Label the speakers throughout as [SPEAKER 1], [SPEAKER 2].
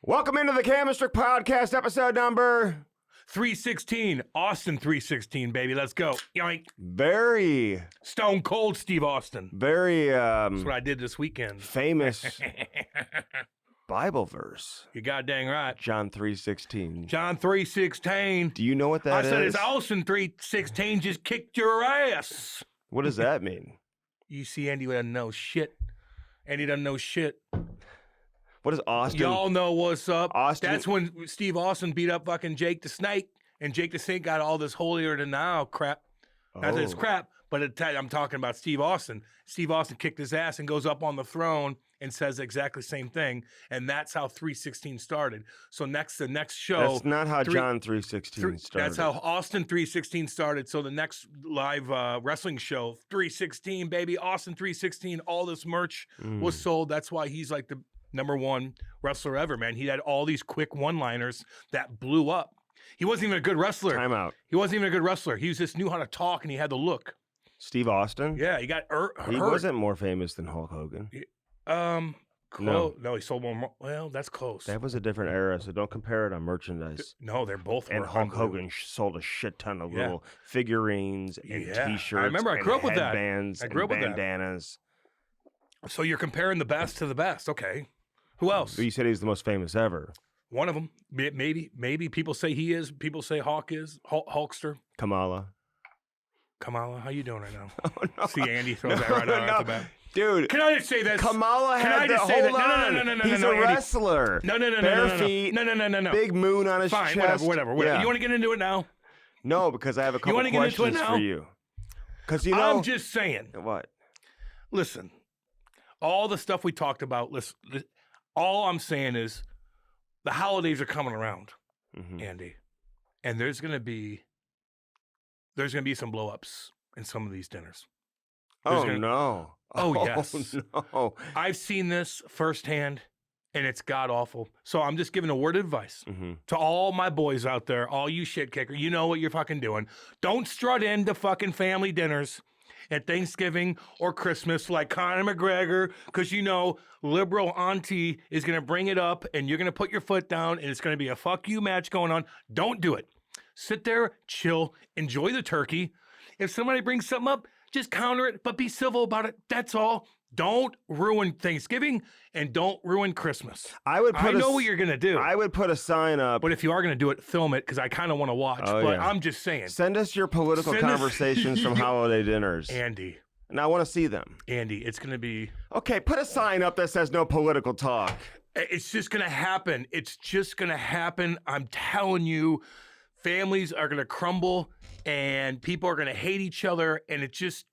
[SPEAKER 1] Welcome into the Chemistry Podcast, episode number
[SPEAKER 2] 316, Austin 316, baby. Let's go. Yoink.
[SPEAKER 1] very,
[SPEAKER 2] Stone Cold Steve Austin.
[SPEAKER 1] very
[SPEAKER 2] That's what I did this weekend.
[SPEAKER 1] famous Bible verse.
[SPEAKER 2] You goddamn right.
[SPEAKER 1] John 3:16.
[SPEAKER 2] John 3:16.
[SPEAKER 1] Do you know what that
[SPEAKER 2] I
[SPEAKER 1] is?
[SPEAKER 2] said it's Austin 3:16 just kicked your ass.
[SPEAKER 1] What does that mean?
[SPEAKER 2] You see, Andy doesn't know shit. Andy doesn't know shit.
[SPEAKER 1] What is Austin?
[SPEAKER 2] Y'all know what's up.
[SPEAKER 1] Austin.
[SPEAKER 2] That's when Steve Austin beat up fucking Jake the Snake, and Jake the Snake got all this holier than thou crap. Not that it's crap, but I'm talking about Steve Austin. Steve Austin kicked his ass and goes up on the throne and says exactly the same thing, and that's how 316 started. So the next show.
[SPEAKER 1] That's not how John 3:16 started.
[SPEAKER 2] That's how Austin 316 started. So the next live wrestling show, 316, baby, Austin 316. All this merch was sold. That's why he's like the number one wrestler ever, man. He had all these quick one-liners that blew up. He wasn't even a good wrestler.
[SPEAKER 1] Time out.
[SPEAKER 2] He wasn't even a good wrestler. He just knew how to talk, and he had the look.
[SPEAKER 1] Steve Austin?
[SPEAKER 2] Yeah, he got hurt.
[SPEAKER 1] He wasn't more famous than Hulk Hogan.
[SPEAKER 2] No, he sold more. Well, that's close.
[SPEAKER 1] That was a different era, so don't compare it on merchandise.
[SPEAKER 2] No, they're both.
[SPEAKER 1] And Hulk Hogan sold a shit ton of little figurines and T-shirts.
[SPEAKER 2] I remember I grew up with that.
[SPEAKER 1] Headbands
[SPEAKER 2] I grew up
[SPEAKER 1] and
[SPEAKER 2] with that.
[SPEAKER 1] bandanas.
[SPEAKER 2] So you're comparing the best to the best. Okay. Who else?
[SPEAKER 1] But you said he's the most famous ever.
[SPEAKER 2] One of them. Maybe. People say he is. People say Hawk is. Hulkster.
[SPEAKER 1] Kamala,
[SPEAKER 2] how you doing right now?
[SPEAKER 1] Oh, no.
[SPEAKER 2] See, Andy throws that right out the bat.
[SPEAKER 1] Dude,
[SPEAKER 2] Can I just say this?
[SPEAKER 1] Kamala had the whole
[SPEAKER 2] No,
[SPEAKER 1] He's a
[SPEAKER 2] Andy.
[SPEAKER 1] wrestler.
[SPEAKER 2] No.
[SPEAKER 1] Bare feet.
[SPEAKER 2] No.
[SPEAKER 1] Big moon on his
[SPEAKER 2] Fine,
[SPEAKER 1] chest.
[SPEAKER 2] whatever.
[SPEAKER 1] Yeah.
[SPEAKER 2] You want to get into it now?
[SPEAKER 1] No, because I have a couple
[SPEAKER 2] wanna get into it
[SPEAKER 1] questions
[SPEAKER 2] now?
[SPEAKER 1] for you. Because you know
[SPEAKER 2] I'm just saying.
[SPEAKER 1] what?
[SPEAKER 2] Listen, all the stuff we talked about, all I'm saying is the holidays are coming around, Andy, and there's gonna be some blow-ups in some of these dinners.
[SPEAKER 1] No.
[SPEAKER 2] Oh, yes.
[SPEAKER 1] No.
[SPEAKER 2] I've seen this firsthand, and it's god-awful. So I'm just giving a word of advice to all my boys out there, all you shit kicker. You know what you're fucking doing. Don't strut into fucking family dinners at Thanksgiving or Christmas like Conor McGregor, because you know liberal auntie is going to bring it up, and you're going to put your foot down, and it's going to be a fuck you match going on. Don't do it. Sit there, chill, enjoy the turkey. If somebody brings something up, just counter it, but be civil about it. That's all. Don't ruin Thanksgiving and don't ruin Christmas. I know what you're going to do.
[SPEAKER 1] I would put a sign up.
[SPEAKER 2] But if you are going to do it, film it, because I kind of want to watch. I'm just saying.
[SPEAKER 1] Send us your political conversations from holiday dinners.
[SPEAKER 2] Andy.
[SPEAKER 1] And I want to see them.
[SPEAKER 2] Andy, it's going to be...
[SPEAKER 1] Okay, put a sign up that says no political talk.
[SPEAKER 2] It's just going to happen. It's just going to happen. I'm telling you, families are going to crumble and people are going to hate each other. And it just...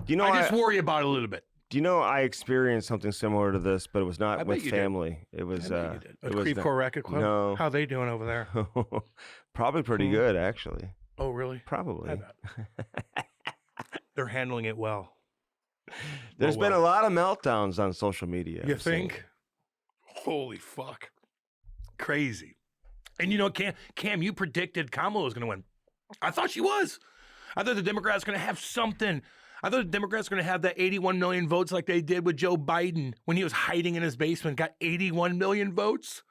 [SPEAKER 2] I just worry about it a little bit.
[SPEAKER 1] Do you know I experienced something similar to this, but it was not with family. It was
[SPEAKER 2] a Creve Coeur Racket Club?
[SPEAKER 1] No.
[SPEAKER 2] How are they doing over there?
[SPEAKER 1] Probably pretty good, actually.
[SPEAKER 2] Oh, really?
[SPEAKER 1] Probably.
[SPEAKER 2] They're handling it well.
[SPEAKER 1] There's been a lot of meltdowns on social media.
[SPEAKER 2] You think? Holy fuck. Crazy. And you know, Cam, you predicted Kamala was going to win. I thought she was. I thought the Democrats were going to have something. I thought the Democrats were going to have that 81 million votes like they did with Joe Biden when he was hiding in his basement, got 81 million votes.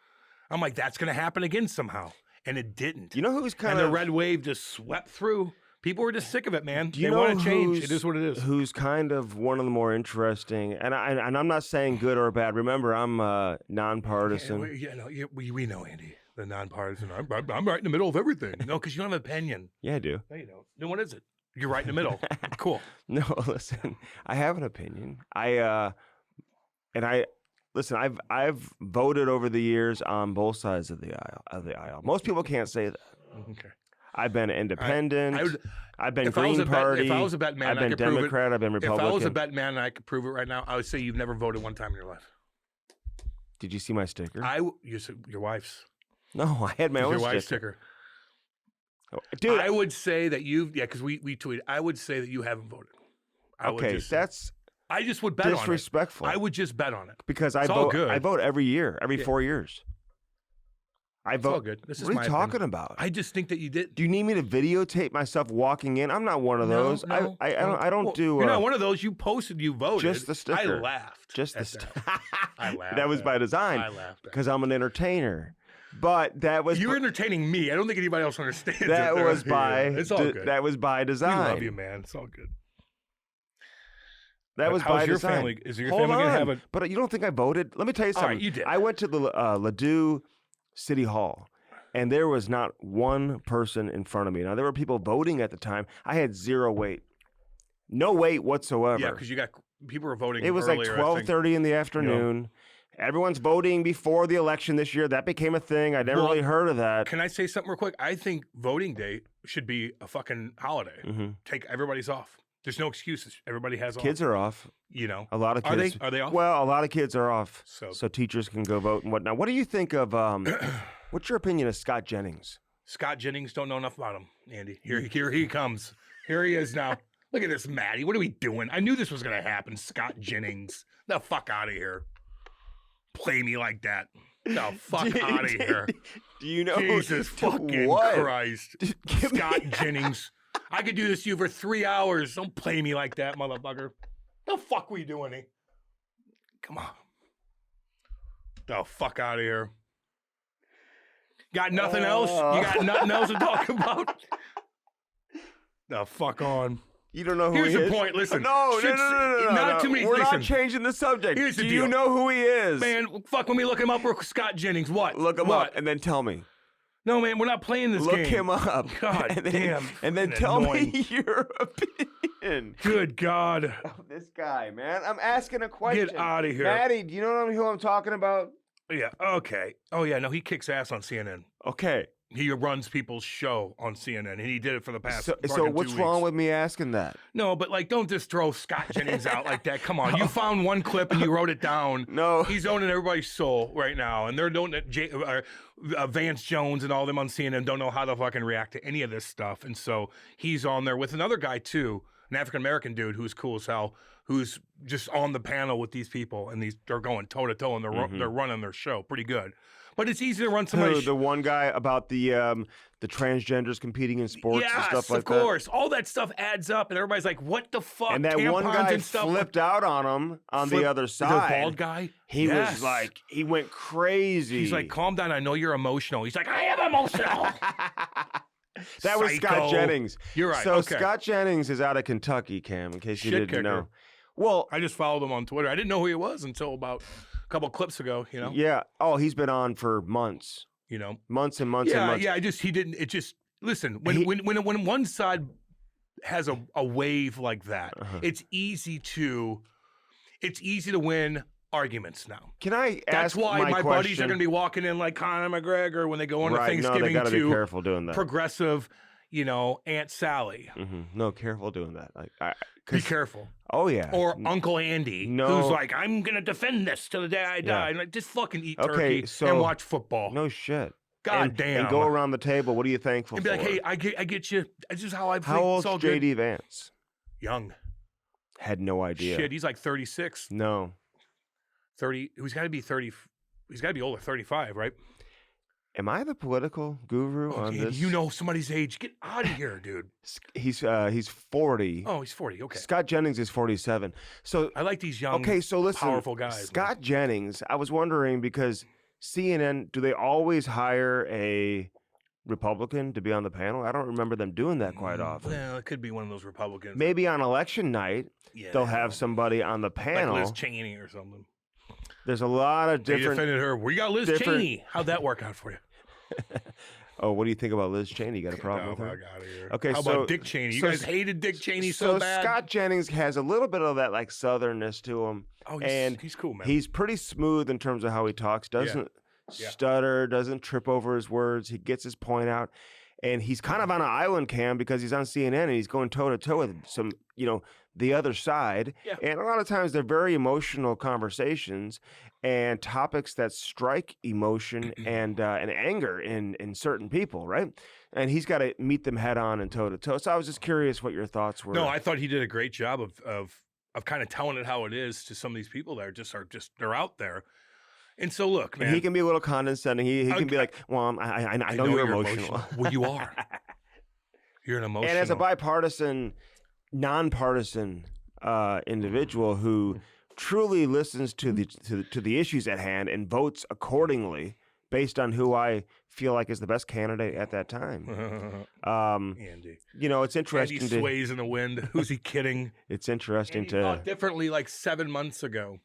[SPEAKER 2] I'm like, that's going to happen again somehow. And it didn't.
[SPEAKER 1] You know who's
[SPEAKER 2] and the red wave just swept through. People were just sick of it, man. They want to change. It is what it is.
[SPEAKER 1] Who's kind of one of the more interesting, and I'm not saying good or bad. Remember, I'm nonpartisan.
[SPEAKER 2] We know, Andy, the nonpartisan. I'm right in the middle of everything. No, because you don't have an opinion.
[SPEAKER 1] Yeah, I do.
[SPEAKER 2] No, you don't. Then what is it? You're right in the middle. Cool.
[SPEAKER 1] No, listen, I have an opinion. I've voted over the years on both sides of the aisle. Most people can't say that.
[SPEAKER 2] Okay.
[SPEAKER 1] I've been independent. I've been Green Party.
[SPEAKER 2] If I was a bet man,
[SPEAKER 1] I've been Democrat. I've been Republican.
[SPEAKER 2] If I was a bet man and I could prove it right now, I would say you've never voted one time in your life.
[SPEAKER 1] Did you see my sticker?
[SPEAKER 2] Your wife's.
[SPEAKER 1] No, I had my own
[SPEAKER 2] your wife's sticker.
[SPEAKER 1] Dude,
[SPEAKER 2] I would say that because we tweeted. I would say that you haven't voted. I just would bet on it.
[SPEAKER 1] Disrespectful.
[SPEAKER 2] I would just bet on it.
[SPEAKER 1] Because I vote every year, every 4 years. I
[SPEAKER 2] It's
[SPEAKER 1] vote.
[SPEAKER 2] all good. This is
[SPEAKER 1] What are
[SPEAKER 2] my
[SPEAKER 1] you talking
[SPEAKER 2] opinion.
[SPEAKER 1] about?
[SPEAKER 2] I just think that you did.
[SPEAKER 1] Do you need me to videotape myself walking in? I'm not one of those. I don't
[SPEAKER 2] Well,
[SPEAKER 1] do.
[SPEAKER 2] You're not one of those. You posted. You voted.
[SPEAKER 1] Just the sticker.
[SPEAKER 2] I laughed.
[SPEAKER 1] Just the
[SPEAKER 2] at that. I laughed.
[SPEAKER 1] That was by design.
[SPEAKER 2] I laughed
[SPEAKER 1] because I'm an entertainer. But that was
[SPEAKER 2] You're entertaining me. I don't think anybody else understands.
[SPEAKER 1] that
[SPEAKER 2] it.
[SPEAKER 1] was by
[SPEAKER 2] It's all good.
[SPEAKER 1] that was by design.
[SPEAKER 2] We love you, man. It's all good.
[SPEAKER 1] That was
[SPEAKER 2] How's
[SPEAKER 1] by
[SPEAKER 2] your
[SPEAKER 1] design.
[SPEAKER 2] family? Is your
[SPEAKER 1] Hold
[SPEAKER 2] family gonna
[SPEAKER 1] on.
[SPEAKER 2] have a?
[SPEAKER 1] But you don't think I voted? Let me tell you
[SPEAKER 2] All
[SPEAKER 1] something.
[SPEAKER 2] right, you did.
[SPEAKER 1] I went to the Ladue City Hall, and there was not one person in front of me. Now there were people voting at the time. I had zero wait, no wait whatsoever.
[SPEAKER 2] Yeah, because you got people were voting.
[SPEAKER 1] It was like
[SPEAKER 2] earlier,
[SPEAKER 1] 12:30 in the afternoon. Everyone's voting before the election this year. That became a thing. I never really heard of that.
[SPEAKER 2] Can I say something real quick? I think voting day should be a fucking holiday.
[SPEAKER 1] Mm-hmm.
[SPEAKER 2] Take everybody's off. There's no excuses. Everybody has off.
[SPEAKER 1] Kids are off.
[SPEAKER 2] You know,
[SPEAKER 1] A lot of kids.
[SPEAKER 2] Are they off?
[SPEAKER 1] Well, a lot of kids are off,
[SPEAKER 2] So-
[SPEAKER 1] teachers can go vote and whatnot. What do you think of? What's your opinion of Scott Jennings?
[SPEAKER 2] Scott Jennings, don't know enough about him, Andy. Here he comes. Here he is now. Look at this, Maddie. What are we doing? I knew this was going to happen. Scott Jennings. The fuck out of here. Play me like that. The fuck out of here.
[SPEAKER 1] Do you know?
[SPEAKER 2] Jesus fucking
[SPEAKER 1] what?
[SPEAKER 2] Christ. Scott Jennings. I could do this to you for 3 hours. Don't play me like that, motherfucker. The fuck were you doing, eh? Come on. The fuck out of here. Got nothing else? You got nothing else to talk about? The fuck on.
[SPEAKER 1] You don't know who
[SPEAKER 2] Here's
[SPEAKER 1] he
[SPEAKER 2] the
[SPEAKER 1] is?
[SPEAKER 2] point. Listen.
[SPEAKER 1] No.
[SPEAKER 2] Not too many.
[SPEAKER 1] We're
[SPEAKER 2] listen.
[SPEAKER 1] not changing the subject.
[SPEAKER 2] Here's the
[SPEAKER 1] Do
[SPEAKER 2] deal.
[SPEAKER 1] you know who he is?
[SPEAKER 2] Man, fuck, let me look him up. Scott Jennings. What?
[SPEAKER 1] Look him
[SPEAKER 2] What?
[SPEAKER 1] up and then tell me.
[SPEAKER 2] No, man, we're not playing this
[SPEAKER 1] Look
[SPEAKER 2] game.
[SPEAKER 1] him up.
[SPEAKER 2] God
[SPEAKER 1] and then,
[SPEAKER 2] damn.
[SPEAKER 1] And then
[SPEAKER 2] fucking
[SPEAKER 1] tell
[SPEAKER 2] annoying.
[SPEAKER 1] me your opinion.
[SPEAKER 2] Good God.
[SPEAKER 1] Oh, this guy, man. I'm asking a question.
[SPEAKER 2] Get out of here.
[SPEAKER 1] Maddie, do you know who I'm talking about?
[SPEAKER 2] Yeah, okay. Oh, yeah, no, he kicks ass on CNN.
[SPEAKER 1] Okay.
[SPEAKER 2] He runs people's show on CNN, and he did it for the past
[SPEAKER 1] So
[SPEAKER 2] fucking
[SPEAKER 1] what's
[SPEAKER 2] 2
[SPEAKER 1] wrong
[SPEAKER 2] weeks.
[SPEAKER 1] with me asking that?
[SPEAKER 2] No, but, like, don't just throw Scott Jennings out like that. Come on. You found one clip and you wrote it down.
[SPEAKER 1] No.
[SPEAKER 2] He's owning everybody's soul right now, and they're doing it. Vance Jones and all them on CNN don't know how to fucking react to any of this stuff. And so he's on there with another guy, too, an African-American dude who's cool as hell, who's just on the panel with these people, and they're going toe-to-toe, and they're running their show pretty good. But it's easy to run somebody's
[SPEAKER 1] The one guy about the transgenders competing in sports and stuff like that.
[SPEAKER 2] Yes, of course. All that stuff adds up, and everybody's like, what the fuck?
[SPEAKER 1] And that
[SPEAKER 2] Tampons
[SPEAKER 1] one guy
[SPEAKER 2] and stuff.
[SPEAKER 1] flipped out on him on the other side.
[SPEAKER 2] The bald guy?
[SPEAKER 1] He was like, he went crazy.
[SPEAKER 2] He's like, calm down. I know you're emotional. He's like, I am emotional.
[SPEAKER 1] That was Scott
[SPEAKER 2] Psycho.
[SPEAKER 1] Jennings.
[SPEAKER 2] You're right.
[SPEAKER 1] So
[SPEAKER 2] Okay.
[SPEAKER 1] Scott Jennings is out of Kentucky, Cam, in case you
[SPEAKER 2] Shit
[SPEAKER 1] didn't
[SPEAKER 2] kicker.
[SPEAKER 1] know. Well,
[SPEAKER 2] I just followed him on Twitter. I didn't know who he was until about a couple clips ago, you know?
[SPEAKER 1] yeah. Oh, he's been on for months.
[SPEAKER 2] You know?
[SPEAKER 1] Months and months and months.
[SPEAKER 2] Yeah, listen, when one side has a wave like that, it's easy to win arguments now.
[SPEAKER 1] Can I
[SPEAKER 2] That's
[SPEAKER 1] ask
[SPEAKER 2] why my buddies are
[SPEAKER 1] question?
[SPEAKER 2] going to be walking in like Conor McGregor when they go into
[SPEAKER 1] Right, no,
[SPEAKER 2] Thanksgiving
[SPEAKER 1] they gotta be
[SPEAKER 2] to
[SPEAKER 1] careful doing that.
[SPEAKER 2] progressive, Aunt Sally.
[SPEAKER 1] No, careful doing that.
[SPEAKER 2] Be careful.
[SPEAKER 1] Oh yeah.
[SPEAKER 2] Or Uncle Andy,
[SPEAKER 1] No.
[SPEAKER 2] who's like, I'm going to defend this till the day I die.
[SPEAKER 1] Yeah.
[SPEAKER 2] And like, just fucking eat
[SPEAKER 1] Okay,
[SPEAKER 2] turkey
[SPEAKER 1] so-
[SPEAKER 2] and watch football.
[SPEAKER 1] No shit.
[SPEAKER 2] God damn.
[SPEAKER 1] And go around the table. What are you thankful
[SPEAKER 2] And be
[SPEAKER 1] for?
[SPEAKER 2] like, hey, I get you. This is how I play.
[SPEAKER 1] How old's
[SPEAKER 2] It's all good.
[SPEAKER 1] JD Vance?
[SPEAKER 2] Young.
[SPEAKER 1] Had no idea.
[SPEAKER 2] Shit, he's like 36.
[SPEAKER 1] No.
[SPEAKER 2] 30. He's got to be 30. He's got to be older, 35, right?
[SPEAKER 1] Am I the political guru on
[SPEAKER 2] Okay,
[SPEAKER 1] this?
[SPEAKER 2] you know somebody's age. Get out of here, dude.
[SPEAKER 1] He's 40.
[SPEAKER 2] Oh, he's 40. Okay.
[SPEAKER 1] Scott Jennings is 47. So
[SPEAKER 2] I like these young,
[SPEAKER 1] okay, so listen,
[SPEAKER 2] powerful guys.
[SPEAKER 1] Scott Jennings, I was wondering because CNN, do they always hire a Republican to be on the panel? I don't remember them doing that quite often.
[SPEAKER 2] Well, it could be one of those Republicans.
[SPEAKER 1] Maybe on election night,
[SPEAKER 2] Yeah,
[SPEAKER 1] they'll have somebody on the panel.
[SPEAKER 2] like Liz Cheney or something.
[SPEAKER 1] There's a lot of
[SPEAKER 2] They
[SPEAKER 1] different.
[SPEAKER 2] defended her. We got Liz
[SPEAKER 1] different-
[SPEAKER 2] Cheney. How'd that work out for you?
[SPEAKER 1] Oh, what do you think about Liz Cheney? You got a problem
[SPEAKER 2] Oh,
[SPEAKER 1] with her?
[SPEAKER 2] fuck outta here.
[SPEAKER 1] Okay,
[SPEAKER 2] How
[SPEAKER 1] so-
[SPEAKER 2] about Dick Cheney? You
[SPEAKER 1] so-
[SPEAKER 2] guys hated Dick Cheney so bad.
[SPEAKER 1] Scott Jennings has a little bit of that like southernness to him.
[SPEAKER 2] Oh, he's cool, man.
[SPEAKER 1] He's pretty smooth in terms of how he talks. Doesn't
[SPEAKER 2] Yeah.
[SPEAKER 1] stutter. Doesn't trip over his words. He gets his point out, and he's kind of on an island, Cam, because he's on CNN and he's going toe to toe with some, the other side.
[SPEAKER 2] Yeah.
[SPEAKER 1] And a lot of times they're very emotional conversations and topics that strike emotion and anger in certain people, right? And he's got to meet them head on and toe to toe. So I was just curious what your thoughts were.
[SPEAKER 2] No, I thought he did a great job of kind of telling it how it is to some of these people that are just they're out there. And so look, man.
[SPEAKER 1] And he can be a little condescending. He can be like, well, I know you're emotional.
[SPEAKER 2] Well, you are. You're an emotional.
[SPEAKER 1] And as a bipartisan, nonpartisan individual who truly listens to the issues at hand and votes accordingly based on who I feel like is the best candidate at that time.
[SPEAKER 2] Andy.
[SPEAKER 1] It's interesting.
[SPEAKER 2] Andy sways in the wind. Who's he kidding?
[SPEAKER 1] It's interesting
[SPEAKER 2] Andy thought differently like 7 months ago.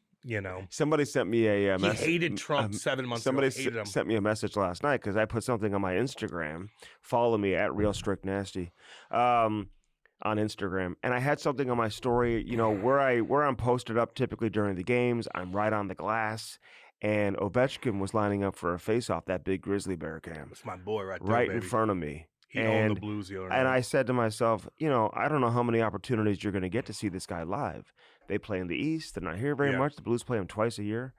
[SPEAKER 1] Somebody sent me a message.
[SPEAKER 2] He hated Trump 7 months ago.
[SPEAKER 1] Somebody sent me a message last night because I put something on my Instagram. Follow me at Real Strict Nasty on Instagram, and I had something on my story. Where I'm posted up typically during the games. I'm right on the glass, and Ovechkin was lining up for a face-off. That big grizzly bear cam.
[SPEAKER 2] That's my boy right there,
[SPEAKER 1] right
[SPEAKER 2] baby.
[SPEAKER 1] in front of me.
[SPEAKER 2] He owned the Blues the other night.
[SPEAKER 1] And I said to myself, I don't know how many opportunities you're going to get to see this guy live. They play in the East. They're not here very much. The Blues play him twice a year,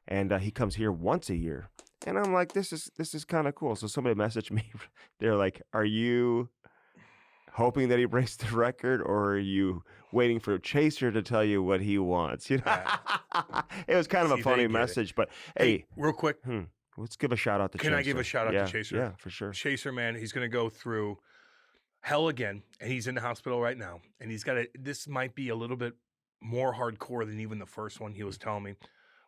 [SPEAKER 1] and he comes here once a year. And I'm like, this is kind of cool. So somebody messaged me. They're like, are you hoping that he breaks the record, or are you waiting for Chaser to tell you what he wants? It was kind of a funny message. But hey,
[SPEAKER 2] real quick.
[SPEAKER 1] Let's give a shout out to Chaser.
[SPEAKER 2] Can I give a shout out to Chaser?
[SPEAKER 1] Yeah, for sure.
[SPEAKER 2] Chaser, man, he's going to go through hell again, and he's in the hospital right now. And he's got this might be a little bit more hardcore than even the first one. He was telling me.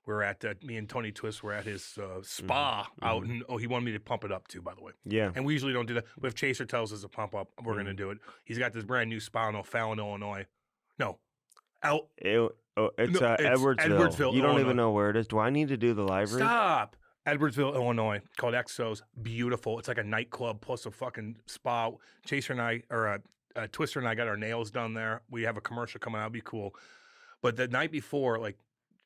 [SPEAKER 2] We're at me and Tony Twist were at his spa out, and he wanted me to pump it up too, by the way.
[SPEAKER 1] Yeah.
[SPEAKER 2] And we usually don't do that. But if Chaser tells us to pump up, we're going to do it. He's got this brand new spa in O'Fallon, Illinois. No.
[SPEAKER 1] It's Edwardsville.
[SPEAKER 2] Edwardsville,
[SPEAKER 1] You don't
[SPEAKER 2] Illinois.
[SPEAKER 1] even know where it is. Do I need to do the library?
[SPEAKER 2] Stop. Edwardsville, Illinois, called Exos. Beautiful. It's like a nightclub plus a fucking spa. Chaser and I, or Twister and I got our nails done there. We have a commercial coming out. It'd be cool. But the night before,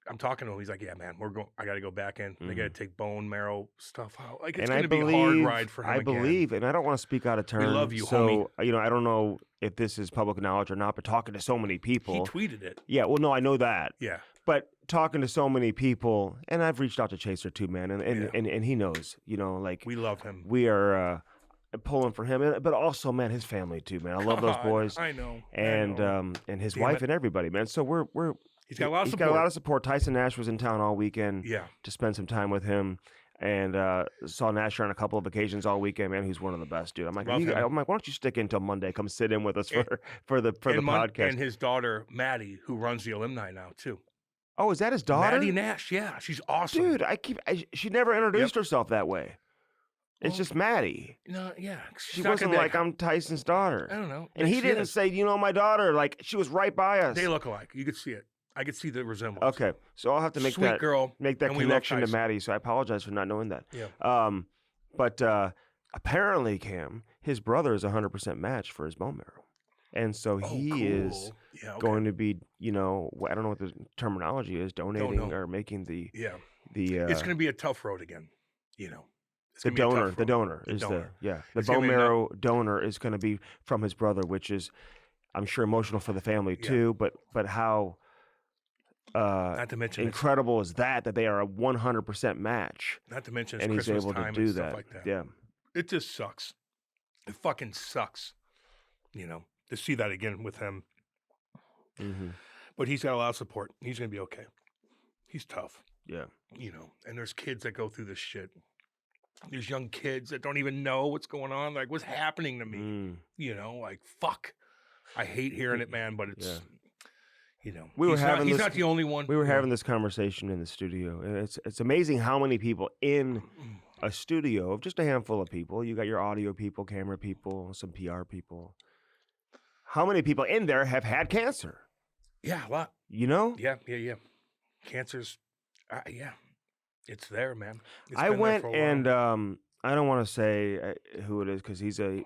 [SPEAKER 2] I'm talking to him. He's like, "Yeah, man, I got to go back in. They got to take bone marrow stuff out. It's going to be a hard ride for him."
[SPEAKER 1] I believe, and I don't want to speak out of turn.
[SPEAKER 2] We love you,
[SPEAKER 1] homie. I don't know if this is public knowledge or not, but talking to so many people,
[SPEAKER 2] he tweeted it.
[SPEAKER 1] Yeah, well, no, I know that.
[SPEAKER 2] Yeah,
[SPEAKER 1] but talking to so many people, and I've reached out to Chaser too, man, and he knows. We
[SPEAKER 2] love him.
[SPEAKER 1] We are pulling for him, but also, man, his family too, man. I love those boys.
[SPEAKER 2] I know,
[SPEAKER 1] and his wife and everybody, man. So we're.
[SPEAKER 2] He's got a lot of support.
[SPEAKER 1] Got a lot of support. Tyson Nash was in town all weekend to spend some time with him, and saw Nash on a couple of occasions all weekend, man. He's one of the best, dude. I'm like, why don't you stick in until Monday? Come sit in with us for the podcast.
[SPEAKER 2] And his daughter, Maddie, who runs the alumni now, too.
[SPEAKER 1] Oh, is that his daughter?
[SPEAKER 2] Maddie Nash, yeah. She's awesome.
[SPEAKER 1] Dude, she never introduced herself that way. It's just Maddie.
[SPEAKER 2] No, yeah.
[SPEAKER 1] She wasn't like, I'm Tyson's daughter.
[SPEAKER 2] I don't know.
[SPEAKER 1] And he didn't say, my daughter. Like, she was right by us.
[SPEAKER 2] They look alike. You could see it. I could see the resemblance.
[SPEAKER 1] Okay, so I'll have to make
[SPEAKER 2] Sweet
[SPEAKER 1] that
[SPEAKER 2] girl,
[SPEAKER 1] connection to Maddie. So I apologize for not knowing that.
[SPEAKER 2] Yeah.
[SPEAKER 1] But apparently, Cam, his brother is 100% match for his bone marrow, and so he is going to be, I don't know what the terminology is, donating or making the.
[SPEAKER 2] It's going to be a tough road again.
[SPEAKER 1] The donor is the bone marrow donor is going to be from his brother, which is, I'm sure, emotional for the family too. But how.
[SPEAKER 2] Not to mention
[SPEAKER 1] incredible is that they are a 100% match.
[SPEAKER 2] Not to mention
[SPEAKER 1] and he's
[SPEAKER 2] Christmas
[SPEAKER 1] able
[SPEAKER 2] time
[SPEAKER 1] to do
[SPEAKER 2] and
[SPEAKER 1] that.
[SPEAKER 2] Stuff like that.
[SPEAKER 1] Yeah,
[SPEAKER 2] it just sucks. It fucking sucks. To see that again with him.
[SPEAKER 1] Mm-hmm.
[SPEAKER 2] But he's got a lot of support. He's gonna be okay. He's tough.
[SPEAKER 1] Yeah,
[SPEAKER 2] And there's kids that go through this shit. There's young kids that don't even know what's going on. Like, what's happening to me? Fuck. I hate hearing it, man. But it's. He's not the only one.
[SPEAKER 1] We were having this conversation in the studio, and it's amazing how many people in a studio of just a handful of people. You got your audio people, camera people, some PR people. How many people in there have had cancer?
[SPEAKER 2] Yeah, a lot. Yeah. Cancer's, it's there, man.
[SPEAKER 1] I went and I don't want to say who it is because he's a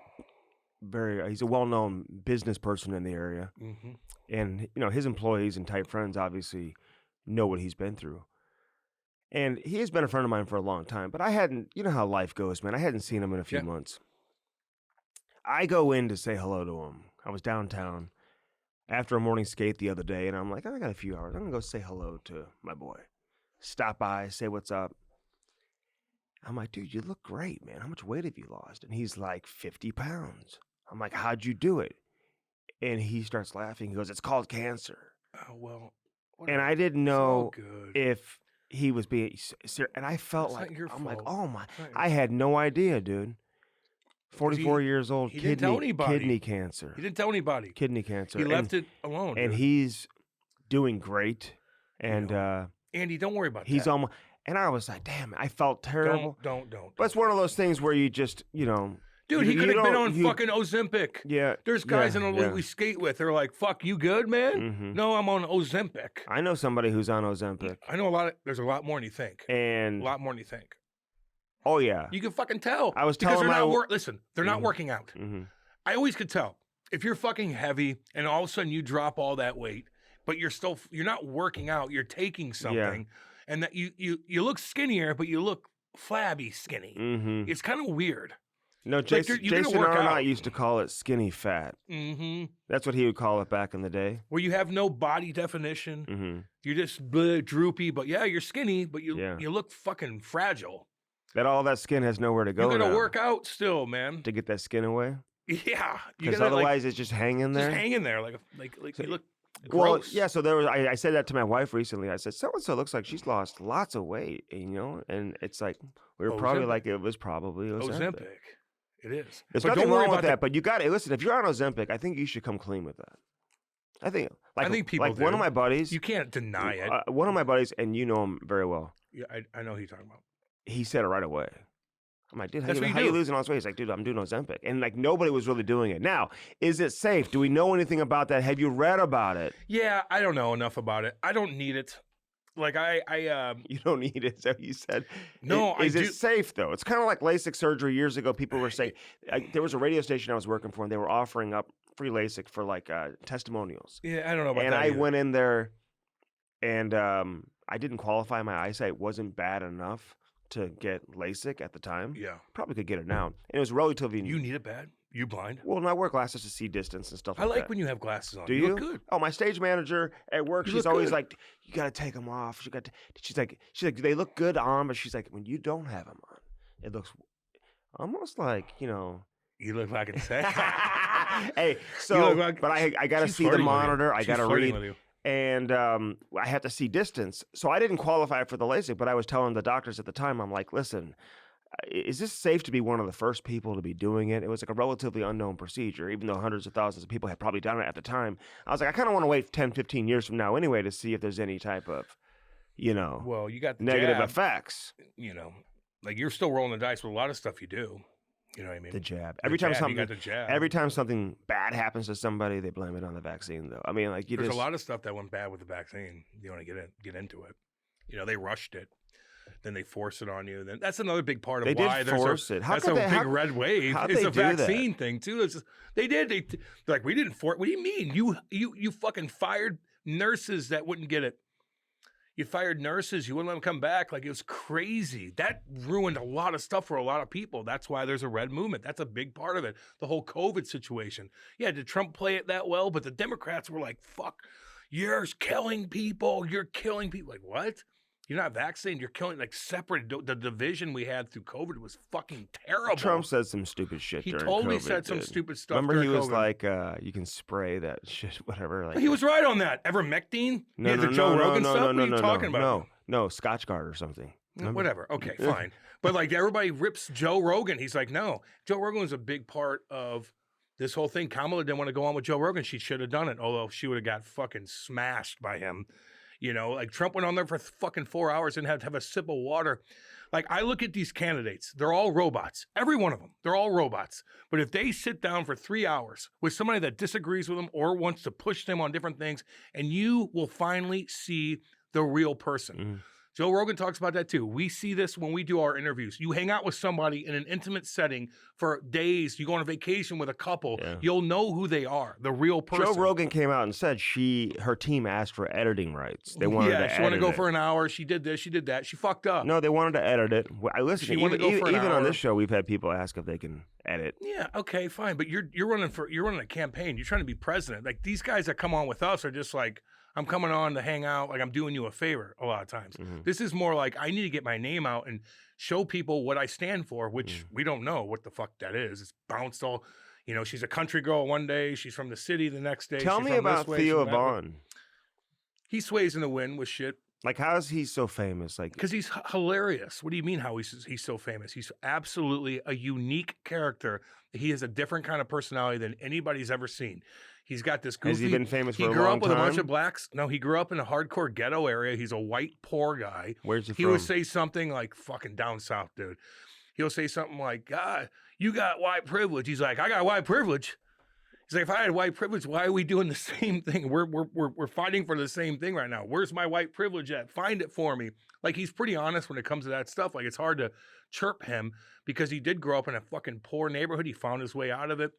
[SPEAKER 1] well-known business person in the area.
[SPEAKER 2] Mm-hmm.
[SPEAKER 1] And, his employees and tight friends obviously know what he's been through. And he has been a friend of mine for a long time, but I hadn't, how life goes, man. I hadn't seen him in a few months. I go in to say hello to him. I was downtown after a morning skate the other day, and I'm like, I got a few hours. I'm going to go say hello to my boy. Stop by, say what's up. I'm like, dude, you look great, man. How much weight have you lost? And he's like, 50 pounds. I'm like, how'd you do it? And he starts laughing. He goes, it's called cancer.
[SPEAKER 2] Oh, well.
[SPEAKER 1] And I didn't know if he was being serious, and I felt
[SPEAKER 2] That's
[SPEAKER 1] like
[SPEAKER 2] not your
[SPEAKER 1] I'm like,
[SPEAKER 2] fault.
[SPEAKER 1] oh my,
[SPEAKER 2] It's not your
[SPEAKER 1] I had no idea, dude. 44 years old,
[SPEAKER 2] he didn't tell
[SPEAKER 1] kidney
[SPEAKER 2] anybody.
[SPEAKER 1] cancer.
[SPEAKER 2] He didn't tell anybody.
[SPEAKER 1] Kidney cancer.
[SPEAKER 2] He left it alone.
[SPEAKER 1] And
[SPEAKER 2] dude.
[SPEAKER 1] he's doing great. And
[SPEAKER 2] Andy, don't worry about
[SPEAKER 1] he's
[SPEAKER 2] that.
[SPEAKER 1] almost. And I was like, damn, I felt terrible.
[SPEAKER 2] Don't.
[SPEAKER 1] But it's one of those things where you just,
[SPEAKER 2] Dude, he could have been on fucking Ozempic.
[SPEAKER 1] Yeah.
[SPEAKER 2] There's guys in the league we skate with. They're like, fuck, you good, man?
[SPEAKER 1] Mm-hmm.
[SPEAKER 2] No, I'm on Ozempic.
[SPEAKER 1] I know somebody who's on Ozempic.
[SPEAKER 2] I know there's a lot more than you think.
[SPEAKER 1] And
[SPEAKER 2] a lot more than you think.
[SPEAKER 1] Oh, yeah.
[SPEAKER 2] You can fucking tell.
[SPEAKER 1] I was
[SPEAKER 2] because
[SPEAKER 1] telling
[SPEAKER 2] listen, they're not working out.
[SPEAKER 1] Mm-hmm.
[SPEAKER 2] I always could tell. If you're fucking heavy and all of a sudden you drop all that weight, but you're not working out, you're taking something, and that you look skinnier, but you look flabby skinny.
[SPEAKER 1] Mm-hmm.
[SPEAKER 2] It's kind of weird.
[SPEAKER 1] No, Jason Arnott used to call it skinny fat.
[SPEAKER 2] Mm-hmm.
[SPEAKER 1] That's what he would call it back in the day.
[SPEAKER 2] Where you have no body definition.
[SPEAKER 1] Mm-hmm.
[SPEAKER 2] You're just droopy, but you're skinny, but you look fucking fragile.
[SPEAKER 1] All that skin has nowhere to go.
[SPEAKER 2] You gotta work out still, man.
[SPEAKER 1] To get that skin away?
[SPEAKER 2] Yeah.
[SPEAKER 1] Because otherwise it's just hanging there?
[SPEAKER 2] Just hanging there like so, you look gross.
[SPEAKER 1] Well, yeah, so there was I said that to my wife recently. I said, so-and-so looks like she's lost lots of weight, and it's like, we were probably like, it was probably Ozempic.
[SPEAKER 2] It is.
[SPEAKER 1] There's nothing wrong with that, but you got to, listen, if you're on Ozempic, I think you should come clean with that. I think people do. One of my buddies.
[SPEAKER 2] You can't deny it.
[SPEAKER 1] One of my buddies, and you know him very well.
[SPEAKER 2] Yeah, I know who you're talking about.
[SPEAKER 1] He said it right away. I'm like, dude, how you losing all this weight? He's like, dude, I'm doing Ozempic. And like, nobody was really doing it. Now, is it safe? Do we know anything about that? Have you read about it?
[SPEAKER 2] Yeah, I don't know enough about it. I don't need it. Like
[SPEAKER 1] You don't need it, so you said.
[SPEAKER 2] No,
[SPEAKER 1] is it safe though? It's kind of like LASIK surgery years ago. People were saying, there was a radio station I was working for, and they were offering up free LASIK for like testimonials.
[SPEAKER 2] Yeah, I don't know about that.
[SPEAKER 1] And I went in there, and I didn't qualify. My eyesight wasn't bad enough to get LASIK at the time.
[SPEAKER 2] Yeah,
[SPEAKER 1] probably could get it now. And it was relatively.
[SPEAKER 2] You need it bad. You blind?
[SPEAKER 1] Well, no, I wear glasses to see distance and stuff like that.
[SPEAKER 2] I like when you have glasses on.
[SPEAKER 1] Do you?
[SPEAKER 2] Look good.
[SPEAKER 1] Oh, my stage manager at work, she's always like, you got to take them off. She's like, they look good on, but she's like, when you don't have them on, it looks almost like,
[SPEAKER 2] You look like an say.
[SPEAKER 1] Hey, so, but I got to see the monitor. I got to read. And I had to see distance. So I didn't qualify for the LASIK, but I was telling the doctors at the time, I'm like, listen, is this safe to be one of the first people to be doing it? It was like a relatively unknown procedure, even though hundreds of thousands of people had probably done it at the time. I was like, I kind of want to wait 10, 15 years from now anyway to see if there's any type of,
[SPEAKER 2] well, you got the
[SPEAKER 1] negative
[SPEAKER 2] jab,
[SPEAKER 1] effects.
[SPEAKER 2] Like you're still rolling the dice with a lot of stuff you do. You know what I mean?
[SPEAKER 1] The jab. Every time something bad happens to somebody, they blame it on the vaccine, though. I mean, like
[SPEAKER 2] there's a lot of stuff that went bad with the vaccine. You want to get into it. They rushed it. Then they force it on you. Then that's another big part of why there's a big red wave. It's a vaccine thing too. They did. They're like, we didn't force. What do you mean? You fucking fired nurses that wouldn't get it. You fired nurses. You wouldn't let them come back. Like, it was crazy. That ruined a lot of stuff for a lot of people. That's why there's a red movement. That's a big part of it. The whole COVID situation. Yeah, did Trump play it that well? But the Democrats were like, fuck, you're killing people. You're killing people. Like, what? You're not vaccinated. You're killing, like, separate. The division we had through COVID was fucking terrible.
[SPEAKER 1] Trump said some stupid shit during COVID. He totally
[SPEAKER 2] said some stupid stuff.
[SPEAKER 1] Remember, he was
[SPEAKER 2] COVID.
[SPEAKER 1] Like, you can spray that shit, whatever. Like,
[SPEAKER 2] he was right on that. Ivermectin?
[SPEAKER 1] No,
[SPEAKER 2] the Joe Rogan stuff? What are you talking about?
[SPEAKER 1] No, Scotchgard or something. Remember?
[SPEAKER 2] Whatever. Okay, fine. But, like, everybody rips Joe Rogan. He's like, no. Joe Rogan was a big part of this whole thing. Kamala didn't want to go on with Joe Rogan. She should have done it, although she would have got fucking smashed by him. Like Trump went on there for fucking 4 hours and had to have a sip of water. Like, I look at these candidates, they're all robots. Every one of them, they're all robots. But if they sit down for 3 hours with somebody that disagrees with them or wants to push them on different things, and you will finally see the real person. Mm-hmm. Joe Rogan talks about that too. We see this when we do our interviews. You hang out with somebody in an intimate setting for days. You go on a vacation with a couple. Yeah. You'll know who they are, the real person.
[SPEAKER 1] Joe Rogan came out and said her team asked for editing rights. They wanted to edit it.
[SPEAKER 2] She wanted to go for an hour. She did this. She did that. She fucked up.
[SPEAKER 1] No, they wanted to edit it. I listen. Even on this show, we've had people ask if they can edit.
[SPEAKER 2] Yeah. Okay. Fine. But you're running a campaign. You're trying to be president. Like, these guys that come on with us are just like, I'm coming on to hang out, like I'm doing you a favor a lot of times. Mm-hmm. This is more like, I need to get my name out and show people what I stand for, which we don't know what the fuck that is. It's bounced all, she's a country girl one day, she's from the city the next day.
[SPEAKER 1] Tell me about Theo Vaughn.
[SPEAKER 2] He sways in the wind with shit.
[SPEAKER 1] Like, how is he so famous? Like,
[SPEAKER 2] because he's hilarious. What do you mean how he's so famous? He's absolutely a unique character. He has a different kind of personality than anybody's ever seen. He's got this goofy...
[SPEAKER 1] Has he been famous for a long time?
[SPEAKER 2] He grew up with a bunch of blacks. No, he grew up in a hardcore ghetto area. He's a white, poor guy.
[SPEAKER 1] Where's he from?
[SPEAKER 2] He would say something like, fucking down south, dude. He'll say something like, God, you got white privilege. He's like, I got white privilege. He's like, if I had white privilege, why are we doing the same thing? We're fighting for the same thing right now. Where's my white privilege at? Find it for me. Like, he's pretty honest when it comes to that stuff. Like, it's hard to chirp him because he did grow up in a fucking poor neighborhood. He found his way out of it.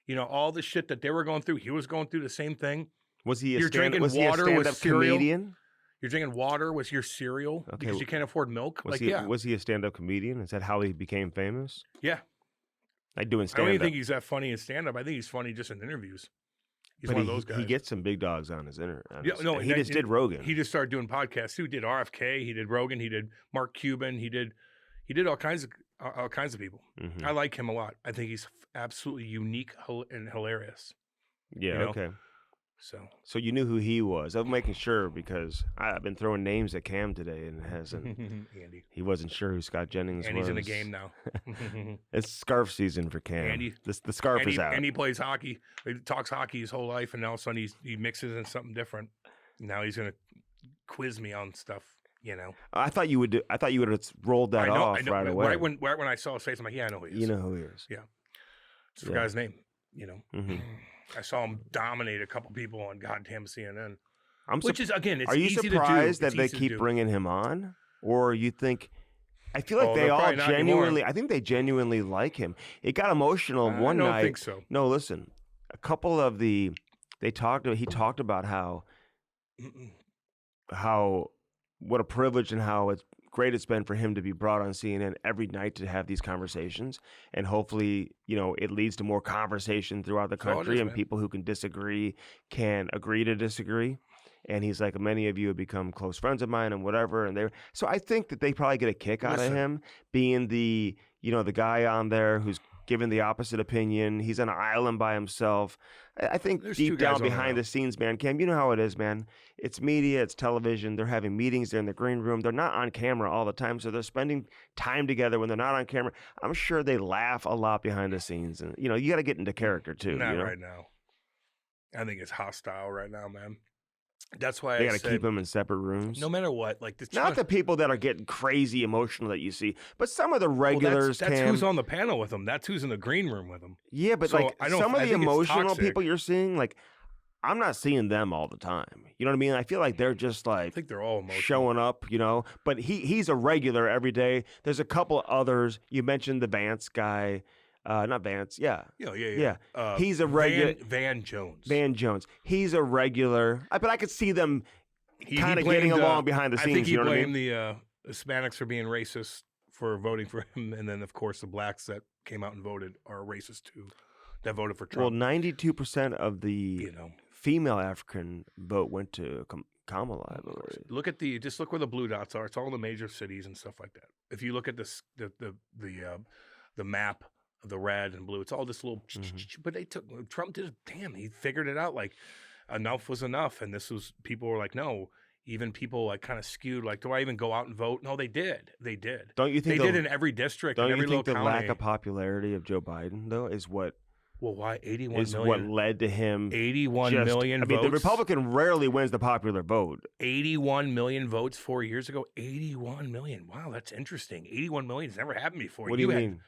[SPEAKER 2] You know, all the shit that they were going through, he was going through the same thing.
[SPEAKER 1] Was he a
[SPEAKER 2] You're drinking water with cereal?
[SPEAKER 1] Comedian?
[SPEAKER 2] You're drinking water with your cereal because you can't afford milk?
[SPEAKER 1] Was he a stand-up comedian? Is that how he became famous?
[SPEAKER 2] Yeah.
[SPEAKER 1] Like doing stand-up.
[SPEAKER 2] I don't even think he's that funny in stand-up. I think he's funny just in interviews. He's one of those guys.
[SPEAKER 1] He gets some big dogs on his
[SPEAKER 2] he
[SPEAKER 1] just did Rogan.
[SPEAKER 2] He just started doing podcasts too. He did RFK. He did Rogan. He did Mark Cuban. He did all kinds of people.
[SPEAKER 1] Mm-hmm.
[SPEAKER 2] I like him a lot. I think he's absolutely unique and hilarious.
[SPEAKER 1] Yeah.
[SPEAKER 2] You know?
[SPEAKER 1] Okay.
[SPEAKER 2] So
[SPEAKER 1] you knew who he was. I'm making sure because I've been throwing names at Cam today and it hasn't.
[SPEAKER 2] Andy.
[SPEAKER 1] He wasn't sure who Scott Jennings was.
[SPEAKER 2] Andy's in the game now.
[SPEAKER 1] It's scarf season for Cam.
[SPEAKER 2] Andy,
[SPEAKER 1] the scarf is out.
[SPEAKER 2] And he plays hockey. He talks hockey his whole life, and now all of a sudden he mixes in something different. Now he's gonna quiz me on stuff. You know.
[SPEAKER 1] I thought you would have rolled that off right away.
[SPEAKER 2] Right when I saw his face, I'm like, yeah, I know who he is.
[SPEAKER 1] You know who he is.
[SPEAKER 2] Yeah. It's the guy's name. You know. Mm-hmm. I saw him dominate a couple people on goddamn CNN. Which is, again, it's easy to do. Are you surprised
[SPEAKER 1] that they keep bringing him on? Or you think... I feel like they all genuinely... I think they genuinely like him. It got emotional one night.
[SPEAKER 2] I don't think so.
[SPEAKER 1] No, listen. A couple of he talked about how what a privilege and how great it's been for him to be brought on CNN every night to have these conversations, and hopefully, it leads to more conversation throughout the country, and people who can disagree can agree to disagree. And he's like, many of you have become close friends of mine and whatever. And so I think that they probably get a kick out of him being the guy on there who's given the opposite opinion. He's on an island by himself. I think deep down behind the scenes, man, Cam, you know how it is, man. It's media, it's television. They're having meetings. They're in the green room. They're not on camera all the time, so they're spending time together when they're not on camera. I'm sure they laugh a lot behind the scenes. And, you got to get into character, too.
[SPEAKER 2] Not right now. I think it's hostile right now, man. That's why
[SPEAKER 1] they got to keep them in separate rooms.
[SPEAKER 2] No matter what, like
[SPEAKER 1] not the people that are getting crazy emotional that you see, but some of the regulars.
[SPEAKER 2] That's who's on the panel with them. That's who's in the green room with them.
[SPEAKER 1] Yeah, but some of the emotional people you're seeing, like I'm not seeing them all the time. You know what I mean? I feel like they're just like
[SPEAKER 2] I think they're all emotional.
[SPEAKER 1] Showing up, But he's a regular every day. There's a couple others. You mentioned the Vance guy. Not Vance. Yeah. He's a regular.
[SPEAKER 2] Van Jones.
[SPEAKER 1] Van Jones. He's a regular. But I could see them kind of getting along behind the scenes.
[SPEAKER 2] I think he blamed
[SPEAKER 1] the
[SPEAKER 2] Hispanics for being racist for voting for him, and then of course the blacks that came out and voted are racist too, that voted for Trump.
[SPEAKER 1] Well, 92% of the female African vote went to Kamala, I believe.
[SPEAKER 2] Look where the blue dots are. It's all the major cities and stuff like that. If you look at the map. The red and blue, it's all this little but Trump did he figured it out, like enough was enough, and people were like, no, even people like kind of skewed, like, do I even go out and vote? No, they did. Don't you think they did in every district?
[SPEAKER 1] Don't
[SPEAKER 2] in every
[SPEAKER 1] you think the
[SPEAKER 2] county.
[SPEAKER 1] lack of popularity of Joe Biden though is what
[SPEAKER 2] why 81
[SPEAKER 1] is
[SPEAKER 2] million?
[SPEAKER 1] What led to him
[SPEAKER 2] 81 million votes?
[SPEAKER 1] I mean, the Republican rarely wins the popular vote.
[SPEAKER 2] 81 million votes 4 years ago. 81 million. Wow, that's interesting. 81 million has never happened before.
[SPEAKER 1] What do you mean?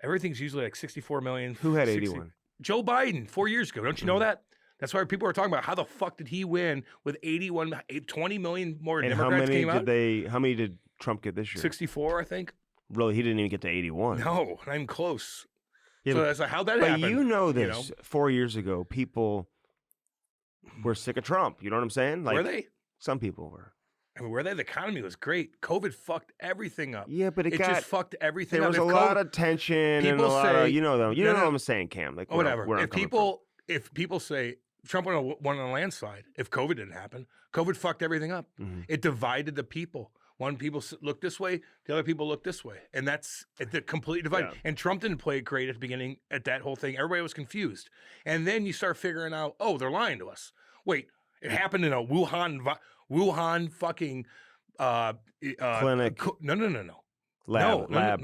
[SPEAKER 2] Everything's usually like 64 million.
[SPEAKER 1] Who had 81?
[SPEAKER 2] Joe Biden 4 years ago. Don't you know that? That's why people are talking about how the fuck did he win with 20 million more
[SPEAKER 1] and
[SPEAKER 2] Democrats came out?
[SPEAKER 1] How many did Trump get this year?
[SPEAKER 2] 64, I think.
[SPEAKER 1] Really, he didn't even get to 81.
[SPEAKER 2] No, not even close.
[SPEAKER 1] Yeah,
[SPEAKER 2] so that's like, how'd that happen?
[SPEAKER 1] But you know this. 4 years ago, people were sick of Trump. You know what I'm saying? Like,
[SPEAKER 2] were they?
[SPEAKER 1] Some people were.
[SPEAKER 2] I mean, where the economy was great. COVID fucked everything up.
[SPEAKER 1] Yeah, but it
[SPEAKER 2] just fucked everything
[SPEAKER 1] up. There was a lot of tension and a lot of, you know what I'm saying, Cam. Like,
[SPEAKER 2] whatever. If people say Trump won on a landslide, if COVID didn't happen, COVID fucked everything up. Mm-hmm. It divided the people. One people look this way, the other people look this way. And that's the complete divide. Yeah. And Trump didn't play it great at the beginning at that whole thing. Everybody was confused. And then you start figuring out, they're lying to us. Wait, it happened in a Wuhan fucking
[SPEAKER 1] Clinic.
[SPEAKER 2] No.
[SPEAKER 1] Lab.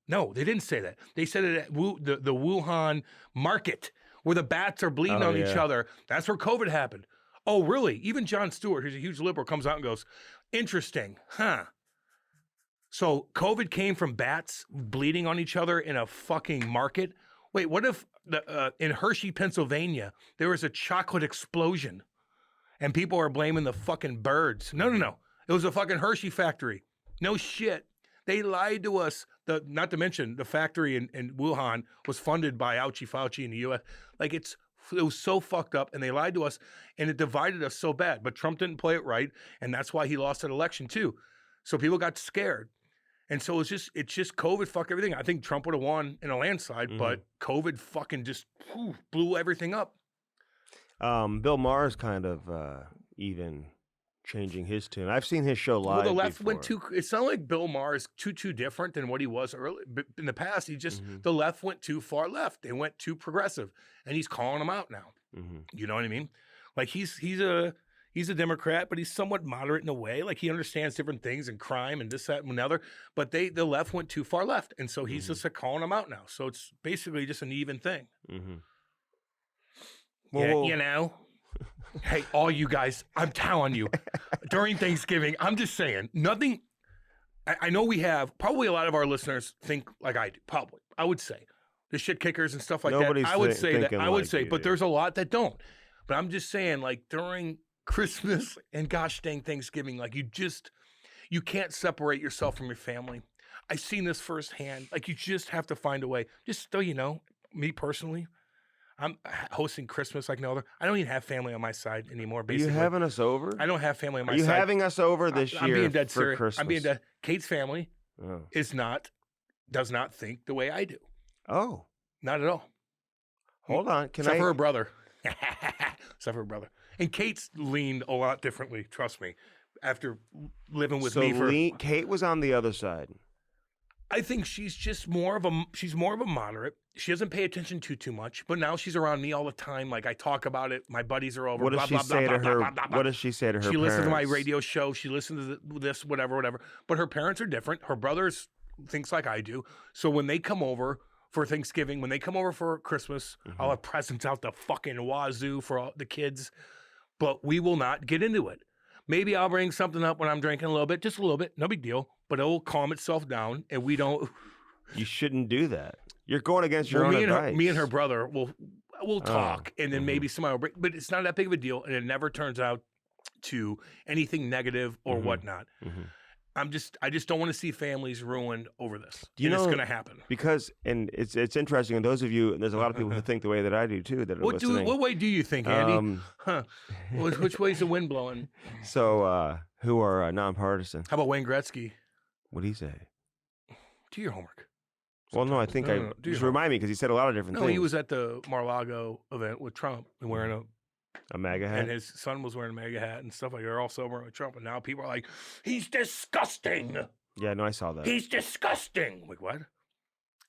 [SPEAKER 2] No, they didn't say that. They said it at the Wuhan market where the bats are bleeding on each other. That's where COVID happened. Oh, really? Even Jon Stewart, who's a huge liberal, comes out and goes, interesting, huh? So COVID came from bats bleeding on each other in a fucking market? Wait, what if in Hershey, Pennsylvania, there was a chocolate explosion and people are blaming the fucking birds? No. It was a fucking Hershey factory. No shit. They lied to us. Not to mention the factory in Wuhan was funded by Fauci in the U.S. Like it was so fucked up, and they lied to us, and it divided us so bad. But Trump didn't play it right, and that's why he lost that election too. So people got scared, and so it's just COVID fucked everything. I think Trump would have won in a landslide, but COVID fucking just blew everything up.
[SPEAKER 1] Bill Maher's kind of even changing his tune. I've seen his show live.
[SPEAKER 2] Well, the left
[SPEAKER 1] before.
[SPEAKER 2] went too. It sounded like Bill Maher is too different than what he was early in the past. He just the left went too far left. They went too progressive, and he's calling them out now. You know what I mean? Like he's a Democrat, but he's somewhat moderate in a way. Like he understands different things and crime and this, that, and another. But the left went too far left, and so he's just calling them out now. So it's basically just an even thing. Well, you know. Hey, all you guys, I'm telling you, during Thanksgiving, I'm just saying, nothing. I know we have, probably a lot of our listeners think like I do, probably. I would say. The shit kickers and stuff like that. I would say that. I would say, but there's a lot that don't. But I'm just saying, like, during Christmas and gosh dang Thanksgiving, like, you can't separate yourself from your family. I've seen this firsthand. Like, you just have to find a way. Just so you know, me personally, I'm hosting Christmas like no other. I don't even have family on my side anymore. Basically,
[SPEAKER 1] are you having us over?
[SPEAKER 2] I don't have family on my
[SPEAKER 1] side. Are you
[SPEAKER 2] side.
[SPEAKER 1] having us over this
[SPEAKER 2] I'm
[SPEAKER 1] year
[SPEAKER 2] being dead
[SPEAKER 1] for
[SPEAKER 2] serious.
[SPEAKER 1] Christmas?
[SPEAKER 2] I'm being dead. Kate's family does not think the way I do.
[SPEAKER 1] Oh,
[SPEAKER 2] not at all.
[SPEAKER 1] Hold on,
[SPEAKER 2] except for her brother. Except for her brother. And Kate's leaned a lot differently. Trust me. After living with me
[SPEAKER 1] Kate was on the other side.
[SPEAKER 2] I think she's just more of a moderate. She doesn't pay attention to too much, but now she's around me all the time. Like I talk about it. My buddies are over.
[SPEAKER 1] What does she say to her? What does she say to her?
[SPEAKER 2] She listens to my radio show. She listens to this, whatever. But her parents are different. Her brothers thinks like I do. So when they come over for Thanksgiving, when they come over for Christmas, I'll have presents out the fucking wazoo for all the kids. But we will not get into it. Maybe I'll bring something up when I'm drinking a little bit, just a little bit, no big deal. But it will calm itself down, and we don't.
[SPEAKER 1] You shouldn't do that. You're going against your own advice.
[SPEAKER 2] Me and her brother will talk, and then maybe somebody will bring. But it's not that big of a deal, and it never turns out to anything negative or whatnot. I just don't want to see families ruined over this.
[SPEAKER 1] You know,
[SPEAKER 2] it's going to happen.
[SPEAKER 1] Because, and it's interesting, and those of you, and there's a lot of people who think the way that I do too, that are listening.
[SPEAKER 2] What way do you think, Andy? Which way's the wind blowing?
[SPEAKER 1] So, who are nonpartisan?
[SPEAKER 2] How about Wayne Gretzky?
[SPEAKER 1] What did he say?
[SPEAKER 2] Do your homework.
[SPEAKER 1] Well, no, I think just remind me because he said a lot of different things.
[SPEAKER 2] No, he was at the Mar-a-Lago event with Trump and wearing
[SPEAKER 1] a MAGA hat,
[SPEAKER 2] and his son was wearing a MAGA hat and stuff like that. They're all celebrating with Trump, and now people are like, "He's disgusting."
[SPEAKER 1] Yeah, no, I saw that.
[SPEAKER 2] He's disgusting. Like what?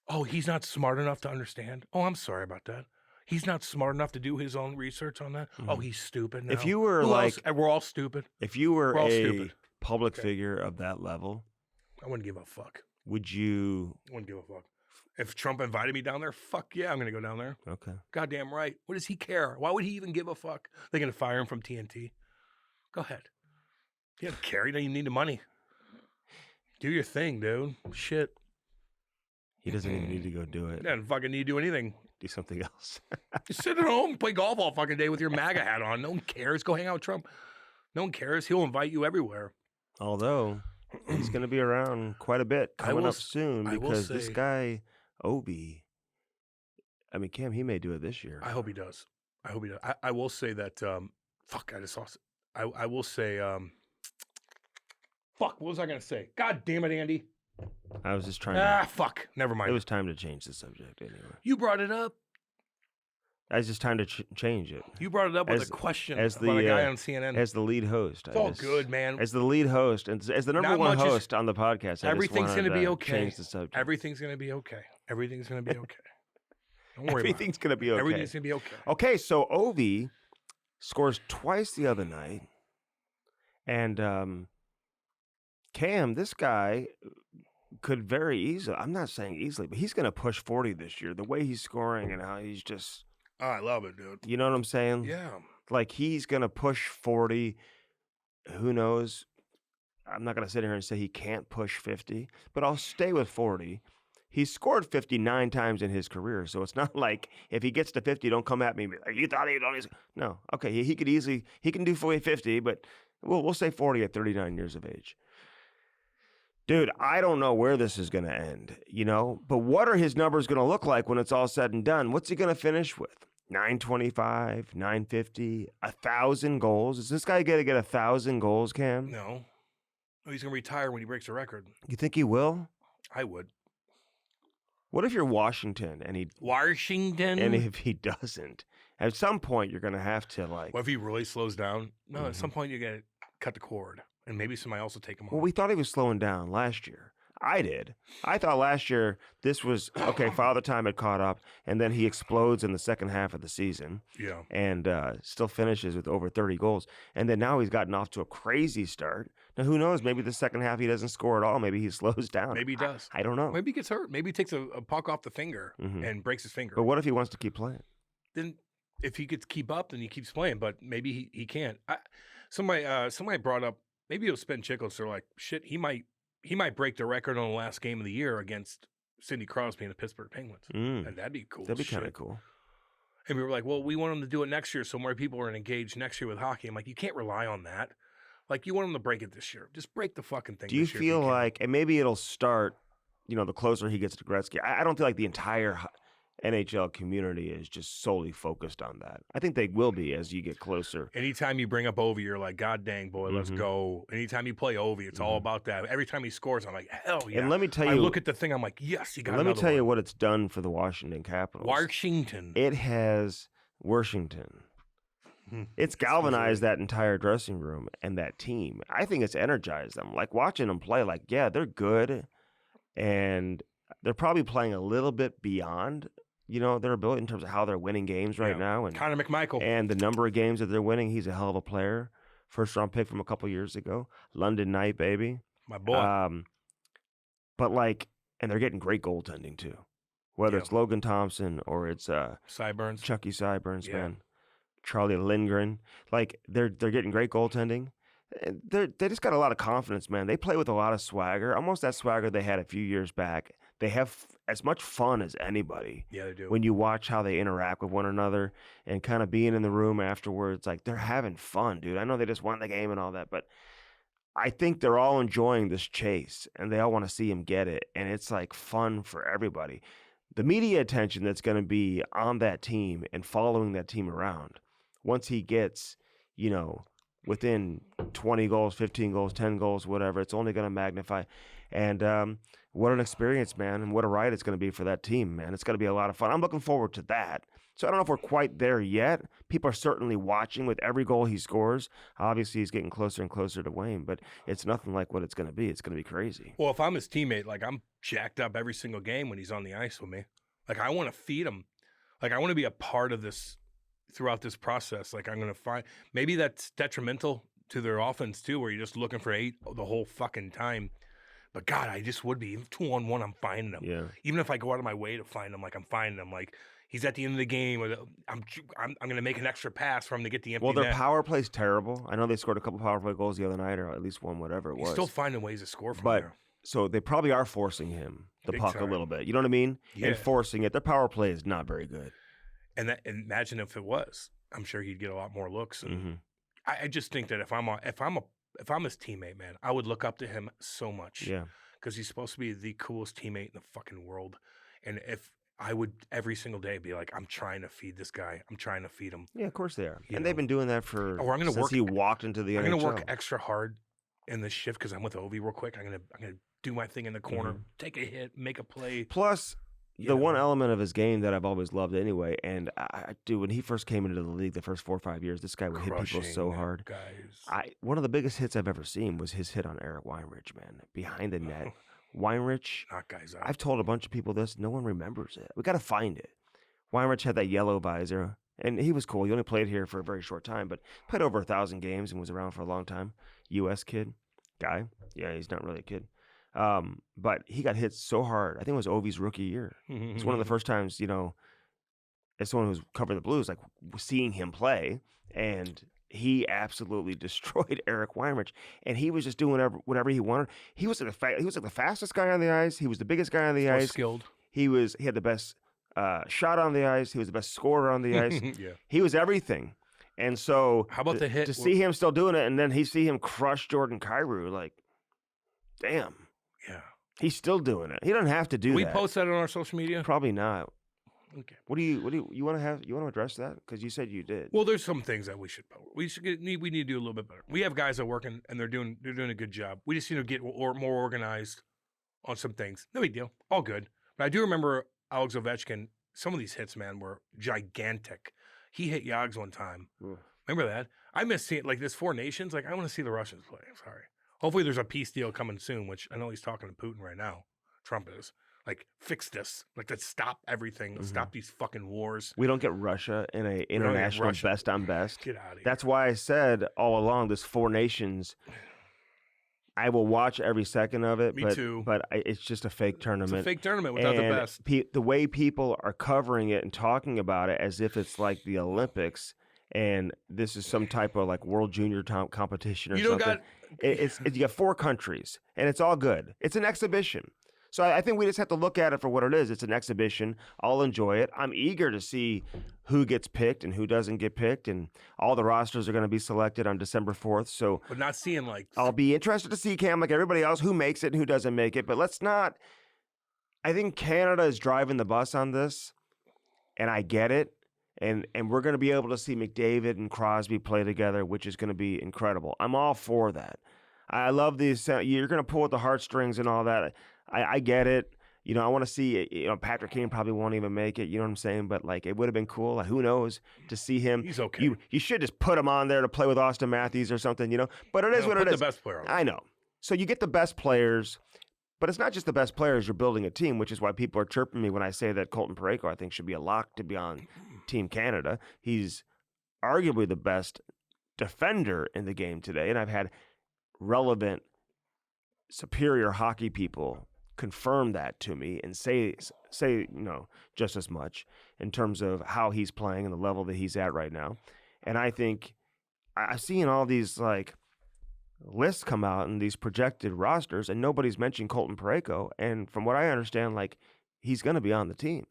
[SPEAKER 2] Oh, he's not smart enough to understand. Oh, I'm sorry about that. He's not smart enough to do his own research on that. Oh, he's stupid now.
[SPEAKER 1] If you were
[SPEAKER 2] we're all stupid.
[SPEAKER 1] If you were a public figure of that level,
[SPEAKER 2] I wouldn't give a fuck.
[SPEAKER 1] Would you?
[SPEAKER 2] I wouldn't give a fuck. If Trump invited me down there, fuck yeah, I'm going to go down there.
[SPEAKER 1] Okay.
[SPEAKER 2] Goddamn right. What does he care? Why would he even give a fuck? They're going to fire him from TNT. Go ahead. You don't care. You don't even need the money. Do your thing, dude. Shit.
[SPEAKER 1] He doesn't even need to go do it.
[SPEAKER 2] He doesn't fucking need to do anything.
[SPEAKER 1] Do something else.
[SPEAKER 2] Just sit at home, play golf all fucking day with your MAGA hat on. No one cares. Go hang out with Trump. No one cares. He'll invite you everywhere.
[SPEAKER 1] Although, he's going to be around quite a bit coming up soon because this guy, Obi, I mean, Cam, he may do it this year.
[SPEAKER 2] I hope he does. I will say that, fuck, I just lost it. I will say, fuck, what was I going to say? God damn it, Andy.
[SPEAKER 1] I was just trying to.
[SPEAKER 2] Fuck, never mind.
[SPEAKER 1] It was time to change the subject anyway.
[SPEAKER 2] You brought it up.
[SPEAKER 1] It's just time to change it.
[SPEAKER 2] You brought it up with a question about a guy on CNN.
[SPEAKER 1] As the lead host.
[SPEAKER 2] It's all good, man.
[SPEAKER 1] As the lead host, and as the number one host on the podcast,
[SPEAKER 2] everything's going to be okay.
[SPEAKER 1] Change the subject.
[SPEAKER 2] Everything's going to be okay. Everything's going to be okay. Don't worry
[SPEAKER 1] Everything's going to be okay.
[SPEAKER 2] Everything's going to be okay.
[SPEAKER 1] Okay, so Ovi scores twice the other night, and Cam, this guy could very easily, I'm not saying easily, but he's going to push 40 this year. The way he's scoring and how he's just.
[SPEAKER 2] Oh, I love it, dude.
[SPEAKER 1] You know what I'm saying?
[SPEAKER 2] Yeah.
[SPEAKER 1] Like, he's going to push 40. Who knows? I'm not going to sit here and say he can't push 50, but I'll stay with 40. He's scored 59 times in his career, so it's not like if he gets to 50, don't come at me and be like, you thought he'd only. No. Okay, he could easily, he can do 50, but we'll say 40 at 39 years of age. Dude, I don't know where this is going to end, but what are his numbers going to look like when it's all said and done? What's he going to finish with? 925, 950, 1,000 goals? Is this guy going to get 1,000 goals, Cam?
[SPEAKER 2] No. He's going to retire when he breaks the record.
[SPEAKER 1] You think he will?
[SPEAKER 2] I would.
[SPEAKER 1] What if you're Washington and if he doesn't? At some point, you're going to have to
[SPEAKER 2] What if he really slows down? No, At some point, you got to cut the cord. And maybe somebody else will take him on.
[SPEAKER 1] Well, we thought he was slowing down last year. I did. I thought last year this was, okay, Father Time had caught up, and then he explodes in the second half of the season.
[SPEAKER 2] Yeah.
[SPEAKER 1] And still finishes with over 30 goals. And then now he's gotten off to a crazy start. Now, who knows? Maybe the second half he doesn't score at all. Maybe he slows down.
[SPEAKER 2] Maybe he does.
[SPEAKER 1] I don't know.
[SPEAKER 2] Maybe he gets hurt. Maybe he takes a puck off the finger and breaks his finger.
[SPEAKER 1] But what if he wants to keep playing?
[SPEAKER 2] Then if he could keep up, then he keeps playing. But maybe he can't. Somebody brought up, maybe it was Spen Chicklets. They're like, shit, he might break the record on the last game of the year against Sidney Crosby and the Pittsburgh Penguins. And that'd be cool.
[SPEAKER 1] That'd be kind of cool.
[SPEAKER 2] And we were like, well, we want him to do it next year so more people are engaged next year with hockey. I'm like, you can't rely on that. Like, you want him to break it this year. Just break the fucking thing.
[SPEAKER 1] Do you feel like, and maybe it'll start, the closer he gets to Gretzky. I don't feel like the entire NHL community is just solely focused on that. I think they will be as you get closer.
[SPEAKER 2] Anytime you bring up Ovi, you're like, God dang, boy, let's go. Anytime you play Ovi, it's all about that. Every time he scores, I'm like, hell yeah.
[SPEAKER 1] And let me tell you,
[SPEAKER 2] I look at the thing, I'm like, yes, you got another
[SPEAKER 1] Let me tell
[SPEAKER 2] one.
[SPEAKER 1] you what it's done for the Washington Capitals. It has Washington. It's galvanized that entire dressing room and that team. I think it's energized them. Like, watching them play, like, yeah, they're good, and they're probably playing a little bit beyond their ability in terms of how they're winning games right now. And
[SPEAKER 2] Connor McMichael.
[SPEAKER 1] And the number of games that they're winning, he's a hell of a player. First round pick from a couple years ago. London Knight, baby.
[SPEAKER 2] My boy.
[SPEAKER 1] But and they're getting great goaltending too. Whether it's Logan Thompson or it's
[SPEAKER 2] Sideburns.
[SPEAKER 1] Chucky Sideburns, man. Charlie Lindgren. They're getting great goaltending. They just got a lot of confidence, man. They play with a lot of swagger, almost that swagger they had a few years back. They have as much fun as anybody.
[SPEAKER 2] Yeah, they do.
[SPEAKER 1] When you watch how they interact with one another and kind of being in the room afterwards, like, they're having fun, dude. I know they just won the game and all that, but I think they're all enjoying this chase and they all want to see him get it. And it's like fun for everybody. The media attention that's going to be on that team and following that team around once he gets, within 20 goals, 15 goals, 10 goals, whatever, it's only going to magnify. And what an experience, man, and what a ride it's going to be for that team, man. It's going to be a lot of fun. I'm looking forward to that. So I don't know if we're quite there yet. People are certainly watching with every goal he scores. Obviously, he's getting closer and closer to Wayne, but it's nothing like what it's going to be. It's going to be crazy.
[SPEAKER 2] Well, if I'm his teammate, I'm jacked up every single game when he's on the ice with me. I want to feed him. I want to be a part of this throughout this process. I'm going to find, maybe that's detrimental to their offense too, where you're just looking for 8 the whole fucking time. But God, I just would be. Even 2-on-1, I'm finding them.
[SPEAKER 1] Yeah.
[SPEAKER 2] Even if I go out of my way to find them, I'm finding them. He's at the end of the game. I'm going to make an extra pass for him to get the empty net.
[SPEAKER 1] Well, their power play's terrible. I know they scored a couple power play goals the other night, or at least one, whatever it was.
[SPEAKER 2] He's still finding ways to score from there.
[SPEAKER 1] So they probably are forcing him the
[SPEAKER 2] Big
[SPEAKER 1] puck
[SPEAKER 2] time.
[SPEAKER 1] a little bit. You know what I mean?
[SPEAKER 2] Yeah.
[SPEAKER 1] And forcing it. Their power play is not very good.
[SPEAKER 2] And imagine if it was. I'm sure he'd get a lot more looks. And I just think that if I'm his teammate, man, I would look up to him so much.
[SPEAKER 1] Yeah.
[SPEAKER 2] Because he's supposed to be the coolest teammate in the fucking world. And if I would every single day be like, I'm trying to feed this guy. I'm trying to feed him.
[SPEAKER 1] Yeah, of course they are. They've been doing that since he walked into the NHL.
[SPEAKER 2] I'm going to work extra hard in this shift because I'm with Ovi real quick. I'm gonna do my thing in the corner, take a hit, make a play.
[SPEAKER 1] Plus, one element of his game that I've always loved anyway, and when he first came into the league the first 4 or 5 years, this guy would hit people so hard.
[SPEAKER 2] Guys.
[SPEAKER 1] One of the biggest hits I've ever seen was his hit on Eric Weinrich, man, behind the net. Weinrich,
[SPEAKER 2] knock guys out.
[SPEAKER 1] I've told a bunch of people this. No one remembers it. We got to find it. Weinrich had that yellow visor, and he was cool. He only played here for a very short time, but played over 1,000 games and was around for a long time. U.S. kid. guy. Yeah, he's not really a kid. But he got hit so hard. I think it was Ovi's rookie year. It's one of the first times, as someone who's covered the Blues, like seeing him play, and he absolutely destroyed Eric Weinrich, and he was just doing whatever he wanted. He was like the fastest guy on the ice. He was the biggest guy on the ice.
[SPEAKER 2] Skilled.
[SPEAKER 1] He had the best shot on the ice. He was the best scorer on the ice.
[SPEAKER 2] Yeah.
[SPEAKER 1] He was everything. And so,
[SPEAKER 2] how about the hit?
[SPEAKER 1] To see him still doing it, and then see him crush Jordan Kyrou, like, damn.
[SPEAKER 2] Yeah.
[SPEAKER 1] He's still doing it. He doesn't have to do that.
[SPEAKER 2] We post that on our social media?
[SPEAKER 1] Probably not.
[SPEAKER 2] Okay.
[SPEAKER 1] What do you want to address that? Because you said you did.
[SPEAKER 2] Well, there's some things that we need to do a little bit better. We have guys that are working and they're doing a good job. We just need to get more organized on some things. No big deal. All good. But I do remember Alex Ovechkin. Some of these hits, man, were gigantic. He hit Yags one time.
[SPEAKER 1] Ugh.
[SPEAKER 2] Remember that? I miss seeing like this Four Nations. Like I want to see the Russians play. I'm sorry. Hopefully there's a peace deal coming soon, which I know he's talking to Putin right now. Trump is. Like, fix this. Like, let's stop everything. Let's stop these fucking wars.
[SPEAKER 1] We don't get Russia in a international best on best.
[SPEAKER 2] Get out of here.
[SPEAKER 1] That's why I said all along, this Four Nations, I will watch every second of it.
[SPEAKER 2] Me too.
[SPEAKER 1] But it's just a fake tournament.
[SPEAKER 2] It's a fake tournament without the best.
[SPEAKER 1] The way people are covering it and talking about it as if it's like the Olympics and this is some type of like World Junior competition or something. You got 4 countries, and it's all good. It's an exhibition. So I think we just have to look at it for what it is. It's an exhibition. I'll enjoy it. I'm eager to see who gets picked and who doesn't get picked, and all the rosters are going to be selected on December 4th. So,
[SPEAKER 2] but not seeing like
[SPEAKER 1] I'll be interested to see, Cam, like everybody else, who makes it and who doesn't make it. But let's not. I think Canada is driving the bus on this, and I get it. And we're going to be able to see McDavid and Crosby play together, which is going to be incredible. I'm all for that. I love these. You're going to pull at the heartstrings and all that. I get it. I want to see, Patrick Kane probably won't even make it. You know what I'm saying? But, like, it would have been cool. Like, who knows, to see him.
[SPEAKER 2] He's okay.
[SPEAKER 1] You should just put him on there to play with Austin Matthews or something, But it is what it is.
[SPEAKER 2] Put the best player on.
[SPEAKER 1] I know. So you get the best players, but it's not just the best players. You're building a team, which is why people are chirping me when I say that Colton Parayko, I think, should be a lock to be on Team Canada. He's arguably the best defender in the game today, and I've had relevant, superior hockey people confirm that to me and say just as much in terms of how he's playing and the level that he's at right now. And I think I've seen all these like lists come out and these projected rosters, and nobody's mentioned Colton Parayko. And from what I understand, like, he's going to be on the team.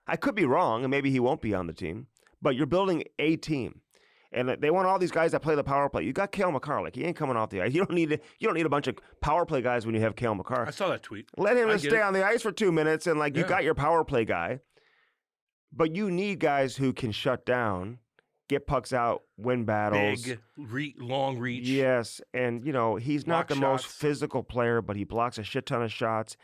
[SPEAKER 1] I could be wrong, and maybe he won't be on the team, but you're building a team. And they want all these guys that play the power play. You got Cale Makar. Like, he ain't coming off the ice. You don't need a bunch of power play guys when you have Cale Makar.
[SPEAKER 2] I saw that tweet.
[SPEAKER 1] Let him stay on the ice for 2 minutes, and you got your power play guy. But you need guys who can shut down, get pucks out, win battles.
[SPEAKER 2] Big, long reach.
[SPEAKER 1] Yes, and he's not the most physical player, but he blocks a shit ton of shots.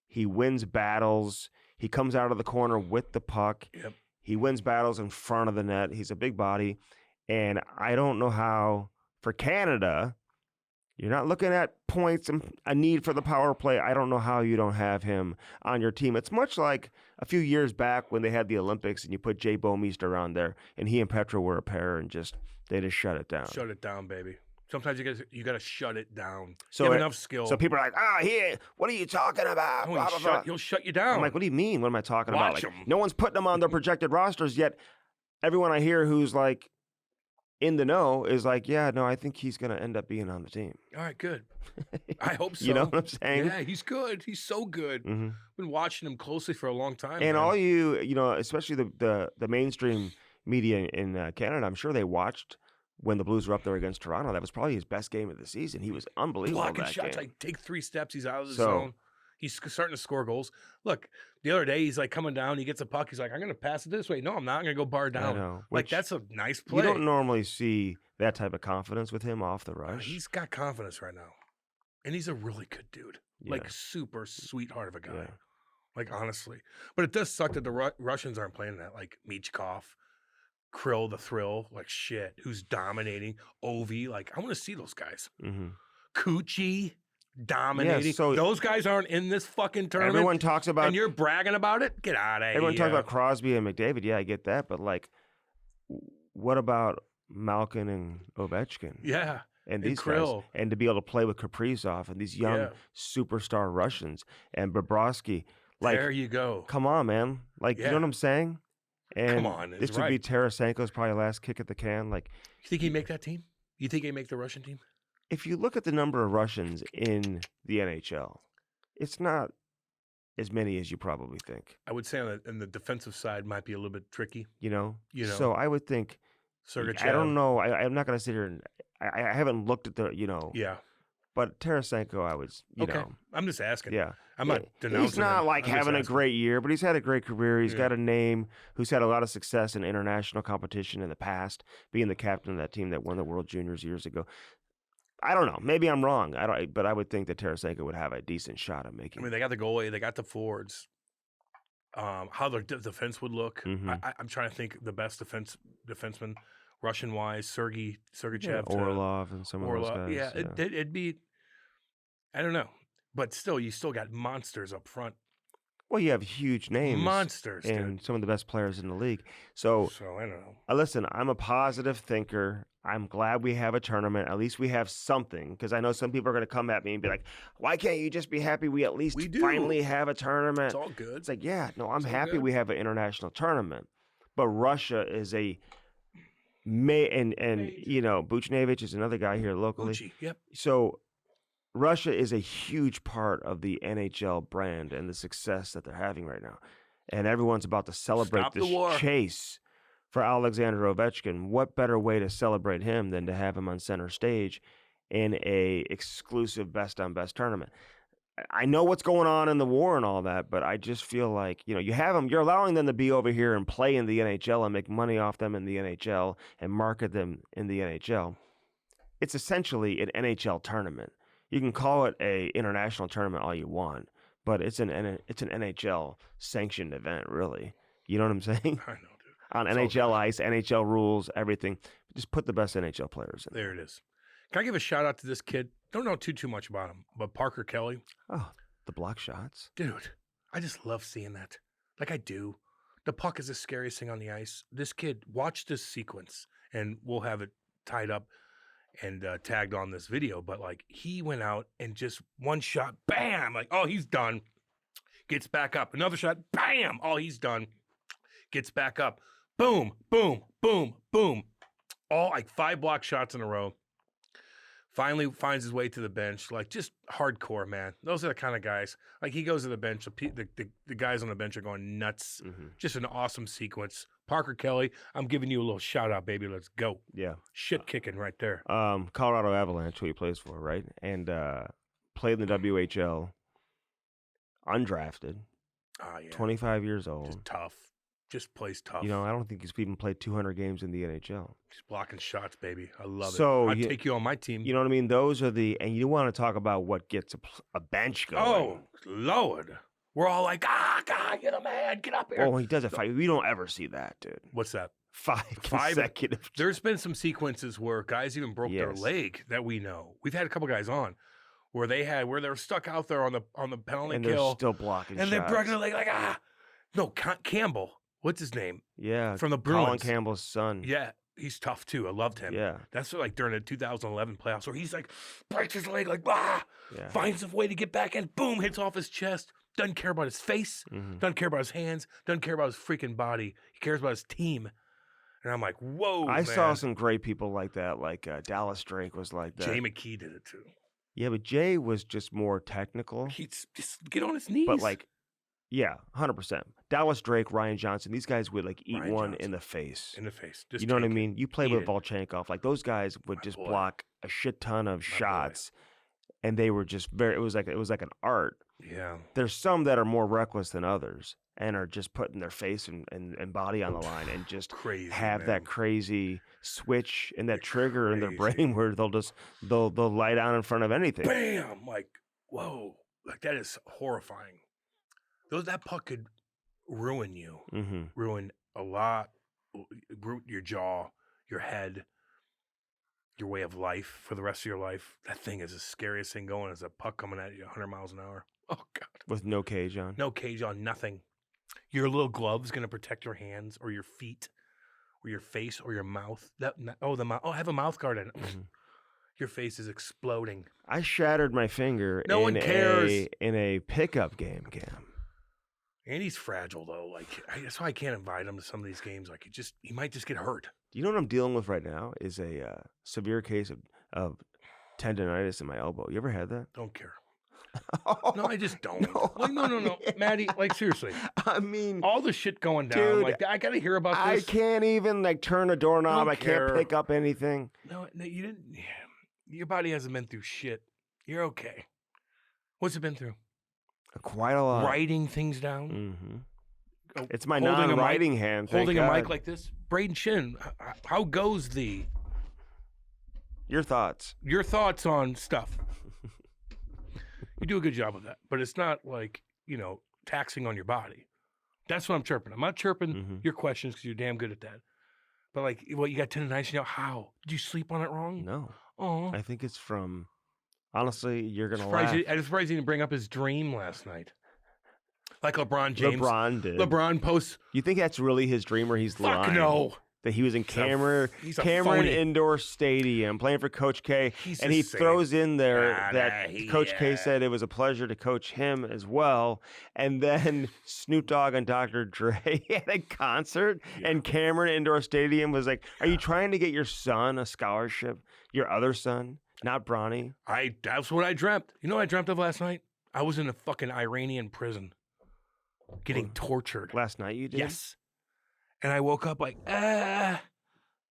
[SPEAKER 1] He wins battles. He comes out of the corner with the puck.
[SPEAKER 2] Yep.
[SPEAKER 1] He wins battles in front of the net. He's a big body. And I don't know how, for Canada, you're not looking at points and a need for the power play. I don't know how you don't have him on your team. It's much like a few years back when they had the Olympics and you put Jay Bouwmeester on there, and he and Petra were a pair, and they just shut it down.
[SPEAKER 2] Shut it down, baby. Sometimes you got to shut it down.
[SPEAKER 1] So
[SPEAKER 2] you have enough skill.
[SPEAKER 1] So people are like, what are you talking about?
[SPEAKER 2] Blah, blah, blah. He'll shut you down.
[SPEAKER 1] I'm like, what do you mean? What am I talking about?
[SPEAKER 2] Watch him.
[SPEAKER 1] No one's putting them on their projected rosters yet. Everyone I hear who's like in the know is like, yeah, no, I think he's going to end up being on the team.
[SPEAKER 2] All right, good. I hope so.
[SPEAKER 1] You know what I'm saying?
[SPEAKER 2] Yeah, he's good. He's so good.
[SPEAKER 1] Mm-hmm.
[SPEAKER 2] Been watching him closely for a long time.
[SPEAKER 1] And
[SPEAKER 2] man.
[SPEAKER 1] all you especially the mainstream media in Canada, I'm sure they watched when the Blues were up there against Toronto. That was probably his best game of the season. He was unbelievable.
[SPEAKER 2] Blocking
[SPEAKER 1] that
[SPEAKER 2] shots,
[SPEAKER 1] game.
[SPEAKER 2] like take 3 steps, he's out of the zone. He's starting to score goals. Look, the other day he's like coming down, he gets a puck, he's like, I'm going to pass it this way. No, I'm not. I'm going to go bar down.
[SPEAKER 1] I know.
[SPEAKER 2] Like, that's a nice play.
[SPEAKER 1] You don't normally see that type of confidence with him off the rush.
[SPEAKER 2] He's got confidence right now. And he's a really good dude. Yeah. Like, super sweetheart of a guy. Yeah. Like, honestly. But it does suck that the Russians aren't playing that. Like, Michkov, Krill the Thrill, like, shit. Who's dominating? Ovi. Like, I want to see those guys.
[SPEAKER 1] Mm-hmm.
[SPEAKER 2] Kuchi. Dominating.
[SPEAKER 1] Yeah, so
[SPEAKER 2] those guys aren't in this fucking tournament.
[SPEAKER 1] Everyone talks about,
[SPEAKER 2] and you're bragging about it. Get out of here.
[SPEAKER 1] Everyone talks about Crosby and McDavid. Yeah, I get that, but like, what about Malkin and Ovechkin?
[SPEAKER 2] Yeah,
[SPEAKER 1] and these guys, and to be able to play with Kaprizov and these young superstar Russians and Bobrovsky. Like,
[SPEAKER 2] there you go.
[SPEAKER 1] Come on, man. Like, you know what I'm saying? And
[SPEAKER 2] come on,
[SPEAKER 1] this would be Tarasenko's probably last kick at the can. Like,
[SPEAKER 2] you think he'd make that team? You think he'd make the Russian team?
[SPEAKER 1] If you look at the number of Russians in the NHL, it's not as many as you probably think.
[SPEAKER 2] I would say on the defensive side might be a little bit tricky.
[SPEAKER 1] You know? So I would think.
[SPEAKER 2] Sergachev.
[SPEAKER 1] I don't know. I'm not going to sit here and I haven't looked at the.
[SPEAKER 2] Yeah.
[SPEAKER 1] But Tarasenko, I was. You know.
[SPEAKER 2] I'm just asking.
[SPEAKER 1] Yeah.
[SPEAKER 2] I'm not denouncing.
[SPEAKER 1] He's not
[SPEAKER 2] him.
[SPEAKER 1] like having a great year, but he's had a great career. He's got a name. Who's had a lot of success in international competition in the past, being the captain of that team that won the World Juniors years ago. I don't know. Maybe I'm wrong. But I would think that Tarasenko would have a decent shot at making.
[SPEAKER 2] I mean, they got the goalie, they got the forwards. How their defense would look.
[SPEAKER 1] Mm-hmm.
[SPEAKER 2] I'm trying to think the best defenseman, Russian wise, Sergachev,
[SPEAKER 1] Orlov, and some of those guys.
[SPEAKER 2] Yeah, it'd be. I don't know, but still, you still got monsters up front.
[SPEAKER 1] Well, you have huge names,
[SPEAKER 2] monsters,
[SPEAKER 1] and
[SPEAKER 2] dude.
[SPEAKER 1] some of the best players in the league. So
[SPEAKER 2] I don't know.
[SPEAKER 1] Listen, I'm a positive thinker. I'm glad we have a tournament. At least we have something, because I know some people are going to come at me and be like, "Why can't you just be happy we at least finally have a tournament?"
[SPEAKER 2] It's all good.
[SPEAKER 1] It's like, yeah, no, I'm happy we have an international tournament, but Russia is and Buchnevich is another guy here locally.
[SPEAKER 2] Bucci, yep.
[SPEAKER 1] So Russia is a huge part of the NHL brand and the success that they're having right now. And everyone's about to celebrate this chase for Alexander Ovechkin. What better way to celebrate him than to have him on center stage in a exclusive best-on-best tournament? I know what's going on in the war and all that, but I just feel like, you have them, you're allowing them to be over here and play in the NHL and make money off them in the NHL and market them in the NHL. It's essentially an NHL tournament. You can call it a international tournament all you want, but it's an NHL sanctioned event, really. You know what I'm saying?
[SPEAKER 2] I know, dude.
[SPEAKER 1] On NHL ice, NHL rules, everything. Just put the best NHL players in.
[SPEAKER 2] There it is. Can I give a shout out to this kid? Don't know too much about him, but Parker Kelly.
[SPEAKER 1] Oh, the block shots.
[SPEAKER 2] Dude, I just love seeing that. Like I do. The puck is the scariest thing on the ice. This kid, watch this sequence, and we'll have it tied up and tagged on this video, but like he went out and just one shot, bam, like, oh, he's done. Gets back up. Another shot, bam, oh, he's done. Gets back up. Boom, boom, boom, boom. All like 5 block shots in a row. Finally finds his way to the bench. Like, just hardcore, man. Those are the kind of guys. Like, he goes to the bench. The guys on the bench are going nuts. Mm-hmm. Just an awesome sequence. Parker Kelly, I'm giving you a little shout out, baby. Let's go.
[SPEAKER 1] Yeah.
[SPEAKER 2] Shit kicking right there.
[SPEAKER 1] Colorado Avalanche, who he plays for, right? And played in the WHL. Undrafted. 25 years old.
[SPEAKER 2] Just tough. Just plays tough.
[SPEAKER 1] I don't think he's even played 200 games in the NHL.
[SPEAKER 2] He's blocking shots, baby. I love
[SPEAKER 1] it.
[SPEAKER 2] I'd take you on my team.
[SPEAKER 1] You know what I mean? Those are and you want to talk about what gets a bench going.
[SPEAKER 2] Oh, Lord. We're all like, God, you're the man. Get up here.
[SPEAKER 1] Oh, he does it. We don't ever see that, dude.
[SPEAKER 2] What's that?
[SPEAKER 1] 5 consecutive.
[SPEAKER 2] There's been some sequences where guys even broke their leg that we know. We've had a couple guys on where they're stuck out there on the penalty
[SPEAKER 1] and
[SPEAKER 2] kill.
[SPEAKER 1] They're still blocking
[SPEAKER 2] and
[SPEAKER 1] shots.
[SPEAKER 2] They're breaking their leg like, No, Campbell. What's his name?
[SPEAKER 1] Yeah.
[SPEAKER 2] From the Bruins.
[SPEAKER 1] Colin Campbell's son.
[SPEAKER 2] Yeah. He's tough, too. I loved him.
[SPEAKER 1] Yeah.
[SPEAKER 2] That's like during the 2011 playoffs where he's like, breaks his leg like, finds a way to get back in, boom, hits off his chest. Doesn't care about his face. Mm-hmm. Doesn't care about his hands. Doesn't care about his freaking body. He cares about his team. And I'm like, whoa,
[SPEAKER 1] I saw some great people like that. Like Dallas Drake was like that.
[SPEAKER 2] Jay McKee did it, too.
[SPEAKER 1] Yeah, but Jay was just more technical.
[SPEAKER 2] He'd just get on his knees.
[SPEAKER 1] But like, yeah, 100%. Dallas Drake, Ryan Johnson, these guys would like eat one in the face.
[SPEAKER 2] In the face.
[SPEAKER 1] Just what I mean? You play with Volchenkov. Like those guys would just block a shit ton of shots. And they were just it was like an art.
[SPEAKER 2] Yeah.
[SPEAKER 1] There's some that are more reckless than others and are just putting their face and body on the line and just have that crazy switch and that trigger in their brain where they'll lie down in front of anything.
[SPEAKER 2] Bam! Like, whoa. Like that is horrifying. That puck could ruin you. Mm-hmm. Ruin a lot. Your jaw, your head, your way of life for the rest of your life. That thing is the scariest thing going, is a puck coming at you 100 miles an hour. Oh, God.
[SPEAKER 1] With no cage on?
[SPEAKER 2] No cage on, nothing. Your little glove's going to protect your hands or your feet or your face or your mouth. The mouth. Oh, have a mouth guard in it. Mm-hmm. Your face is exploding.
[SPEAKER 1] I shattered my finger
[SPEAKER 2] No one cares.
[SPEAKER 1] in a pickup game, Cam.
[SPEAKER 2] Andy's fragile, though. Like, that's why I can't invite him to some of these games. Like, he might just get hurt.
[SPEAKER 1] Do you know what I'm dealing with right now? Is a severe case of tendonitis in my elbow. You ever had that?
[SPEAKER 2] Don't care.
[SPEAKER 1] Oh,
[SPEAKER 2] No, I just don't.
[SPEAKER 1] no,
[SPEAKER 2] Like, no. Maddie, like, seriously.
[SPEAKER 1] I mean,
[SPEAKER 2] All the shit going down.
[SPEAKER 1] Dude,
[SPEAKER 2] like, I got to hear about
[SPEAKER 1] I
[SPEAKER 2] this.
[SPEAKER 1] can't even like turn a doorknob.
[SPEAKER 2] Don't
[SPEAKER 1] I can't
[SPEAKER 2] care.
[SPEAKER 1] pick up anything.
[SPEAKER 2] No, you didn't. Your body hasn't been through shit. You're okay. What's it been through?
[SPEAKER 1] Quite a lot.
[SPEAKER 2] Writing things down.
[SPEAKER 1] Mm-hmm. It's my
[SPEAKER 2] Holding a mic-
[SPEAKER 1] non-writing hand.
[SPEAKER 2] Holding
[SPEAKER 1] thank
[SPEAKER 2] a mic
[SPEAKER 1] God.
[SPEAKER 2] like this. Braden Shin, how goes
[SPEAKER 1] Your thoughts?
[SPEAKER 2] your thoughts on stuff? You do a good job of that, but it's not like, taxing on your body. That's what I'm chirping. I'm not chirping your questions because you're damn good at that. But like, you got tendonitis, how? Did you sleep on it wrong?
[SPEAKER 1] No.
[SPEAKER 2] Oh.
[SPEAKER 1] I think it's from. Honestly, you're gonna
[SPEAKER 2] Surprised
[SPEAKER 1] laugh.
[SPEAKER 2] I'm surprised he didn't bring up his dream last night. Like LeBron James.
[SPEAKER 1] LeBron did.
[SPEAKER 2] LeBron posts.
[SPEAKER 1] You think that's really his dream, or he's
[SPEAKER 2] Fuck
[SPEAKER 1] lying?
[SPEAKER 2] no.
[SPEAKER 1] That he was in Cameron
[SPEAKER 2] he's a phony.
[SPEAKER 1] Indoor Stadium playing for Coach K,
[SPEAKER 2] He's
[SPEAKER 1] and
[SPEAKER 2] just
[SPEAKER 1] he
[SPEAKER 2] saying.
[SPEAKER 1] throws in there
[SPEAKER 2] Nah,
[SPEAKER 1] that Coach K said it was a pleasure to coach him as well. And then Snoop Dogg and Dr. Dre at a concert, and Cameron Indoor Stadium was like, "Are you trying to get your son a scholarship? Your other son, not Bronny?"
[SPEAKER 2] That's what I dreamt. You know what I dreamt of last night? I was in a fucking Iranian prison, getting tortured.
[SPEAKER 1] Last night you did?
[SPEAKER 2] Yes. And I woke up like, And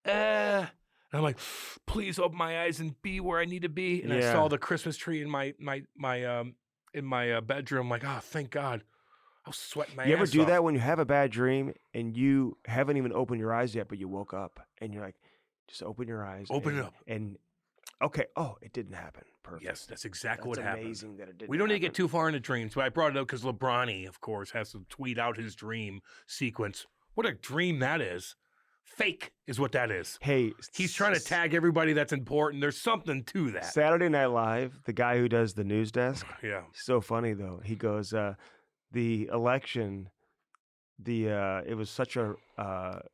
[SPEAKER 2] I'm like, please open my eyes and be where I need to be. And I
[SPEAKER 1] Yeah.
[SPEAKER 2] saw the Christmas tree in my bedroom. Like, oh, thank God. I was sweating my ass
[SPEAKER 1] You ever do
[SPEAKER 2] off.
[SPEAKER 1] that when you have a bad dream and you haven't even opened your eyes yet, but you woke up and you're like, just open your eyes.
[SPEAKER 2] Open
[SPEAKER 1] and,
[SPEAKER 2] it up.
[SPEAKER 1] And okay, it didn't happen. Perfect.
[SPEAKER 2] Yes, that's exactly
[SPEAKER 1] That's
[SPEAKER 2] what happened.
[SPEAKER 1] amazing that it didn't.
[SPEAKER 2] We don't need to get
[SPEAKER 1] happen.
[SPEAKER 2] too far into dreams, but I brought it up because LeBron, of course, has to tweet out his dream sequence. What a dream that is. Fake is what that is.
[SPEAKER 1] Hey,
[SPEAKER 2] He's trying to tag everybody that's important. There's something to that.
[SPEAKER 1] Saturday Night Live, the guy who does the news desk.
[SPEAKER 2] Yeah.
[SPEAKER 1] So funny though. He goes, the election, it was such a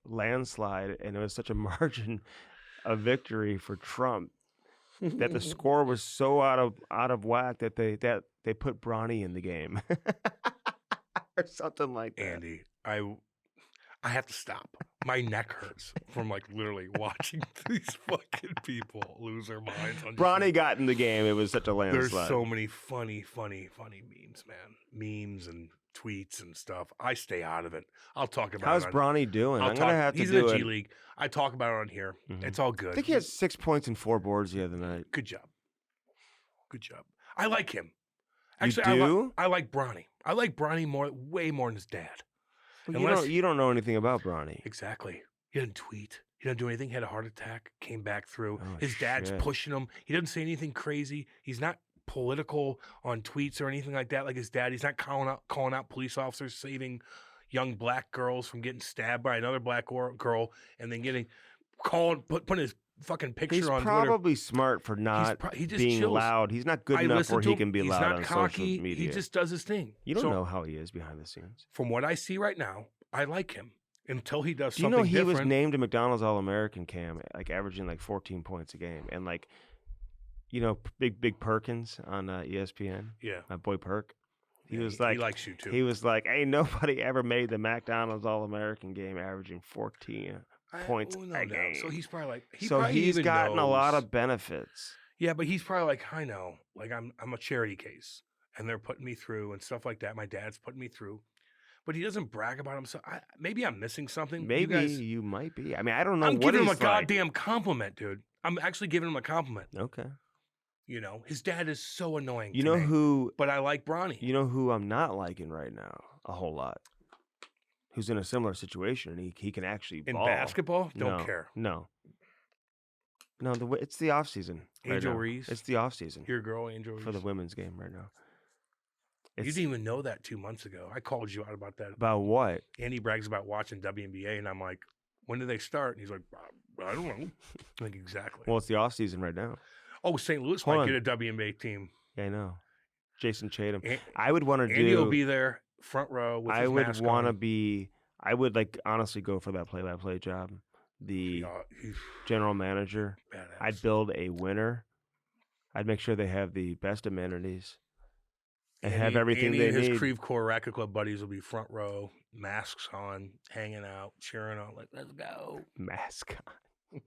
[SPEAKER 1] landslide, and it was such a margin of victory for Trump that the score was so out of whack that they put Bronny in the game or something like that.
[SPEAKER 2] Andy, I have to stop. My neck hurts from like literally watching these fucking people lose their minds. On
[SPEAKER 1] Bronny got in the game. It was such a landslide.
[SPEAKER 2] There's so many funny memes, man. Memes and tweets and stuff. I stay out of it. I'll talk about
[SPEAKER 1] How's
[SPEAKER 2] it.
[SPEAKER 1] Bronny doing? I'm gonna have to
[SPEAKER 2] He's
[SPEAKER 1] do
[SPEAKER 2] in the
[SPEAKER 1] it.
[SPEAKER 2] G League. I talk about it on here.
[SPEAKER 1] Mhm.
[SPEAKER 2] It's all good.
[SPEAKER 1] I think he had 6 points and 4 boards the other night.
[SPEAKER 2] Good job. Good job. I like him.
[SPEAKER 1] You
[SPEAKER 2] Actually,
[SPEAKER 1] do?
[SPEAKER 2] I like Bronny. I like Bronny way more than his dad.
[SPEAKER 1] Well, you don't know anything about Bronny.
[SPEAKER 2] Exactly. He doesn't tweet. He doesn't do anything. He had a heart attack. Came back through.
[SPEAKER 1] Oh,
[SPEAKER 2] His dad's
[SPEAKER 1] shit.
[SPEAKER 2] pushing him. He doesn't say anything crazy. He's not political on tweets or anything like that. Like his dad. He's not calling out police officers saving young black girls from getting stabbed by another black girl and then putting his fucking picture
[SPEAKER 1] He's
[SPEAKER 2] on Twitter.
[SPEAKER 1] probably smart for not
[SPEAKER 2] he just
[SPEAKER 1] being
[SPEAKER 2] chills.
[SPEAKER 1] loud. He's not good
[SPEAKER 2] I
[SPEAKER 1] enough
[SPEAKER 2] listen
[SPEAKER 1] where
[SPEAKER 2] to
[SPEAKER 1] he
[SPEAKER 2] him.
[SPEAKER 1] can be
[SPEAKER 2] He's
[SPEAKER 1] loud
[SPEAKER 2] not
[SPEAKER 1] on
[SPEAKER 2] cocky.
[SPEAKER 1] social media.
[SPEAKER 2] He just does his thing.
[SPEAKER 1] You don't
[SPEAKER 2] So,
[SPEAKER 1] know how he is behind the scenes.
[SPEAKER 2] From what I see right now, I like him until he does
[SPEAKER 1] Do you
[SPEAKER 2] something
[SPEAKER 1] know he was
[SPEAKER 2] different.
[SPEAKER 1] named a McDonald's All-American, Cam, like averaging like 14 points a game, and like, Big Perkins on ESPN.
[SPEAKER 2] Yeah.
[SPEAKER 1] My boy Perk. He
[SPEAKER 2] Yeah,
[SPEAKER 1] was like,
[SPEAKER 2] he likes you too.
[SPEAKER 1] He was like, ain't nobody ever made the McDonald's All-American game averaging 14 points a
[SPEAKER 2] doubt.
[SPEAKER 1] game.
[SPEAKER 2] So he's probably like
[SPEAKER 1] So he's gotten a lot of benefits.
[SPEAKER 2] Yeah, but he's probably like, I know, like I'm a charity case, and they're putting me through and stuff like that. My dad's putting me through, but he doesn't brag about himself. Maybe I'm missing something.
[SPEAKER 1] Maybe you might be. I mean, I don't know.
[SPEAKER 2] I'm
[SPEAKER 1] what
[SPEAKER 2] giving him a
[SPEAKER 1] he's like.
[SPEAKER 2] goddamn compliment, dude. I'm actually giving him a compliment.
[SPEAKER 1] Okay.
[SPEAKER 2] His dad is so annoying.
[SPEAKER 1] You
[SPEAKER 2] to
[SPEAKER 1] know
[SPEAKER 2] me,
[SPEAKER 1] who?
[SPEAKER 2] But I like Bronny.
[SPEAKER 1] You know who I'm not liking right now a whole lot. Who's in a similar situation and he can actually
[SPEAKER 2] In
[SPEAKER 1] ball.
[SPEAKER 2] basketball, don't
[SPEAKER 1] No,
[SPEAKER 2] care.
[SPEAKER 1] No. It's the off season.
[SPEAKER 2] Angel
[SPEAKER 1] right now.
[SPEAKER 2] Reese?
[SPEAKER 1] It's the off season
[SPEAKER 2] Your girl, Angel Reese.
[SPEAKER 1] for the women's game right now.
[SPEAKER 2] You
[SPEAKER 1] It's
[SPEAKER 2] didn't even know that 2 months ago. I called you out about that.
[SPEAKER 1] about what?
[SPEAKER 2] Andy brags about watching WNBA, and I'm like, when do they start? And he's like, I don't know. I'm like, exactly.
[SPEAKER 1] Well, it's the off season right now.
[SPEAKER 2] Oh, St. Louis
[SPEAKER 1] Hold
[SPEAKER 2] might
[SPEAKER 1] on.
[SPEAKER 2] get a WNBA team.
[SPEAKER 1] Yeah, I know. Jason Chatham.
[SPEAKER 2] An-
[SPEAKER 1] I would want to
[SPEAKER 2] Andy will
[SPEAKER 1] do.
[SPEAKER 2] be there, front row with
[SPEAKER 1] I
[SPEAKER 2] his
[SPEAKER 1] would
[SPEAKER 2] mask
[SPEAKER 1] want to
[SPEAKER 2] on.
[SPEAKER 1] be. I would honestly go for that play-by-play job. The
[SPEAKER 2] He's
[SPEAKER 1] general manager.
[SPEAKER 2] badass.
[SPEAKER 1] I'd build a winner I'd make sure they have the best amenities and
[SPEAKER 2] Andy,
[SPEAKER 1] have everything
[SPEAKER 2] Andy
[SPEAKER 1] they
[SPEAKER 2] and his
[SPEAKER 1] need.
[SPEAKER 2] Creve Coeur Racket Club buddies will be front row, masks on, hanging out, cheering on, like, let's go.
[SPEAKER 1] Mask on.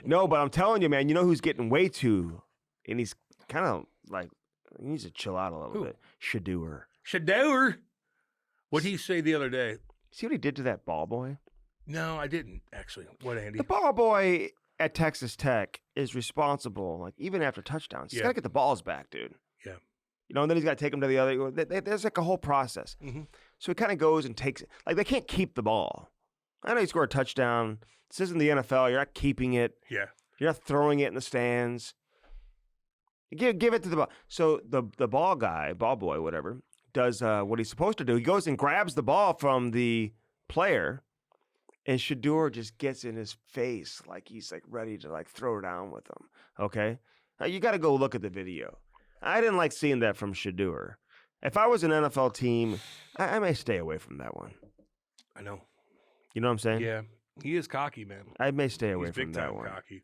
[SPEAKER 1] No, but I'm telling you, man, you know who's getting way too, and he's kind of like, he needs to chill out a little bit. Shedeur.
[SPEAKER 2] Shedeur? What did he say the other day?
[SPEAKER 1] See what he did to that ball boy?
[SPEAKER 2] No, I didn't, actually. What, Andy?
[SPEAKER 1] The ball boy at Texas Tech is responsible, like, even after touchdowns. He's got to get the balls back, dude.
[SPEAKER 2] Yeah.
[SPEAKER 1] You know, and then he's got to take them to the other. There's like a whole process.
[SPEAKER 2] Mm-hmm.
[SPEAKER 1] So he kind of goes and takes it. Like, they can't keep the ball. I know he scored a touchdown. This isn't the NFL. You're not keeping it.
[SPEAKER 2] Yeah.
[SPEAKER 1] You're not throwing it in the stands. You give it to the ball. So the ball guy, ball boy, whatever, does what he's supposed to do. He goes and grabs the ball from the player, and Shedeur just gets in his face like he's like ready to like throw down with him. Okay? Now, you got to go look at the video. I didn't like seeing that from Shedeur. If I was an NFL team, I may stay away from that one.
[SPEAKER 2] I know.
[SPEAKER 1] You know what I'm saying?
[SPEAKER 2] Yeah. He is cocky, man.
[SPEAKER 1] I may stay away
[SPEAKER 2] He's
[SPEAKER 1] from
[SPEAKER 2] big
[SPEAKER 1] that
[SPEAKER 2] time
[SPEAKER 1] one.
[SPEAKER 2] cocky.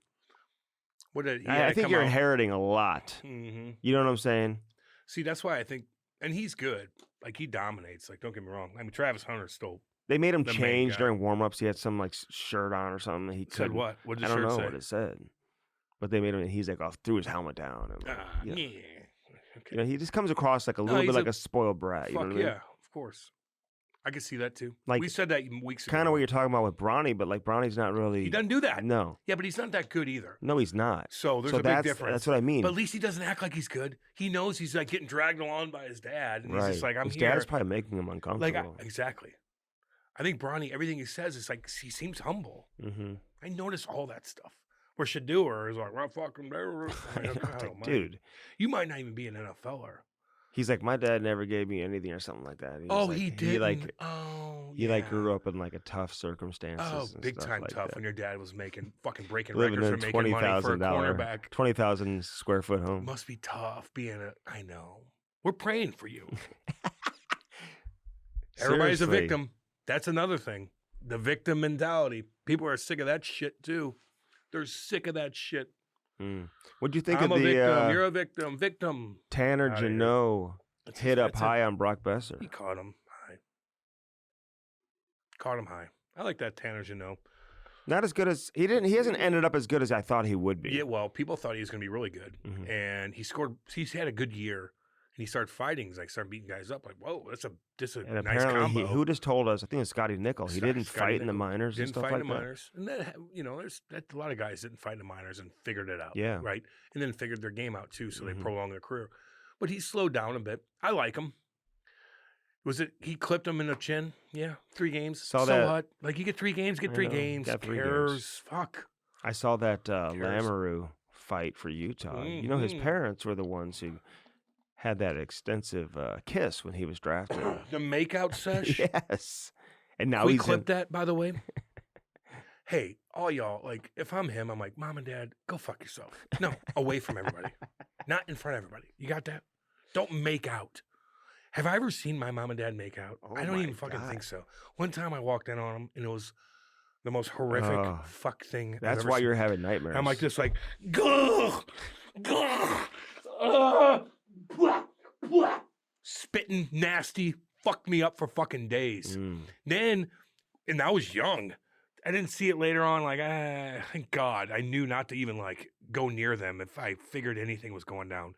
[SPEAKER 2] What did,
[SPEAKER 1] I think you're inheriting a lot.
[SPEAKER 2] Mm-hmm.
[SPEAKER 1] You know what I'm saying?
[SPEAKER 2] See, that's why I think, and he's good. Like, he dominates. Like, don't get me wrong. I mean, Travis Hunter's still.
[SPEAKER 1] They made him
[SPEAKER 2] the main
[SPEAKER 1] change
[SPEAKER 2] guy.
[SPEAKER 1] during warm-ups. He had some like shirt on or something. He
[SPEAKER 2] Said
[SPEAKER 1] couldn't.
[SPEAKER 2] what? What did
[SPEAKER 1] I
[SPEAKER 2] the
[SPEAKER 1] don't
[SPEAKER 2] shirt
[SPEAKER 1] know
[SPEAKER 2] say?
[SPEAKER 1] what it said. But they made him. He's like off, threw his helmet down. And, like,
[SPEAKER 2] Yeah. Okay.
[SPEAKER 1] You know, he just comes across like a little bit like a spoiled brat. You know
[SPEAKER 2] Fuck
[SPEAKER 1] what I mean?
[SPEAKER 2] yeah, of course. I can see that too.
[SPEAKER 1] Like,
[SPEAKER 2] we said that weeks ago.
[SPEAKER 1] Kind of what you're talking about with Bronny, but like Bronny's not really.
[SPEAKER 2] He doesn't do that.
[SPEAKER 1] No.
[SPEAKER 2] Yeah, but he's not that good either.
[SPEAKER 1] No, he's not.
[SPEAKER 2] So there's a big difference.
[SPEAKER 1] That's what I mean.
[SPEAKER 2] But at least he doesn't act like he's good. He knows he's like getting dragged along by his dad, and he's just like, "I'm
[SPEAKER 1] his
[SPEAKER 2] here."
[SPEAKER 1] dad's probably making him uncomfortable.
[SPEAKER 2] Exactly. I think Bronny, everything he says is like he seems humble.
[SPEAKER 1] Mm-hmm.
[SPEAKER 2] I notice all that stuff. Where Shedeur is like, "Well, fuck him, dude, you might not even be an NFLer."
[SPEAKER 1] He's like, my dad never gave me anything or something like that.
[SPEAKER 2] He didn't.
[SPEAKER 1] He like grew up in like a tough circumstances.
[SPEAKER 2] Oh,
[SPEAKER 1] and
[SPEAKER 2] big
[SPEAKER 1] stuff
[SPEAKER 2] time
[SPEAKER 1] like
[SPEAKER 2] tough.
[SPEAKER 1] that.
[SPEAKER 2] When your dad was making fucking breaking
[SPEAKER 1] Living
[SPEAKER 2] records
[SPEAKER 1] in
[SPEAKER 2] for making money for a cornerback.
[SPEAKER 1] 20,000 square foot home.
[SPEAKER 2] Must be tough being I know. We're praying for you. Everybody's a victim. That's another thing. The victim mentality. People are sick of that shit too. They're sick of that shit.
[SPEAKER 1] What'd you think
[SPEAKER 2] I'm
[SPEAKER 1] of
[SPEAKER 2] a
[SPEAKER 1] the
[SPEAKER 2] victim. You're a victim. Victim.
[SPEAKER 1] Tanner Jeannot hit up high on Brock Besser?
[SPEAKER 2] He caught him high. Caught him high. I like that Tanner Jeannot.
[SPEAKER 1] Not as good as he didn't. He hasn't ended up as good as I thought he would be.
[SPEAKER 2] Yeah, well, people thought he was going to be really good, and he scored. He's had a good year, and he started fighting. Like started beating guys up. Like, whoa, that's a
[SPEAKER 1] and
[SPEAKER 2] nice combo.
[SPEAKER 1] who just told us? I think it's Scotty Nickel. He didn't fight in the minors and stuff like that.
[SPEAKER 2] Didn't fight in the minors, and that there's a lot of guys didn't fight in the minors and figured it out.
[SPEAKER 1] Yeah,
[SPEAKER 2] right, and then figured their game out too, so they prolonged their career. But he slowed down a bit. I like him. Was it he clipped him in the chin? Yeah, 3 games.
[SPEAKER 1] Saw that.
[SPEAKER 2] What? Like you get 3 games, get 3 games.
[SPEAKER 1] Got 3
[SPEAKER 2] cares?
[SPEAKER 1] games.
[SPEAKER 2] Fuck.
[SPEAKER 1] I saw that Lamoureux fight for Utah. You know, his parents were the ones who had that extensive kiss when he was drafted.
[SPEAKER 2] The makeout sesh?
[SPEAKER 1] Yes. And now
[SPEAKER 2] we clipped that, by the way. Hey, all y'all, like, if I'm him, I'm like, Mom and Dad, go fuck yourself. No, away from everybody. Not in front of everybody. You got that? Don't make out. Have I ever seen my mom and dad make out?
[SPEAKER 1] Oh
[SPEAKER 2] I don't even fucking think so. One time I walked in on them, and it was the most horrific fuck thing.
[SPEAKER 1] That's why you're having nightmares.
[SPEAKER 2] I'm like this, like, gah, gah, blah, spitting, nasty, fucked me up for fucking days. Then, and I was young. I didn't see it later on. Like, thank God, I knew not to even like go near them if I figured anything was going down.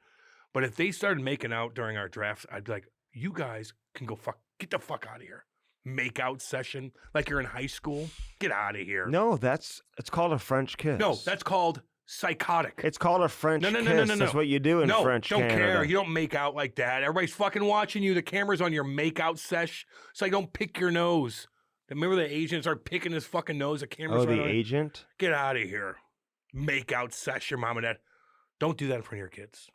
[SPEAKER 2] But if they started making out during our drafts, I'd be like, you guys can go get the fuck out of here. Make out session like you're in high school. Get out of here.
[SPEAKER 1] No, it's called a French kiss.
[SPEAKER 2] No, that's called psychotic.
[SPEAKER 1] It's called a French kiss.
[SPEAKER 2] No.
[SPEAKER 1] That's what you do in French
[SPEAKER 2] don't
[SPEAKER 1] Canada.
[SPEAKER 2] care. You don't make out like that. Everybody's fucking watching you. The camera's on your make out sesh. So like, don't pick your nose. Remember the agent started picking his fucking nose? The camera's
[SPEAKER 1] the
[SPEAKER 2] on it?
[SPEAKER 1] agent?
[SPEAKER 2] Get out of here. Make out sesh, your mom and dad. Don't do that in front of your kids.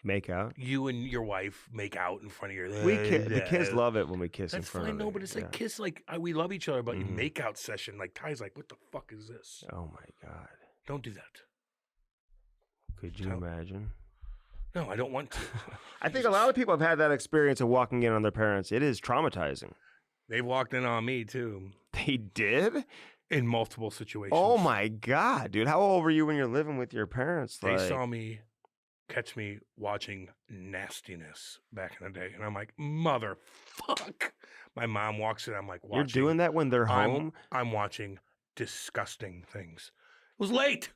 [SPEAKER 1] Make out?
[SPEAKER 2] You and your wife make out in front of your...
[SPEAKER 1] The kids love it when we kiss in front of them.
[SPEAKER 2] That's fine, no, but it's like kiss, like, we love each other, but you make out session, like, Ty's like, what the fuck is this?
[SPEAKER 1] Oh, my God.
[SPEAKER 2] Don't do that.
[SPEAKER 1] Could you imagine?
[SPEAKER 2] No, I don't want to.
[SPEAKER 1] I think a lot of people have had that experience of walking in on their parents. It is traumatizing.
[SPEAKER 2] They've walked in on me, too.
[SPEAKER 1] They did?
[SPEAKER 2] In multiple situations.
[SPEAKER 1] Oh, my God, dude. How old were you when you're living with your parents?
[SPEAKER 2] They saw me catch me watching nastiness back in the day. And I'm like, motherfuck. My mom walks in. I'm like, watching.
[SPEAKER 1] You're doing that when they're home?
[SPEAKER 2] I'm watching disgusting things. It was late.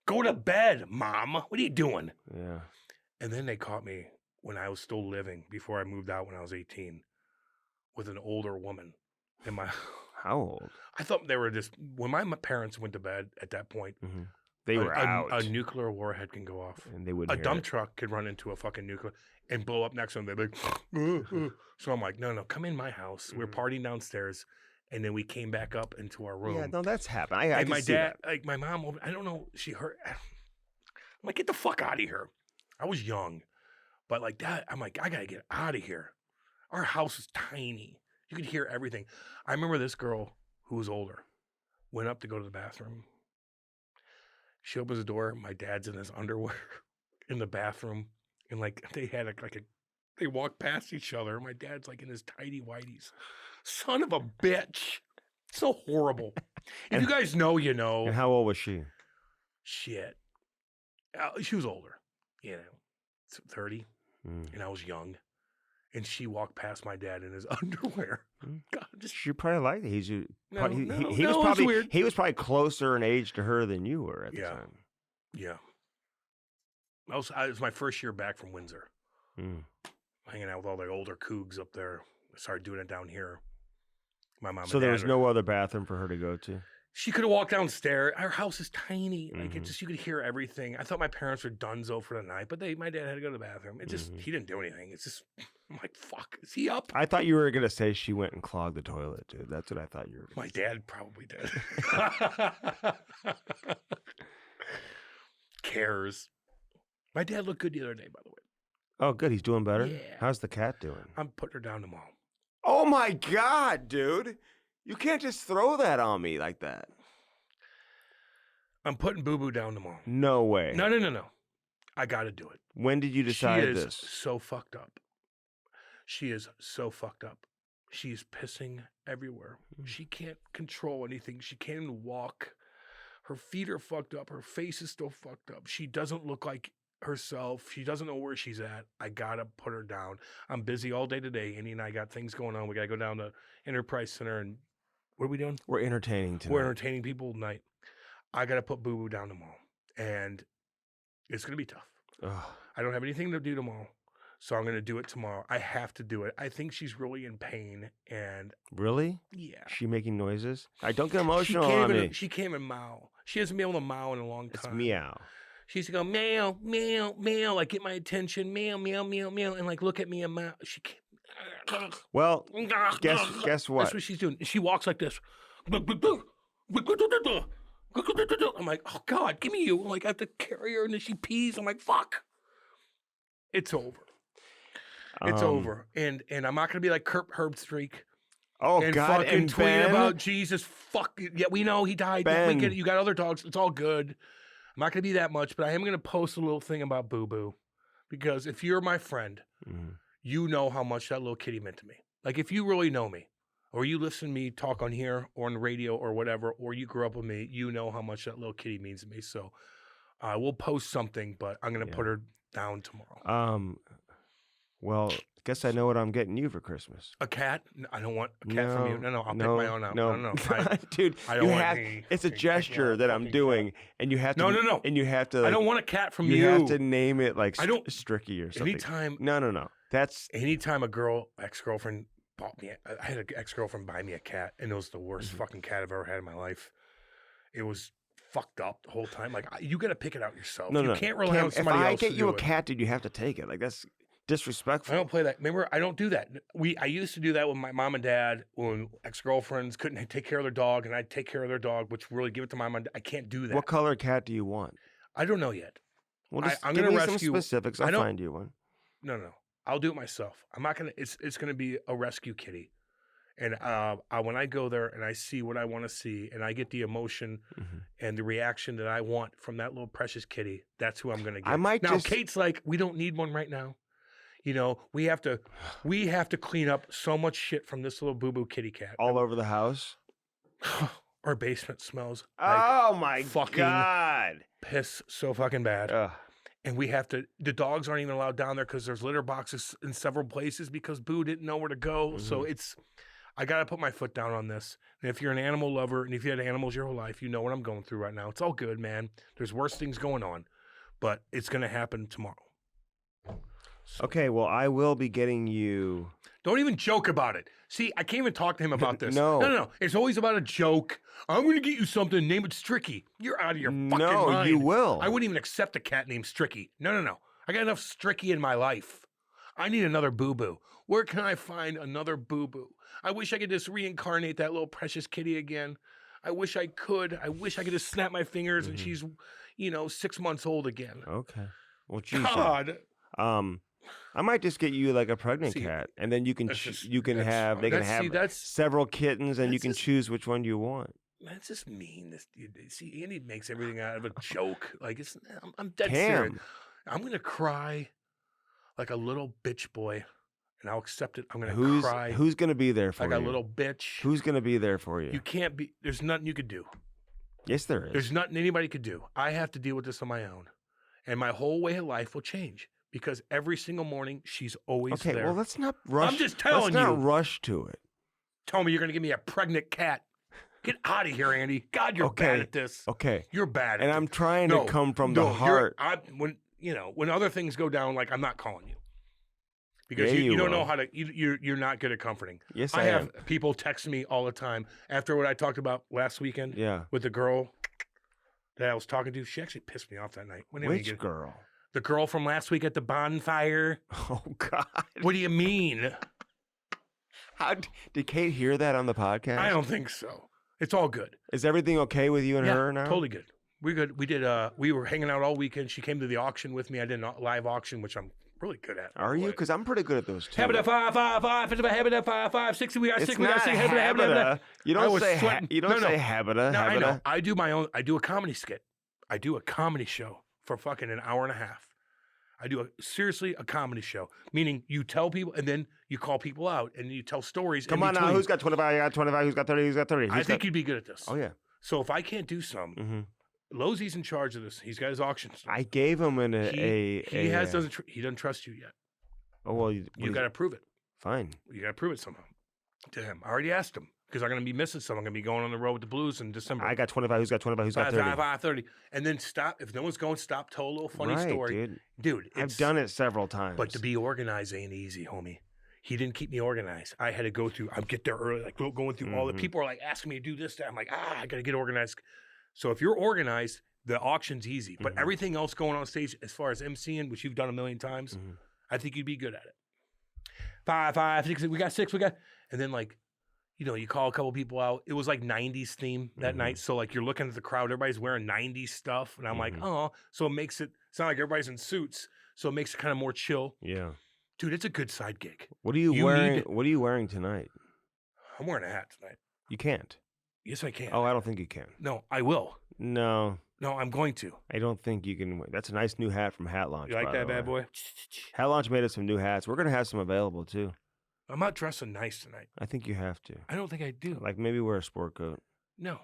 [SPEAKER 2] Go to bed, Mom. What are you doing?
[SPEAKER 1] Yeah.
[SPEAKER 2] And then they caught me when I was still living, before I moved out when I was 18, with an older woman in my...
[SPEAKER 1] How old?
[SPEAKER 2] I thought they were just... When my parents went to bed at that point,
[SPEAKER 1] they were out.
[SPEAKER 2] A nuclear warhead can go off.
[SPEAKER 1] And they wouldn't
[SPEAKER 2] A dump truck could run into a fucking nuclear and blow up next to them. They'd be like... So I'm like, no, come in my house. We're partying downstairs. And then we came back up into our room.
[SPEAKER 1] Yeah, no, that's happened. I
[SPEAKER 2] and
[SPEAKER 1] can
[SPEAKER 2] my
[SPEAKER 1] see
[SPEAKER 2] dad,
[SPEAKER 1] that.
[SPEAKER 2] like my mom, I don't know, she hurt. I'm like, get the fuck out of here. I was young, but like that, I'm like, I gotta get out of here. Our house is tiny. You could hear everything. I remember this girl who was older went up to go to the bathroom. She opens the door. My dad's in his underwear in the bathroom, and like they had they walked past each other. My dad's like in his tidy whities. Son of a bitch. So horrible. If you guys know, you know.
[SPEAKER 1] And how old was she?
[SPEAKER 2] Shit. She was older, 30. And I was young. And she walked past my dad in his underwear. God,
[SPEAKER 1] she probably liked it. He was probably closer in age to her than you were at the time.
[SPEAKER 2] Yeah. It was my first year back from Windsor. Hanging out with all the older cougs up there. I started doing it down here. My mom.
[SPEAKER 1] So there was no other bathroom for her to go to?
[SPEAKER 2] She could have walked downstairs. Our house is tiny. Like it just, you could hear everything. I thought my parents were donezo for the night, but my dad had to go to the bathroom. It just, he didn't do anything. It's just, I'm like, fuck, is he up?
[SPEAKER 1] I thought you were going to say she went and clogged the toilet, dude. That's what I thought you were going to say.
[SPEAKER 2] My dad probably did. Cares. My dad looked good the other day, by the way.
[SPEAKER 1] Oh, good. He's doing better?
[SPEAKER 2] Yeah.
[SPEAKER 1] How's the cat doing?
[SPEAKER 2] I'm putting her down tomorrow.
[SPEAKER 1] Oh, my God, dude. You can't just throw that on me like that.
[SPEAKER 2] I'm putting Boo Boo down tomorrow.
[SPEAKER 1] No way.
[SPEAKER 2] No. I got to do it.
[SPEAKER 1] When did you decide this?
[SPEAKER 2] She is so fucked up. She is so fucked up. She's pissing everywhere. She can't control anything. She can't even walk. Her feet are fucked up. Her face is still fucked up. She doesn't look like herself. She doesn't know where she's at. I gotta put her down. I'm busy all day today. Andy and I got things going on. We gotta go down to Enterprise Center and what are we doing?
[SPEAKER 1] We're entertaining tonight.
[SPEAKER 2] We're entertaining people tonight. I gotta put Boo Boo down tomorrow, and it's gonna be tough.
[SPEAKER 1] Ugh.
[SPEAKER 2] I don't have anything to do tomorrow, so I'm gonna do it tomorrow. I have to do it. I think she's really in pain, and
[SPEAKER 1] really,
[SPEAKER 2] yeah,
[SPEAKER 1] she making noises. I don't get emotional on me.
[SPEAKER 2] She can't even mow. She hasn't been able to mow in a long time.
[SPEAKER 1] It's meow.
[SPEAKER 2] She used to go meow, meow, meow, like get my attention, meow, meow, meow, meow, and like look at me and meow. She can't.
[SPEAKER 1] Well, guess what?
[SPEAKER 2] That's what she's doing. She walks like this. I'm like, oh God, give me you. I'm like, I have to carry her, and then she pees. I'm like, fuck. It's over. It's over. And I'm not gonna be like Kurt Herbstreit.
[SPEAKER 1] Oh
[SPEAKER 2] and
[SPEAKER 1] God,
[SPEAKER 2] fucking
[SPEAKER 1] and
[SPEAKER 2] tweet
[SPEAKER 1] Ben?
[SPEAKER 2] about Jesus. Fuck. Yeah, we know he died.
[SPEAKER 1] Ben.
[SPEAKER 2] We get it. You got other dogs. It's all good. I'm not going to be that much, but I am going to post a little thing about Boo Boo, because if you're my friend, you know how much that little kitty meant to me. Like if you really know me, or you listen to me talk on here or on the radio or whatever, or you grew up with me, you know how much that little kitty means to me. So I will post something, but I'm going to put her down tomorrow.
[SPEAKER 1] Well, guess I know what I'm getting you for Christmas.
[SPEAKER 2] A cat? No, I don't want a cat from you. No, I'll pick my own out.
[SPEAKER 1] No. Dude,
[SPEAKER 2] I don't want
[SPEAKER 1] it's a gesture that I'm doing, and you have to.
[SPEAKER 2] No.
[SPEAKER 1] And you have to. Like,
[SPEAKER 2] I don't want a cat from you.
[SPEAKER 1] You have to name it like Stricky or something.
[SPEAKER 2] Anytime.
[SPEAKER 1] No. That's
[SPEAKER 2] anytime a ex-girlfriend bought me. I had an ex-girlfriend buy me a cat, and it was the worst fucking cat I've ever had in my life. It was fucked up the whole time. Like you got to pick it out yourself. You can't rely on somebody else.
[SPEAKER 1] If I get you a cat, dude, you have to take it. Like that's disrespectful.
[SPEAKER 2] I don't play that. Remember, I don't do that. I used to do that with my mom and dad when ex-girlfriends couldn't take care of their dog, and I'd take care of their dog, which really give it to my mom. I can't do that.
[SPEAKER 1] What color cat do you want?
[SPEAKER 2] I don't know yet.
[SPEAKER 1] Well, just
[SPEAKER 2] I'm
[SPEAKER 1] give
[SPEAKER 2] gonna
[SPEAKER 1] me
[SPEAKER 2] rescue
[SPEAKER 1] some specifics. I'll find you one.
[SPEAKER 2] No. I'll do it myself. I'm not gonna. It's gonna be a rescue kitty, and when I go there and I see what I want to see, and I get the emotion and the reaction that I want from that little precious kitty, that's who I'm gonna get. Kate's like, we don't need one right now. You know, we have to clean up so much shit from this little Boo Boo kitty cat.
[SPEAKER 1] All over the house?
[SPEAKER 2] Our basement smells
[SPEAKER 1] like
[SPEAKER 2] my
[SPEAKER 1] fucking God.
[SPEAKER 2] Piss so fucking bad. And the dogs aren't even allowed down there because there's litter boxes in several places because Boo didn't know where to go.
[SPEAKER 1] Mm-hmm.
[SPEAKER 2] So I got to put my foot down on this. And if you're an animal lover and if you had animals your whole life, you know what I'm going through right now. It's all good, man. There's worse things going on, but it's going to happen tomorrow. So,
[SPEAKER 1] okay, well, I will be getting you.
[SPEAKER 2] don't even joke about it. See, I can't even talk to him about this.
[SPEAKER 1] No.
[SPEAKER 2] No. It's always about a joke. I'm going to get you something. Name it Stricky. You're out of your fucking mind.
[SPEAKER 1] No, you will.
[SPEAKER 2] I wouldn't even accept a cat named Stricky. No. I got enough Stricky in my life. I need another boo-boo. Where can I find another boo-boo? I wish I could just reincarnate that little precious kitty again. I wish I could. I wish I could just snap my fingers and she's, 6 months old again.
[SPEAKER 1] Okay. Well, geez.
[SPEAKER 2] God.
[SPEAKER 1] I might just get you like a pregnant cat, and then you can have several kittens, and you can choose which one you want.
[SPEAKER 2] That's just mean. See, Andy makes everything out of a joke. Like I'm dead serious. I'm gonna cry like a little bitch boy, and I'll accept it. I'm gonna cry.
[SPEAKER 1] Who's gonna be there for you?
[SPEAKER 2] Like a little bitch.
[SPEAKER 1] Who's gonna be there for you?
[SPEAKER 2] You can't be. There's nothing you could do.
[SPEAKER 1] Yes, there is.
[SPEAKER 2] There's nothing anybody could do. I have to deal with this on my own, and my whole way of life will change. Because every single morning, she's always there.
[SPEAKER 1] Okay, well, let's not rush.
[SPEAKER 2] I'm just telling you.
[SPEAKER 1] Let's not rush to it.
[SPEAKER 2] Tell me you're going to give me a pregnant cat. Get out of here, Andy. God, you're bad at this.
[SPEAKER 1] Okay.
[SPEAKER 2] You're bad at
[SPEAKER 1] and
[SPEAKER 2] this.
[SPEAKER 1] I'm trying to come from the heart.
[SPEAKER 2] When other things go down, like I'm not calling you. Because you don't know how to, you're not good at comforting.
[SPEAKER 1] Yes,
[SPEAKER 2] I have people text me all the time. After what I talked about last weekend with the girl that I was talking to, she actually pissed me off that night.
[SPEAKER 1] Which girl?
[SPEAKER 2] The girl from last week at the bonfire.
[SPEAKER 1] Oh, God.
[SPEAKER 2] What do you mean?
[SPEAKER 1] Did Kate hear that on the podcast?
[SPEAKER 2] I don't think so. It's all good.
[SPEAKER 1] Is everything okay with you and her now?
[SPEAKER 2] Totally good. We're good. We were hanging out all weekend. She came to the auction with me. I did a live auction, which I'm really good at.
[SPEAKER 1] Are you? Because I'm pretty good at those too.
[SPEAKER 2] Habita 555, 555, 60. We got 6. We got 6. Habita.
[SPEAKER 1] You don't say habita.
[SPEAKER 2] No, I know. I do my own. I do a comedy skit. I do a comedy show for fucking an hour and a half. I do a comedy show, meaning you tell people and then you call people out and you tell stories.
[SPEAKER 1] Come on now, who's got 25? I got 25. Who's got 30? Who's got 30?
[SPEAKER 2] I think you'd be good at this.
[SPEAKER 1] Oh, yeah.
[SPEAKER 2] So if I can't do some, Losey's in charge of this. He's got his auctions.
[SPEAKER 1] I gave him
[SPEAKER 2] he doesn't trust you yet.
[SPEAKER 1] Oh, well,
[SPEAKER 2] you got to prove it.
[SPEAKER 1] Fine.
[SPEAKER 2] You got to prove it somehow to him. I already asked him. Because I'm going to be missing some. I'm going to be going on the road with the Blues in December.
[SPEAKER 1] I got 25. Who's got 25? Who's got 30?
[SPEAKER 2] 30. And then stop. If no one's going, stop. Tell a little funny story. Dude,
[SPEAKER 1] I've done it several times.
[SPEAKER 2] But to be organized ain't easy, homie. He didn't keep me organized. I had to go through. I'd get there early, like going through all the people are like asking me to do this, that. I'm like, I got to get organized. So if you're organized, the auction's easy. But everything else going on stage, as far as emceeing, which you've done a million times, I think you'd be good at it. 5, 5, 6. We got 6. We got, and then like. You call a couple people out. It was like 90s theme that night. So like you're looking at the crowd, everybody's wearing 90s stuff. And I'm like, oh, so it makes it sound like everybody's in suits. So it makes it kind of more chill.
[SPEAKER 1] Yeah.
[SPEAKER 2] Dude, it's a good side gig.
[SPEAKER 1] What are you wearing? What are you wearing tonight?
[SPEAKER 2] I'm wearing a hat tonight.
[SPEAKER 1] You can't.
[SPEAKER 2] Yes, I can.
[SPEAKER 1] Oh, I don't think you can.
[SPEAKER 2] No, I will.
[SPEAKER 1] No,
[SPEAKER 2] I'm going to.
[SPEAKER 1] I don't think you can. That's a nice new hat from Hat Launch.
[SPEAKER 2] You like that bad boy?
[SPEAKER 1] Hat Launch made us some new hats. We're going to have some available too.
[SPEAKER 2] I'm not dressing nice tonight.
[SPEAKER 1] I think you have to.
[SPEAKER 2] I don't think I do.
[SPEAKER 1] Like maybe wear a sport coat.
[SPEAKER 2] No,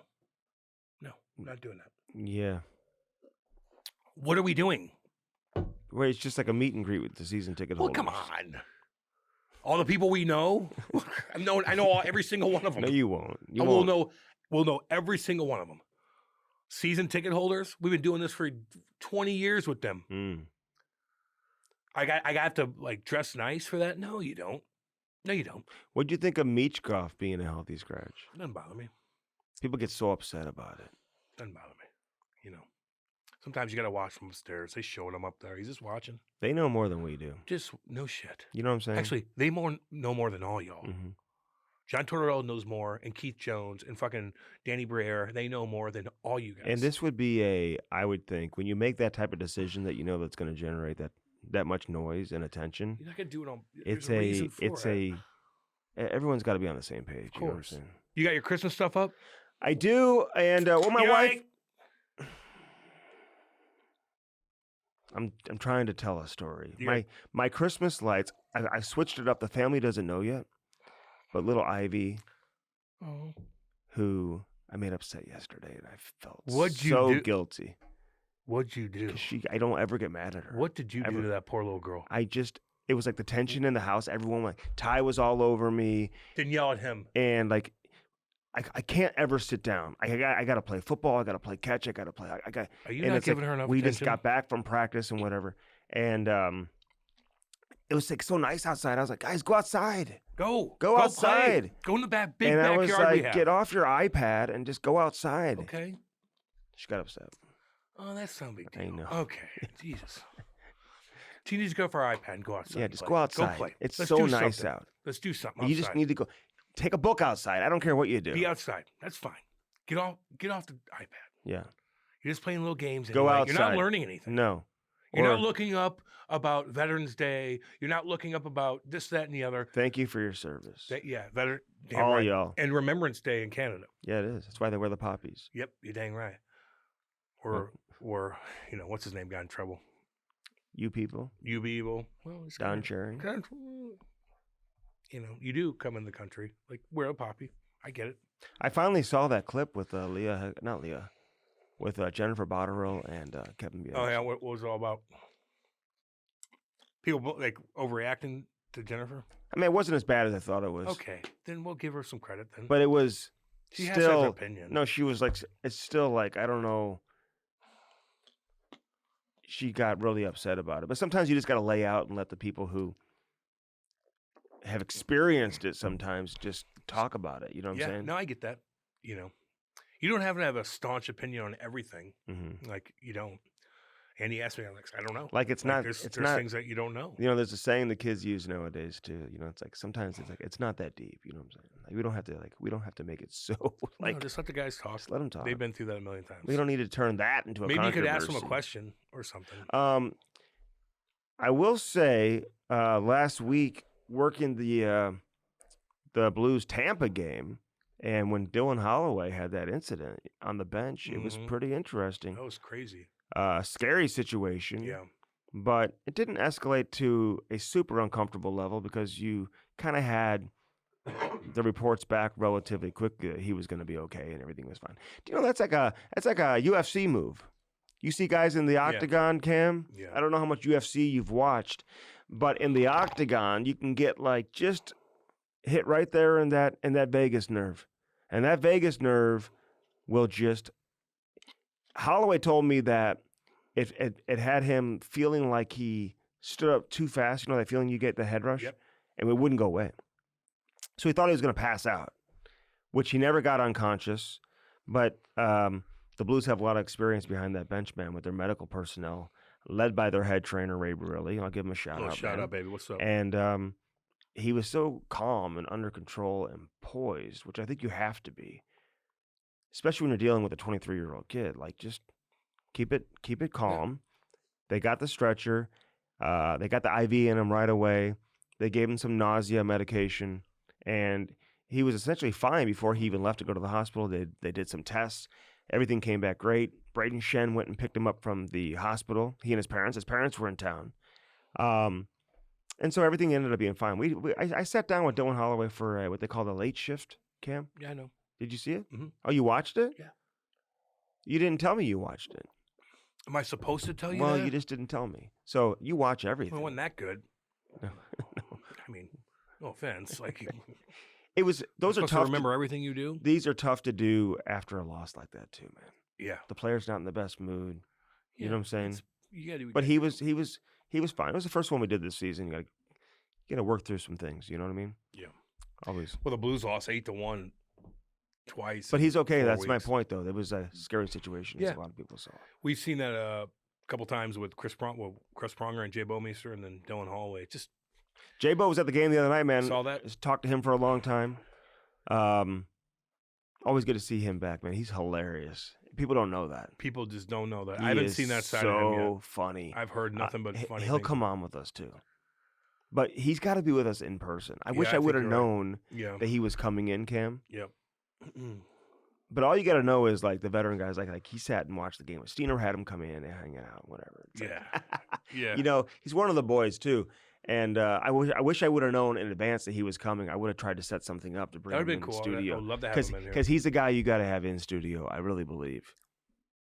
[SPEAKER 2] I'm not doing that.
[SPEAKER 1] Yeah.
[SPEAKER 2] What are we doing?
[SPEAKER 1] Wait, it's just like a meet and greet with the season ticket holders.
[SPEAKER 2] Well, come on. All the people we know? I know every single one of them.
[SPEAKER 1] No, you won't.
[SPEAKER 2] We'll know every single one of them. Season ticket holders? We've been doing this for 20 years with them. I got to like dress nice for that? No, you don't. No, you don't.
[SPEAKER 1] What do you think of Michkov being a healthy scratch?
[SPEAKER 2] Doesn't bother me.
[SPEAKER 1] People get so upset about it.
[SPEAKER 2] Doesn't bother me. Sometimes you got to watch from upstairs. They showed him up there. He's just watching.
[SPEAKER 1] They know more than we do.
[SPEAKER 2] Just no shit.
[SPEAKER 1] You know what I'm saying?
[SPEAKER 2] Actually, they know more than all y'all. John Tortorella knows more, and Keith Jones, and fucking Danny Briere, they know more than all you guys.
[SPEAKER 1] And this would be I would think, when you make that type of decision that you know that's going to generate that much noise and attention.
[SPEAKER 2] You're not gonna do it on.
[SPEAKER 1] Everyone's got to be on the same page.
[SPEAKER 2] Of course.
[SPEAKER 1] You know what I'm saying?
[SPEAKER 2] You got your Christmas stuff up?
[SPEAKER 1] I do, and my wife. I'm trying to tell a story. My Christmas lights. I switched it up. The family doesn't know yet, but little Ivy, who I made upset yesterday, and I felt so guilty.
[SPEAKER 2] What'd you do?
[SPEAKER 1] I don't ever get mad at her.
[SPEAKER 2] What did you do to that poor little girl?
[SPEAKER 1] It was like the tension in the house. Everyone, like, Ty was all over me.
[SPEAKER 2] Didn't yell at him.
[SPEAKER 1] And, like, I can't ever sit down. I got to play football. I got to play catch. I got to play. Are
[SPEAKER 2] you not giving her enough attention?
[SPEAKER 1] We just got back from practice and whatever. And it was, like, so nice outside. I was like, guys, go outside.
[SPEAKER 2] Go
[SPEAKER 1] outside.
[SPEAKER 2] Play. Go in the big backyard.
[SPEAKER 1] And I was like, get off your iPad and just go outside.
[SPEAKER 2] Okay.
[SPEAKER 1] She got upset.
[SPEAKER 2] Oh, that's no big deal.
[SPEAKER 1] I know.
[SPEAKER 2] Okay. Jesus. She needs to go for her iPad and go outside.
[SPEAKER 1] Yeah, just go outside.
[SPEAKER 2] Go play.
[SPEAKER 1] It's so nice out.
[SPEAKER 2] Let's do something outside.
[SPEAKER 1] You just need to go. Take a book outside. I don't care what you do.
[SPEAKER 2] Be outside. That's fine. Get off the iPad.
[SPEAKER 1] Yeah.
[SPEAKER 2] You're just playing little games.
[SPEAKER 1] Go outside.
[SPEAKER 2] You're not learning anything.
[SPEAKER 1] No.
[SPEAKER 2] You're not looking up about Veterans Day. You're not looking up about this, that, and the other.
[SPEAKER 1] Thank you for your service.
[SPEAKER 2] All
[SPEAKER 1] right. Y'all.
[SPEAKER 2] And Remembrance Day in Canada.
[SPEAKER 1] Yeah, it is. That's why they wear the poppies.
[SPEAKER 2] You're dang right. Or what's his name got in trouble?
[SPEAKER 1] You people.
[SPEAKER 2] You people. Well, it's
[SPEAKER 1] Don Cherry.
[SPEAKER 2] You do come in the country. Like, wear a poppy. I get it.
[SPEAKER 1] I finally saw that clip with with Jennifer Botterill and Kevin Biel.
[SPEAKER 2] Oh, yeah. What was it all about? People, like, overreacting to Jennifer?
[SPEAKER 1] I mean, it wasn't as bad as I thought it was.
[SPEAKER 2] Okay. Then we'll give her some credit then.
[SPEAKER 1] But it was
[SPEAKER 2] She
[SPEAKER 1] still...
[SPEAKER 2] has to have her opinion.
[SPEAKER 1] No, she was like... It's still like, I don't know... She got really upset about it. But sometimes you just got to lay out and let the people who have experienced it sometimes just talk about it. You know what I'm saying?
[SPEAKER 2] No, I get that. You don't have to have a staunch opinion on everything.
[SPEAKER 1] Mm-hmm.
[SPEAKER 2] Like, you don't. And he asked me, I'm like, I don't know.
[SPEAKER 1] Like, it's not.
[SPEAKER 2] There's
[SPEAKER 1] not,
[SPEAKER 2] things that you don't know.
[SPEAKER 1] There's a saying the kids use nowadays too. It's like sometimes it's like it's not that deep. You know what I'm saying? Like, we don't have to make it so like.
[SPEAKER 2] No, just let the guys talk.
[SPEAKER 1] Just let them talk.
[SPEAKER 2] They've been through that a million times.
[SPEAKER 1] We don't need to turn that into a
[SPEAKER 2] Maybe you could
[SPEAKER 1] controversy.
[SPEAKER 2] ask them a question or something.
[SPEAKER 1] I will say, last week working the Blues Tampa game, and when Dylan Holloway had that incident on the bench, it was pretty interesting.
[SPEAKER 2] That was crazy.
[SPEAKER 1] Scary situation.
[SPEAKER 2] Yeah.
[SPEAKER 1] But it didn't escalate to a super uncomfortable level because you kind of had the reports back relatively quickly that he was going to be okay and everything was fine. Do you know that's like a UFC move? You see guys in the octagon, Cam?
[SPEAKER 2] Yeah.
[SPEAKER 1] I don't know how much UFC you've watched, but in the octagon, you can get like just hit right there in that vagus nerve. And that vagus nerve will just... Holloway told me that it had him feeling like he stood up too fast. You know that feeling you get, the head rush?
[SPEAKER 2] Yep.
[SPEAKER 1] And it wouldn't go away. So he thought he was going to pass out, which he never got unconscious. But the Blues have a lot of experience behind that bench, man, with their medical personnel, led by their head trainer, Ray Barilli. I'll give him a shout out.
[SPEAKER 2] Shout out, baby. What's up?
[SPEAKER 1] And he was so calm and under control and poised, which I think you have to be. Especially when you're dealing with a 23-year-old kid, like just keep it calm. Yeah. They got the stretcher, they got the IV in him right away. They gave him some nausea medication, and he was essentially fine before he even left to go to the hospital. They did some tests, everything came back great. Braden Shen went and picked him up from the hospital. He and his parents. His parents were in town, and so everything ended up being fine. I sat down with Dylan Holloway for what they call the late shift, Cam.
[SPEAKER 2] Yeah, I know.
[SPEAKER 1] Did you see it?
[SPEAKER 2] Mm-hmm.
[SPEAKER 1] Oh, you watched it?
[SPEAKER 2] Yeah.
[SPEAKER 1] You didn't tell me you watched it.
[SPEAKER 2] Am I supposed to tell you
[SPEAKER 1] Well,
[SPEAKER 2] that?
[SPEAKER 1] you just didn't tell me. So you watch everything.
[SPEAKER 2] Well, it wasn't that good.
[SPEAKER 1] No.
[SPEAKER 2] I mean, no offense. Like,
[SPEAKER 1] it was. Those are tough.
[SPEAKER 2] To remember everything you do.
[SPEAKER 1] These are tough to do after a loss like that too, man.
[SPEAKER 2] Yeah.
[SPEAKER 1] The player's not in the best mood. You know what I'm saying?
[SPEAKER 2] You gotta,
[SPEAKER 1] but he was fine. It was the first one we did this season. You gotta work through some things. You know what I mean?
[SPEAKER 2] Yeah.
[SPEAKER 1] Always.
[SPEAKER 2] Well, the Blues lost 8-1. Twice.
[SPEAKER 1] But he's okay. That's my point, though. It was a scary situation, as a lot of people saw.
[SPEAKER 2] We've seen that a couple times with Chris Pronger and Jay Bowmeister, and then Dylan Holloway. Just
[SPEAKER 1] Jay Bo was at the game the other night, man.
[SPEAKER 2] Saw that.
[SPEAKER 1] Talked to him for a long time. Always good to see him back, man. He's hilarious. People don't know that.
[SPEAKER 2] People just don't know that. I haven't seen that side of him yet.
[SPEAKER 1] So funny.
[SPEAKER 2] I've heard nothing but funny.
[SPEAKER 1] He'll come on with us too. But he's got to be with us in person. I wish I would have known that he was coming in, Cam.
[SPEAKER 2] Yep.
[SPEAKER 1] But all you got to know is like the veteran guys, like he sat and watched the game. Steiner had him come in and hang out, whatever. It's
[SPEAKER 2] yeah.
[SPEAKER 1] You know, he's one of the boys too. And I wish I would have known in advance that he was coming. I would have tried to set something up to bring him in the studio.
[SPEAKER 2] I would love to have him in here.
[SPEAKER 1] Because he's the guy you got to have in studio, I really believe.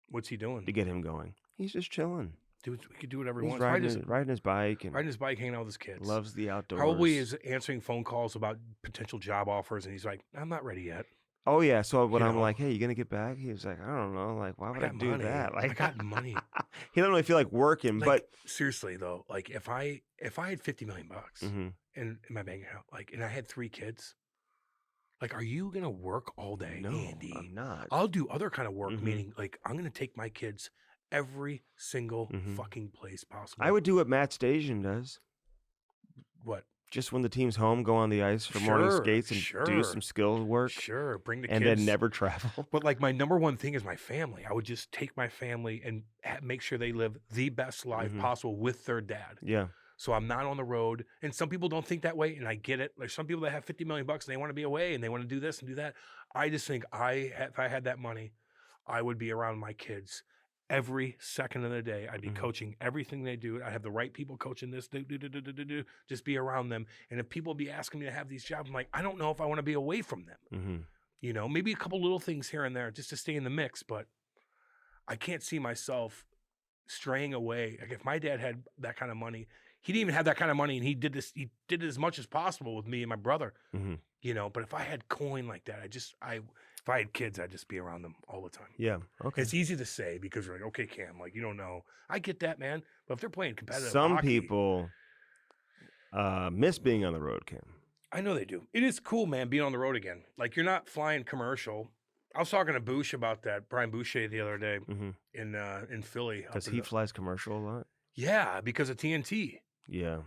[SPEAKER 2] What's he doing?
[SPEAKER 1] To get him going. He's just chilling.
[SPEAKER 2] He could do whatever he
[SPEAKER 1] He's
[SPEAKER 2] wants.
[SPEAKER 1] riding his bike and
[SPEAKER 2] hanging out with his kids.
[SPEAKER 1] loves the outdoors.
[SPEAKER 2] Probably is answering phone calls about potential job offers, and he's like, I'm not ready yet.
[SPEAKER 1] Oh, yeah. So when I'm like, hey, you going to get back? He was like, I don't know. Like, why would I do that? Like,
[SPEAKER 2] I got money.
[SPEAKER 1] He doesn't really feel like working, but
[SPEAKER 2] seriously though, like if I had $50 million in my bank account, like, and I had 3 kids, like, are you going to work all day,
[SPEAKER 1] no,
[SPEAKER 2] Andy?
[SPEAKER 1] I'm not.
[SPEAKER 2] I'll do other kind of work, meaning like I'm going to take my kids every single fucking place possible.
[SPEAKER 1] I would do what Matt Stasian does.
[SPEAKER 2] What?
[SPEAKER 1] Just when the team's home, go on the ice for morning skates and do some skills work.
[SPEAKER 2] Sure, bring the
[SPEAKER 1] kids. And then never travel.
[SPEAKER 2] But like my number one thing is my family. I would just take my family and make sure they live the best life possible with their dad.
[SPEAKER 1] Yeah.
[SPEAKER 2] So I'm not on the road. And some people don't think that way, and I get it. There's some people that have $50 million and they want to be away and they want to do this and do that. I just think if I had that money, I would be around my kids every second of the day. I'd be coaching everything they do. I have the right people coaching this, just be around them. And if people be asking me to have these jobs, I'm like, I don't know if I want to be away from them. You know, maybe a couple little things here and there just to stay in the mix, but I can't see myself straying away. Like if my dad had that kind of money, he didn't even have that kind of money, and he did it as much as possible with me and my brother. You know, but if I had coin like that, if I had kids, I'd just be around them all the time.
[SPEAKER 1] Yeah. Okay.
[SPEAKER 2] It's easy to say because you're like, okay, Cam, like, you don't know. I get that, man. But if they're playing competitive
[SPEAKER 1] Some
[SPEAKER 2] hockey,
[SPEAKER 1] people miss being on the road, Cam.
[SPEAKER 2] I know they do. It is cool, man, being on the road again. Like, you're not flying commercial. I was talking to Bouch about that, Brian Boucher, the other day in Philly.
[SPEAKER 1] Because he flies commercial a lot?
[SPEAKER 2] Yeah, because of TNT.
[SPEAKER 1] Yeah.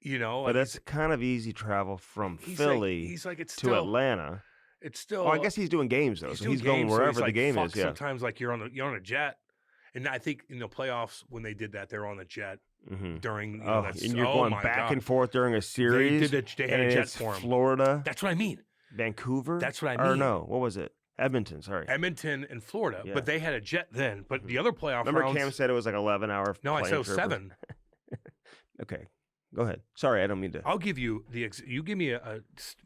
[SPEAKER 2] You know?
[SPEAKER 1] But that's kind of easy travel from Philly to Atlanta.
[SPEAKER 2] It's still.
[SPEAKER 1] Oh, I guess he's doing games though, so he's going wherever the game is. Yeah.
[SPEAKER 2] Sometimes, like you're on a jet, and I think in the playoffs when they did that, they were on the jet during.
[SPEAKER 1] And you're going back and forth during a series.
[SPEAKER 2] They had a jet for him.
[SPEAKER 1] Florida.
[SPEAKER 2] That's what I mean.
[SPEAKER 1] Vancouver.
[SPEAKER 2] That's what I mean.
[SPEAKER 1] Or no, what was it? Edmonton. Sorry.
[SPEAKER 2] Edmonton and Florida, but they had a jet then. But the other playoff
[SPEAKER 1] Remember,
[SPEAKER 2] rounds,
[SPEAKER 1] Cam said it was like 11-hour.
[SPEAKER 2] No, I said it was 7.
[SPEAKER 1] Okay. Go ahead. Sorry, I don't mean to.
[SPEAKER 2] I'll give you you give me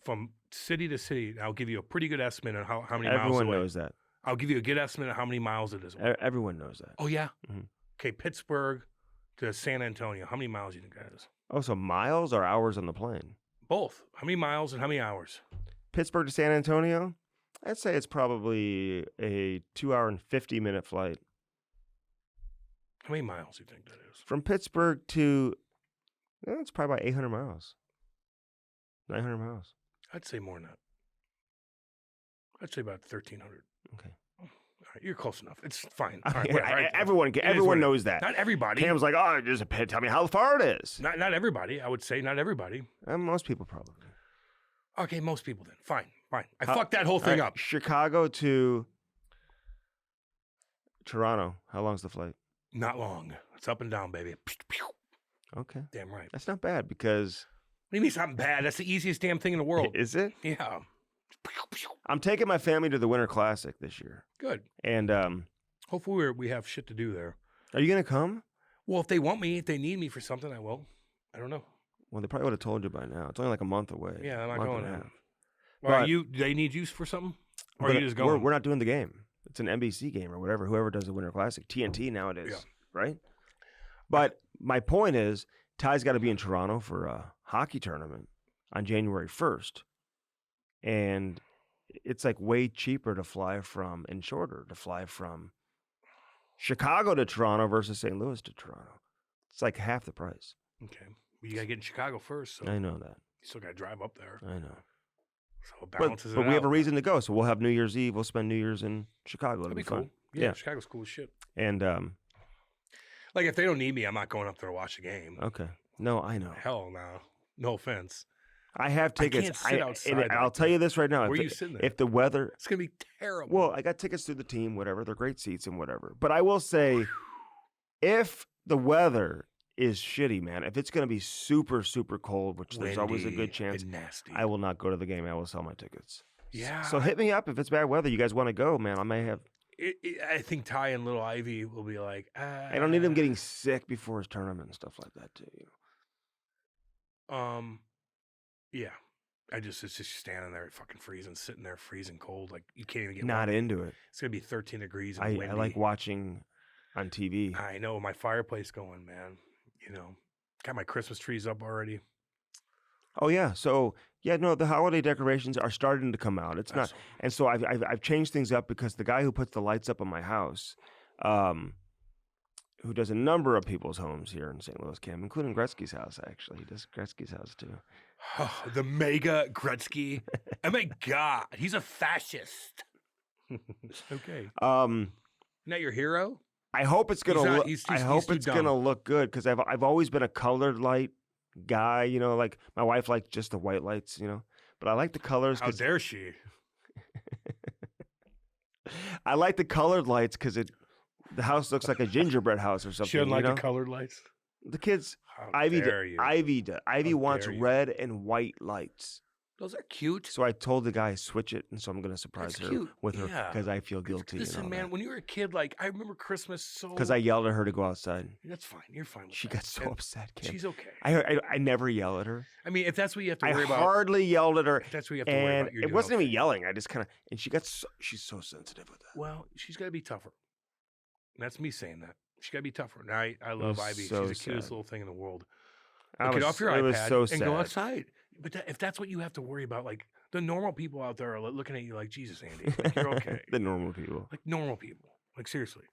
[SPEAKER 2] from city to city. I'll give you a pretty good estimate on how many miles away.
[SPEAKER 1] Everyone knows that.
[SPEAKER 2] I'll give you a good estimate of how many miles it is.
[SPEAKER 1] Everyone knows that.
[SPEAKER 2] Oh yeah. Okay, Pittsburgh to San Antonio. How many miles do you think that is?
[SPEAKER 1] Oh, so miles or hours on the plane?
[SPEAKER 2] Both. How many miles and how many hours?
[SPEAKER 1] Pittsburgh to San Antonio? I'd say it's probably a 2-hour and 50-minute flight.
[SPEAKER 2] How many miles do you think that is?
[SPEAKER 1] From Pittsburgh to, it's probably about 800 miles. 900 miles.
[SPEAKER 2] I'd say more than that. I'd say about 1,300.
[SPEAKER 1] Okay.
[SPEAKER 2] All right, you're close enough. It's fine.
[SPEAKER 1] Everyone knows that.
[SPEAKER 2] Not everybody.
[SPEAKER 1] Cam's like, oh, just tell me how far it is.
[SPEAKER 2] Not everybody. I would say not everybody.
[SPEAKER 1] Most people probably.
[SPEAKER 2] Okay, most people then. Fine. I fucked that whole thing up.
[SPEAKER 1] Chicago to Toronto. How long's the flight?
[SPEAKER 2] Not long. It's up and down, baby.
[SPEAKER 1] Okay.
[SPEAKER 2] Damn right.
[SPEAKER 1] That's not bad because...
[SPEAKER 2] What do you mean it's not bad? That's the easiest damn thing in the world.
[SPEAKER 1] Is it?
[SPEAKER 2] Yeah.
[SPEAKER 1] I'm taking my family to the Winter Classic this year.
[SPEAKER 2] Good.
[SPEAKER 1] And
[SPEAKER 2] hopefully we have shit to do there.
[SPEAKER 1] Are you going to come?
[SPEAKER 2] Well, if they want me, if they need me for something, I will. I don't know.
[SPEAKER 1] Well, they probably would have told you by now. It's only like a month away.
[SPEAKER 2] Yeah, I'm not going now.
[SPEAKER 1] Well,
[SPEAKER 2] they need you for something? Or are you just going?
[SPEAKER 1] We're not doing the game. It's an NBC game or whatever. Whoever does the Winter Classic. TNT nowadays, right? But my point is, Ty's got to be in Toronto for a hockey tournament on January 1st. And it's like way cheaper to fly from, and shorter to fly from Chicago to Toronto versus St. Louis to Toronto. It's like half the price.
[SPEAKER 2] Okay. Well, you got to get in Chicago first. So
[SPEAKER 1] I know that.
[SPEAKER 2] You still got to drive up there.
[SPEAKER 1] I know.
[SPEAKER 2] So it balances it out.
[SPEAKER 1] But we have a reason to go. So we'll have New Year's Eve. We'll spend New Year's in Chicago. It'll
[SPEAKER 2] That'd
[SPEAKER 1] be
[SPEAKER 2] cool.
[SPEAKER 1] fun.
[SPEAKER 2] Yeah, Chicago's cool as shit.
[SPEAKER 1] And
[SPEAKER 2] like if they don't need me, I'm not going up there to watch a game.
[SPEAKER 1] Okay. No, I know.
[SPEAKER 2] Hell no. No offense.
[SPEAKER 1] I have tickets.
[SPEAKER 2] I can't sit outside.
[SPEAKER 1] I'll tell you this right now.
[SPEAKER 2] Where are you sitting there?
[SPEAKER 1] If the weather...
[SPEAKER 2] It's going to be terrible.
[SPEAKER 1] Well, I got tickets through the team, whatever. They're great seats and whatever. But I will say, if the weather is shitty, man, if it's going to be super, super cold, which there's always a good chance,
[SPEAKER 2] and nasty,
[SPEAKER 1] I will not go to the game. I will sell my tickets.
[SPEAKER 2] Yeah.
[SPEAKER 1] So hit me up if it's bad weather. You guys want to go, man. I may have...
[SPEAKER 2] I think Ty and Little Ivy will be like,
[SPEAKER 1] I don't need him getting sick before his tournament and stuff like that, too.
[SPEAKER 2] Yeah. It's just standing there fucking freezing, sitting there freezing cold. Like, you can't even get
[SPEAKER 1] not
[SPEAKER 2] warm.
[SPEAKER 1] into it.
[SPEAKER 2] It's going to be 13 degrees
[SPEAKER 1] I
[SPEAKER 2] and windy.
[SPEAKER 1] like watching on TV.
[SPEAKER 2] I know, my fireplace going, man. Got my Christmas trees up already.
[SPEAKER 1] Oh yeah, so no, the holiday decorations are starting to come out. It's not, and so I've changed things up because the guy who puts the lights up on my house, who does a number of people's homes here in St. Louis, Cam, including Gretzky's house. Actually, he does Gretzky's house too.
[SPEAKER 2] Oh, the mega Gretzky. Oh my God, he's a fascist. Okay. Not your hero.
[SPEAKER 1] I hope it's gonna. I hope it's gonna look good because I've always been a colored light guy. Like my wife liked just the white lights. But I like the colors.
[SPEAKER 2] How dare she?
[SPEAKER 1] I like the colored lights because the house looks like a gingerbread house or something.
[SPEAKER 2] She doesn't like the colored lights.
[SPEAKER 1] The kids. Ivy wants red and white lights.
[SPEAKER 2] Those are cute.
[SPEAKER 1] So I told the guy switch it, and so I'm going to surprise her with her because I feel guilty.
[SPEAKER 2] Listen, man, when you were a kid, like I remember Christmas so.
[SPEAKER 1] Because I yelled at her to go outside.
[SPEAKER 2] That's fine. You're fine.
[SPEAKER 1] She got so upset. Kim.
[SPEAKER 2] She's okay.
[SPEAKER 1] I never yell at her.
[SPEAKER 2] I mean, if that's what you have to worry about.
[SPEAKER 1] I hardly yelled at her.
[SPEAKER 2] If that's what you have to worry about.
[SPEAKER 1] It wasn't even yelling. I just kind of, and she's so sensitive with that.
[SPEAKER 2] Well, she's got to be tougher. That's me saying that. She's got to be tougher. Now I love Ivy. She's the cutest little thing in the world. Get off your iPad and go outside. But if that's what you have to worry about, like the normal people out there are looking at you like, Jesus, Andy, like, you're okay.
[SPEAKER 1] The normal people.
[SPEAKER 2] Like normal people. Like seriously.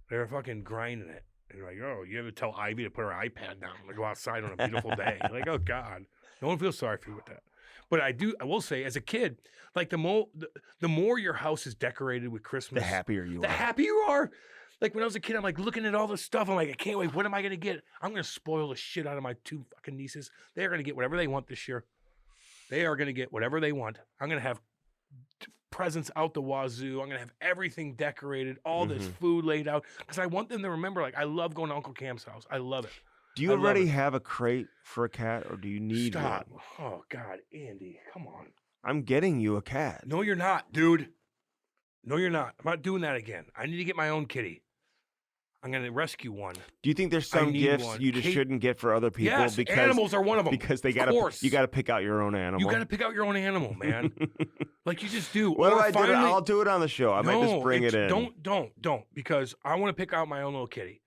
[SPEAKER 2] They're fucking grinding it. And you're like, oh, you have to tell Ivy to put her iPad down and go outside on a beautiful day. Like, oh God. No one feels sorry for you with that. But I will say, as a kid, like the more your house is decorated with Christmas,
[SPEAKER 1] the happier you are.
[SPEAKER 2] The happier you are. Like when I was a kid, I'm like looking at all this stuff. I'm like, I can't wait. What am I going to get? I'm going to spoil the shit out of my 2 fucking nieces. They're going to get whatever they want this year. They are going to get whatever they want. I'm going to have presents out the wazoo. I'm going to have everything decorated, all this food laid out. Because I want them to remember, like, I love going to Uncle Cam's house. I love it.
[SPEAKER 1] Do you already have a crate for a cat, or do you need one?
[SPEAKER 2] Oh, God, Andy, come on.
[SPEAKER 1] I'm getting you a cat.
[SPEAKER 2] No, you're not, dude. No, you're not. I'm not doing that again. I need to get my own kitty. I'm going to rescue one.
[SPEAKER 1] Do you think there's some gifts you just shouldn't get for other people?
[SPEAKER 2] Yes, because animals are one of them.
[SPEAKER 1] Because you got to pick out your own animal.
[SPEAKER 2] You got to pick out your own animal, man. Like you just do.
[SPEAKER 1] What do I do? I'll do it on the show. I might just bring it in.
[SPEAKER 2] Don't, because I want to pick out my own little kitty.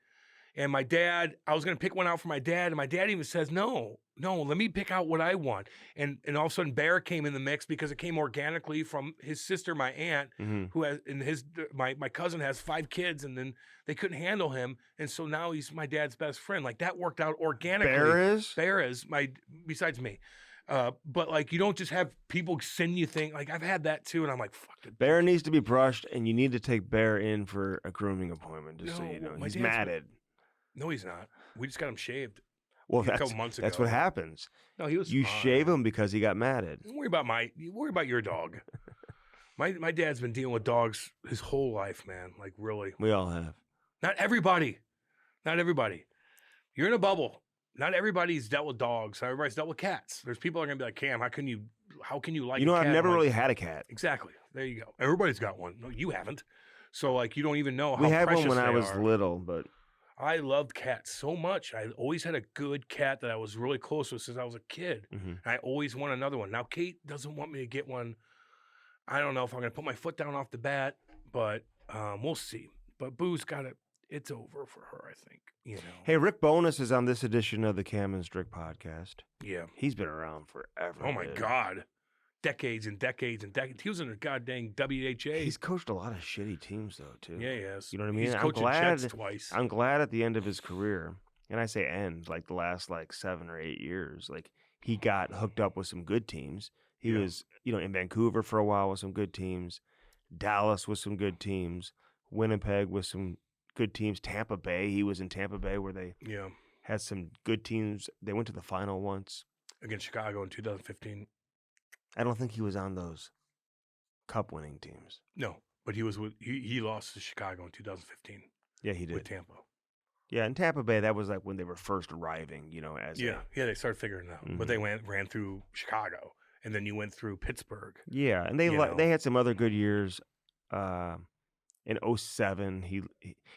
[SPEAKER 2] And my dad, I was going to pick one out for my dad, and my dad even says, no, let me pick out what I want. And all of a sudden, Bear came in the mix because it came organically from his sister, my aunt, who has, and my cousin has 5 kids, and then they couldn't handle him. And so now he's my dad's best friend. Like that worked out organically. Bear is besides me. But like, you don't just have people send you things. Like I've had that too. And I'm like, fuck it.
[SPEAKER 1] Bear needs to be brushed, and you need to take Bear in for a grooming appointment, just so you know. He's matted.
[SPEAKER 2] No, he's not. We just got him shaved.
[SPEAKER 1] Well, a couple months ago. That's what happens.
[SPEAKER 2] No, he was.
[SPEAKER 1] You shave him because he got matted.
[SPEAKER 2] Don't worry about your dog. My dad's been dealing with dogs his whole life, man. Like really.
[SPEAKER 1] We all have.
[SPEAKER 2] Not everybody. You're in a bubble. Not everybody's dealt with dogs. Everybody's dealt with cats. There's people that are gonna be like, Cam, how can you like?
[SPEAKER 1] I've never really had a cat.
[SPEAKER 2] Exactly. There you go. Everybody's got one. No, you haven't. So like, you don't even know how.
[SPEAKER 1] We had
[SPEAKER 2] precious
[SPEAKER 1] one when
[SPEAKER 2] I
[SPEAKER 1] was little, but.
[SPEAKER 2] I loved cats so much. I always had a good cat that I was really close with since I was a kid. And I always want another one. Now, Kate doesn't want me to get one. I don't know if I'm going to put my foot down off the bat, but we'll see. But Boo's got it. It's over for her, I think.
[SPEAKER 1] Hey, Rick Bowness is on this edition of the Cam and Strick podcast.
[SPEAKER 2] Yeah.
[SPEAKER 1] He's been around forever.
[SPEAKER 2] Oh, my God. Decades and decades and decades. He was in a goddamn WHA.
[SPEAKER 1] He's coached a lot of shitty teams, though, too.
[SPEAKER 2] Yeah, he has.
[SPEAKER 1] You know what I mean?
[SPEAKER 2] He's coached the Jets twice.
[SPEAKER 1] I'm glad at the end of his career, and I say end, like the last 7 or 8 years, like he got hooked up with some good teams. He was, in Vancouver for a while with some good teams, Dallas with some good teams, Winnipeg with some good teams, Tampa Bay. He was in Tampa Bay where they had some good teams. They went to the final once.
[SPEAKER 2] Against Chicago in 2015.
[SPEAKER 1] I don't think he was on those cup-winning teams.
[SPEAKER 2] No, but he was. He lost to Chicago in 2015.
[SPEAKER 1] Yeah, he did.
[SPEAKER 2] With Tampa.
[SPEAKER 1] Yeah, in Tampa Bay, that was like when they were first arriving,
[SPEAKER 2] they started figuring it out. But they ran through Chicago, and then you went through Pittsburgh.
[SPEAKER 1] Yeah, and they had some other good years. In 2007,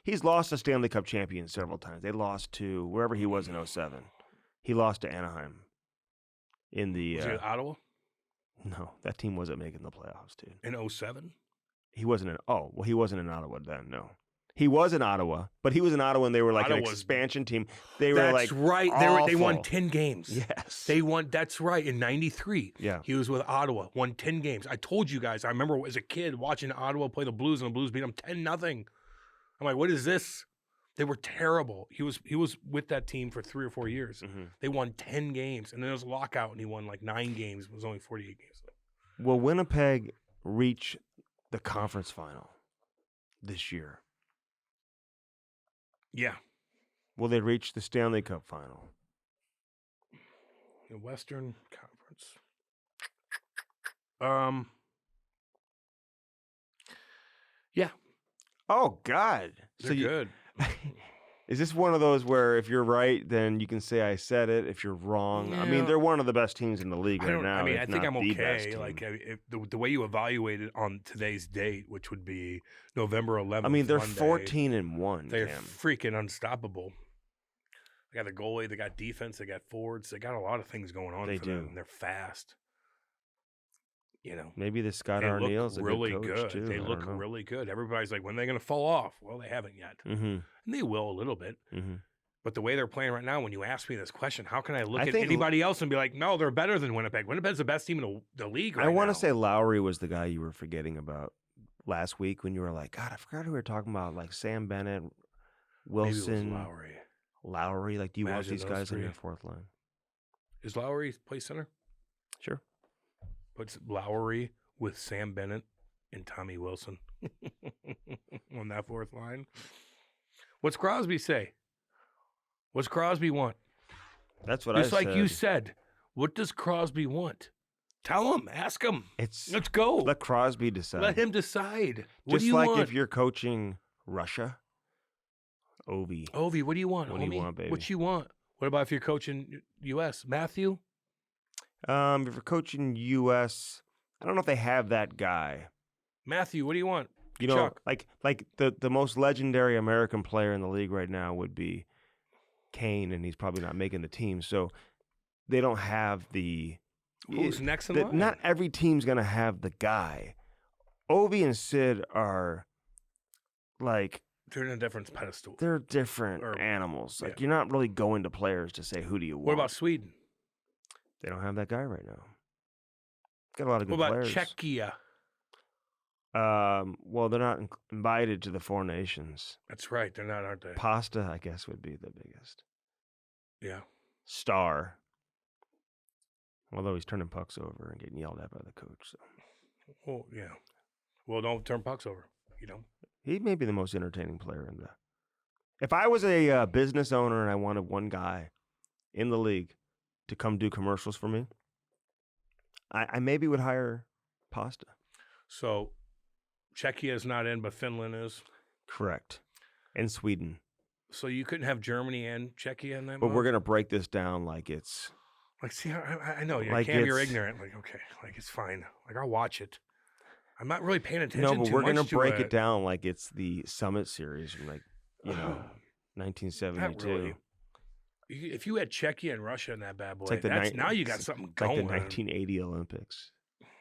[SPEAKER 1] he's lost a Stanley Cup champion several times. They lost to wherever he was in 2007. He lost to Anaheim. Was he
[SPEAKER 2] at Ottawa?
[SPEAKER 1] No, that team wasn't making the playoffs, dude.
[SPEAKER 2] In 2007?
[SPEAKER 1] He wasn't in. Oh, well, he wasn't in Ottawa then. No, He was in Ottawa, but he was in Ottawa and they were like an expansion team. They were like awful.
[SPEAKER 2] They won 10 games.
[SPEAKER 1] Yes.
[SPEAKER 2] They won. That's right. In 93.
[SPEAKER 1] Yeah.
[SPEAKER 2] He was with Ottawa, won 10 games. I told you guys, I remember as a kid watching Ottawa play the Blues, and the Blues beat them 10-0. I'm like, what is this? They were terrible. He was with that team for 3 or 4 years. Mm-hmm. They won 10 games, and then there was a lockout, and he won like 9 games. It was only 48 games.
[SPEAKER 1] Will Winnipeg reach the conference final this year?
[SPEAKER 2] Yeah.
[SPEAKER 1] Will they reach the Stanley Cup final?
[SPEAKER 2] The Western Conference. Yeah.
[SPEAKER 1] Oh God.
[SPEAKER 2] They're good.
[SPEAKER 1] Is this one of those where if you're right, then you can say I said it? If you're wrong, I mean, they're one of the best teams in the league right now.
[SPEAKER 2] I mean, I think I'm okay. Like if the way you evaluate it on today's date, which would be November 11th.
[SPEAKER 1] I mean, they're
[SPEAKER 2] Monday,
[SPEAKER 1] 14-1.
[SPEAKER 2] They're freaking unstoppable. They got the goalie, they got defense, they got forwards, they got a lot of things going on. They do. Them. They're fast. You know,
[SPEAKER 1] maybe the Scott Arneal's a
[SPEAKER 2] really
[SPEAKER 1] good coach too.
[SPEAKER 2] They look really good. Everybody's like, when are they going to fall off? Well, they haven't yet, and they will a little bit. Mm-hmm. But the way they're playing right now, when you ask me this question, how can I look at anybody else and be like, no, they're better than Winnipeg? Winnipeg's the best team in the league right now.
[SPEAKER 1] I want to say Lowry was the guy you were forgetting about last week when you were like, God, I forgot who we were talking about, like Sam Bennett, Wilson,
[SPEAKER 2] maybe it was
[SPEAKER 1] Lowry. Like, do you want these guys in your fourth line?
[SPEAKER 2] Is Lowry play center?
[SPEAKER 1] Sure.
[SPEAKER 2] Puts Lowry with Sam Bennett and Tommy Wilson on that fourth line. What's Crosby say? What's Crosby want?
[SPEAKER 1] That's what I said.
[SPEAKER 2] Just like you said. What does Crosby want? Tell him. Ask him. Let's go.
[SPEAKER 1] Let Crosby decide.
[SPEAKER 2] Let him decide.
[SPEAKER 1] What do you want? Just like if you're coaching Russia, Ovi,
[SPEAKER 2] what do you want?
[SPEAKER 1] What do you want, baby?
[SPEAKER 2] What you want? What about if you're coaching U.S.? Matthew?
[SPEAKER 1] If you're coaching U.S., I don't know if they have that guy.
[SPEAKER 2] Matthew, what do you want?
[SPEAKER 1] You know, Chuck. like the most legendary American player in the league right now would be Kane, and he's probably not making the team. So they don't have the...
[SPEAKER 2] Who's next in line?
[SPEAKER 1] Not every team's going to have the guy. Ovi and Sid are like...
[SPEAKER 2] They're in a different pedestal.
[SPEAKER 1] They're different animals. Like, you're not really going to players to say, who do you want?
[SPEAKER 2] What about Sweden?
[SPEAKER 1] They don't have that guy right now. Got a lot of good players.
[SPEAKER 2] What about Czechia?
[SPEAKER 1] Well, they're not invited to the Four Nations.
[SPEAKER 2] That's right. They're not, aren't they?
[SPEAKER 1] Pasta, I guess, would be the biggest.
[SPEAKER 2] Yeah.
[SPEAKER 1] Star. Although he's turning pucks over and getting yelled at by the coach. So.
[SPEAKER 2] Well, yeah. Well, don't turn pucks over. You know.
[SPEAKER 1] He may be the most entertaining player in the... If I was a business owner and I wanted one guy in the league to come do commercials for me, I maybe would hire Pasta.
[SPEAKER 2] So, Czechia is not in, but Finland is?
[SPEAKER 1] Correct. And Sweden.
[SPEAKER 2] So you couldn't have Germany and Czechia in that
[SPEAKER 1] But we're going to break this down like it's...
[SPEAKER 2] Like, see, I know, like Cam, you're ignorant. Like, okay, like, it's fine. Like, I'll watch it. I'm not really paying attention to it.
[SPEAKER 1] No, but we're going to break it down like it's the Summit Series from, like, 1972.
[SPEAKER 2] Not really. If you had Czechia and Russia in that bad boy,
[SPEAKER 1] like
[SPEAKER 2] now you got something going.
[SPEAKER 1] Like the 1980 Olympics.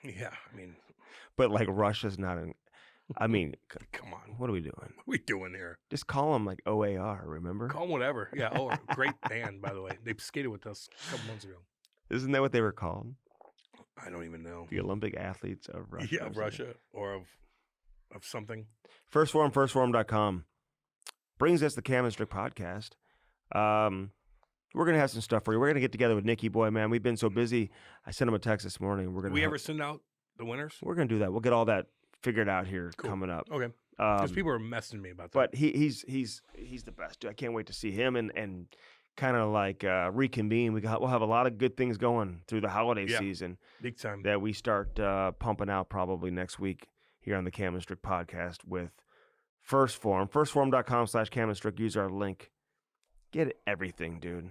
[SPEAKER 2] Yeah, I mean.
[SPEAKER 1] But, like, Russia's not in. I mean,
[SPEAKER 2] come on.
[SPEAKER 1] What are we doing?
[SPEAKER 2] What are we doing here?
[SPEAKER 1] Just call them like OAR, remember?
[SPEAKER 2] Call them whatever. Yeah, great band, by the way. They skated with us a couple months ago.
[SPEAKER 1] Isn't that what they were called?
[SPEAKER 2] I don't even know.
[SPEAKER 1] The Olympic athletes of Russia.
[SPEAKER 2] Yeah, of Russia or of something.
[SPEAKER 1] Firstform.com brings us the Cam and Strick podcast. We're going to have some stuff for you. We're going to get together with Nicky Boy, man. We've been so busy. I sent him a text this morning.
[SPEAKER 2] Did we ever send out the winners?
[SPEAKER 1] We're going to do that. We'll get all that figured out here coming up.
[SPEAKER 2] Okay. Because people are messaging me about that.
[SPEAKER 1] But he's the best, dude. I can't wait to see him and kind of like reconvene. We'll have a lot of good things going through the holiday season.
[SPEAKER 2] Big time.
[SPEAKER 1] That we start pumping out probably next week here on the Cam and Strick podcast with First Form. Firstform.com/Cam and Strick. Use our link. Get everything, dude.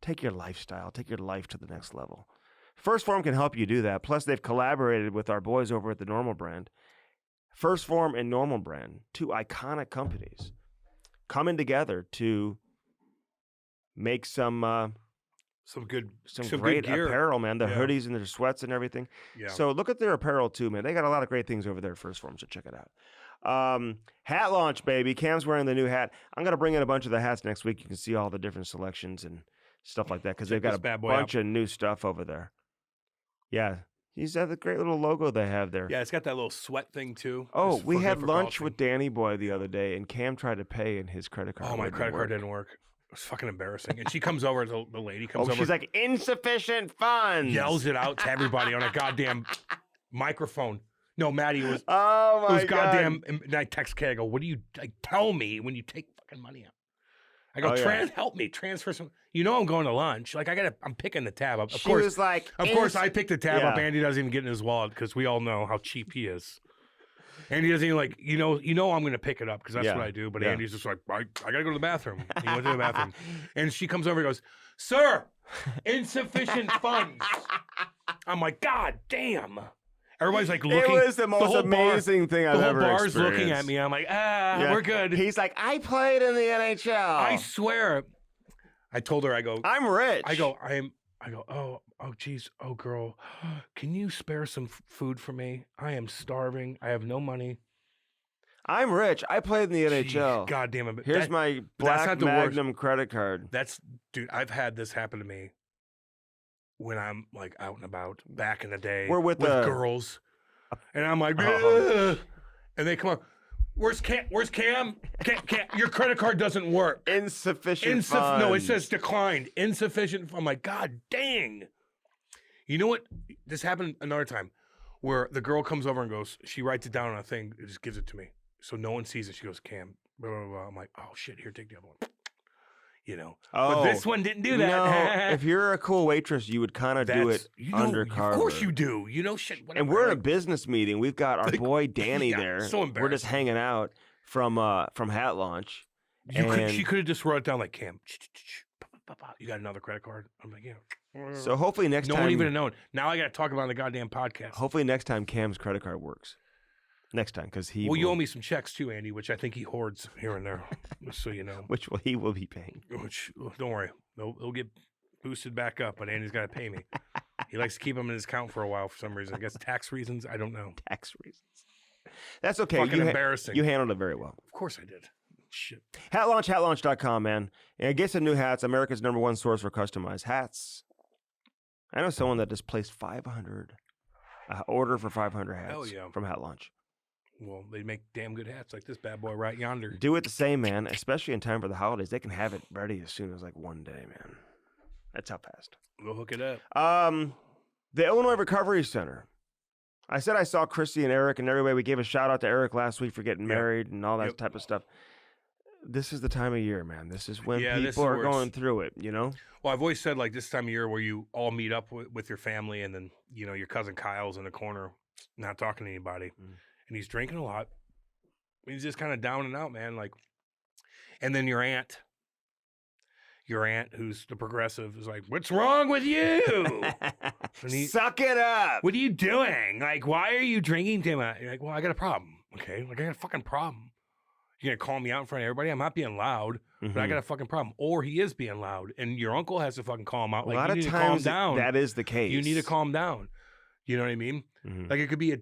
[SPEAKER 1] Take your lifestyle. Take your life to the next level. First Form can help you do that. Plus, they've collaborated with our boys over at the Normal Brand. First Form and Normal Brand, two iconic companies, coming together to make some
[SPEAKER 2] Some great
[SPEAKER 1] great
[SPEAKER 2] gear.
[SPEAKER 1] apparel, man. The hoodies and their sweats and everything.
[SPEAKER 2] Yeah.
[SPEAKER 1] So look at their apparel too, man. They got a lot of great things over there at First Form, so check it out. Hat launch, baby. Cam's wearing the new hat. I'm going to bring in a bunch of the hats next week. You can see all the different selections and stuff like that because they've got a bunch of new stuff over there. Yeah. He's got the great little logo they have there.
[SPEAKER 2] Yeah, it's got that little sweat thing too.
[SPEAKER 1] Oh, we had lunch with Danny Boy the other day, and Cam tried to pay in his credit card.
[SPEAKER 2] Oh, my credit card didn't work. It was fucking embarrassing. And she comes over, the lady comes over.
[SPEAKER 1] She's like, insufficient funds.
[SPEAKER 2] Yells it out to everybody on a goddamn microphone. No, Maddie, it was,
[SPEAKER 1] oh my God.
[SPEAKER 2] goddamn. And I text Kay, I go, what do you, tell me when you take fucking money out? I go, help me, transfer some. You know I'm going to lunch. Like, I'm picking the tab up. Of course, I picked the tab up. Andy doesn't even get in his wallet because we all know how cheap he is. Andy doesn't even like, you know I'm going to pick it up because that's what I do. But Andy's just like, I got to go to the bathroom. He went to the bathroom. And she comes over and goes, sir, insufficient funds. I'm like, God damn. Everybody's like looking.
[SPEAKER 1] It was the most amazing thing I've ever experienced.
[SPEAKER 2] The whole bar's looking at me. I'm like, we're good.
[SPEAKER 1] He's like, I played in the NHL.
[SPEAKER 2] I swear. I told her, I go,
[SPEAKER 1] I'm rich.
[SPEAKER 2] I go, oh, geez, oh, girl, can you spare some food for me? I am starving. I have no money.
[SPEAKER 1] I'm rich. I played in the NHL.
[SPEAKER 2] God damn it.
[SPEAKER 1] Here's my black Magnum credit card.
[SPEAKER 2] Dude, I've had this happen to me when I'm like out and about back in the day.
[SPEAKER 1] We're with
[SPEAKER 2] girls. And I'm like, and they come up. Where's Cam? Cam, your credit card doesn't work.
[SPEAKER 1] Insufficient funds.
[SPEAKER 2] No, it says declined. Insufficient. I'm like, God dang. You know what? This happened another time where the girl comes over and goes, she writes it down on a thing, and just gives it to me. So no one sees it. She goes, Cam, blah, blah, blah. I'm like, oh, shit, here, take the other one. You know. But this one didn't do that.
[SPEAKER 1] No, if you're a cool waitress, you would kind of do it undercover.
[SPEAKER 2] Of course you do. You know shit. Whatever.
[SPEAKER 1] And we're in a business meeting. We've got our boy Danny there.
[SPEAKER 2] So embarrassing.
[SPEAKER 1] We're just hanging out from Hat Launch.
[SPEAKER 2] She could have just wrote it down like, Cam, you got another credit card? I'm like, yeah.
[SPEAKER 1] So hopefully next time.
[SPEAKER 2] No one even known. Now I got to talk about it on the goddamn podcast.
[SPEAKER 1] Hopefully next time Cam's credit card works. Next time, because he.
[SPEAKER 2] Well, you owe me some checks too, Andy, which I think he hoards here and there, so you know.
[SPEAKER 1] Which he will be paying.
[SPEAKER 2] Which don't worry, they'll get boosted back up, but Andy's got to pay me. He likes to keep them in his account for a while for some reason. I guess tax reasons. I don't know.
[SPEAKER 1] Tax reasons. That's okay.
[SPEAKER 2] Fucking embarrassing.
[SPEAKER 1] You handled it very well.
[SPEAKER 2] Of course I did. Shit.
[SPEAKER 1] Hatlaunch.com, man. And get some new hats. America's #1 source for customized hats. I know someone that just placed 500. Order for 500 hats from Hat Launch.
[SPEAKER 2] Well, they make damn good hats like this bad boy right yonder.
[SPEAKER 1] Do it the same, man, especially in time for the holidays. They can have it ready as soon as like one day, man. That's how fast.
[SPEAKER 2] Go hook it up.
[SPEAKER 1] The Illinois Recovery Center. I said I saw Christy and Eric and everybody. We gave a shout out to Eric last week for getting married and all that type of stuff. This is the time of year, man. This is when people are going through it, you know?
[SPEAKER 2] Well, I've always said like this time of year where you all meet up with your family and then, you know, your cousin Kyle's in the corner not talking to anybody. And he's drinking a lot. He's just kind of down and out, man. Like, and then your aunt, who's the progressive, is like, "What's wrong with you?
[SPEAKER 1] Suck it up.
[SPEAKER 2] What are you doing? Like, why are you drinking too much?" You're like, "Well, I got a problem. Okay, like I got a fucking problem. You're gonna call me out in front of everybody? I'm not being loud, but I got a fucking problem." Or he is being loud, and your uncle has to fucking calm out. Like,
[SPEAKER 1] a lot
[SPEAKER 2] you need
[SPEAKER 1] of
[SPEAKER 2] to calm
[SPEAKER 1] times
[SPEAKER 2] down.
[SPEAKER 1] That is the case.
[SPEAKER 2] You need to calm down. You know what I mean? Like it could be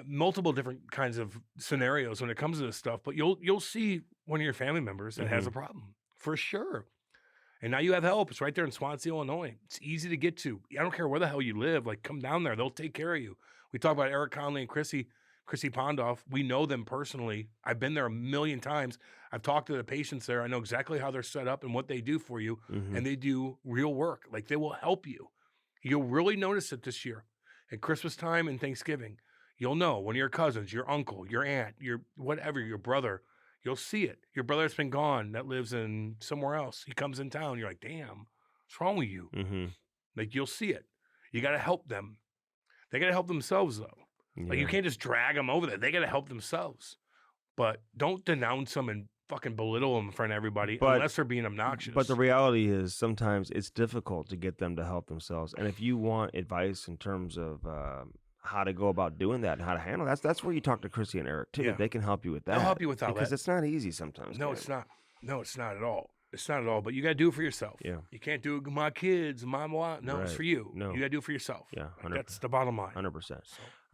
[SPEAKER 2] multiple different kinds of scenarios when it comes to this stuff, but you'll see one of your family members that has a problem for sure. And now you have help. It's right there in Swansea, Illinois. It's easy to get to. I don't care where the hell you live. Like come down there. They'll take care of you. We talk about Eric Conley and Chrissy Pondoff. We know them personally. I've been there a million times. I've talked to the patients there. I know exactly how they're set up and what they do for you. And they do real work. Like they will help you. You'll really notice it this year. At Christmas time and Thanksgiving, you'll know when your cousins, your uncle, your aunt, your whatever, your brother, you'll see it. Your brother that's been gone that lives in somewhere else. He comes in town. You're like, damn, what's wrong with you? Like you'll see it. You got to help them. They got to help themselves though. Like you can't just drag them over there. They got to help themselves. But don't denounce them and fucking belittle them in front of everybody unless they're being obnoxious.
[SPEAKER 1] But the reality is sometimes it's difficult to get them to help themselves. And if you want advice in terms of how to go about doing that and how to handle that's where you talk to Chrissy and Eric too. They can help you with that.
[SPEAKER 2] They'll help you with that
[SPEAKER 1] because it's not easy sometimes.
[SPEAKER 2] No, it's not. No, it's not at all. It's not at all, but you got to do it for yourself.
[SPEAKER 1] Yeah.
[SPEAKER 2] You can't do it, my kids, my wife. No, it's for you.
[SPEAKER 1] No.
[SPEAKER 2] You got to do it for yourself.
[SPEAKER 1] Yeah,
[SPEAKER 2] Like, that's the bottom line.
[SPEAKER 1] 100%.
[SPEAKER 2] So,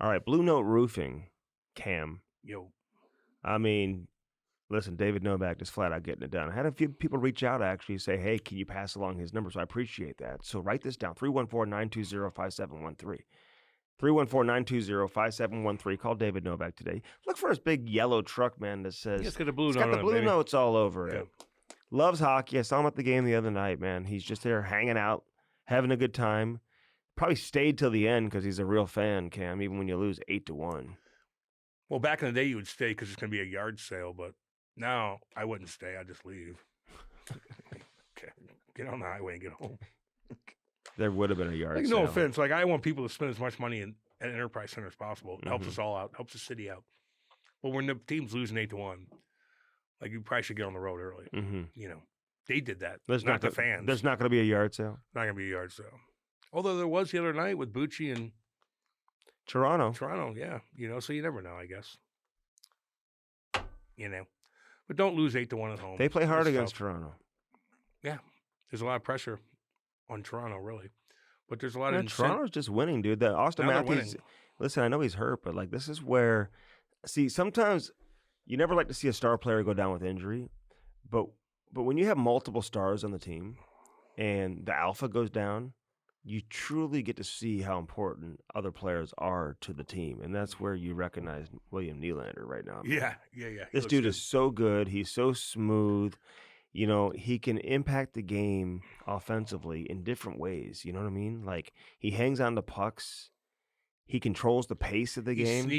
[SPEAKER 1] all right, Blue Note Roofing, Cam.
[SPEAKER 2] yo.
[SPEAKER 1] I mean, listen, David Novak just flat out getting it done. I had a few people reach out actually say, hey, can you pass along his number? So I appreciate that. So write this down, 314-920-5713. 314-920-5713. Call David Novak today. Look for his big yellow truck, man, that says,
[SPEAKER 2] It's got the blue,
[SPEAKER 1] notes all over it.
[SPEAKER 2] Yeah.
[SPEAKER 1] Loves hockey. I saw him at the game the other night, man. He's just there hanging out, having a good time. Probably stayed till the end because he's a real fan, Cam, even when you lose 8-1.
[SPEAKER 2] Well, back in the day, you would stay because it's going to be a yard sale, but now I wouldn't stay. I'd just leave. Okay. Get on the highway and get home.
[SPEAKER 1] There would have been a yard sale.
[SPEAKER 2] No offense. Like, I want people to spend as much money at Enterprise Center as possible. It helps us all out. Helps the city out. But when the team's losing 8-1, like, you probably should get on the road early. You know, they did that. There's not the fans.
[SPEAKER 1] There's not going to be a yard sale?
[SPEAKER 2] Not going to be a yard sale. Although there was the other night with Bucci and
[SPEAKER 1] Toronto,
[SPEAKER 2] yeah. You know, so you never know, I guess. You know. But don't lose 8-1 at home.
[SPEAKER 1] They play hard against Toronto.
[SPEAKER 2] Yeah. There's a lot of pressure on Toronto, really. But there's a lot of
[SPEAKER 1] Toronto's just winning, dude. That Austin Matthews, listen, I know he's hurt, but like this is where, see, sometimes you never like to see a star player go down with injury, but when you have multiple stars on the team and the alpha goes down, you truly get to see how important other players are to the team, and that's where you recognize William Nylander right now.
[SPEAKER 2] Yeah.
[SPEAKER 1] This dude is so good. He's so smooth. You know, he can impact the game offensively in different ways. You know what I mean? Like, he hangs on to pucks. He controls the pace of the game.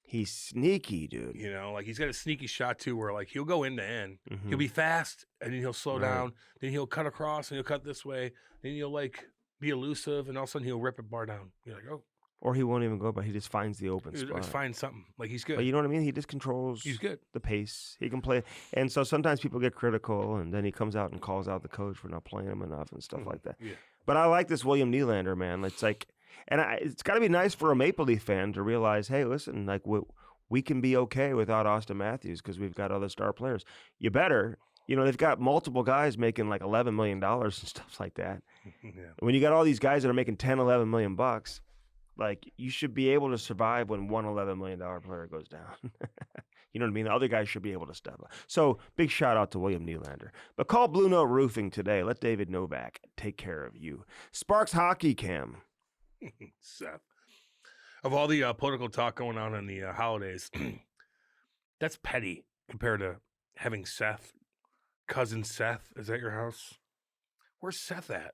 [SPEAKER 1] He's sneaky, dude.
[SPEAKER 2] You know, like, he's got a sneaky shot, too, where, like, he'll go end to end. He'll be fast, and then he'll slow down. Then he'll cut across, and he'll cut this way. Then he'll, like, be elusive, and all of a sudden he'll rip a bar down. You're like, oh.
[SPEAKER 1] Or he won't even go, but he just finds the open spot.
[SPEAKER 2] He finds something. Like, he's good.
[SPEAKER 1] But you know what I mean? He just controls the pace. He can play. And so sometimes people get critical, and then he comes out and calls out the coach for not playing him enough and stuff like that.
[SPEAKER 2] Yeah.
[SPEAKER 1] But I like this William Nylander, man. It's like, and it's got to be nice for a Maple Leaf fan to realize, hey, listen, like we can be okay without Austin Matthews because we've got other star players. You better. You know, they've got multiple guys making like $11 million and stuff like that.
[SPEAKER 2] Yeah.
[SPEAKER 1] When you got all these guys that are making $10, $11 million bucks, like, you should be able to survive when one $11 million player goes down. You know what I mean? The other guys should be able to step up. So, big shout out to William Nylander. But call Blue Note Roofing today. Let David Novak take care of you. Sparks Hockey, Cam.
[SPEAKER 2] Seth. Of all the political talk going on in the holidays, that's petty compared to having Seth. Cousin Seth is at your house. Where's Seth at?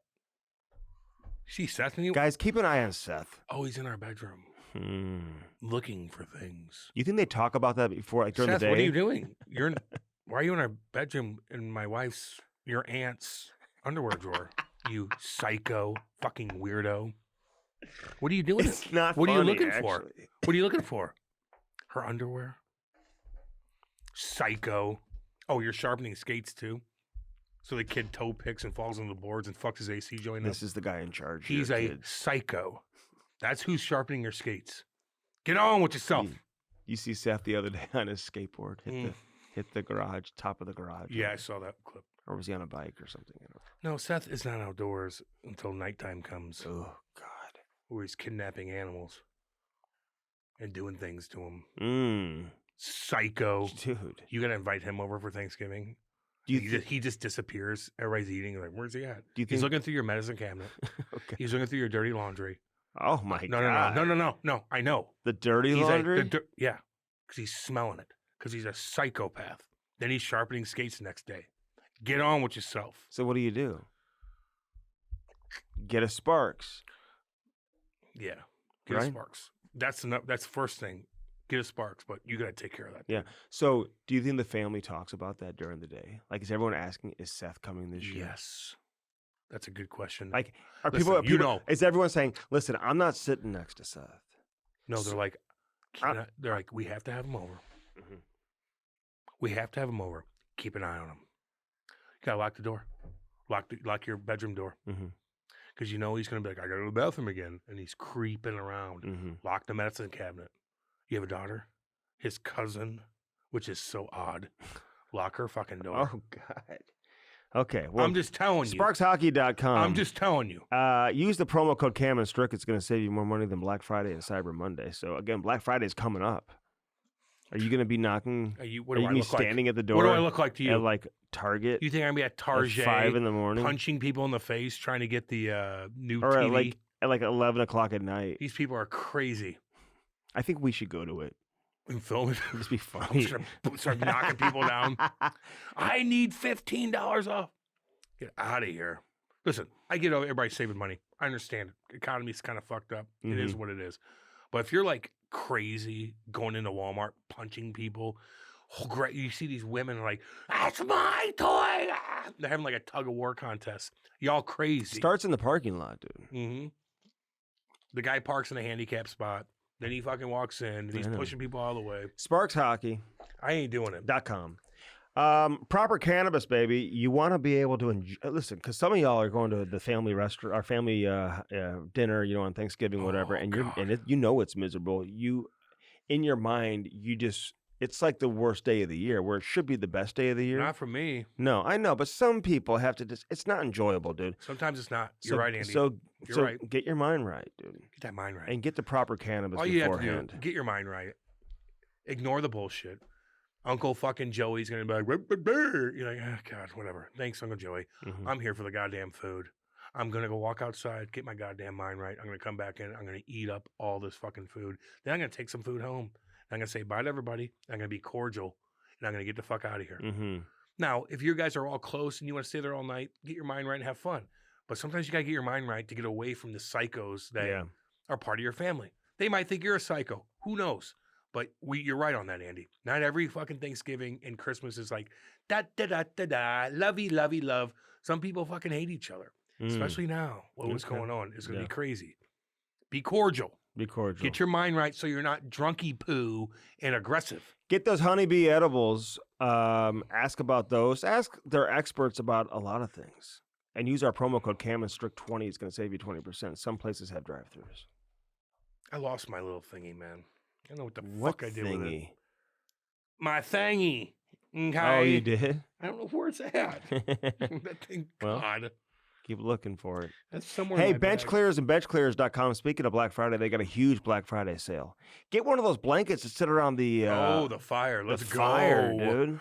[SPEAKER 2] See Seth?
[SPEAKER 1] Guys, keep an eye on Seth.
[SPEAKER 2] Oh, he's in our bedroom. Looking for things.
[SPEAKER 1] You think they talk about that before, like during
[SPEAKER 2] Seth,
[SPEAKER 1] the day?
[SPEAKER 2] What are you doing? Why are you in our bedroom in your aunt's underwear drawer? You psycho fucking weirdo. What are you doing?
[SPEAKER 1] It's not
[SPEAKER 2] What
[SPEAKER 1] funny,
[SPEAKER 2] are you looking
[SPEAKER 1] actually.
[SPEAKER 2] for? What are you looking for? Her underwear? Psycho. Oh, you're sharpening skates too? So the kid toe picks and falls on the boards and fucks his AC joint up?
[SPEAKER 1] This is the guy in charge.
[SPEAKER 2] He's a psycho. That's who's sharpening your skates. Get on with yourself.
[SPEAKER 1] You see Seth the other day on his skateboard hit the garage, top of the garage.
[SPEAKER 2] Yeah, I saw that clip.
[SPEAKER 1] Or was he on a bike or something?
[SPEAKER 2] No, Seth is not outdoors until nighttime comes.
[SPEAKER 1] Oh, God.
[SPEAKER 2] Where he's kidnapping animals and doing things to
[SPEAKER 1] them.
[SPEAKER 2] Psycho.
[SPEAKER 1] Dude.
[SPEAKER 2] You got to invite him over for Thanksgiving. He just disappears. Everybody's eating. Like, where's he at?
[SPEAKER 1] He's
[SPEAKER 2] looking through your medicine cabinet.
[SPEAKER 1] Okay.
[SPEAKER 2] He's looking through your dirty laundry.
[SPEAKER 1] Oh, my God.
[SPEAKER 2] No. I know.
[SPEAKER 1] The dirty laundry?
[SPEAKER 2] Yeah. Because he's smelling it. Because he's a psychopath. Then he's sharpening skates the next day. Get on with yourself.
[SPEAKER 1] So what do? Get a Sparks.
[SPEAKER 2] Yeah. Get a Sparks. That's the first thing. Get a Sparks, but you got to take care of that.
[SPEAKER 1] Yeah. So do you think the family talks about that during the day? Like, is everyone asking, is Seth coming this year?
[SPEAKER 2] Yes. That's a good question.
[SPEAKER 1] Like, people, is everyone saying, listen, I'm not sitting next to Seth?
[SPEAKER 2] No, they're like, we have to have him over.
[SPEAKER 1] Mm-hmm.
[SPEAKER 2] We have to have him over. Keep an eye on him. You got to lock the door. Lock your bedroom door. Because you know he's going to be like, I got to go to the bathroom again. And he's creeping around. Lock the medicine cabinet. You have a daughter? His cousin, which is so odd. Lock her fucking door.
[SPEAKER 1] Oh, God. Okay. Well,
[SPEAKER 2] I'm just telling you.
[SPEAKER 1] SparksHockey.com.
[SPEAKER 2] I'm just telling you.
[SPEAKER 1] Use the promo code Cam and Strick. It's going to save you more money than Black Friday and Cyber Monday. So, again, Black Friday is coming up. Are you going to be knocking?
[SPEAKER 2] What do
[SPEAKER 1] you
[SPEAKER 2] I
[SPEAKER 1] going to be
[SPEAKER 2] look
[SPEAKER 1] standing
[SPEAKER 2] like?
[SPEAKER 1] at the door?
[SPEAKER 2] What do I look like to you?
[SPEAKER 1] At, like, Target?
[SPEAKER 2] You think I'm going to be at Target
[SPEAKER 1] at 5 in the morning?
[SPEAKER 2] punching people in the face trying to get the new
[SPEAKER 1] or
[SPEAKER 2] TV?
[SPEAKER 1] At 11 o'clock at night.
[SPEAKER 2] These people are crazy.
[SPEAKER 1] I think we should go to it.
[SPEAKER 2] And film it.
[SPEAKER 1] It'd just be funny.
[SPEAKER 2] Start knocking people down. I need $15 off. Get out of here. Listen, I get everybody's saving money. I understand it. Economy's kind of fucked up. It is what it is. But if you're like crazy going into Walmart, punching people, great. You see these women like, that's my toy. They're having like a tug of war contest. Y'all crazy.
[SPEAKER 1] Starts in the parking lot, dude.
[SPEAKER 2] Mm-hmm. The guy parks in a handicap spot. Then he fucking walks in and he's pushing people all the way.
[SPEAKER 1] Sparks Hockey.
[SPEAKER 2] I ain't doing it.
[SPEAKER 1] .com. Proper cannabis, baby. You want to be able to enjoy, listen, because some of y'all are going to the family restaurant, our family dinner, on Thanksgiving, whatever, and you know it's miserable. You, in your mind, it's like the worst day of the year, where it should be the best day of the year.
[SPEAKER 2] Not for me.
[SPEAKER 1] No, I know, but some people have to it's not enjoyable, dude.
[SPEAKER 2] Sometimes it's not. You're right, Andy.
[SPEAKER 1] So
[SPEAKER 2] You're right.
[SPEAKER 1] Get your mind right, dude.
[SPEAKER 2] Get that mind right.
[SPEAKER 1] And get the proper cannabis
[SPEAKER 2] All you
[SPEAKER 1] beforehand.
[SPEAKER 2] have to do, get your mind right. Ignore the bullshit. Uncle fucking Joey's going to be like, you're like, oh, God, whatever. Thanks, Uncle Joey.
[SPEAKER 1] Mm-hmm.
[SPEAKER 2] I'm here for the goddamn food. I'm going to go walk outside, get my goddamn mind right. I'm going to come back in. I'm going to eat up all this fucking food. Then I'm going to take some food home. I'm going to say bye to everybody. I'm going to be cordial. And I'm going to get the fuck out of here.
[SPEAKER 1] Mm-hmm.
[SPEAKER 2] Now, if you guys are all close and you want to stay there all night, get your mind right and have fun. But sometimes you got to get your mind right to get away from the psychos that are part of your family. They might think you're a psycho. Who knows? But you're right on that, Andy. Not every fucking Thanksgiving and Christmas is like, da-da-da-da-da, lovey, lovey, love. Some people fucking hate each other, especially now. What's going on is going to be crazy. Be cordial.
[SPEAKER 1] Be cordial.
[SPEAKER 2] Get your mind right so you're not drunky poo and aggressive.
[SPEAKER 1] Get those honeybee edibles. Ask about those. Ask their experts about a lot of things. And use our promo code CAMANDSTRICK20. It's going to save you 20%. Some places have drive-thrus.
[SPEAKER 2] I lost my little thingy, man. I don't know what the fuck I did with it. My thingy. Okay.
[SPEAKER 1] Oh, you did?
[SPEAKER 2] I don't know where it's at. That thing,
[SPEAKER 1] well,
[SPEAKER 2] God.
[SPEAKER 1] Keep looking for it.
[SPEAKER 2] That's somewhere.
[SPEAKER 1] Hey,
[SPEAKER 2] in my
[SPEAKER 1] Bench
[SPEAKER 2] bag.
[SPEAKER 1] Clears and BenchClears.com. Speaking of Black Friday, they got a huge Black Friday sale. Get one of those blankets to sit around the
[SPEAKER 2] the fire. Let's go,
[SPEAKER 1] fire, dude.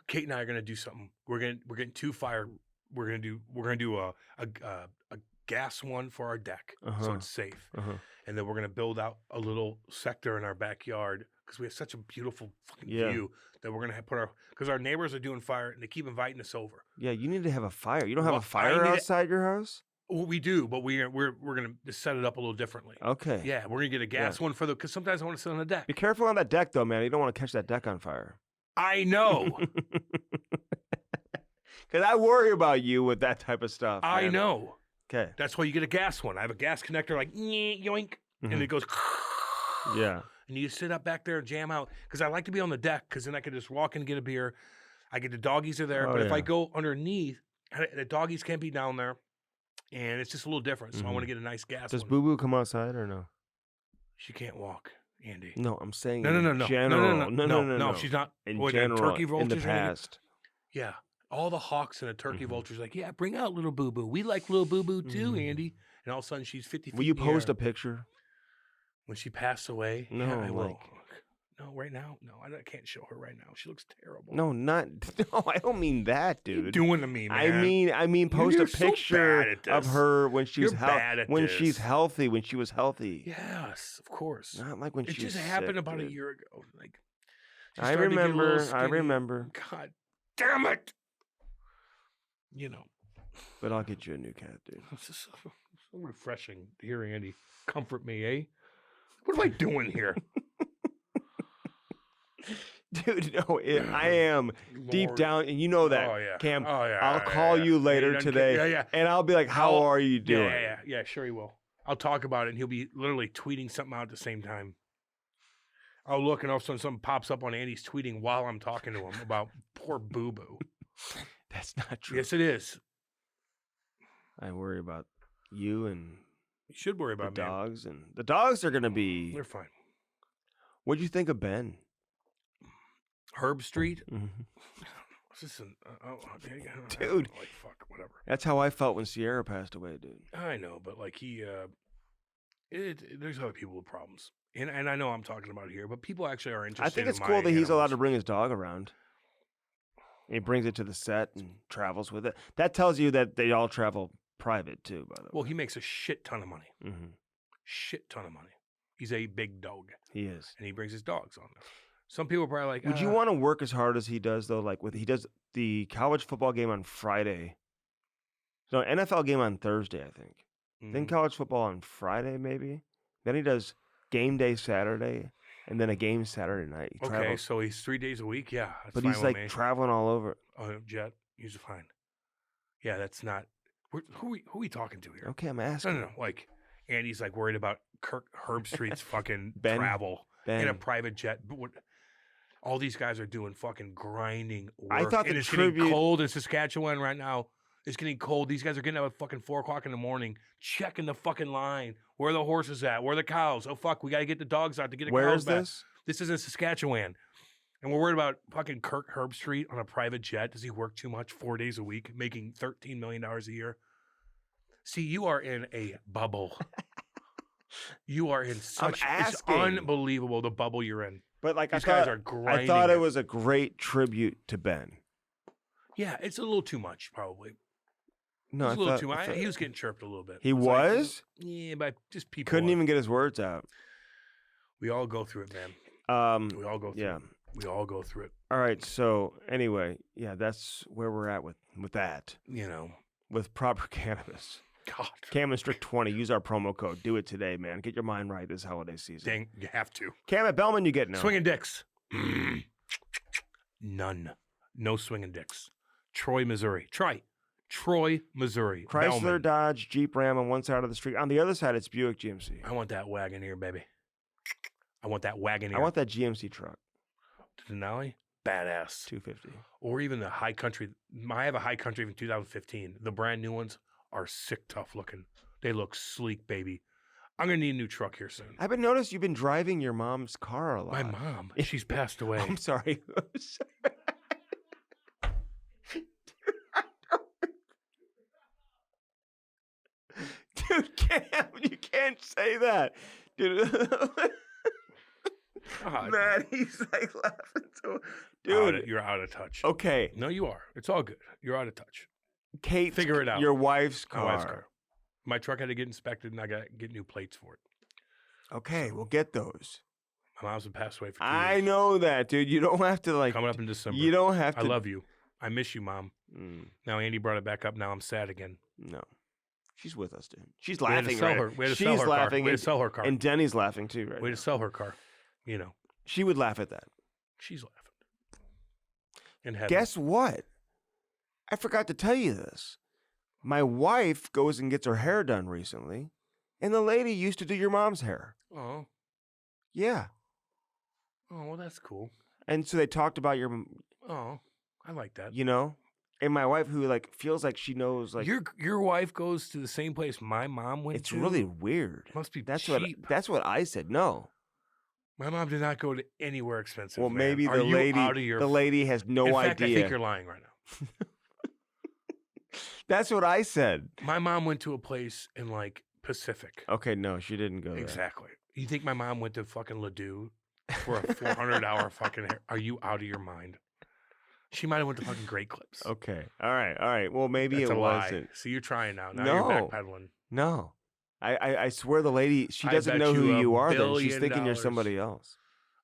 [SPEAKER 2] Kate and I are gonna do something. We're getting two fire. We're gonna do a gas one for our deck, so it's safe. And then we're going to build out a little sector in our backyard because we have such a beautiful fucking view that we're going to put because our neighbors are doing fire and they keep inviting us over.
[SPEAKER 1] Yeah, you need to have a fire. You don't have a fire outside your house?
[SPEAKER 2] Well, we do, but we're going to set it up a little differently.
[SPEAKER 1] Okay.
[SPEAKER 2] Yeah, we're going to get a gas one because sometimes I want to sit on the deck.
[SPEAKER 1] Be careful on that deck, though, man. You don't want to catch that deck on fire.
[SPEAKER 2] I know.
[SPEAKER 1] Because I worry about you with that type of stuff.
[SPEAKER 2] I know.
[SPEAKER 1] Okay.
[SPEAKER 2] That's why you get a gas one. I have a gas connector like, yoink, and it goes.
[SPEAKER 1] Yeah.
[SPEAKER 2] And you sit up back there and jam out. Because I like to be on the deck because then I can just walk in and get a beer. I get the doggies are there. But if I go underneath, the doggies can't be down there. And it's just a little different. So I want to get a nice gas
[SPEAKER 1] Does
[SPEAKER 2] one.
[SPEAKER 1] Boo Boo come outside or no?
[SPEAKER 2] She can't walk, Andy.
[SPEAKER 1] No, I'm saying
[SPEAKER 2] No.
[SPEAKER 1] general.
[SPEAKER 2] No, she's not.
[SPEAKER 1] In
[SPEAKER 2] What,
[SPEAKER 1] general,
[SPEAKER 2] turkey vultures
[SPEAKER 1] in the past.
[SPEAKER 2] Yeah. All the hawks and the turkey vultures like, yeah, bring out little Boo Boo. We like little Boo Boo too, Andy. And all of a sudden she's 50 feet
[SPEAKER 1] Will you
[SPEAKER 2] in the
[SPEAKER 1] post
[SPEAKER 2] air.
[SPEAKER 1] a picture?
[SPEAKER 2] When she passed away?
[SPEAKER 1] No,
[SPEAKER 2] yeah, I will.
[SPEAKER 1] like...
[SPEAKER 2] No, right now? No, I can't show her right now. She looks terrible.
[SPEAKER 1] No, I don't mean that, dude.
[SPEAKER 2] What are you doing to me, man?
[SPEAKER 1] I mean post
[SPEAKER 2] You're
[SPEAKER 1] a picture of her when she's
[SPEAKER 2] she's
[SPEAKER 1] healthy, when she was healthy.
[SPEAKER 2] Yes, of course.
[SPEAKER 1] Not like when
[SPEAKER 2] it
[SPEAKER 1] she's
[SPEAKER 2] just happened
[SPEAKER 1] sick,
[SPEAKER 2] about
[SPEAKER 1] dude.
[SPEAKER 2] a year ago. Like she
[SPEAKER 1] I
[SPEAKER 2] started to get a little
[SPEAKER 1] remember.
[SPEAKER 2] skinny. God damn it. You know.
[SPEAKER 1] But I'll get you a new cat, dude.
[SPEAKER 2] It's just so refreshing to hear Andy comfort me, eh? What am I doing here?
[SPEAKER 1] Dude, no, I am deep down, and you know that, Cam. I'll
[SPEAKER 2] yeah,
[SPEAKER 1] call you later today, and I'll be like, how are you doing?
[SPEAKER 2] Yeah, sure he will. I'll talk about it, and he'll be literally tweeting something out at the same time. I'll look, and all of a sudden something pops up on Andy's tweeting while I'm talking to him about poor Boo Boo.
[SPEAKER 1] That's not true.
[SPEAKER 2] Yes, it is.
[SPEAKER 1] I worry about you and
[SPEAKER 2] you should worry about
[SPEAKER 1] the dogs, and the dogs are going to be...
[SPEAKER 2] They're fine.
[SPEAKER 1] What'd you think of Ben?
[SPEAKER 2] Herb Street?
[SPEAKER 1] Dude.
[SPEAKER 2] Like, fuck, whatever.
[SPEAKER 1] That's how I felt when Sierra passed away, dude.
[SPEAKER 2] I know, but like there's other people with problems. And I know I'm talking about it here, but people actually are interested.
[SPEAKER 1] I think it's
[SPEAKER 2] in
[SPEAKER 1] cool that he's allowed
[SPEAKER 2] animals.
[SPEAKER 1] to bring his dog around. He brings it to the set and travels with it. That tells you that they all travel private too, by the way.
[SPEAKER 2] Well, he makes a shit ton of money.
[SPEAKER 1] Mm-hmm.
[SPEAKER 2] Shit ton of money. He's a big dog.
[SPEAKER 1] He is.
[SPEAKER 2] And he brings his dogs on there. Some people are probably like,
[SPEAKER 1] would you want to work as hard as he does, though? Like, he does the college football game on Friday. So, NFL game on Thursday, I think. Then college football on Friday, maybe. Then he does game day Saturday, and then a game Saturday night. He
[SPEAKER 2] okay,
[SPEAKER 1] travels.
[SPEAKER 2] so he's 3 days a week? Yeah. That's
[SPEAKER 1] But
[SPEAKER 2] fine
[SPEAKER 1] he's
[SPEAKER 2] with
[SPEAKER 1] like
[SPEAKER 2] me.
[SPEAKER 1] traveling all over.
[SPEAKER 2] Oh, jet. He's fine. Yeah, that's not. Who are we talking to here?
[SPEAKER 1] Okay, I'm asking.
[SPEAKER 2] No. Like, Andy's like worried about Kirk Herbstreit's fucking
[SPEAKER 1] Ben.
[SPEAKER 2] travel in a private jet. But all these guys are doing fucking grinding work.
[SPEAKER 1] I thought
[SPEAKER 2] and
[SPEAKER 1] the
[SPEAKER 2] it's
[SPEAKER 1] tribute.
[SPEAKER 2] getting cold in Saskatchewan right now. It's getting cold. These guys are getting up at fucking 4 o'clock in the morning, checking the fucking line. Where are the horses at? Where are the cows? Oh, fuck, we got to get the dogs out to get the
[SPEAKER 1] Where
[SPEAKER 2] cows
[SPEAKER 1] is
[SPEAKER 2] back.
[SPEAKER 1] this?
[SPEAKER 2] This is in Saskatchewan. And we're worried about fucking Kirk Herbstreit on a private jet. Does he work too much 4 days a week, making $13 million a year? See, you are in a bubble. You are in such... It's unbelievable, the bubble you're in.
[SPEAKER 1] But like,
[SPEAKER 2] These guys are grinding.
[SPEAKER 1] I thought it was a great tribute to Ben.
[SPEAKER 2] Yeah, it's a little too much, probably.
[SPEAKER 1] No,
[SPEAKER 2] It's a little too much. He was getting chirped a little bit.
[SPEAKER 1] He
[SPEAKER 2] It's
[SPEAKER 1] was?
[SPEAKER 2] Like, yeah, but just people.
[SPEAKER 1] Couldn't even get his words out.
[SPEAKER 2] We all go through it, man. We all go through it. We all go through it.
[SPEAKER 1] All right. So anyway, yeah, that's where we're at with that.
[SPEAKER 2] You know.
[SPEAKER 1] With proper cannabis.
[SPEAKER 2] God.
[SPEAKER 1] Cam and Strict 20. Use our promo code. Do it today, man. Get your mind right this holiday season.
[SPEAKER 2] Dang, you have to.
[SPEAKER 1] Cam at Bellman, you get now.
[SPEAKER 2] Swinging dicks. None. No swinging dicks. Troy, Missouri. Troy, Missouri.
[SPEAKER 1] Chrysler,
[SPEAKER 2] Bellman.
[SPEAKER 1] Dodge, Jeep, Ram on one side of the street. On the other side, it's Buick GMC.
[SPEAKER 2] I want that Wagoneer, baby. I want that Wagoneer.
[SPEAKER 1] I want that GMC truck.
[SPEAKER 2] Denali? Badass.
[SPEAKER 1] 250.
[SPEAKER 2] Or even the High Country. I have a High Country from 2015. The brand new ones are sick tough looking. They look sleek, baby. I'm going to need a new truck here soon.
[SPEAKER 1] I've been noticed you've been driving your mom's car a lot.
[SPEAKER 2] My mom, she's passed away.
[SPEAKER 1] I'm sorry. Dude, Cam, you can't say that. Dude. Man, he's like laughing so. Dude,
[SPEAKER 2] You're out of touch.
[SPEAKER 1] Okay.
[SPEAKER 2] No, you are. It's all good. You're out of touch.
[SPEAKER 1] Kate,
[SPEAKER 2] Figure it out.
[SPEAKER 1] Your wife's car.
[SPEAKER 2] My wife's car. My truck had to get inspected, and I got to get new plates for it.
[SPEAKER 1] Okay, we'll get those.
[SPEAKER 2] My mom's been passed away for 2 years.
[SPEAKER 1] I know that, dude. You don't have to like.
[SPEAKER 2] Coming up in December.
[SPEAKER 1] You don't have to.
[SPEAKER 2] I love you. I miss you, Mom. Now Andy brought it back up. Now I'm sad again.
[SPEAKER 1] No. She's with us, dude. She's laughing.
[SPEAKER 2] We had to sell her car. We had to sell her car.
[SPEAKER 1] And Denny's laughing too, right?
[SPEAKER 2] We had to sell her car. You know.
[SPEAKER 1] She would laugh at that.
[SPEAKER 2] She's laughing. In heaven.
[SPEAKER 1] Guess what? I forgot to tell you this. My wife goes and gets her hair done recently, and the lady used to do your mom's hair.
[SPEAKER 2] Oh.
[SPEAKER 1] Yeah.
[SPEAKER 2] Oh, well, that's cool.
[SPEAKER 1] And so they talked about your.
[SPEAKER 2] Oh, I like that.
[SPEAKER 1] You know, and my wife, who like feels like she knows, like
[SPEAKER 2] your wife goes to the same place my mom went to.
[SPEAKER 1] It's really weird.
[SPEAKER 2] Must be
[SPEAKER 1] that's
[SPEAKER 2] cheap.
[SPEAKER 1] That's what I said. No.
[SPEAKER 2] My mom did not go to anywhere expensive.
[SPEAKER 1] Well,
[SPEAKER 2] man.
[SPEAKER 1] maybe
[SPEAKER 2] Are
[SPEAKER 1] the
[SPEAKER 2] you
[SPEAKER 1] lady,
[SPEAKER 2] out of your...
[SPEAKER 1] the lady has no
[SPEAKER 2] In fact,
[SPEAKER 1] idea.
[SPEAKER 2] I think you're lying right now.
[SPEAKER 1] That's what I said.
[SPEAKER 2] My mom went to a place in like Pacific.
[SPEAKER 1] Okay, no, she didn't go there.
[SPEAKER 2] Exactly. You think my mom went to fucking Ladue for a 400-hour fucking hair? Are you out of your mind? She might have went to fucking Great Clips.
[SPEAKER 1] Okay. All right. Well, maybe
[SPEAKER 2] That's
[SPEAKER 1] it
[SPEAKER 2] a lie.
[SPEAKER 1] wasn't.
[SPEAKER 2] So you're trying now. Now
[SPEAKER 1] No.
[SPEAKER 2] you're backpedaling.
[SPEAKER 1] No. I swear the lady, she
[SPEAKER 2] I
[SPEAKER 1] doesn't
[SPEAKER 2] bet
[SPEAKER 1] know who
[SPEAKER 2] you
[SPEAKER 1] you are then.
[SPEAKER 2] $1
[SPEAKER 1] She's thinking you're
[SPEAKER 2] billion.
[SPEAKER 1] somebody else.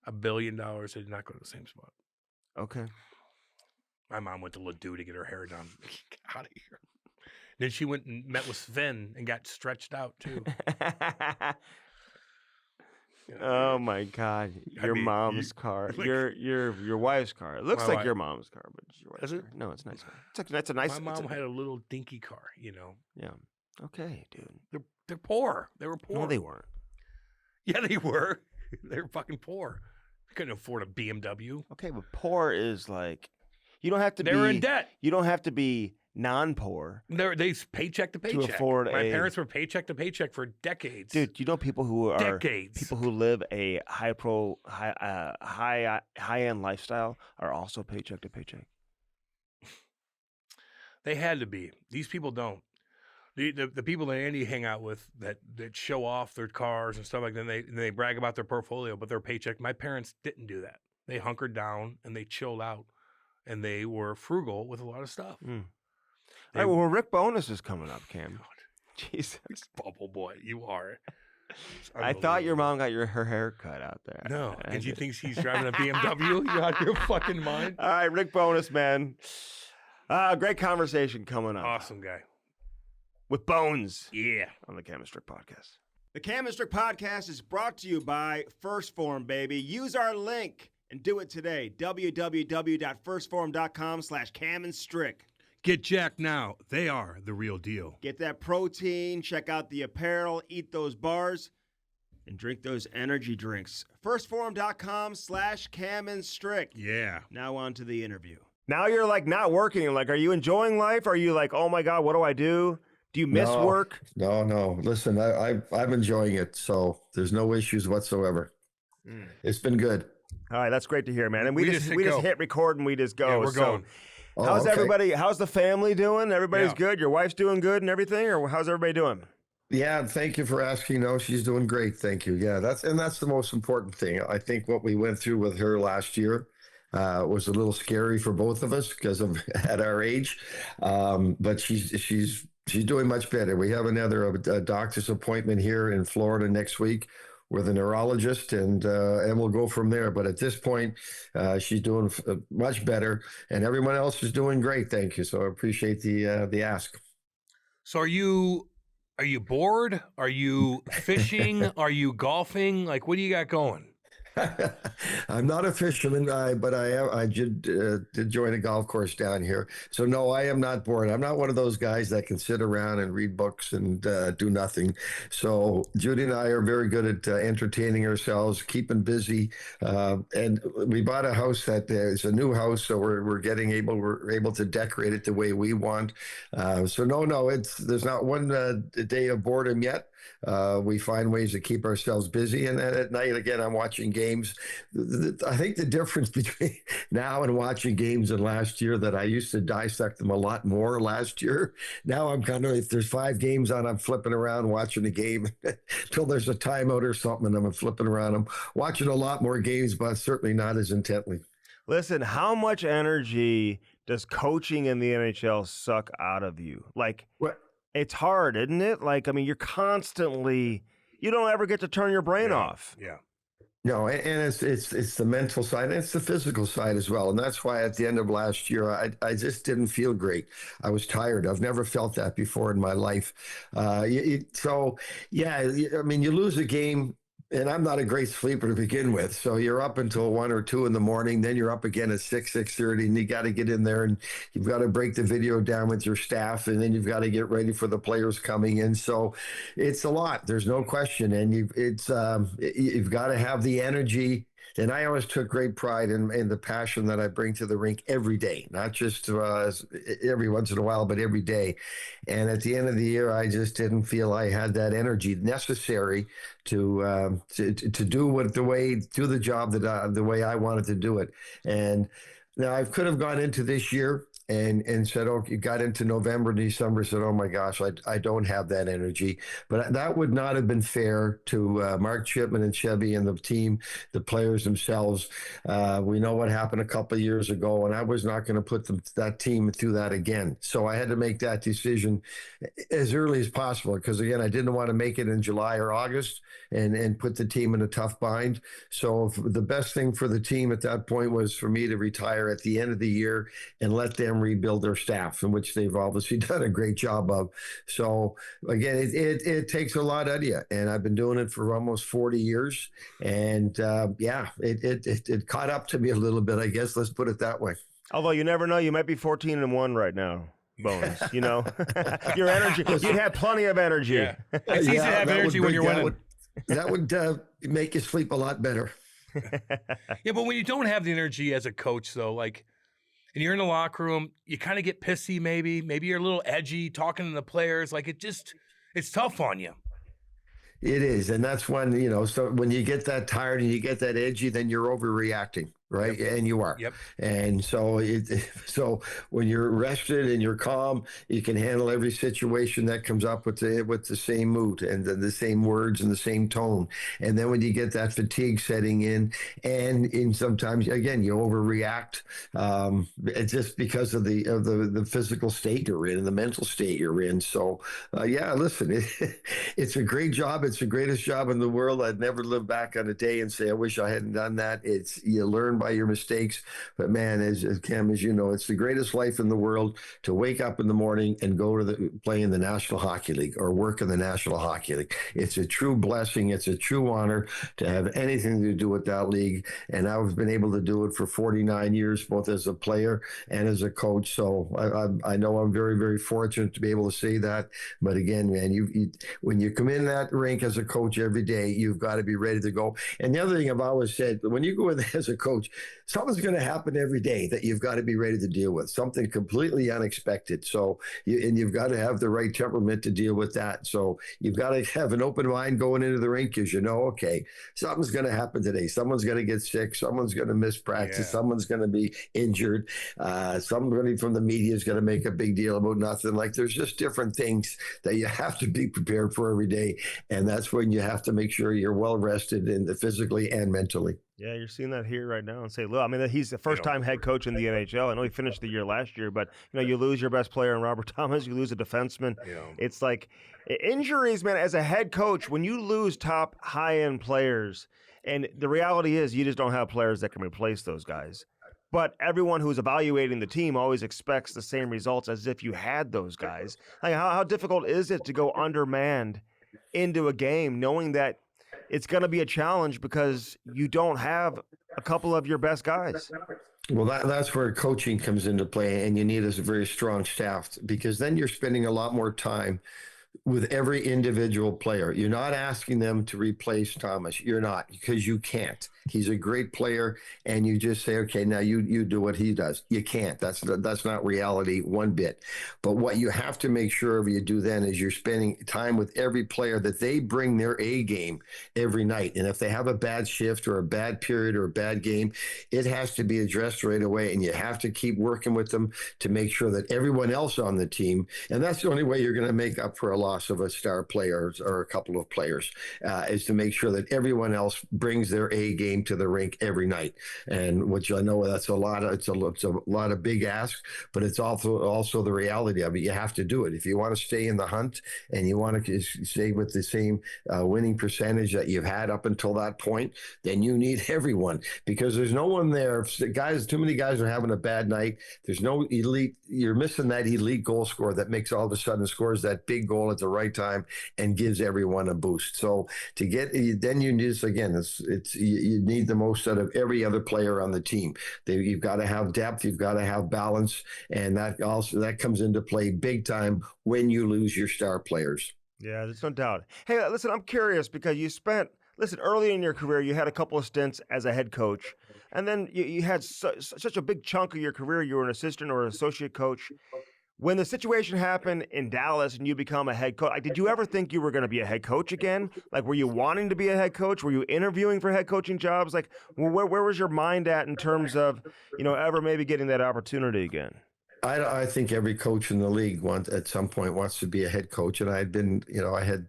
[SPEAKER 2] $1 billion. They did not go to the same spot.
[SPEAKER 1] Okay.
[SPEAKER 2] My mom went to Ladue to get her hair done. Get out of here. Then she went and met with Sven and got stretched out too.
[SPEAKER 1] Oh my God! Your mom's car,
[SPEAKER 2] like-
[SPEAKER 1] your wife's car. It looks
[SPEAKER 2] My
[SPEAKER 1] like
[SPEAKER 2] wife-
[SPEAKER 1] your mom's car, but it's your wife's
[SPEAKER 2] Is it?
[SPEAKER 1] car. No, it's nice. That's a nice.
[SPEAKER 2] My
[SPEAKER 1] it's
[SPEAKER 2] mom had a little dinky car, you know.
[SPEAKER 1] Yeah. Okay, dude.
[SPEAKER 2] They're poor. They were poor.
[SPEAKER 1] No, they weren't.
[SPEAKER 2] Yeah, they were. They were fucking poor. They couldn't afford a BMW.
[SPEAKER 1] Okay, but poor is like you don't have to
[SPEAKER 2] They
[SPEAKER 1] be.
[SPEAKER 2] were in debt.
[SPEAKER 1] You don't have to be non-poor.
[SPEAKER 2] They paycheck to paycheck.
[SPEAKER 1] afford
[SPEAKER 2] My
[SPEAKER 1] a-
[SPEAKER 2] parents were paycheck to paycheck for decades.
[SPEAKER 1] Dude, you know people who are
[SPEAKER 2] decades.
[SPEAKER 1] people who live a high end lifestyle are also paycheck to paycheck.
[SPEAKER 2] They had to be. These people don't. The people that Andy hang out with that show off their cars and stuff like that, and they brag about their portfolio, but their paycheck. My parents didn't do that. They hunkered down and they chilled out, and they were frugal with a lot of stuff.
[SPEAKER 1] All right, well, Rick Bowness is coming up, Cam. Jesus.
[SPEAKER 2] Bubble boy, you are.
[SPEAKER 1] I thought your mom got her hair cut out there.
[SPEAKER 2] No, because you think she's driving a BMW? You out your fucking mind?
[SPEAKER 1] All right, Rick Bowness, man. Great conversation coming up.
[SPEAKER 2] Awesome guy.
[SPEAKER 1] With Bones.
[SPEAKER 2] Yeah.
[SPEAKER 1] On the Cam and Strick Podcast. The Cam and Strick Podcast is brought to you by First Form, baby. Use our link and do it today. www.firstform.com/camandstrick.
[SPEAKER 2] Get jacked now. They are the real deal.
[SPEAKER 1] Get that protein, check out the apparel, eat those bars, and drink those energy drinks. Firstform.com/camandstrick.
[SPEAKER 2] Yeah.
[SPEAKER 1] Now on to the interview. Now you're like not working. Like, are you enjoying life? Are you like, oh my God, what do I do? Do you miss work?
[SPEAKER 3] No. Listen, I'm enjoying it, so there's no issues whatsoever. It's been good.
[SPEAKER 1] All right, that's great to hear, man. And we just hit record and we just go.
[SPEAKER 2] Yeah, we're going.
[SPEAKER 1] How's everybody? How's the family doing? Everybody's good? Your wife's doing good and everything? Or how's everybody doing?
[SPEAKER 3] Yeah, thank you for asking. No, she's doing great. Thank you. Yeah, that's the most important thing. I think what we went through with her last year was a little scary for both of us because of at our age. But she's doing much better. We have another doctor's appointment here in Florida next week with a neurologist, and we'll go from there. But at this point, she's doing much better, and everyone else is doing great. Thank you. So I appreciate the ask.
[SPEAKER 2] So are you bored? Are you fishing? Are you golfing? Like, what do you got going?
[SPEAKER 3] I'm not a fisherman, but I did join a golf course down here. So no, I am not bored. I'm not one of those guys that can sit around and read books and do nothing. So Judy and I are very good at entertaining ourselves, keeping busy. And we bought a house that is a new house, so we're able to decorate it the way we want. So no, there's not one day of boredom yet. We find ways to keep ourselves busy, and then at night again I'm watching games. I think the difference between now and watching games and last year, that I used to dissect them a lot more last year. Now I'm kind of, if there's 5 games on, I'm flipping around watching a game until there's a timeout or something, and I'm flipping around. I'm watching a lot more games, but certainly not as intently.
[SPEAKER 1] Listen, how much energy does coaching in the NHL suck out of you? Like,
[SPEAKER 3] what?
[SPEAKER 1] It's hard, isn't it? Like, I mean, you don't ever get to turn your brain off.
[SPEAKER 2] Yeah.
[SPEAKER 3] No, and it's the mental side, and it's the physical side as well. And that's why at the end of last year, I just didn't feel great. I was tired. I've never felt that before in my life. I mean, you lose a game. And I'm not a great sleeper to begin with. So you're up until 1 or 2 in the morning. Then you're up again at 6:30, and you got to get in there, and you've got to break the video down with your staff, and then you've got to get ready for the players coming in. So it's a lot. There's no question. And you've got to have the energy. And I always took great pride in the passion that I bring to the rink every day, not just every once in a while, but every day. And at the end of the year, I just didn't feel I had that energy necessary to do the job the way I wanted to do it. And now I could have gone into this year and said, oh, you got into November, December, said, oh my gosh, I don't have that energy. But that would not have been fair to Mark Chipman and Chevy and the team, the players themselves. We know what happened a couple of years ago, and I was not going to put that team through that again. So I had to make that decision as early as possible, because again, I didn't want to make it in July or August and put the team in a tough bind. So the best thing for the team at that point was for me to retire at the end of the year and let them rebuild their staff, in which they've obviously done a great job of. So again, it takes a lot out of you, and I've been doing it for almost 40 years, and it caught up to me a little bit, I guess. Let's put it that way.
[SPEAKER 1] Although you never know, you might be 14-1 right now, Bones. You know, your energy. You'd have plenty of energy.
[SPEAKER 2] Yeah. It's easy to have energy when you're winning.
[SPEAKER 3] That would make you sleep a lot better.
[SPEAKER 2] Yeah, but when you don't have the energy as a coach, though, like, and you're in the locker room, you kind of get pissy maybe. Maybe you're a little edgy talking to the players. Like, it's tough on you.
[SPEAKER 3] It is. And that's when, so when you get that tired and you get that edgy, then you're overreacting. right? And you are.
[SPEAKER 2] Yep.
[SPEAKER 3] And so so when you're rested and you're calm, you can handle every situation that comes up with the same mood and the same words and the same tone. And then when you get that fatigue setting in sometimes again you overreact, it's just because of the physical state you're in and the mental state you're in. So yeah, listen, it's a great job. It's the greatest job in the world. I'd never live back on a day and say I wish I hadn't done that. It's you learn by your mistakes, but man, as Cam, as you know, it's the greatest life in the world to wake up in the morning and go to play in the National Hockey League or work in the National Hockey League. It's a true blessing. It's a true honor to have anything to do with that league, and I've been able to do it for 49 years, both as a player and as a coach. So I know I'm very, very fortunate to be able to say that. But again, man, when you come in that rink as a coach every day, you've got to be ready to go. And the other thing I've always said, when you go in as a coach, something's going to happen every day that you've got to be ready to deal with, something completely unexpected. So you've got to have the right temperament to deal with that. So you've got to have an open mind going into the rink because you know, okay, something's going to happen today. Someone's going to get sick. Someone's going to miss practice. Yeah. Someone's going to be injured. Somebody from the media is going to make a big deal about nothing. Like there's just different things that you have to be prepared for every day. And that's when you have to make sure you're well rested physically and mentally.
[SPEAKER 1] Yeah, you're seeing that here right now in St. Louis. I mean, he's the first-time head coach in the NHL. I know he finished the year last year, but you lose your best player in Robert Thomas, you lose a defenseman. It's like injuries, man. As a head coach, when you lose top high-end players, and the reality is you just don't have players that can replace those guys. But everyone who's evaluating the team always expects the same results as if you had those guys. Like, how difficult is it to go undermanned into a game knowing that it's going to be a challenge because you don't have a couple of your best guys?
[SPEAKER 3] Well, that's where coaching comes into play, and you need a very strong staff, because then you're spending a lot more time with every individual player. You're not asking them to replace Thomas. You're not, because you can't. He's a great player, and you just say, okay, now you do what he does. You can't. That's not reality one bit. But what you have to make sure of you do then is you're spending time with every player, that they bring their A game every night. And if they have a bad shift or a bad period or a bad game, it has to be addressed right away. And you have to keep working with them to make sure that everyone else on the team, and that's the only way you're going to make up for a loss of a star player or a couple of players, is to make sure that everyone else brings their A game to the rink every night. And which I know that's a lot of big ask, but it's also the reality of it. You have to do it if you want to stay in the hunt and you want to stay with the same winning percentage that you've had up until that point. Then you need everyone, because there's no one there. Guys, too many guys are having a bad night. There's no elite. You're missing that elite goal scorer that makes all of a sudden scores that big goal at the right time and gives everyone a boost. So to get, then you need, again, you need the most out of every other player on the team. You've got to have depth, you've got to have balance, and that comes into play big time when you lose your star players.
[SPEAKER 1] Yeah, there's no doubt. Hey, listen, I'm curious because early in your career, you had a couple of stints as a head coach, and then you had such a big chunk of your career, you were an assistant or an associate coach. When the situation happened in Dallas and you become a head coach, did you ever think you were going to be a head coach again? Like, were you wanting to be a head coach? Were you interviewing for head coaching jobs? Like, where was your mind at in terms of, ever maybe getting that opportunity again?
[SPEAKER 3] I think every coach in the league at some point wants to be a head coach. And I had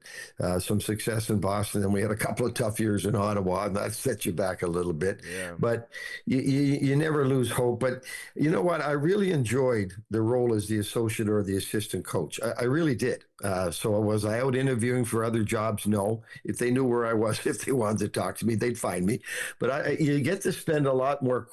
[SPEAKER 3] some success in Boston, and we had a couple of tough years in Ottawa, and that set you back a little bit. Yeah. But you never lose hope. But you know what? I really enjoyed the role as the associate or the assistant coach. I really did. So was I out interviewing for other jobs? No. If they knew where I was, if they wanted to talk to me, they'd find me. But you get to spend a lot more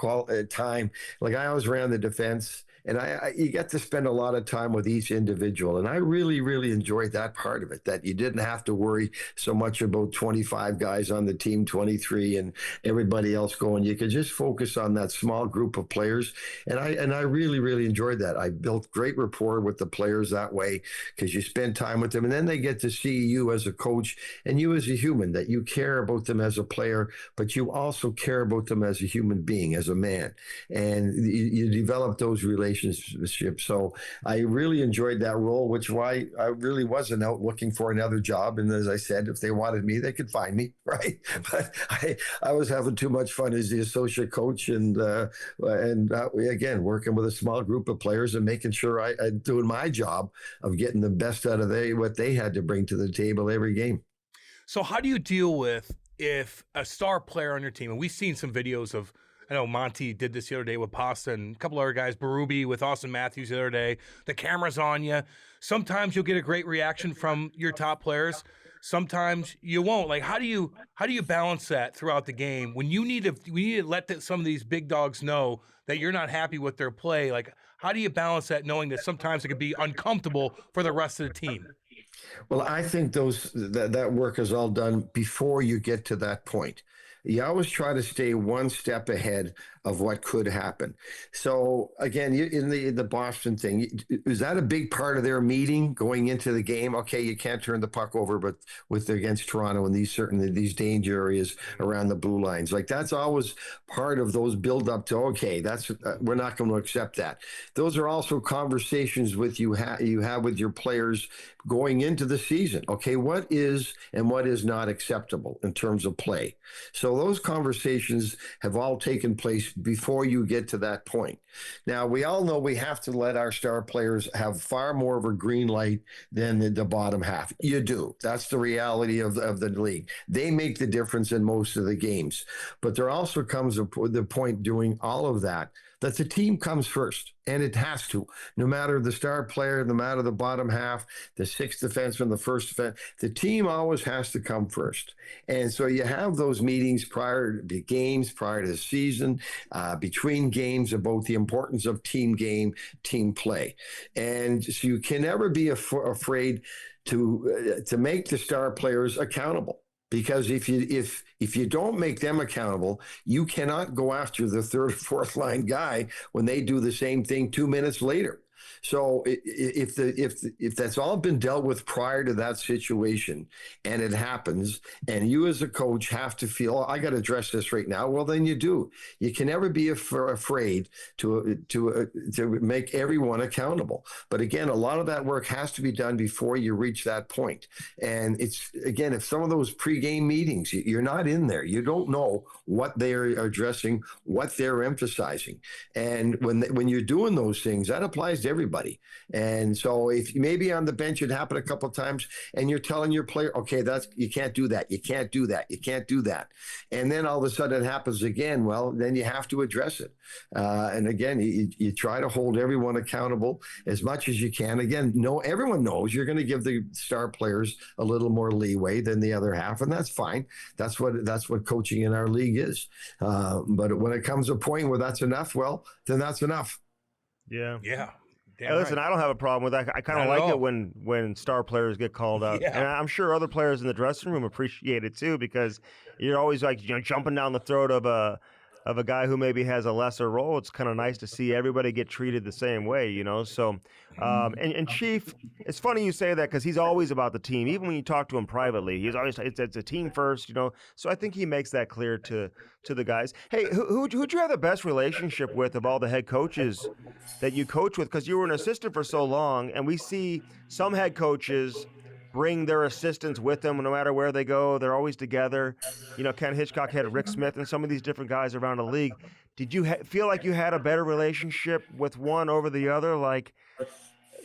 [SPEAKER 3] time. Like, I always ran the defense. And you get to spend a lot of time with each individual. And I really, really enjoyed that part of it, that you didn't have to worry so much about 25 guys on the team, 23, and everybody else going. You could just focus on that small group of players. And I really, really enjoyed that. I built great rapport with the players that way, because you spend time with them. And then they get to see you as a coach and you as a human, that you care about them as a player, but you also care about them as a human being, as a man. And you develop those relationships. relationship. So I really enjoyed that role, which why I really wasn't out looking for another job. And as I said, if they wanted me, they could find me, right? But I was having too much fun as the associate coach, and again, working with a small group of players and making sure I doing my job of getting the best out of what they had to bring to the table every game.
[SPEAKER 2] So how do you deal with if a star player on your team, and we've seen some videos of, I know Monty did this the other day with Pasta and a couple other guys, Berube with Austin Matthews the other day, the camera's on you. Sometimes you'll get a great reaction from your top players. Sometimes you won't. Like, how do you balance that throughout the game when we need to let some of these big dogs know that you're not happy with their play? Like, how do you balance that, knowing that sometimes it could be uncomfortable for the rest of the team?
[SPEAKER 3] Well, I think that work is all done before you get to that point. You always try to stay one step ahead of what could happen. So again, in the Boston thing, is that a big part of their meeting going into the game? Okay, you can't turn the puck over, but against Toronto and these danger areas around the blue lines, like that's always part of those build up to, okay, that's we're not going to accept that. Those are also conversations you have with your players going into the season. Okay, what is and what is not acceptable in terms of play? So those conversations have all taken place before you get to that point. Now, we all know we have to let our star players have far more of a green light than the bottom half. You do. That's the reality of the league. They make the difference in most of the games. But there also comes the point doing all of that the team comes first, and it has to. No matter the star player, no matter the bottom half, the sixth defenseman, the first defense, the team always has to come first. And so you have those meetings prior to games, prior to the season, between games about the importance of team game, team play. And so you can never be afraid to make the star players accountable. Because if you don't make them accountable, you cannot go after the third or fourth line guy when they do the same thing 2 minutes later. So if that's all been dealt with prior to that situation, and it happens, and you as a coach have to feel, I got to address this right now, well, then you do. You can never be afraid to make everyone accountable. But again, a lot of that work has to be done before you reach that point. And it's, again, if some of those pregame meetings, you're not in there, you don't know what they're addressing, what they're emphasizing. And when you're doing those things, that applies to everybody. And so if maybe on the bench it happened a couple of times and you're telling your player, okay, you can't do that, you can't do that, you can't do that, and then all of a sudden it happens again, well, then you have to address it. And again, you try to hold everyone accountable as much as you can. Again, everyone knows you're going to give the star players a little more leeway than the other half, and that's fine. That's what coaching in our league is. But when it comes to a point where that's enough, well, then that's enough.
[SPEAKER 1] Yeah.
[SPEAKER 2] Damn
[SPEAKER 1] listen,
[SPEAKER 2] right.
[SPEAKER 1] I don't have a problem with that. I kind of like it when star players get called out.
[SPEAKER 2] Yeah.
[SPEAKER 1] And I'm sure other players in the dressing room appreciate it too, because you're always like, jumping down the throat of a guy who maybe has a lesser role. It's kind of nice to see everybody get treated the same way, So, and Chief, it's funny you say that because he's always about the team. Even when you talk to him privately, he's always it's a team first, So I think he makes that clear to the guys. Hey, who'd you have the best relationship with of all the head coaches that you coach with? Because you were an assistant for so long, and we see some head coaches bring their assistants with them no matter where they go. They're always together. Ken Hitchcock had Rick Smith and some of these different guys around the league. Did you feel like you had a better relationship with one over the other, like,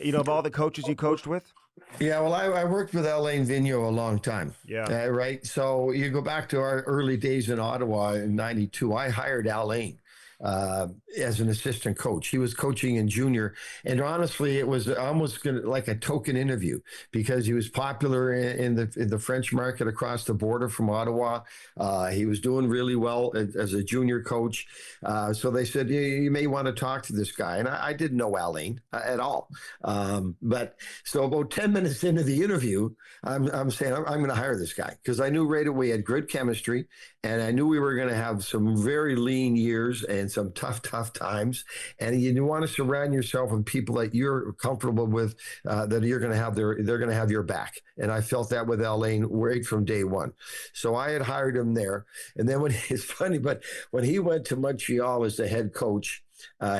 [SPEAKER 1] of all the coaches you coached with?
[SPEAKER 3] Yeah, well, I worked with Alain Vigneault a long time.
[SPEAKER 1] Yeah.
[SPEAKER 3] Right. So you go back to our early days in Ottawa in '92. I hired Alain as an assistant coach. He was coaching in junior, and honestly, it was almost like a token interview because he was popular in the French market across the border from Ottawa. He was doing really well as a junior coach. So they said, you may want to talk to this guy. And I didn't know Alain at all. But so about 10 minutes into the interview, I'm saying, I'm going to hire this guy because I knew right away he had good chemistry, and I knew we were going to have some very lean years and some tough times. And you want to surround yourself with people that you're comfortable with, that you're going to have they're going to have your back. And I felt that with Alain right from day one. So I had hired him there. And then it's funny, but when he went to Montreal as the head coach,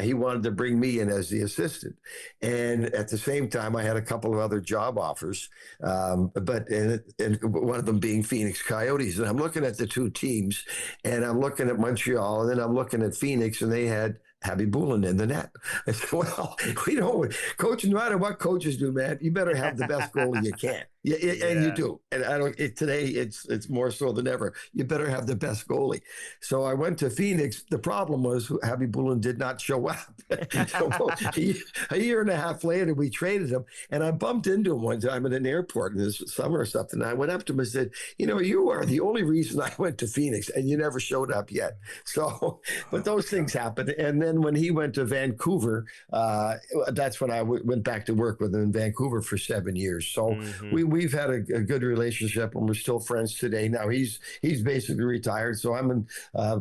[SPEAKER 3] he wanted to bring me in as the assistant. And at the same time, I had a couple of other job offers, but one of them being Phoenix Coyotes. And I'm looking at the two teams, and I'm looking at Montreal, and then I'm looking at Phoenix, and they had Habby Boulin in the net. I said, well, we don't, coach, no matter what coaches do, man, you better have the best goalie you can. Yeah, and you do. And today it's more so than ever. You better have the best goalie. So I went to Phoenix. The problem was Habby Boulin did not show up. So a year and a half later, we traded him, and I bumped into him one time at an airport in this summer or something. I went up to him and said, you are the only reason I went to Phoenix, and you never showed up yet. So, but those things happen. And then when he went to Vancouver, that's when I went back to work with him in Vancouver for 7 years. So we've had a good relationship, and we're still friends today. Now he's basically retired, so I'm in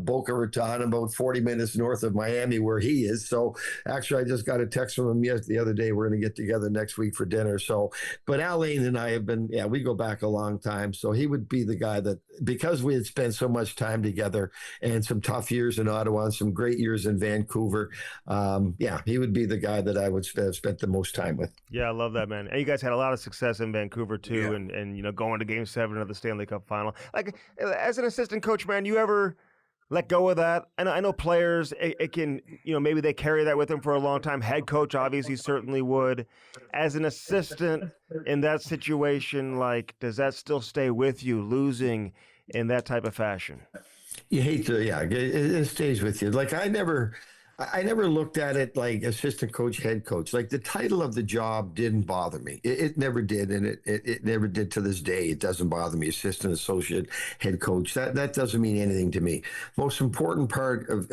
[SPEAKER 3] Boca Raton, about 40 minutes north of Miami, where he is. So actually, I just got a text from him the other day. We're going to get together next week for dinner. So, but Alain and I have been, we go back a long time. So he would be the guy that, because we had spent so much time together and some tough years in Ottawa and some great years in Vancouver, he would be the guy that I would have spent the most time with.
[SPEAKER 1] Yeah, I love that, man. And you guys had a lot of success in Vancouver too.
[SPEAKER 2] Yeah.
[SPEAKER 1] And going to Game 7 of the Stanley Cup Final. Like, as an assistant coach, man, you ever let go of that? And I know players, it can, maybe they carry that with them for a long time. Head coach, obviously, certainly would. As an assistant in that situation, like, does that still stay with you, losing in that type of fashion?
[SPEAKER 3] You hate to, it stays with you. Like, I never looked at it like assistant coach, head coach. Like, the title of the job didn't bother me. It never did, and it never did to this day. It doesn't bother me. Assistant, associate, head coach. That doesn't mean anything to me. Most important part of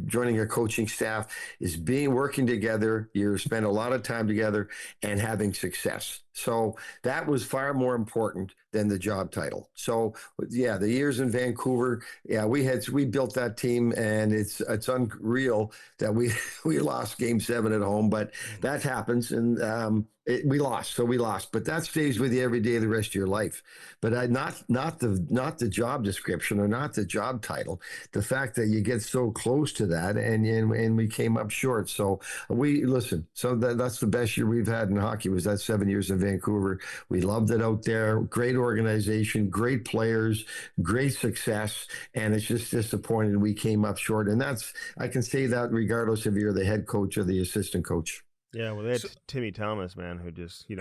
[SPEAKER 3] joining a coaching staff is working together. You spend a lot of time together and having success. So that was far more important than the job title. So the years in Vancouver, we built that team, and it's unreal that we lost Game 7 at home, but that happens, and we lost, but that stays with you every day of the rest of your life. But not the job description or not the job title. The fact that you get so close to that, and we came up short. So So that's the best year we've had in hockey, was that 7 years in Vancouver. We loved it out there. Great organization, great players, great success, and it's just disappointing we came up short. And I can say that regardless if you're the head coach or the assistant coach.
[SPEAKER 1] Yeah, well, they had Timmy Thomas, man, who just,
[SPEAKER 3] it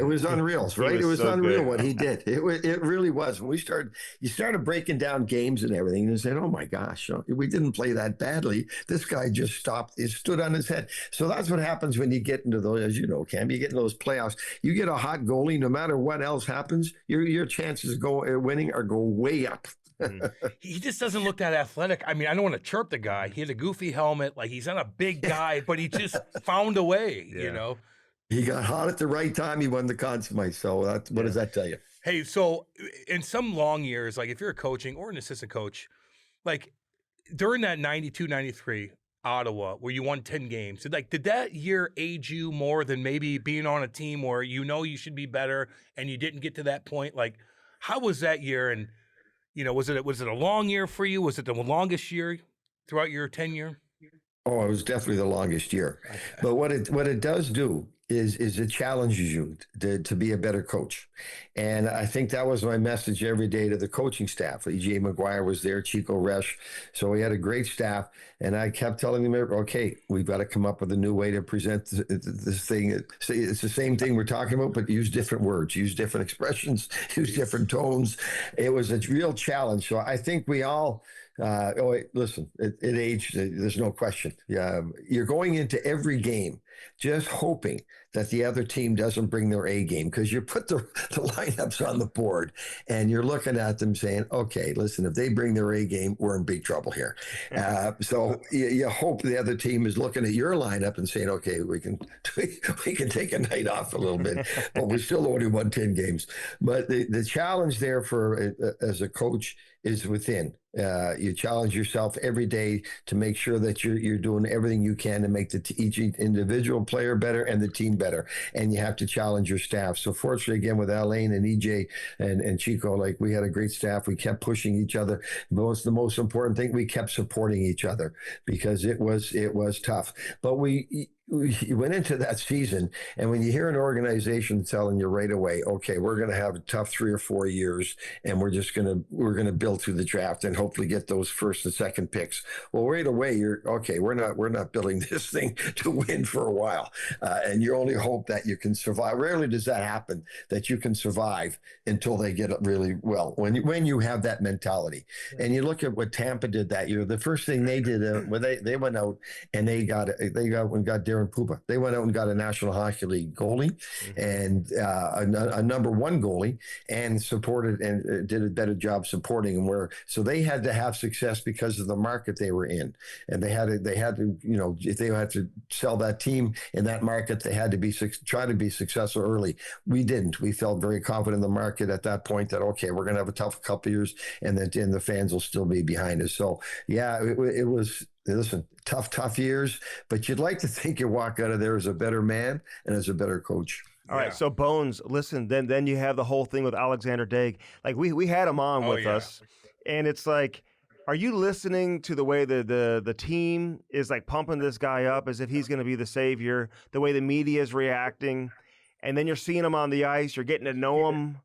[SPEAKER 3] was unreal, right? It was so unreal good. What he did. It really was. When you started breaking down games and everything, and said, oh my gosh, we didn't play that badly. This guy just stopped. He stood on his head. So that's what happens when you get into those, as you know, Cam, you get into those playoffs. You get a hot goalie, no matter what else happens, your chances of winning go way up.
[SPEAKER 2] He just doesn't look that athletic. I mean, I don't want to chirp the guy. He had a goofy helmet. Like, he's not a big guy, but he just found a way,
[SPEAKER 3] He got hot at the right time. He won the Conn Smythe. So what does that tell you?
[SPEAKER 2] Hey, so in some long years, like if you're a coaching or an assistant coach, like during that 92, 93 Ottawa, where you won 10 games, did that year age you more than maybe being on a team where you should be better and you didn't get to that point? Like, how was that year? And was it a long year for you? Was it the longest year throughout your tenure?
[SPEAKER 3] Oh, it was definitely the longest year. Okay. But what it does do is it challenges you to be a better coach. And I think that was my message every day to the coaching staff. E.J. McGuire was there, Chico Resch. So we had a great staff. And I kept telling them, okay, we've got to come up with a new way to present this thing. It's the same thing we're talking about, but use different words, use different expressions, use different tones. It was a real challenge. So I think we all... listen, it aged. There's no question. You're going into every game just hoping that the other team doesn't bring their A game, because you put the lineups on the board and you're looking at them saying, okay, listen, if they bring their A game, we're in big trouble here. So you hope the other team is looking at your lineup and saying, okay, we can take a night off a little bit, but we still only won 10 games. But the challenge there as a coach is within. You challenge yourself every day to make sure that you're doing everything you can to make each individual player better and the team better. And you have to challenge your staff. So fortunately, again, with Alain and EJ and Chico, like we had a great staff. We kept pushing each other. The most important thing, we kept supporting each other because it was tough. But we went into that season, and when you hear an organization telling you right away, okay, we're going to have a tough 3 or 4 years, and we're going to build through the draft and hopefully get those first and second picks. Well, right away, we're not building this thing to win for a while, and you only hope that you can survive. Rarely does that happen, that you can survive until they get it really well. When you have that mentality, and you look at what Tampa did that year, the first thing they did when they went out and they got Darren Pupa. They went out and got a National Hockey League goalie and a number 1 goalie, and supported and did a better job supporting him. So they had to have success because of the market they were in, and they had to if they had to sell that team in that market, they had to try to be successful early. We didn't. We felt very confident in the market at that point that okay, we're going to have a tough couple of years, and the fans will still be behind us. So yeah, it was. Listen, tough years, but you'd like to think you walk out of there as a better man and as a better coach.
[SPEAKER 1] All right, so Bones, listen, then you have the whole thing with Alexander Daig. Like we had him on with us, and it's like, are you listening to the way the team is like pumping this guy up as if he's going to be the savior, the way the media is reacting, and then you're seeing him on the ice, you're getting to know him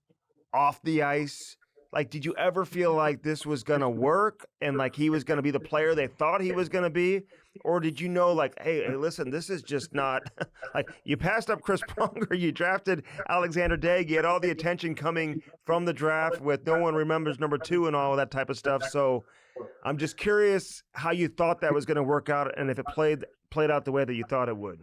[SPEAKER 1] off the ice. Like, did you ever feel like this was going to work and like he was going to be the player they thought he was going to be? Or did you know, like, hey, listen, this is just not like you passed up Chris Pronger, you drafted Alexander Daig, you had all the attention coming from the draft with no one remembers number 2 and all of that type of stuff. So I'm just curious how you thought that was going to work out and if it played out the way that you thought it would.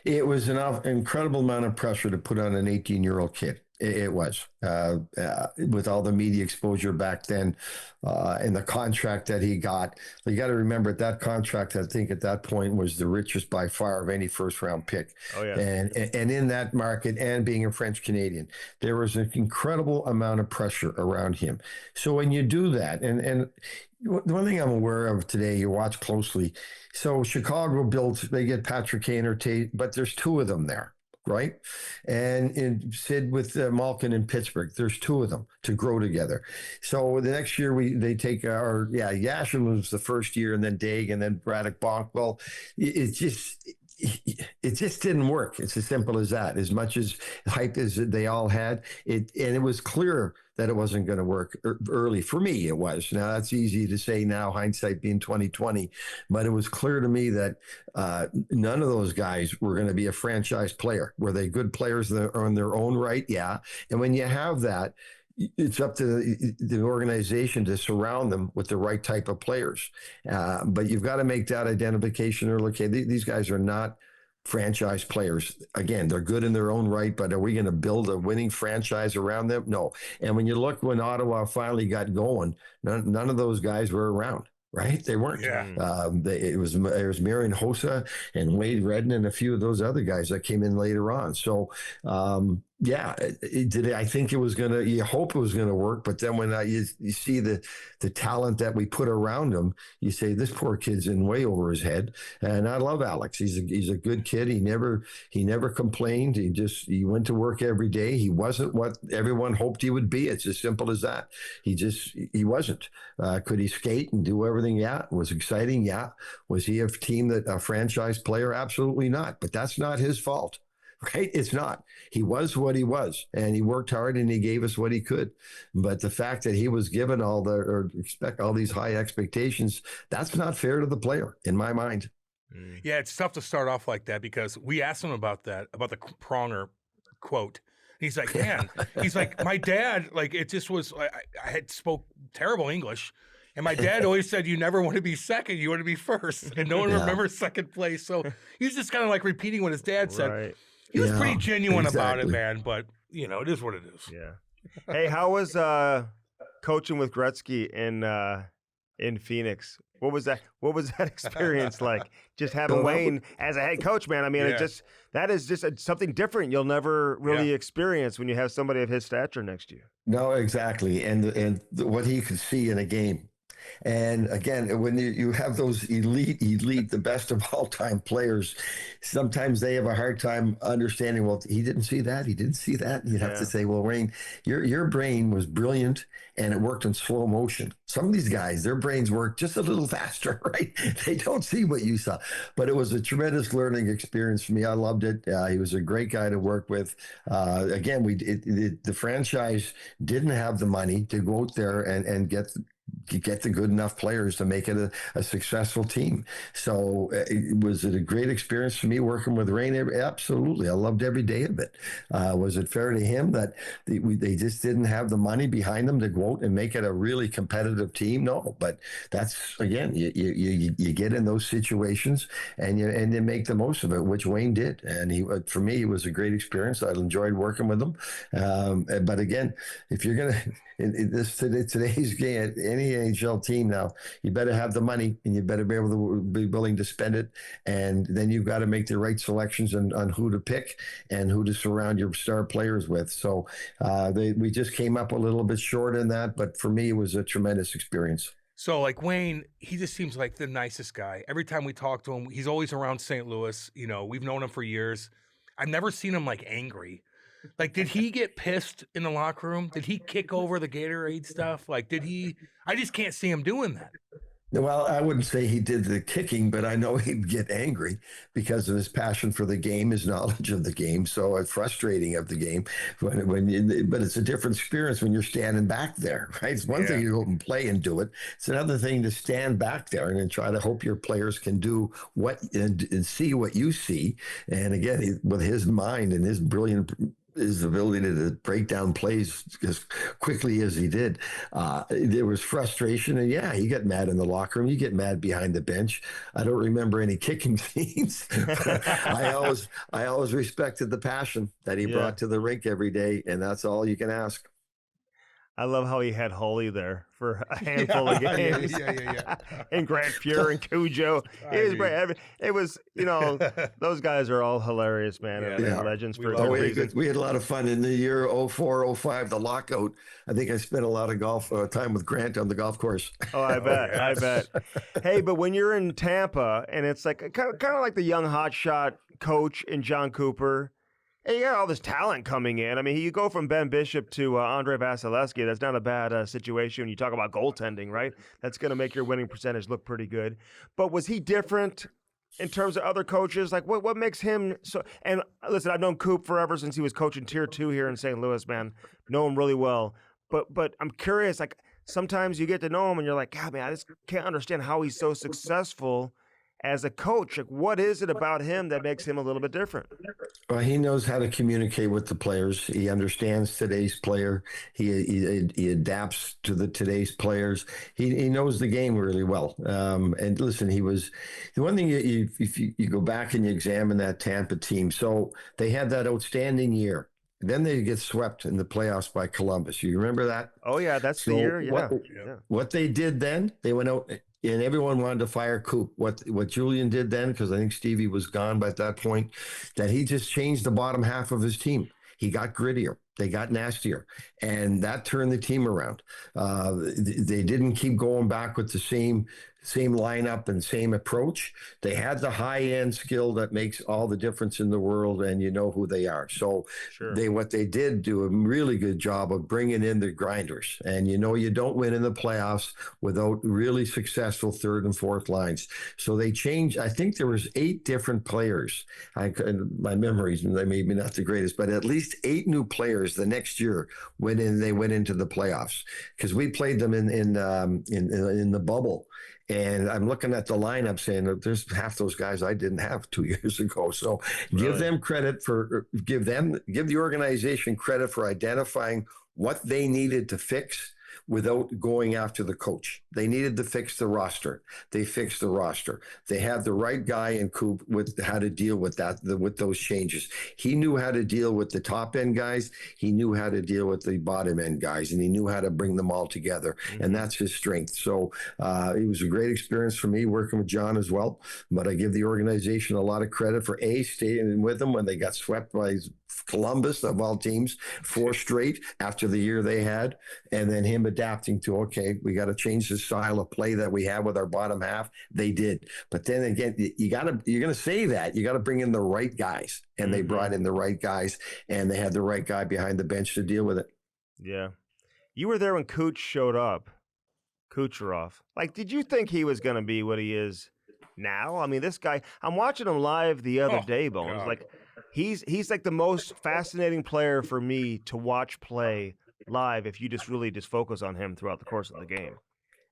[SPEAKER 3] It was an incredible amount of pressure to put on an 18-year-old kid. It was with all the media exposure back then and the contract that he got. You got to remember that contract, I think at that point was the richest by far of any first round pick.
[SPEAKER 1] Oh, yeah.
[SPEAKER 3] And in that market and being a French Canadian, there was an incredible amount of pressure around him. So when you do that, and the one thing I'm aware of today, you watch closely. So Chicago they get Patrick Kane or Tate, but there's 2 of them there. Right. And Sid with Malkin in Pittsburgh, there's 2 of them to grow together. So the next year they take Yashin was the first year, and then Daig, and then Braddock Bonk. Well, it just didn't work. It's as simple as that. As much as hype as they all had, and it was clear that it wasn't going to work early. For me, it was. Now, that's easy to say now, hindsight being 2020, but it was clear to me that none of those guys were going to be a franchise player. Were they good players on their own right? Yeah. And when you have that, it's up to the organization to surround them with the right type of players. But you've got to make that identification early. Okay, these guys are not franchise players. Again, they're good in their own right, but are we going to build a winning franchise around them? No. And when you look when Ottawa finally got going, none of those guys were around. Right? They weren't.
[SPEAKER 2] Yeah.
[SPEAKER 3] It was Marian Hossa and Wade Redden and a few of those other guys that came in later on. So, I think it was you hope it was going to work. But then when you see the talent that we put around him, you say, this poor kid's in way over his head. And I love Alex. He's a good kid. He never complained. He went to work every day. He wasn't what everyone hoped he would be. It's as simple as that. He wasn't. Could he skate and do everything? Yeah. Was exciting? Yeah. Was he a franchise player? Absolutely not. But that's not his fault. Right? It's not. He was what he was, and he worked hard, and he gave us what he could. But the fact that he was given all these high expectations, that's not fair to the player, in my mind.
[SPEAKER 2] Yeah, it's tough to start off like that because we asked him about the Pronger quote. He's like, man, my dad, like, it just was, I had spoke terrible English. And my dad always said, you never want to be second, you want to be first. And no one remembers second place. So he was just kind of like repeating what his dad said.
[SPEAKER 1] Right.
[SPEAKER 2] He was pretty genuine about it, man. But, it is what it is.
[SPEAKER 1] Yeah. Hey, how was coaching with Gretzky in Phoenix. What was that experience like? Just having Wayne as a head coach, man. I mean, that is just something different you'll never really experience when you have somebody of his stature next to you.
[SPEAKER 3] No, exactly. And what he could see in a game. And again, when you have those elite, the best of all time players, sometimes they have a hard time understanding, well, he didn't see that. He didn't see that. And you'd have to say, well, Wayne, your brain was brilliant and it worked in slow motion. Some of these guys, their brains work just a little faster, right? They don't see what you saw. But it was a tremendous learning experience for me. I loved it. He was a great guy to work with. Again, the franchise didn't have the money to go out there and get the good enough players to make it a successful team. So was it a great experience for me working with Rain? Absolutely. I loved every day of it. Was it fair to him that they just didn't have the money behind them to go out and make it a really competitive team? No, but that's, again, you get in those situations and you make the most of it, which Wayne did. And for me, it was a great experience. I enjoyed working with him. But again, if you're going to, in today's game, any NHL team now, you better have the money and you better be able to be willing to spend it. And then you've got to make the right selections on who to pick and who to surround your star players with. So we just came up a little bit short in that, but for me, it was a tremendous experience.
[SPEAKER 2] So like Wayne, he just seems like the nicest guy. Every time we talk to him, he's always around St. Louis. You know, we've known him for years. I've never seen him like angry. Like, did he get pissed in the locker room? Did he kick over the Gatorade stuff? Like, I just can't see him doing that.
[SPEAKER 3] Well, I wouldn't say he did the kicking, but I know he'd get angry because of his passion for the game, his knowledge of the game. So it's frustrating of the game. But it's a different experience when you're standing back there, right? It's one thing to go and play and do it. It's another thing to stand back there and then try to hope your players can do and see what you see. And again, with his mind and his ability to break down plays as quickly as he did. There was frustration, and he got mad in the locker room. You get mad behind the bench. I don't remember any kicking scenes. I always respected the passion that he brought to the rink every day, and that's all you can ask.
[SPEAKER 1] I love how he had Holy there for a handful of games. And Grant Fuhr and Cujo. It was, those guys are all hilarious, man. They're legends for a good reason.
[SPEAKER 3] We had a lot of fun in the year 04, 05, the lockout. I think I spent a lot of time with Grant on the golf course.
[SPEAKER 1] Oh, I bet. Hey, but when you're in Tampa and it's like kind of like the young hotshot coach in John Cooper, and you got all this talent coming in. I mean, you go from Ben Bishop to Andre Vasilevsky. That's not a bad situation when you talk about goaltending, right? That's going to make your winning percentage look pretty good. But was he different in terms of other coaches? Like, what makes him so? And listen, I've known Coop forever since he was coaching Tier 2 here in St. Louis, man. Know him really well. But I'm curious, like, sometimes you get to know him and you're like, God, man, I just can't understand how he's so successful as a coach. Like, what is it about him that makes him a little bit different?
[SPEAKER 3] Well, he knows how to communicate with the players. He understands today's player. He adapts to today's players. He knows the game really well. And listen, he was the one thing. If you go back and you examine that Tampa team, so they had that outstanding year. Then they get swept in the playoffs by Columbus. You remember that?
[SPEAKER 1] Oh yeah, that's the year. Yeah.
[SPEAKER 3] What they did then? They went out. And everyone wanted to fire Coop. What Julian did then, because I think Stevie was gone by that point, that he just changed the bottom half of his team. He got grittier. They got nastier. And that turned the team around. They didn't keep going back with the same lineup and same approach. They had the high-end skill that makes all the difference in the world, and you know who they are. So what they did do a really good job of bringing in the grinders. And you don't win in the playoffs without really successful third and fourth lines. So they changed. I think there was 8 different players. My memories, they may be not the greatest, but at least 8 new players the next year they went into the playoffs, because we played them in the bubble. And I'm looking at the lineup saying that there's half those guys I didn't have 2 years ago. So give them credit give the organization credit for identifying what they needed to fix. without going after the coach. They needed to fix the roster. They fixed the roster. They had the right guy in Coop with how to deal with that, with those changes. He knew how to deal with the top end guys. He knew how to deal with the bottom end guys, and he knew how to bring them all together. And that's his strength. So it was a great experience for me working with John as well. But I give the organization a lot of credit for staying with them when they got swept by Columbus, of all teams, 4 straight after the year they had, and then him adapting to, okay, we got to change the style of play that we have with our bottom half. They did. But then again, you're going to say that you got to bring in the right guys, and they brought in the right guys, and they had the right guy behind the bench to deal with it.
[SPEAKER 1] Yeah. You were there when Cooch showed up, Kucherov. Like, did you think he was going to be what he is now? I mean, this guy, I'm watching him live the other day, Bones.
[SPEAKER 2] God.
[SPEAKER 1] Like, he's like the most fascinating player for me to watch play live if you just really just focus on him throughout the course of the game.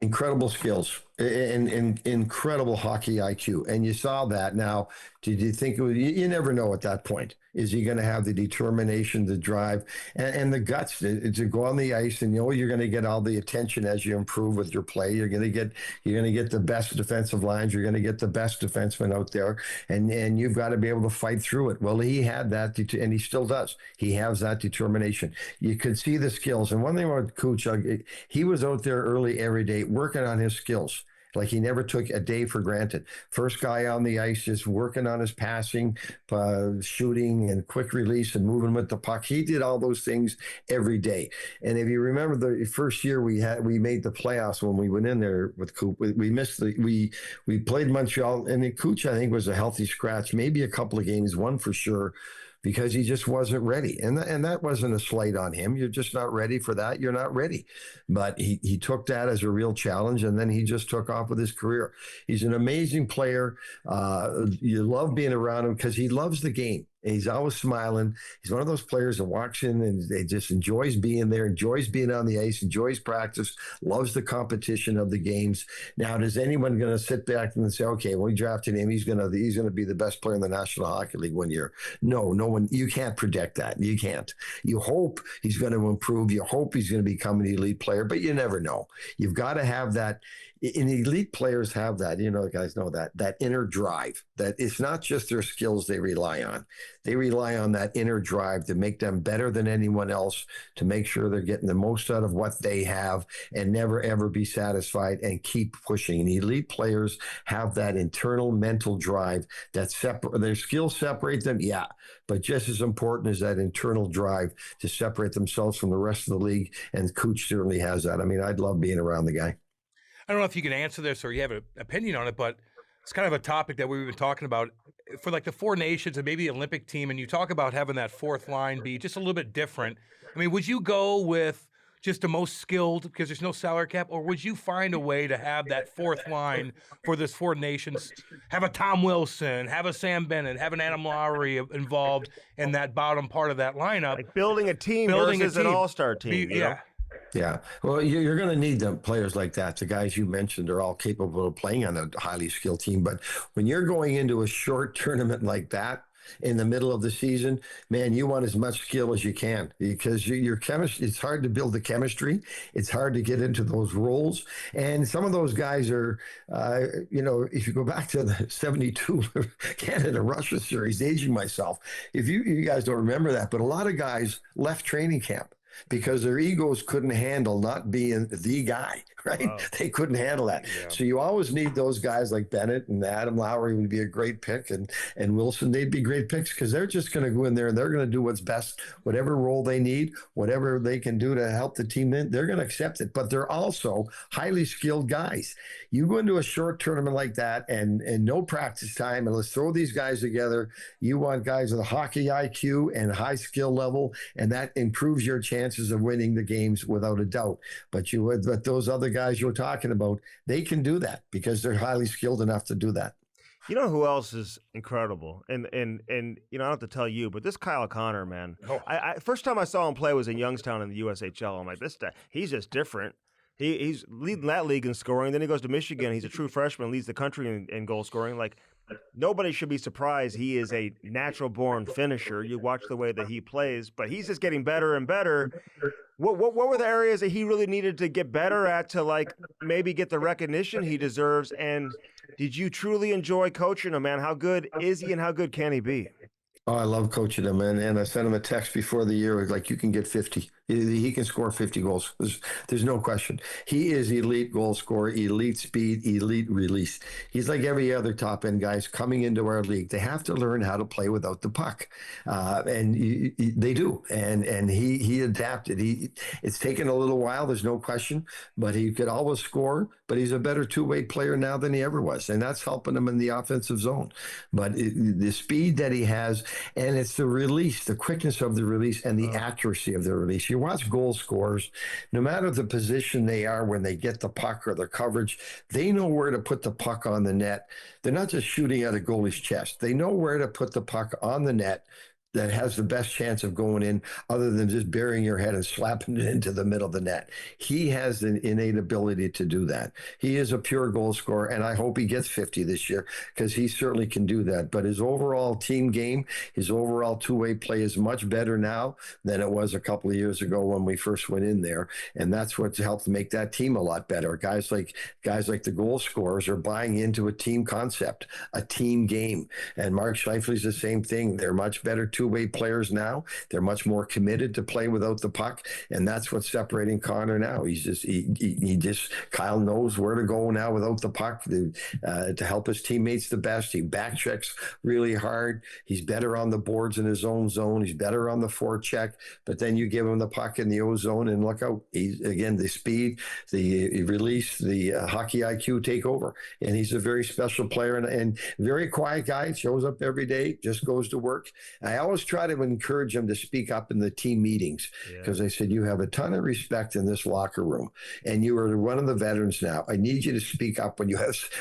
[SPEAKER 3] Incredible skills and incredible hockey IQ. And you saw that. Now, did you think it was, you never know at that point. Is he going to have the determination, the drive, and the guts to go on the ice? And you're going to get all the attention as you improve with your play. You're going to get the best defensive lines. You're going to get the best defensemen out there, and you've got to be able to fight through it. Well, he had that, and he still does. He has that determination. You could see the skills. And one thing about Cooch, he was out there early every day working on his skills. Like, he never took a day for granted. First guy on the ice, just working on his passing, shooting, and quick release, and moving with the puck. He did all those things every day. And if you remember the first year we made the playoffs when we went in there with Coop, we played Montreal, and Cooch, I think, was a healthy scratch, maybe a couple of games, one for sure, because he just wasn't ready. And that wasn't a slight on him. You're just not ready for that. You're not ready. But he took that as a real challenge, and then he just took off with his career. He's an amazing player. You love being around him because he loves the game. He's always smiling. He's one of those players that walks in and they just enjoys being there, enjoys being on the ice, enjoys practice, loves the competition of the games. Now, is anyone going to sit back and say, okay, we drafted him, he's going to be the best player in the National Hockey League one year? No one. You can't predict that. You can't. You hope he's going to improve. You hope he's going to become an elite player, but you never know. You've got to have that. And elite players have that, guys know that inner drive, that it's not just their skills they rely on. They rely on that inner drive to make them better than anyone else, to make sure they're getting the most out of what they have and never, ever be satisfied and keep pushing. And elite players have that internal mental drive that their skills separate them. Yeah. But just as important is that internal drive to separate themselves from the rest of the league. And Cooch certainly has that. I mean, I'd love being around the guy.
[SPEAKER 2] I don't know if you can answer this or you have an opinion on it, but it's kind of a topic that we've been talking about for like the 4 nations and maybe the Olympic team. And you talk about having that fourth line be just a little bit different. I mean, would you go with just the most skilled because there's no salary cap, or would you find a way to have that fourth line for this 4 nations, have a Tom Wilson, have a Sam Bennett, have an Adam Lowry involved in that bottom part of that lineup?
[SPEAKER 1] Like building a team versus an all-star team.
[SPEAKER 2] Yeah.
[SPEAKER 3] Yeah. Well, you're going to need them players like that. The guys you mentioned are all capable of playing on a highly skilled team. But when you're going into a short tournament like that in the middle of the season, man, you want as much skill as you can, because your chemistry, it's hard to build the chemistry. It's hard to get into those roles. And some of those guys are, if you go back to the 72 Canada-Russia series, aging myself, if you guys don't remember that, but a lot of guys left training camp because their egos couldn't handle not being the guy, right? Wow. They couldn't handle that. Yeah. So you always need those guys like Bennett, and Adam Lowry would be a great pick, and Wilson, they'd be great picks because they're just going to go in there and they're going to do what's best, whatever role they need, whatever they can do to help the team in, they're going to accept it. But they're also highly skilled guys. You go into a short tournament like that and no practice time, and let's throw these guys together. You want guys with a hockey IQ and high skill level, and that improves your chances of winning the games without a doubt. But those other guys you're talking about, they can do that because they're highly skilled enough to do that.
[SPEAKER 1] You know who else is incredible? And I don't have to tell you, but this Kyle O'Connor, man. Oh. I first time I saw him play was in Youngstown in the USHL. I'm like, this guy, he's just different. He's leading that league in scoring. Then he goes to Michigan. He's a true freshman, leads the country in goal scoring. Like, nobody should be surprised he is a natural-born finisher. You watch the way that he plays, but he's just getting better and better. What were the areas that he really needed to get better at to like maybe get the recognition he deserves? And did you truly enjoy coaching him, man? How good is he and how good can he be?
[SPEAKER 3] Oh, I love coaching him, and I sent him a text before the year, like, you can get 50. He can score 50 goals. There's no question. He is elite goal scorer, elite speed, elite release. He's like every other top end guys coming into our league. They have to learn how to play without the puck, and they do. And he adapted. It's taken a little while. There's no question, but he could always score. But he's a better two-way player now than he ever was, and that's helping him in the offensive zone. But the speed that he has, and it's the release, the quickness of the release, and the accuracy of the release. You watch goal scorers, no matter the position they are when they get the puck or the coverage, they know where to put the puck on the net. They're not just shooting at a goalie's chest. They know where to put the puck on the net that has the best chance of going in, other than just burying your head and slapping it into the middle of the net. He has an innate ability to do that. He is a pure goal scorer, and I hope he gets 50 this year, because he certainly can do that. But his overall team game, his overall two-way play is much better now than it was a couple of years ago when we first went in there, and that's what's helped make that team a lot better. Guys like the goal scorers are buying into a team concept, a team game, and Mark Scheifele's the same thing. They're much better two-way players now. They're much more committed to play without the puck, and that's what's separating Connor now. He's just Kyle knows where to go now without the puck to help his teammates the best. He backchecks really hard. He's better on the boards in his own zone. He's better on the forecheck, but then you give him the puck in the O zone and look out. He's, again, the speed, the release, the hockey IQ take over, and he's a very special player and very quiet guy. Shows up every day, just goes to work. I always try to encourage him to speak up in the team meetings, because I said, you have a ton of respect in this locker room, and you are one of the veterans now. I need you to speak up when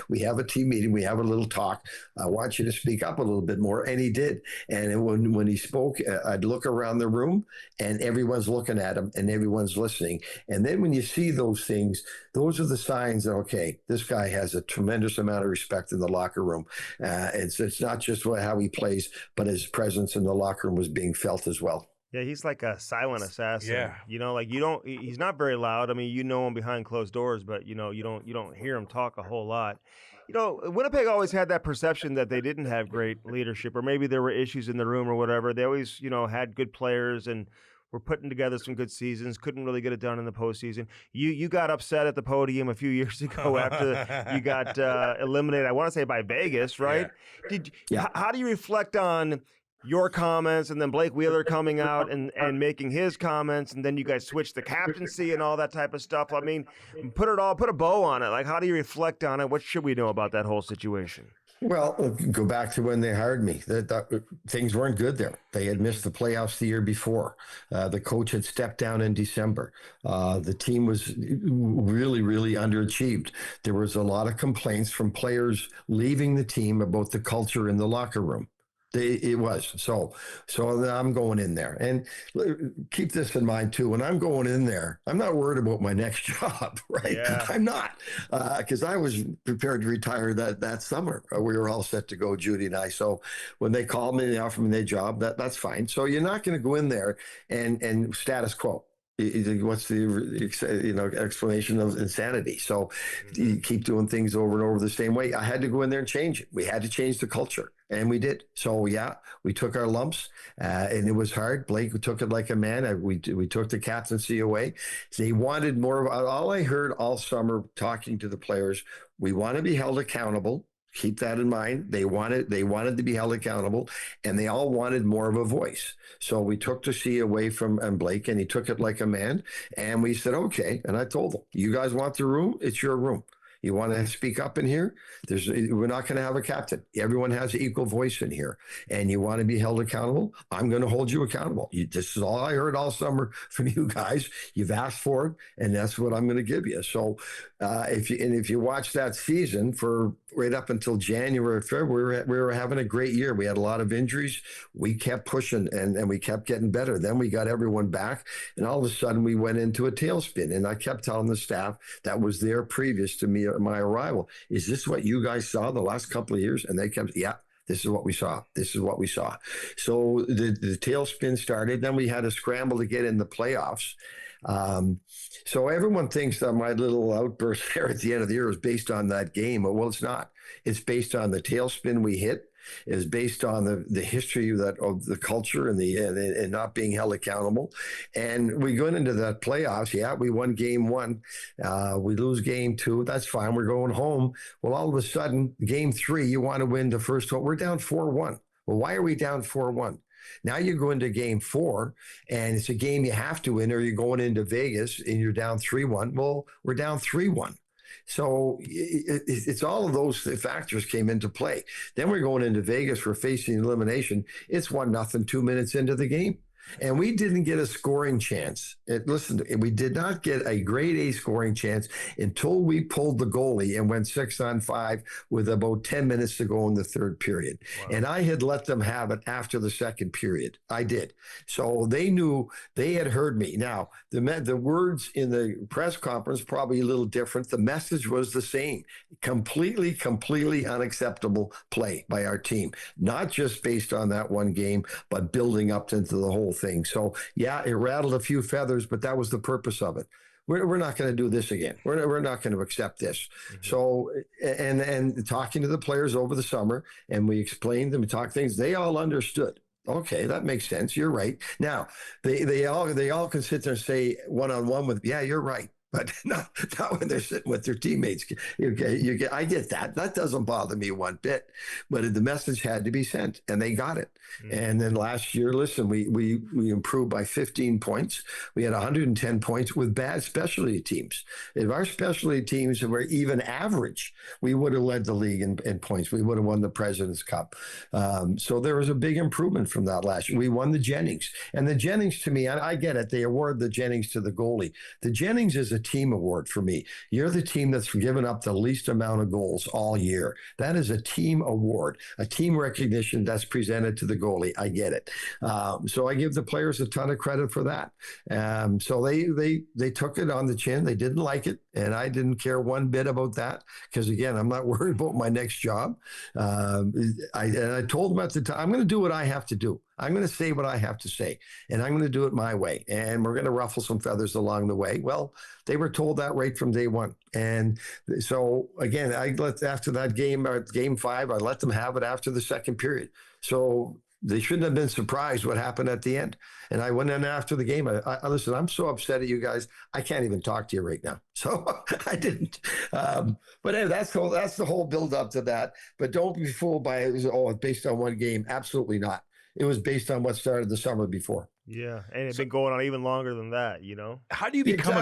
[SPEAKER 3] we have a team meeting, we have a little talk. I want you to speak up a little bit more. And he did. And when he spoke, I'd look around the room and everyone's looking at him and everyone's listening. And then when you see those things, those are the signs that, okay, this guy has a tremendous amount of respect in the locker room. It's not just how he plays, but his presence in the locker room was being felt as well.
[SPEAKER 1] Yeah, he's like a silent assassin.
[SPEAKER 2] Yeah.
[SPEAKER 1] You know, like he's not very loud. I mean, you know him behind closed doors, but you don't hear him talk a whole lot. You know, Winnipeg always had that perception that they didn't have great leadership, or maybe there were issues in the room or whatever. They always, had good players and were putting together some good seasons, couldn't really get it done in the postseason. You got upset at the podium a few years ago after you got eliminated, I want to say by Vegas, right?
[SPEAKER 3] Yeah.
[SPEAKER 1] How do you reflect on your comments and then Blake Wheeler coming out and making his comments, and then you guys switch the captaincy and all that type of stuff? I mean, put a bow on it. Like, how do you reflect on it? What should we know about that whole situation?
[SPEAKER 3] Well, go back to when they hired me. Things weren't good there. They had missed the playoffs the year before. The coach had stepped down in December. The team was really, really underachieved. There was a lot of complaints from players leaving the team about the culture in the locker room. It was. So I'm going in there. And keep this in mind, too. When I'm going in there, I'm not worried about my next job, right? Yeah. I'm not. Because I was prepared to retire that summer. We were all set to go, Judy and I. So when they called me and they offered me their job, that's fine. So you're not going to go in there and status quo. What's the explanation of insanity? So you keep doing things over and over the same way. I had to go in there and change it. We had to change the culture, and we did. So yeah, we took our lumps, and it was hard. Blake took it like a man. We took the captaincy away. They wanted more. All I heard all summer talking to the players, we want to be held accountable. Keep that in mind. They wanted to be held accountable, and they all wanted more of a voice. So we took the C away from Blake, and he took it like a man. And we said, okay. And I told them, you guys want the room? It's your room. You want to speak up in here? We're not going to have a captain. Everyone has an equal voice in here. And you want to be held accountable? I'm going to hold you accountable. This is all I heard all summer from you guys. You've asked for it, and that's what I'm going to give you. So if you watch that season for right up until January, February, we were having a great year. We had a lot of injuries. We kept pushing, and we kept getting better. Then we got everyone back, and all of a sudden we went into a tailspin. And I kept telling the staff that was there previous to my arrival, is this what you guys saw the last couple of years? And they kept, yeah, This is what we saw. This is what we saw. So the tailspin started. Then we had a scramble to get in the playoffs. So everyone thinks that my little outburst there at the end of the year was based on that game. Well, it's not. It's based on the tailspin we hit. Is based on the history of the culture and not being held accountable. And we go into that playoffs. Yeah, we won game 1. We lose game 2. That's fine. We're going home. Well, all of a sudden, game 3, you want to win the first one. We're down 4-1. Well, why are we down 4-1? Now you go into game 4, and it's a game you have to win, or you're going into Vegas and you're down 3-1. Well, we're down 3-1. So it's all of those factors came into play. Then we're going into Vegas. We're facing elimination. It's 1-0, 2 minutes into the game. And we didn't get a scoring chance. We did not get a grade A scoring chance until we pulled the goalie and went 6-on-5 with about 10 minutes to go in the third period. Wow. And I had let them have it after the second period. I did. So they knew, they had heard me. Now, the words in the press conference probably a little different. The message was the same. Completely unacceptable play by our team. Not just based on that one game, but building up into the whole thing. So yeah, it rattled a few feathers, but that was the purpose of it. We're not going to do this again. We're not going to accept this. Mm-hmm. So, and talking to the players over the summer, and we explained them, talked things, they all understood. Okay, that makes sense. You're right. Now, they all can sit there and say one-on-one with, yeah, you're right. But not when they're sitting with their teammates. I get that. That doesn't bother me one bit. But the message had to be sent, and they got it. Mm-hmm. And then last year, listen, we improved by 15 points. We had 110 points with bad specialty teams. If our specialty teams were even average, we would have led the league in points. We would have won the President's Cup. So there was a big improvement from that last year. We won the Jennings. And the Jennings, to me, I get it. They award the Jennings to the goalie. The Jennings is a team award for me. You're the team that's given up the least amount of goals all year. That is a team award, a team recognition that's presented to the goalie. I get it. So I give the players a ton of credit for that. So they took it on the chin. They didn't like it, and I didn't care one bit about that because, again, I'm not worried about my next job. I told them at the time, I'm going to do what I have to do. I'm going to say what I have to say, and I'm going to do it my way. And we're going to ruffle some feathers along the way. Well, they were told that right from day one. And so, again, after that game, game 5, I let them have it after the second period. So they shouldn't have been surprised what happened at the end. And I went in after the game. I listen, I'm so upset at you guys. I can't even talk to you right now. So I didn't. But hey, that's the whole build up to that. But don't be fooled by it. It's based on one game. Absolutely not. It was based on what started the summer before.
[SPEAKER 1] Yeah, and it's been going on even longer than that, you know?
[SPEAKER 2] How do you become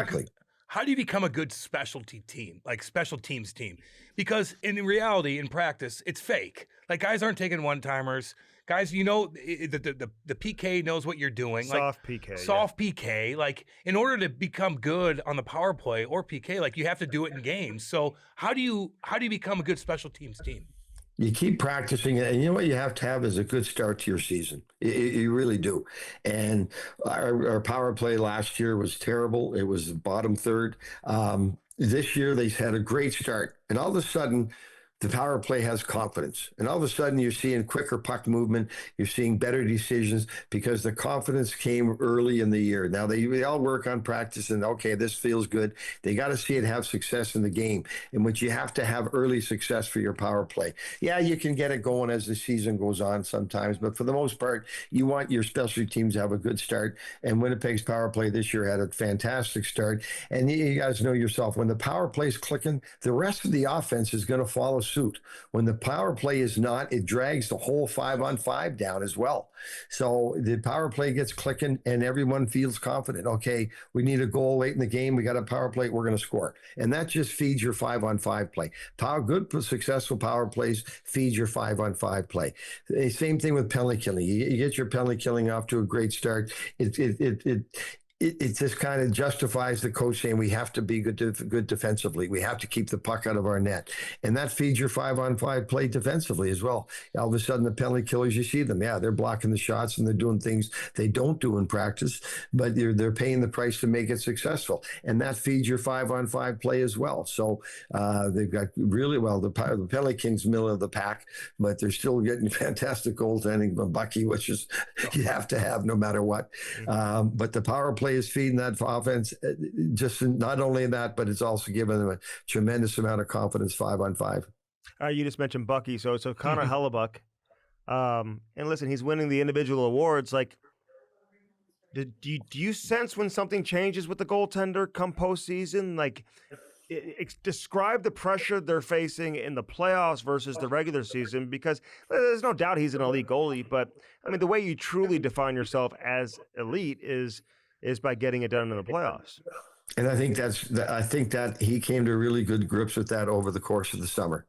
[SPEAKER 2] a good specialty team, like special teams team? Because in reality, in practice, it's fake. Like, guys aren't taking one-timers. Guys, you know, the PK knows what you're doing.
[SPEAKER 1] Soft
[SPEAKER 2] PK. Like, in order to become good on the power play or PK, like, you have to do it in games. So how do you become a good special teams team?
[SPEAKER 3] You keep practicing it, and you know what you have to have is a good start to your season. You really do. And our power play last year was terrible. It was the bottom third. This year, they had a great start. And all of a sudden, the power play has confidence. And all of a sudden, you're seeing quicker puck movement. You're seeing better decisions because the confidence came early in the year. Now, they all work on practice and, okay, this feels good. They got to see it have success in the game, in which you have to have early success for your power play. Yeah, you can get it going as the season goes on sometimes, but for the most part, you want your specialty teams to have a good start. And Winnipeg's power play this year had a fantastic start. And you guys know yourself, when the power play's clicking, the rest of the offense is going to follow suit. When the power play is not, it drags the whole 5-on-5 down as well. So the power play gets clicking and everyone feels confident. Okay, we need a goal late in the game. We got a power play. We're going to score. And that just feeds your 5-on-5 play. Good, successful power plays feed your 5-on-5 play. Same thing with penalty killing. You get your penalty killing off to a great start. it just kind of justifies the coach saying we have to be good defensively. We have to keep the puck out of our net. And that feeds your 5-on-5 play defensively as well. All of a sudden, the penalty killers, you see them. Yeah, they're blocking the shots and they're doing things they don't do in practice, but they're paying the price to make it successful. And that feeds your 5-on-5 play as well. So they've got really well, the penalty kings middle of the pack, but they're still getting fantastic goaltending from Bucky, which is you have to have no matter what. But the power play is feeding that offense. Just not only that, but it's also giving them a tremendous amount of confidence 5-on-5.
[SPEAKER 1] You just mentioned Bucky, so Connor Hellebuck, and listen, he's winning the individual awards. Like, do you sense when something changes with the goaltender come postseason? Like, describe the pressure they're facing in the playoffs versus the regular season, because there's no doubt he's an elite goalie, but I mean, the way you truly define yourself as elite is by getting it done in the playoffs.
[SPEAKER 3] And I think that he came to really good grips with that over the course of the summer.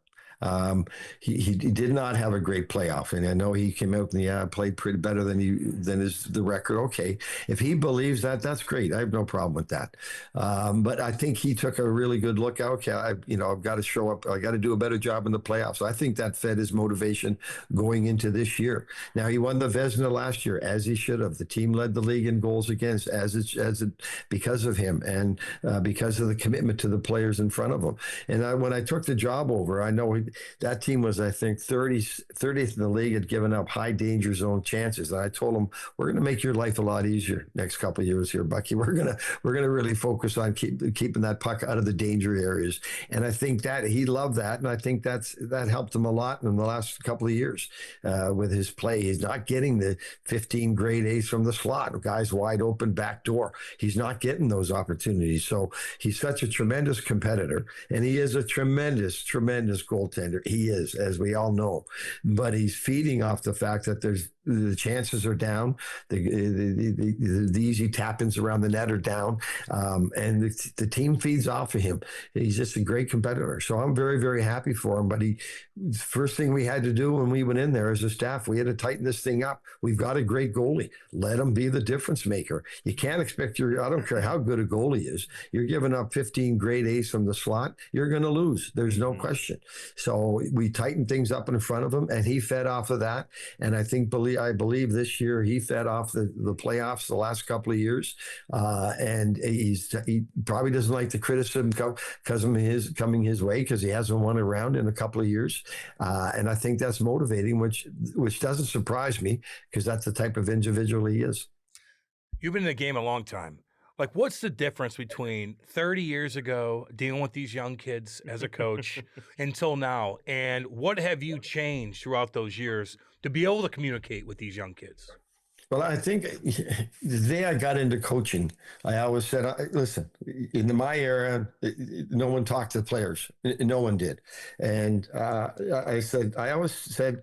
[SPEAKER 3] He did not have a great playoff, and I know he came out and played pretty better than the record. Okay, if he believes that, that's great. I have no problem with that. But I think he took a really good look. Okay, I've got to show up. I got to do a better job in the playoffs. So I think that fed his motivation going into this year. Now he won the Vezina last year, as he should have. The team led the league in goals against, because of him and because of the commitment to the players in front of him. And when I took the job over, I know that team was, I think, 30th in the league, had given up high danger zone chances. And I told them, we're going to make your life a lot easier next couple of years here, Bucky. We're going to really focus on keeping that puck out of the danger areas. And I think that he loved that. And I think that helped him a lot in the last couple of years with his play. He's not getting the 15 grade A's from the slot, guys wide open back door. He's not getting those opportunities. So he's such a tremendous competitor, and he is a tremendous goaltender. He is, as we all know, but he's feeding off the fact that the chances are down, the easy tap-ins around the net are down, and the team feeds off of him. He's just a great competitor. So I'm very, very happy for him. But first thing we had to do when we went in there as a staff, we had to tighten this thing up. We've got a great goalie. Let him be the difference maker. You can't expect I don't care how good a goalie is. You're giving up 15 grade A's from the slot, you're going to lose. There's no question. So we tightened things up in front of him, and he fed off of that. And I believe this year he fed off the playoffs the last couple of years. And he probably doesn't like the criticism because of coming his way, because he hasn't won a round in a couple of years. And I think that's motivating, which doesn't surprise me, because that's the type of individual he is.
[SPEAKER 2] You've been in the game a long time. Like, what's the difference between 30 years ago dealing with these young kids as a coach until now? And what have you changed throughout those years to be able to communicate with these young kids?
[SPEAKER 3] Well, I think the day I got into coaching, I always said, listen, in my era, no one talked to the players. No one did. And I always said,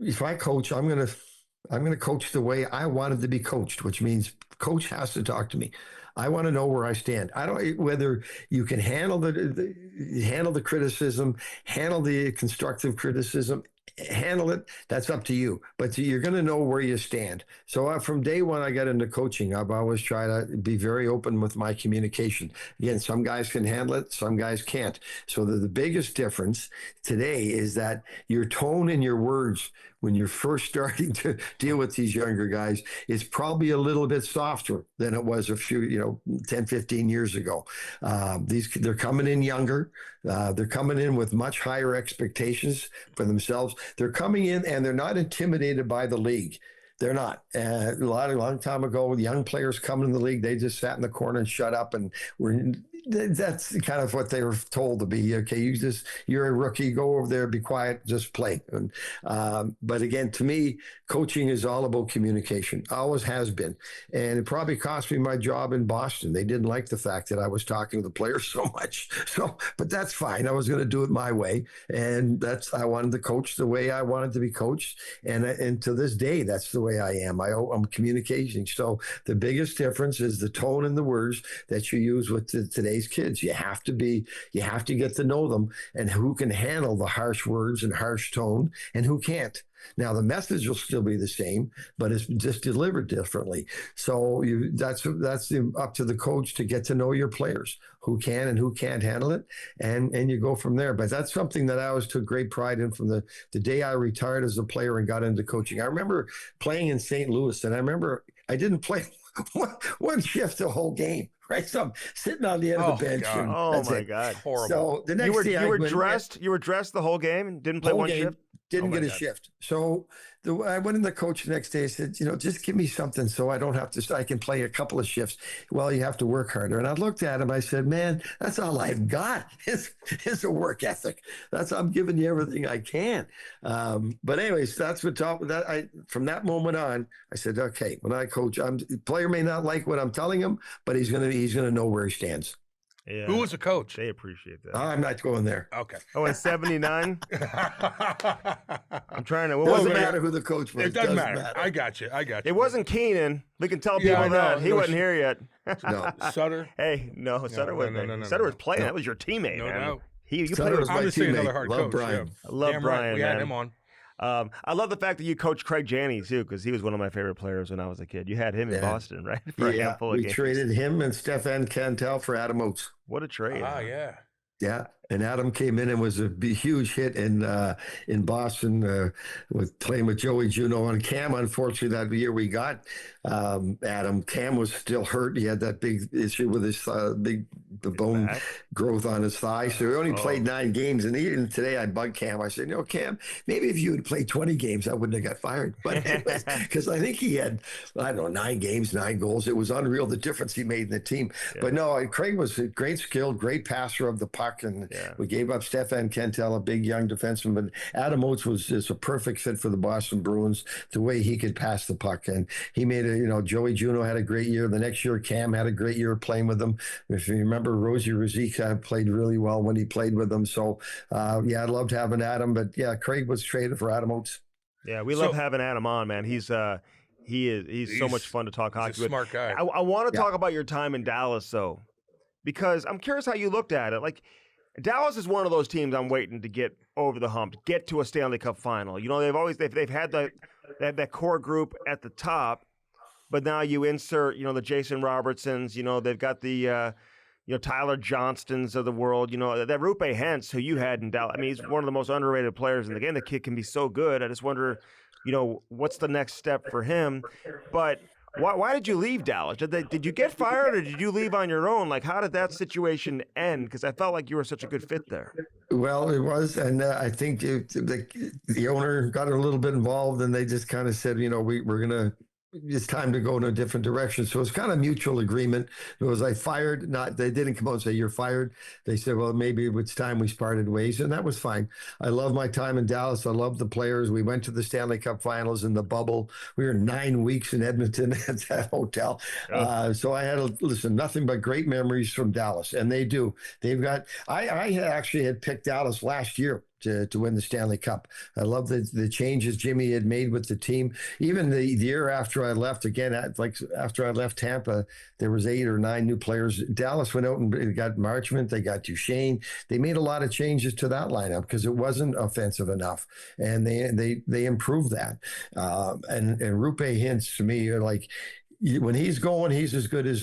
[SPEAKER 3] if I coach, I'm going to coach the way I wanted to be coached, which means coach has to talk to me. I want to know where I stand. I don't whether you can handle the criticism, handle the constructive criticism, handle it. That's up to you. But you're going to know where you stand. So from day one, I got into coaching. I've always tried to be very open with my communication. Again, some guys can handle it, some guys can't. So the biggest difference today is that your tone and your words when you're first starting to deal with these younger guys is probably a little bit softer than it was a few, 10, 15 years ago. They're coming in younger. They're coming in with much higher expectations for themselves. They're coming in and they're not intimidated by the league. They're not. A long time ago, young players coming in the league, they just sat in the corner and shut up and that's kind of what they were told to be. Okay, you're a rookie, go over there, be quiet, just play. But again, to me, coaching is all about communication, always has been. And it probably cost me my job in Boston. They didn't like the fact that I was talking to the players so much. But that's fine. I was going to do it my way. And I wanted to coach the way I wanted to be coached. And to this day, that's the way I am. I'm communicating. So the biggest difference is the tone and the words that you use with today's kids. You have to get to know them and who can handle the harsh words and harsh tone and who can't. Now the message will still be the same, but it's just delivered differently. So that's up to the coach to get to know your players, who can and who can't handle it, and you go from there. But that's something that I always took great pride in from the day I retired as a player and got into coaching. I remember playing in St. Louis, and I remember I didn't play one shift the whole game. Right, so I'm sitting on the end of the bench. And
[SPEAKER 1] oh my God,
[SPEAKER 2] horrible!
[SPEAKER 3] So the next day
[SPEAKER 1] you were dressed the whole game and didn't play one shift.
[SPEAKER 3] Didn't get a shift. So I went in the coach the next day. I said, just give me something so I don't have to. I can play a couple of shifts. Well, you have to work harder. And I looked at him. I said, man, that's all I've got is a work ethic. I'm giving you everything I can. But anyways, that's what from that moment on, I said, okay, when I coach, the player may not like what I'm telling him, but he's gonna know where he stands.
[SPEAKER 2] Yeah. Who was the coach?
[SPEAKER 1] They appreciate that.
[SPEAKER 3] I'm not going there.
[SPEAKER 2] Okay.
[SPEAKER 1] Oh, in 79? I'm trying to.
[SPEAKER 3] It doesn't matter who the coach was.
[SPEAKER 2] It doesn't matter. I got you.
[SPEAKER 1] It wasn't Keenan. We can tell people that. He wasn't here yet.
[SPEAKER 3] No.
[SPEAKER 2] Sutter?
[SPEAKER 1] Hey, no, Sutter wasn't there. Sutter was playing. That was your teammate, man.
[SPEAKER 2] No.
[SPEAKER 1] You played with
[SPEAKER 3] my
[SPEAKER 2] I'm just saying another hard
[SPEAKER 3] Love
[SPEAKER 2] coach.
[SPEAKER 3] Brian.
[SPEAKER 2] Yeah.
[SPEAKER 1] I love
[SPEAKER 2] Damn
[SPEAKER 1] Brian,
[SPEAKER 2] right. We
[SPEAKER 1] man.
[SPEAKER 2] had him on.
[SPEAKER 1] I love the fact that you coached Craig Jannings, too, because he was one of my favorite players when I was a kid. You had him in Boston, right? For a handful of games.
[SPEAKER 3] We traded him and Stefan Cantel for Adam Oates.
[SPEAKER 1] What a trade.
[SPEAKER 2] Yeah.
[SPEAKER 3] Yeah, and Adam came in and was a huge hit in Boston with playing with Joey Juneau and Cam. Unfortunately, that year we got Adam. Cam was still hurt. He had that big issue with his bone growth on his thigh. So he only played 9 games. And even today I bugged Cam. I said, Cam, maybe if you had played 20 games, I wouldn't have got fired. But because I think he had, 9 games, 9 goals. It was unreal, the difference he made in the team. Yeah. But no, Craig was a great skill, great passer of the puck. And we gave up Stefan Cantel, a big young defenseman. But Adam Oates was a perfect fit for the Boston Bruins, the way he could pass the puck. And he made Joey Juneau had a great year. The next year, Cam had a great year playing with them. If you remember, Rosie Ruzicka played really well when he played with them. So, I loved having Adam. But, Craig was traded for Adam Oates.
[SPEAKER 1] Yeah, we love having Adam on, man. He's so much fun to talk hockey with.
[SPEAKER 2] Smart guy.
[SPEAKER 1] I want to talk about your time in Dallas, though, because I'm curious how you looked at it. Like, Dallas is one of those teams I'm waiting to get over the hump, get to a Stanley Cup final. They've had that core group at the top, but now you insert, the Jason Robertsons, they've got the, Tyler Johnstons of the world, that Rupe Hentz, who you had in Dallas. I mean, he's one of the most underrated players in the game. The kid can be so good. I just wonder, what's the next step for him? But why did you leave Dallas? Did you get fired or did you leave on your own? Like, how did that situation end? Because I felt like you were such a good fit there.
[SPEAKER 3] Well, it was. And I think the owner got a little bit involved and they just kind of said, we're going to, it's time to go in a different direction. So it's kind of mutual agreement. It was fired. They didn't come out and say you're fired. They said, well, maybe it's time we parted ways, and that was fine. I love my time in Dallas. I love the players. We went to the Stanley Cup Finals in the bubble. We were 9 weeks in Edmonton at that hotel. So I had nothing but great memories from Dallas, and they do. They've got. I actually had picked Dallas last year to win the Stanley Cup. I love the changes Jimmy had made with the team. Even the year after I left, after I left Tampa, there was 8 or 9 new players. Dallas went out and got Marchment. They got Duchesne. They made a lot of changes to that lineup because it wasn't offensive enough, and they improved that. And Rupe Hintz, to me, when he's going, he's as good as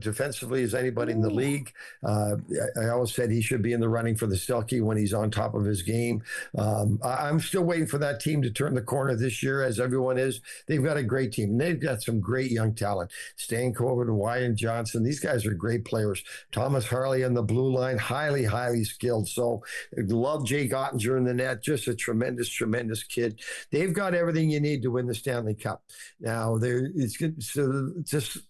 [SPEAKER 3] defensively as anybody in the league. I always said he should be in the running for the Selke when he's on top of his game. I'm still waiting for that team to turn the corner this year, as everyone is. They've got a great team. And they've got some great young talent. Stankoven and Wyatt Johnson. These guys are great players. Thomas Harley on the blue line, highly, highly skilled. So love Jay Ottinger in the net. Just a tremendous, tremendous kid. They've got everything you need to win the Stanley Cup. Now it's good. So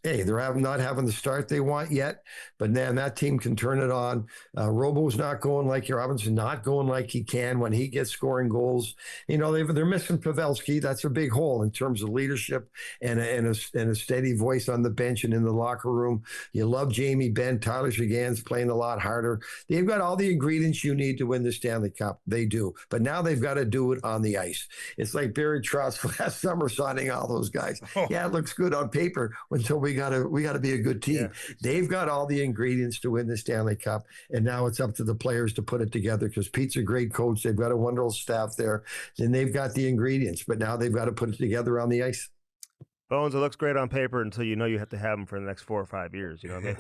[SPEAKER 3] they're not having the start they want yet, but man, that team can turn it on. Robo's not going like Robinson, not going like he can when he gets scoring goals. They're missing Pavelski. That's a big hole in terms of leadership and a steady voice on the bench and in the locker room. You love Jamie Benn. Tyler Seguin's playing a lot harder. They've got all the ingredients you need to win the Stanley Cup. They do, but now they've got to do it on the ice. It's like Barry Trotz last summer signing all those guys. Yeah, it looks good on paper. paper until we got to be a good team.
[SPEAKER 1] Yeah.
[SPEAKER 3] They've got all the ingredients to win the Stanley Cup, and now it's up to the players to put it together, because Pete's a great coach. They've got a wonderful staff there, and they've got the ingredients, but now they've got to put it together on the ice.
[SPEAKER 1] Bones, it looks great on paper until you know you have to have them for the next 4 or 5 years. You know, I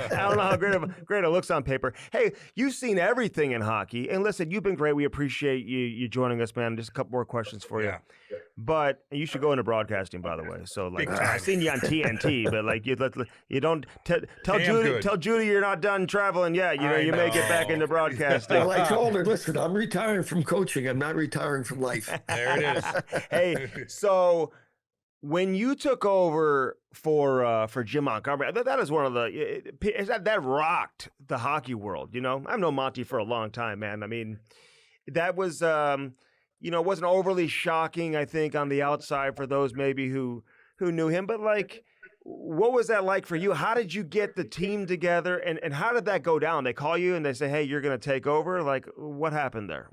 [SPEAKER 1] don't know how great it looks on paper. Hey, you've seen everything in hockey, and listen, you've been great. We appreciate you joining us, man. Just a couple more questions for you. But you should go into broadcasting, by the way. So, like, I've seen you on TNT, but like, you don't tell Judy you're not done traveling yet. You know, you may get back into broadcasting.
[SPEAKER 3] Well, I told her, listen, I'm retiring from coaching. I'm not retiring from life.
[SPEAKER 2] There it is.
[SPEAKER 1] Hey, so when you took over for Jim Montgomery, that is one of that rocked the hockey world. You know, I've known Monty for a long time, man. I mean, that was it wasn't overly shocking, I think, on the outside for those maybe who knew him. But like, what was that like for you? How did you get the team together, and how did that go down? They call you and they say, "Hey, you're going to take over." Like, what happened there?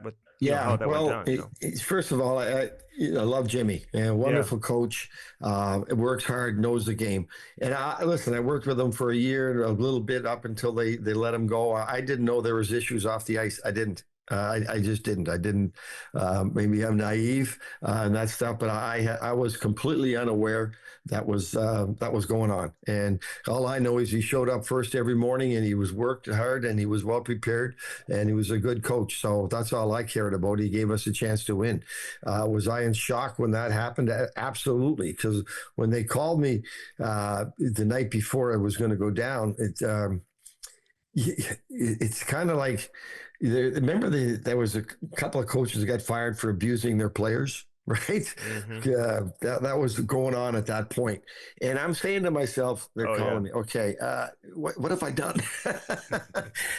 [SPEAKER 1] How that went down,
[SPEAKER 3] first of all, I love Jimmy, and wonderful coach. Works hard, knows the game. And I worked with him for a year, a little bit up until they let him go. I didn't know there was issues off the ice. I didn't. I just didn't. I didn't. Maybe I'm naive and that stuff, but I was completely unaware that was going on. And all I know is he showed up first every morning, and he was worked hard, and he was well prepared, and he was a good coach. So that's all I cared about. He gave us a chance to win. Was I in shock when that happened? Absolutely, because when they called me the night before I was going to go down, it's kind of like. Remember, there was a couple of coaches that got fired for abusing their players, right? Mm-hmm. That was going on at that point. And I'm saying to myself, they're calling me, okay, what have I done?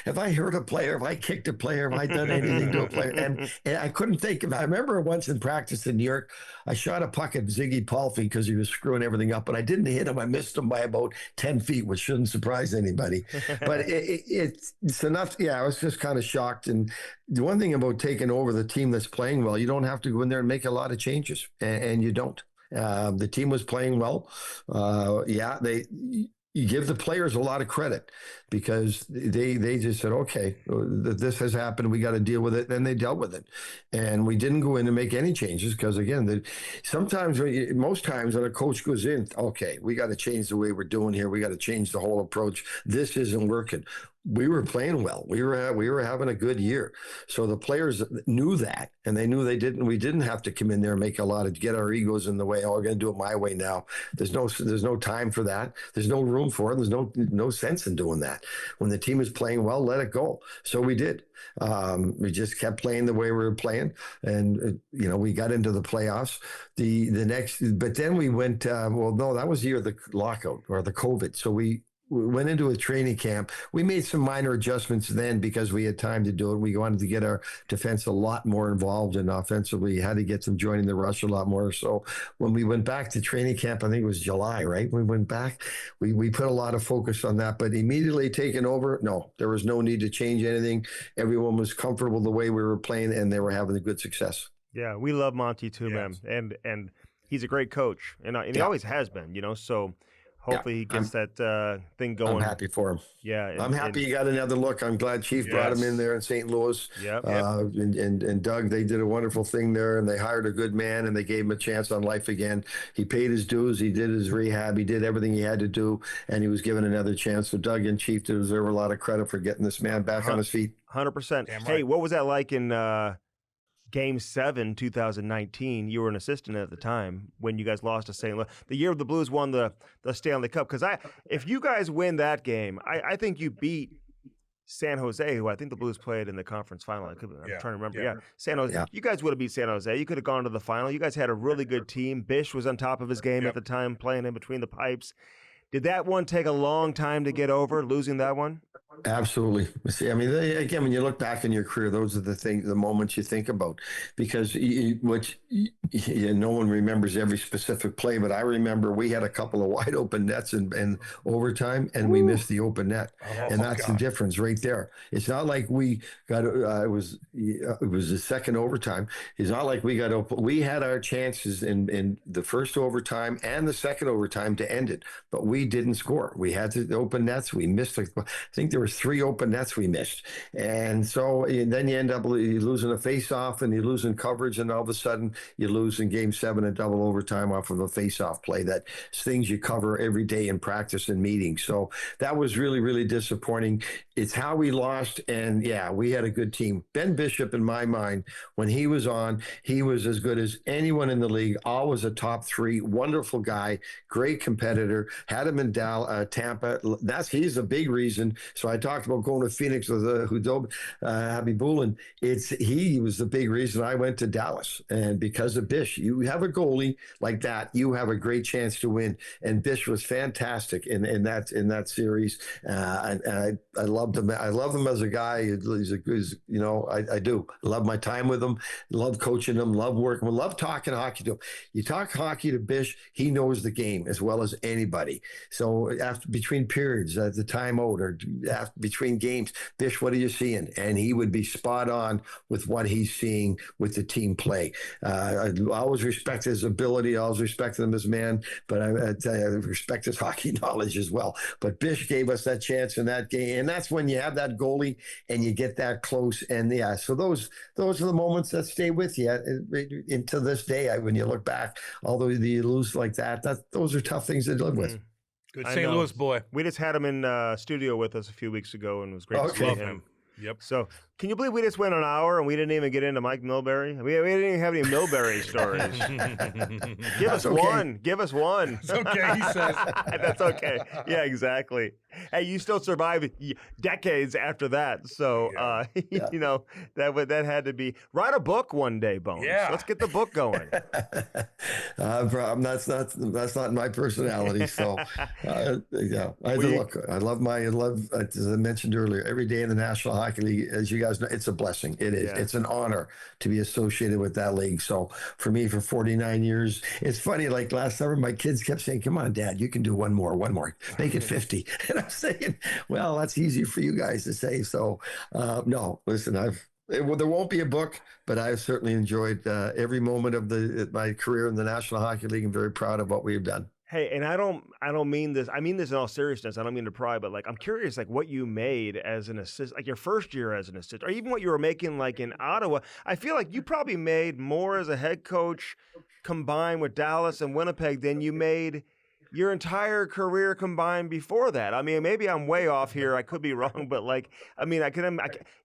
[SPEAKER 3] Have I hurt a player? Have I kicked a player? Have I done anything to a player? And I couldn't think of it. I remember once in practice in New York, I shot a puck at Ziggy Palffy because he was screwing everything up, but I didn't hit him. I missed him by about 10 feet, which shouldn't surprise anybody. But it's enough. Yeah, I was just kind of shocked. And the one thing about taking over the team that's playing well, you don't have to go in there and make a lot of changes, and you don't. The team was playing well. You give the players a lot of credit, because they just said, okay, this has happened. We got to deal with it. And they dealt with it. And we didn't go in and make any changes, because, again, most times when a coach goes in, okay, we got to change the way we're doing here. We got to change the whole approach. This isn't working. We were playing well. We were having a good year. So the players knew that, and they knew we didn't have to come in there and get our egos in the way. Oh, we're going to do it my way now. There's no time for that. There's no room for it. There's no sense in doing that. When the team is playing well, let it go. So we did. We just kept playing the way we were playing, and we got into the playoffs. But then we went. That was the year of the lockout or the COVID. So we went into a training camp. We made some minor adjustments then because we had time to do it. We wanted to get our defense a lot more involved, and offensively had to get them joining the rush a lot more. So when we went back to training camp, I think it was July, right? We went back, we put a lot of focus on that, but immediately taking over, no, there was no need to change anything. Everyone was comfortable the way we were playing, and they were having a good success.
[SPEAKER 1] Yeah, we love Monty too, man. And he's a great coach, and he always has been, so hopefully he gets that thing going.
[SPEAKER 3] I'm happy for him.
[SPEAKER 1] Yeah.
[SPEAKER 3] I'm happy he got another look. I'm glad Chief brought him in there in St. Louis. And Doug, they did a wonderful thing there, and they hired a good man, and they gave him a chance on life again. He paid his dues. He did his rehab. He did everything he had to do, and he was given another chance. So Doug and Chief deserve a lot of credit for getting this man back on his feet.
[SPEAKER 1] 100%. Hey, what was that like in Game 7, 2019, you were an assistant at the time when you guys lost to St. Louis. The year the Blues won the Stanley Cup. Because if you guys win that game, I think you beat San Jose, who I think the Blues played in the conference final. I'm trying to remember. Yeah. San Jose. Yeah. You guys would have beat San Jose. You could have gone to the final. You guys had a really good team. Bish was on top of his game at the time, playing in between the pipes. Did that one take a long time to get over, losing that one?
[SPEAKER 3] Absolutely. See, I mean, again, when you look back in your career, those are the moments you think about, because no one remembers every specific play, but I remember we had a couple of wide open nets in overtime, and we missed the open net, and that's the difference right there. It's not like we got it was the second overtime. It's not like we got open. We had our chances in the first overtime and the second overtime to end it, but we didn't score. We had the open nets. We missed. I think there were 3 open nets we missed, and so then you end up losing a face-off, and you lose in coverage, and all of a sudden you lose in Game 7 in double overtime off of a face-off play. That's things you cover every day in practice and meetings. So that was really, really disappointing. It's how we lost, and yeah, we had a good team. Ben Bishop, in my mind, when he was on, he was as good as anyone in the league. Always a top 3, wonderful guy, great competitor. Had him in Tampa. He's a big reason. So I talked about going to Phoenix with Habibulin. He was the big reason I went to Dallas, and because of Bish. You have a goalie like that, you have a great chance to win, and Bish was fantastic in that series. I loved him. I love him as a guy. I do love my time with him. Love coaching him. Love working. Love talking hockey to him. You talk hockey to Bish, he knows the game as well as anybody. So between periods, at the timeout, or between games, Bish, what are you seeing? And he would be spot on with what he's seeing with the team play. I always respect his ability. I always respected him as a man, but I respect his hockey knowledge as well. But Bish gave us that chance in that game, and that's when you have that goalie and you get that close. And yeah, so those are the moments that stay with you into this day. When you look back, although you lose like that, those are tough things to live with.
[SPEAKER 2] Good St. Louis boy.
[SPEAKER 1] We just had him in studio with us a few weeks ago, and it was great to see him.
[SPEAKER 2] Yep.
[SPEAKER 1] So, can you believe we just went an hour and we didn't even get into Mike Milbury? We didn't even have any Milbury stories. Give us one. Give us one.
[SPEAKER 2] It's okay, he says.
[SPEAKER 1] That's okay. Yeah, exactly. Hey, you still survived decades after that. So, that had to be. Write a book one day, Bones.
[SPEAKER 2] Yeah.
[SPEAKER 1] Let's get the book going.
[SPEAKER 3] That's not my personality. So, I love, as I mentioned earlier, every day in the National Hockey League, as you guys know, it's a blessing. It is. Yeah. It's an honor to be associated with that league. So for me, for 49 years, it's funny. Like last summer, my kids kept saying, "Come on, Dad, you can do one more, make it 50." And I'm saying, "Well, that's easy for you guys to say." So no, listen, there won't be a book, but I've certainly enjoyed every moment of my career in the National Hockey League. I'm very proud of what we've done.
[SPEAKER 1] Hey, and I don't mean this. I mean this in all seriousness. I don't mean to pry, but I'm curious, what you made as an assistant, your first year as an assistant, or even what you were making in Ottawa. I feel like you probably made more as a head coach combined with Dallas and Winnipeg than you made your entire career combined before that. I mean, maybe I'm way off here. I could be wrong, but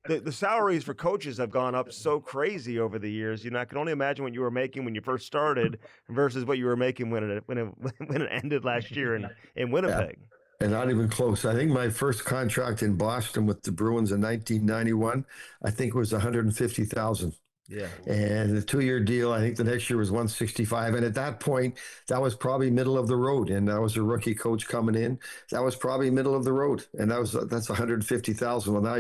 [SPEAKER 1] the salaries for coaches have gone up so crazy over the years. I can only imagine what you were making when you first started versus what you were making when it ended last year in Winnipeg.
[SPEAKER 3] Yeah. And not even close. I think my first contract in Boston with the Bruins in 1991, I think it was $150,000.
[SPEAKER 1] Yeah.
[SPEAKER 3] And the 2-year deal, I think the next year was $165. And at that point, that was probably middle of the road. And I was a rookie coach coming in. That was probably middle of the road. And that's $150,000. Well, now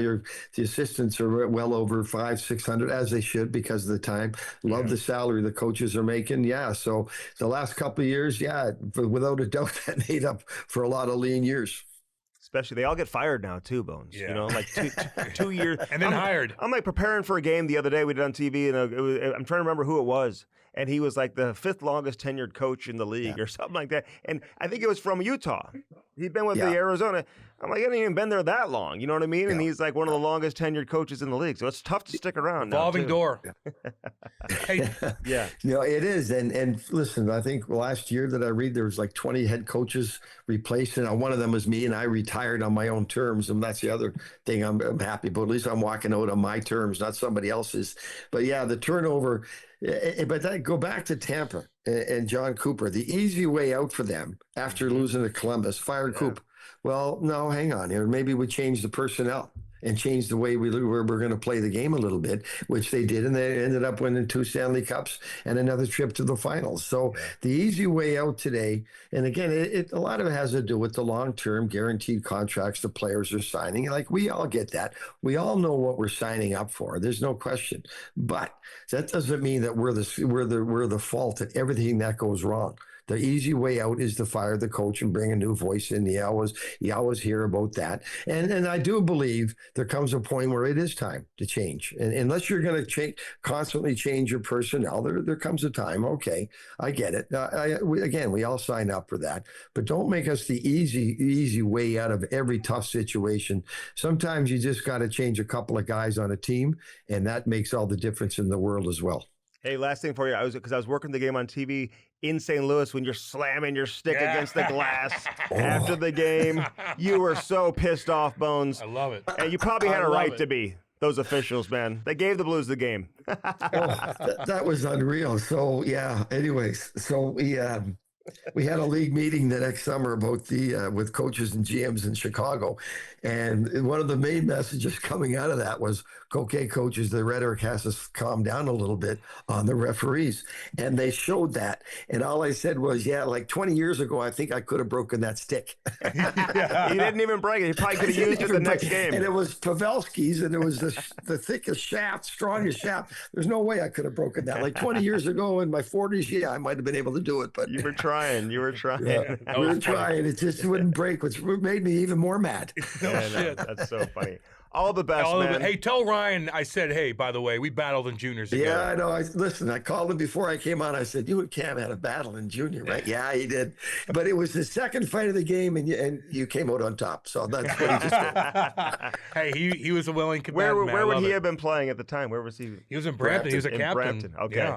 [SPEAKER 3] the assistants are well over $500-600, as they should, because of the time. Love the salary the coaches are making. Yeah. So the last couple of years, without a doubt, that made up for a lot of lean years.
[SPEAKER 1] Especially, they all get fired now too, Bones.
[SPEAKER 2] Yeah.
[SPEAKER 1] 2 years.
[SPEAKER 2] And then hired.
[SPEAKER 1] I'm preparing for a game the other day we did on TV, and I'm trying to remember who it was. And he was the 5th longest tenured coach in the league or something like that. And I think it was from Utah. He'd been with the Arizona. I'm he hadn't even been there that long. You know what I mean? Yeah. And he's one of the longest tenured coaches in the league. So it's tough to stick around.
[SPEAKER 2] Evolving door.
[SPEAKER 1] Hey, yeah.
[SPEAKER 3] It is. And listen, I think last year that I read, there was 20 head coaches replaced. And one of them was me, and I retired on my own terms. And that's the other thing I'm happy about. At least I'm walking out on my terms, not somebody else's. But yeah, the turnover. But go back to Tampa and John Cooper. The easy way out for them after losing to Columbus, fired Cooper. Well, no, hang on here. Maybe we change the personnel. and change the way we're going to play the game a little bit, which they did, and they ended up winning 2 Stanley Cups and another trip to the finals. So the easy way out today, and again, a lot of it has to do with the long-term guaranteed contracts the players are signing. Like, we all get that. We all know what we're signing up for. There's no question. But that doesn't mean that we're the fault at everything that goes wrong. The easy way out is to fire the coach and bring a new voice in. You always hear about that. And I do believe there comes a point where it is time to change. And unless you're going to constantly change your personnel, there comes a time. Okay, I get it. We all sign up for that. But don't make us the easy way out of every tough situation. Sometimes you just got to change a couple of guys on a team, and that makes all the difference in the world as well.
[SPEAKER 1] Hey, last thing for you, because I was working the game on TV in St. Louis when you're slamming your stick against the glass after the game. You were so pissed off, Bones.
[SPEAKER 2] I love it.
[SPEAKER 1] And you probably had a right to be. Those officials, man. They gave the Blues the game.
[SPEAKER 3] That was unreal. So, yeah, anyways, so we had a league meeting the next summer about with coaches and GMs in Chicago. And one of the main messages coming out of that was, okay, coaches, the rhetoric has to calm down a little bit on the referees. And they showed that. And all I said was, yeah, like 20 years ago, I think I could have broken that stick.
[SPEAKER 1] He didn't even break it. He probably could have used it the next game.
[SPEAKER 3] And it was Pavelski's, and it was the thickest shaft, strongest shaft. There's no way I could have broken that. Like 20 years ago in my 40s, yeah, I might have been able to do it. But
[SPEAKER 1] you were trying. Yeah,
[SPEAKER 3] we were trying. It just wouldn't break, which made me even more mad.
[SPEAKER 1] That's so funny. All the best, man.
[SPEAKER 2] Hey, tell Ryan I said, hey, by the way, we battled in juniors together.
[SPEAKER 3] Yeah, I know. Listen, I called him before I came on. I said, you and Cam had a battle in junior, right? Yeah, he did. But it was the second fight of the game, and you came out on top. So that's what he just did.
[SPEAKER 2] Hey, he was a willing combatant.
[SPEAKER 1] Where would he have been playing at the time? Where was he?
[SPEAKER 2] He was in Brampton. He was a captain.
[SPEAKER 1] Brampton. Okay.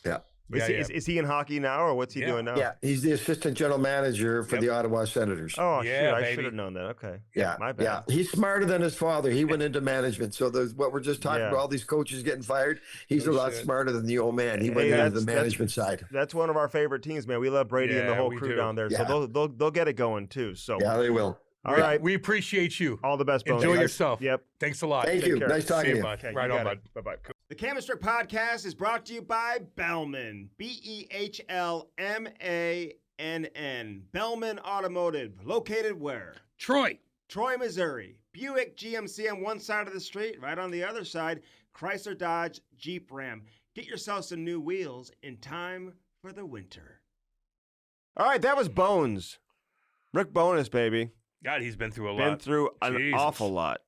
[SPEAKER 3] Yeah.
[SPEAKER 1] Is he in hockey now, or what's he doing now?
[SPEAKER 3] Yeah, he's the assistant general manager for the Ottawa Senators.
[SPEAKER 1] Oh, yeah, I should have known that. Okay.
[SPEAKER 3] Yeah,
[SPEAKER 1] my bad.
[SPEAKER 3] Yeah, he's smarter than his father. He went into management. So what we're just talking about, all these coaches getting fired, he's a lot smarter than the old man. He went into the management side.
[SPEAKER 1] That's one of our favorite teams, man. We love Brady and the whole crew down there.
[SPEAKER 3] Yeah.
[SPEAKER 1] So they'll get it going, too. So
[SPEAKER 3] yeah, they will.
[SPEAKER 1] All right.
[SPEAKER 2] We appreciate you.
[SPEAKER 1] All the best, Bones.
[SPEAKER 2] Enjoy yourself.
[SPEAKER 1] Yep.
[SPEAKER 2] Thanks a lot.
[SPEAKER 3] Thank you.
[SPEAKER 1] Care.
[SPEAKER 3] Nice talking to you.
[SPEAKER 2] Okay, right on, bud.
[SPEAKER 1] Bye-bye. The Chemistry Podcast is brought to you by Bellman. Behlmann. Bellman Automotive. Located where?
[SPEAKER 2] Troy,
[SPEAKER 1] Missouri. Buick GMC on one side of the street. Right on the other side, Chrysler, Dodge, Jeep, Ram. Get yourself some new wheels in time for the winter. All right, that was Bones. Rick Bowness, baby.
[SPEAKER 2] God, he's been through a lot.
[SPEAKER 1] Been through an awful lot.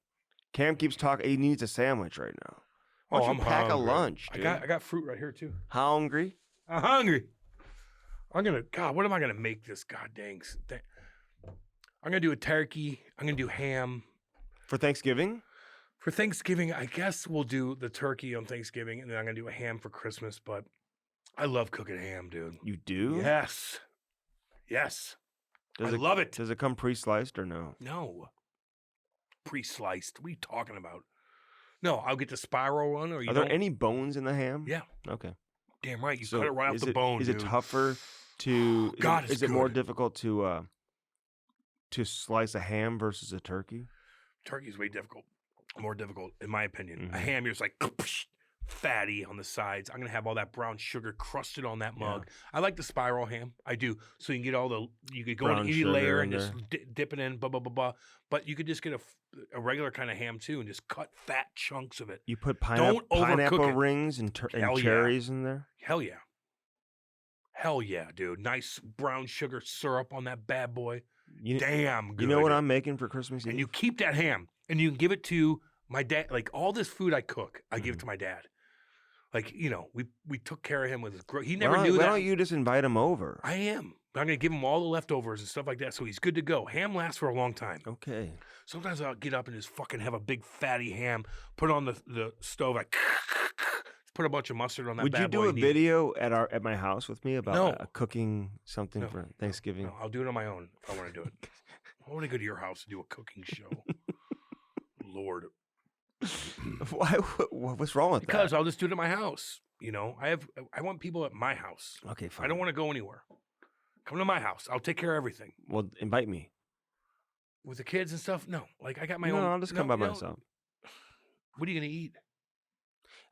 [SPEAKER 1] Cam keeps talking. He needs a sandwich right now. Why don't you pack
[SPEAKER 2] hungry.
[SPEAKER 1] a lunch, dude?
[SPEAKER 2] I got fruit right here, too.
[SPEAKER 1] Hungry?
[SPEAKER 2] I'm hungry. God, what am I going to make this goddamn thing? I'm going to do a turkey. I'm going to do ham.
[SPEAKER 1] For Thanksgiving?
[SPEAKER 2] For Thanksgiving, I guess we'll do the turkey on Thanksgiving, and then I'm going to do a ham for Christmas, but I love cooking ham, dude.
[SPEAKER 1] You do?
[SPEAKER 2] Yes. I love it.
[SPEAKER 1] Does it come pre-sliced or no?
[SPEAKER 2] No. Pre-sliced. What are you talking about? No, I'll get the spiral one.
[SPEAKER 1] Are there any bones in the ham?
[SPEAKER 2] Yeah.
[SPEAKER 1] Okay.
[SPEAKER 2] Damn right. You cut it right off the bone,
[SPEAKER 1] Is
[SPEAKER 2] dude.
[SPEAKER 1] it tougher to... Is it more difficult to slice a ham versus a turkey?
[SPEAKER 2] Turkey's way difficult. More difficult, in my opinion. Mm-hmm. A ham, you're just like... fatty on the sides. I'm going to have all that brown sugar crusted on that mug. Yeah. I like the spiral ham. I do. So you can get you could go on any layer and just dip it in, blah, blah, blah, blah. But you could just get a regular kind of ham too and just cut fat chunks of it.
[SPEAKER 1] You put pineapple rings and cherries in there?
[SPEAKER 2] Hell yeah. Hell yeah, dude. Nice brown sugar syrup on that bad boy. Damn good.
[SPEAKER 1] You know what I'm making for Christmas Eve?
[SPEAKER 2] And you keep that ham and you can give it to my dad. Like all this food I cook, I give it to my dad. Like, we took care of him with his he never knew that.
[SPEAKER 1] Why don't you just invite him over?
[SPEAKER 2] I am. I'm going to give him all the leftovers and stuff like that, so he's good to go. Ham lasts for a long time.
[SPEAKER 1] Okay.
[SPEAKER 2] Sometimes I'll get up and just fucking have a big fatty ham, put it on the stove, put a bunch of mustard on that bad boy.
[SPEAKER 1] Would you do a video at my house with me about cooking something for Thanksgiving?
[SPEAKER 2] No, I'll do it on my own if I want to do it. I want to go to your house and do a cooking show. Lord.
[SPEAKER 1] Why? What's wrong with that?
[SPEAKER 2] Because I'll just do it at my house. I want people at my house.
[SPEAKER 1] Okay, fine.
[SPEAKER 2] I don't want to go anywhere. Come to my house. I'll take care of everything.
[SPEAKER 1] Well, invite me.
[SPEAKER 2] With the kids and stuff? No. Like, I got my own.
[SPEAKER 1] No, I'll just come by myself.
[SPEAKER 2] What are you gonna eat?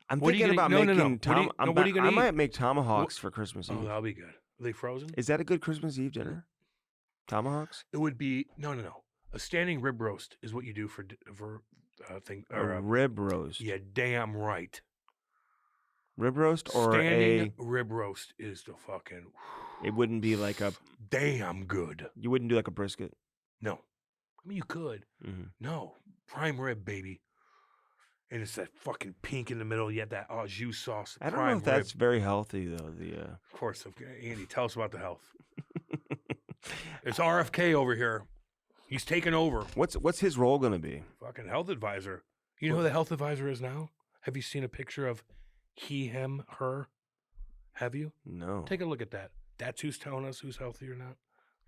[SPEAKER 1] I'm
[SPEAKER 2] What are you
[SPEAKER 1] thinking
[SPEAKER 2] gonna-
[SPEAKER 1] about
[SPEAKER 2] no, no, no.
[SPEAKER 1] making
[SPEAKER 2] What are you gonna
[SPEAKER 1] I
[SPEAKER 2] eat?
[SPEAKER 1] might make tomahawks for Christmas
[SPEAKER 2] Oh,
[SPEAKER 1] Eve.
[SPEAKER 2] that'll be good. Are they frozen?
[SPEAKER 1] Is that a good Christmas Eve dinner? Tomahawks?
[SPEAKER 2] It would be no. A standing rib roast is what you do for thing.
[SPEAKER 1] A rib roast.
[SPEAKER 2] Yeah, damn right.
[SPEAKER 1] Rib roast or
[SPEAKER 2] Standing rib roast is the fucking.
[SPEAKER 1] It wouldn't be like a.
[SPEAKER 2] Damn good.
[SPEAKER 1] You wouldn't do like a brisket.
[SPEAKER 2] No, I mean you could.
[SPEAKER 1] Mm-hmm.
[SPEAKER 2] No, prime rib, baby. And it's that fucking pink in the middle. Yet that au jus sauce.
[SPEAKER 1] I don't know if that's very healthy though.
[SPEAKER 2] Of course, Andy, tell us about the health. It's RFK over here. He's taken over.
[SPEAKER 1] What's his role going to be?
[SPEAKER 2] Fucking health advisor. You know who the health advisor is now? Have you seen a picture of he, him, her? Have you?
[SPEAKER 1] No.
[SPEAKER 2] Take a look at that. That's who's telling us who's healthy or not.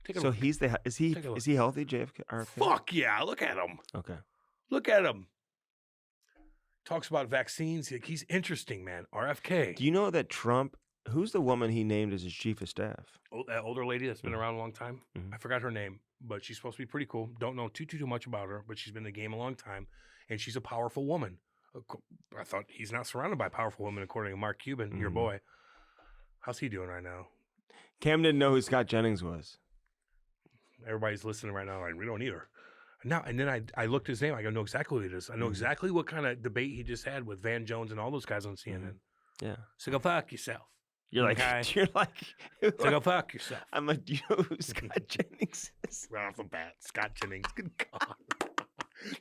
[SPEAKER 2] Take a
[SPEAKER 1] So
[SPEAKER 2] look.
[SPEAKER 1] is he healthy, JFK? RFK?
[SPEAKER 2] Fuck yeah! Look at him.
[SPEAKER 1] Okay.
[SPEAKER 2] Look at him. Talks about vaccines. He's interesting, man. RFK.
[SPEAKER 1] Do you know that Trump? Who's the woman he named as his chief of staff?
[SPEAKER 2] That older lady that's been around a long time.
[SPEAKER 1] Mhm.
[SPEAKER 2] I forgot her name, but she's supposed to be pretty cool. Don't know too much about her, but she's been in the game a long time, and she's a powerful woman. I thought he's not surrounded by powerful women, according to Mark Cuban, your boy. How's he doing right now?
[SPEAKER 1] Cam didn't know who Scott Jennings was.
[SPEAKER 2] Everybody's listening right now, like, we don't need her. Now, and then I looked his name. I know exactly who it is. I know exactly what kind of debate he just had with Van Jones and all those guys on CNN.
[SPEAKER 1] Yeah.
[SPEAKER 2] So go fuck yourself.
[SPEAKER 1] You're like,
[SPEAKER 2] Okay.
[SPEAKER 1] so
[SPEAKER 2] So go fuck yourself.
[SPEAKER 1] I'm like, do you know who Scott Jennings is?
[SPEAKER 2] Right off the bat, Scott Jennings. Good God.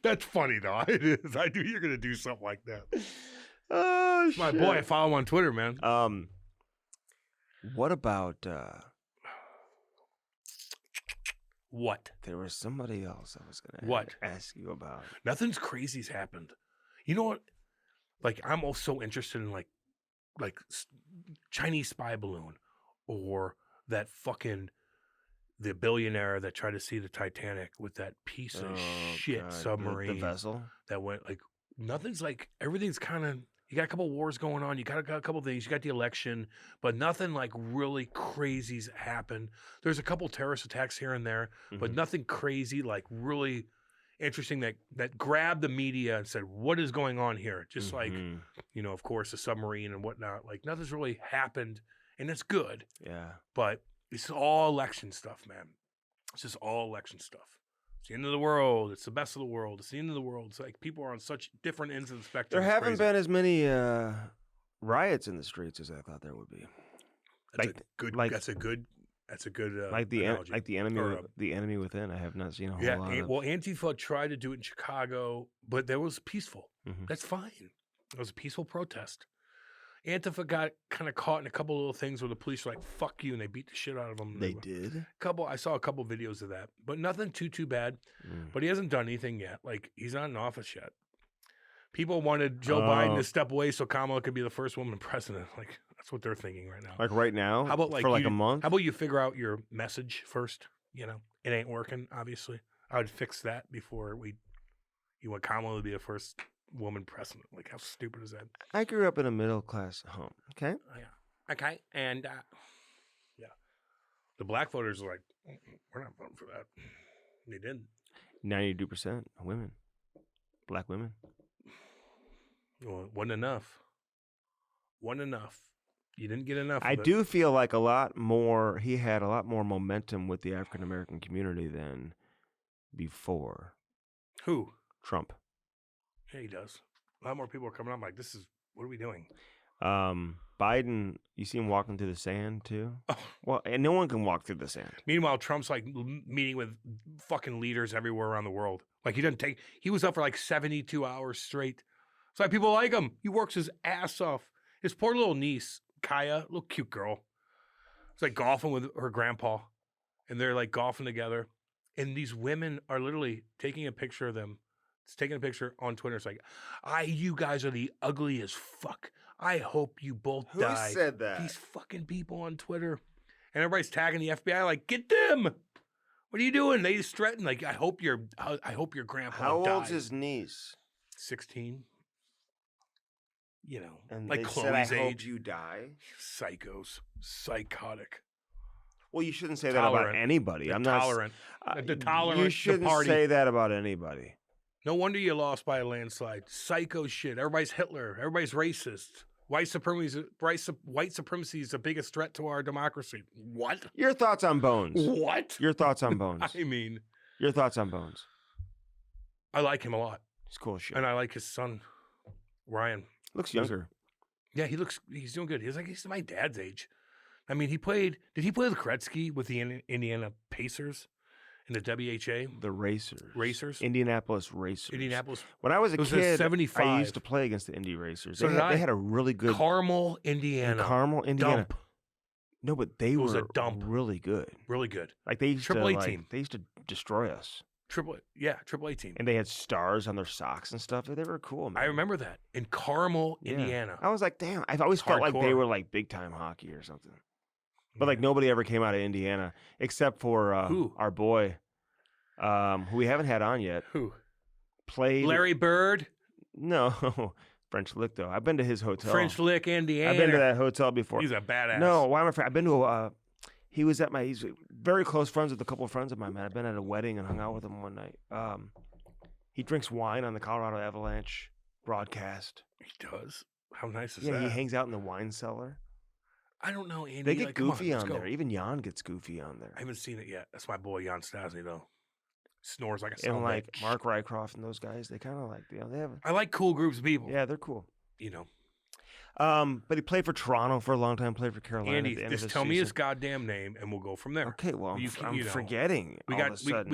[SPEAKER 2] That's funny, though. It is. I knew you're going to do something like that.
[SPEAKER 1] Oh,
[SPEAKER 2] My boy, I follow him on Twitter, man.
[SPEAKER 1] What about
[SPEAKER 2] What?
[SPEAKER 1] there was somebody else I was gonna
[SPEAKER 2] What?
[SPEAKER 1] ask you about.
[SPEAKER 2] Nothing's crazy's happened. You know what? Like, I'm also interested in like Chinese spy balloon or that fucking the billionaire that tried to see the Titanic with that piece of shit
[SPEAKER 1] God.
[SPEAKER 2] submarine
[SPEAKER 1] The vessel.
[SPEAKER 2] that went like nothing's like everything's kind of you got a couple wars going on, you got a couple things, you got the election, but nothing like really crazy's happened. There's a couple terrorist attacks here and there, but nothing crazy like really interesting that grabbed the media and said, what is going on here? Just like, you know, of course, the submarine and whatnot. Like nothing's really happened, and it's good.
[SPEAKER 1] Yeah.
[SPEAKER 2] But it's all election stuff, man. It's just all election stuff. It's the end of the world. It's the best of the world. It's the end of the world. It's like people are on such different ends of the spectrum.
[SPEAKER 1] There
[SPEAKER 2] It's
[SPEAKER 1] haven't
[SPEAKER 2] crazy.
[SPEAKER 1] been as many riots in the streets as I thought there would be.
[SPEAKER 2] That's
[SPEAKER 1] like-
[SPEAKER 2] a good.
[SPEAKER 1] like-
[SPEAKER 2] That's a good.
[SPEAKER 1] Like the
[SPEAKER 2] analogy.
[SPEAKER 1] enemy,
[SPEAKER 2] Or,
[SPEAKER 1] the enemy within. I have not seen a whole
[SPEAKER 2] Yeah.
[SPEAKER 1] lot of.
[SPEAKER 2] Well, Antifa tried to do it in Chicago, but that was peaceful.
[SPEAKER 1] Mhm.
[SPEAKER 2] That's fine. It was a peaceful protest. Antifa got kind of caught in a couple little things where the police were like, fuck you, and they beat the shit out of them.
[SPEAKER 1] They did.
[SPEAKER 2] I saw a couple videos of that, but nothing too bad.
[SPEAKER 1] Mm.
[SPEAKER 2] But he hasn't done anything yet. Like, he's not in office yet. People wanted Joe Biden to step away so Kamala could be the first woman president. Like, that's what they're thinking right now.
[SPEAKER 1] Like right now.
[SPEAKER 2] How about
[SPEAKER 1] for like a month?
[SPEAKER 2] How about you figure out your message first? You know, it ain't working, obviously. I would fix that before you want Kamala to be the first woman president. Like, how stupid is that?
[SPEAKER 1] I grew up in a middle class home. Okay.
[SPEAKER 2] Oh, yeah. Okay. And, yeah. The black voters are like, we're not voting for that. They didn't.
[SPEAKER 1] 92% women, black women.
[SPEAKER 2] Well, wasn't enough. Wasn't enough. You didn't get enough.
[SPEAKER 1] I
[SPEAKER 2] of it.
[SPEAKER 1] do feel like he had a lot more momentum with the African American community than before
[SPEAKER 2] Who?
[SPEAKER 1] Trump.
[SPEAKER 2] Yeah, he does. A lot more people are coming up like, what are we doing?
[SPEAKER 1] Biden, you see him walking through the sand too?
[SPEAKER 2] Oh.
[SPEAKER 1] Well, and no one can walk through the sand.
[SPEAKER 2] Meanwhile, Trump's like meeting with fucking leaders everywhere around the world. Like he was up for like 72 hours straight. It's like people like him. He works his ass off. His poor little niece, Kaya, little cute girl. It's like golfing with her grandpa. And they're like golfing together. And these women are literally taking a picture of them. It's taking a picture on Twitter. It's like, you guys are the ugliest fuck. I hope you both die.
[SPEAKER 1] Who said that?
[SPEAKER 2] These fucking people on Twitter. And everybody's tagging the FBI like, get them. What are you doing? They just threaten like, I hope your grandpa
[SPEAKER 1] How
[SPEAKER 2] dies.
[SPEAKER 1] old's his niece?
[SPEAKER 2] 16. You know,
[SPEAKER 1] And
[SPEAKER 2] like
[SPEAKER 1] they
[SPEAKER 2] Chloe's
[SPEAKER 1] said, I hope
[SPEAKER 2] age.
[SPEAKER 1] you die.
[SPEAKER 2] Psychos. Psychotic.
[SPEAKER 1] Well, you shouldn't say that
[SPEAKER 2] Tolerant.
[SPEAKER 1] about anybody.
[SPEAKER 2] They're
[SPEAKER 1] I'm not
[SPEAKER 2] tolerant. They're tolerant.
[SPEAKER 1] You shouldn't
[SPEAKER 2] party.
[SPEAKER 1] say that about anybody.
[SPEAKER 2] No wonder you lost by a landslide. Psycho shit. Everybody's Hitler. Everybody's racist. White supremacy is the biggest threat to our democracy. What?
[SPEAKER 1] Your thoughts on Bones?
[SPEAKER 2] What?
[SPEAKER 1] Your thoughts on Bones?
[SPEAKER 2] I mean,
[SPEAKER 1] your thoughts on Bones?
[SPEAKER 2] I like him a lot.
[SPEAKER 1] It's cool shit.
[SPEAKER 2] And I like his son, Ryan.
[SPEAKER 1] Looks younger.
[SPEAKER 2] Yeah, he's doing good. He's my dad's age. I mean, did he play with Gretzky with the Indiana Pacers in the WHA?
[SPEAKER 1] The Racers. Indianapolis Racers. When I was a kid,
[SPEAKER 2] 75.
[SPEAKER 1] I used to play against the Indy Racers.
[SPEAKER 2] So
[SPEAKER 1] they had a really good...
[SPEAKER 2] Carmel, Indiana.
[SPEAKER 1] Dump. No, but they were
[SPEAKER 2] a dump.
[SPEAKER 1] Really good.
[SPEAKER 2] Really good.
[SPEAKER 1] Like they used
[SPEAKER 2] Triple A team.
[SPEAKER 1] They used to destroy us.
[SPEAKER 2] Triple A team.
[SPEAKER 1] And they had stars on their socks and stuff. They were cool, man.
[SPEAKER 2] I remember that in Carmel, Indiana.
[SPEAKER 1] I was like, damn. I've always felt like they were like big time hockey or something. But like nobody ever came out of Indiana except for our boy, who we haven't had on yet.
[SPEAKER 2] Who?
[SPEAKER 1] Played
[SPEAKER 2] Larry Bird?
[SPEAKER 1] No. French Lick, though. I've been to his hotel.
[SPEAKER 2] French Lick, Indiana.
[SPEAKER 1] I've been to that hotel before.
[SPEAKER 2] He's a badass.
[SPEAKER 1] No, why am I afraid? I've been to he's very close friends with a couple of friends of mine, man. I've been at a wedding and hung out with him one night. He drinks wine on the Colorado Avalanche broadcast.
[SPEAKER 2] He does? How nice is
[SPEAKER 1] that? Yeah, he
[SPEAKER 2] hangs
[SPEAKER 1] hangs out in the wine cellar.
[SPEAKER 2] I don't know, Andy.
[SPEAKER 1] They get goofy on there. Even Jan gets goofy on there.
[SPEAKER 2] I haven't seen it yet. That's my boy, Jan Stasny, though. Snores like a
[SPEAKER 1] and like Mark Rycroft and those guys, they kind of like, they have.
[SPEAKER 2] I like cool groups of people.
[SPEAKER 1] Yeah, they're cool.
[SPEAKER 2] But
[SPEAKER 1] he played for Toronto for a long time. Played for Carolina.
[SPEAKER 2] Andy, just tell me his goddamn name, and we'll go from there.
[SPEAKER 1] Okay, well, I'm forgetting. We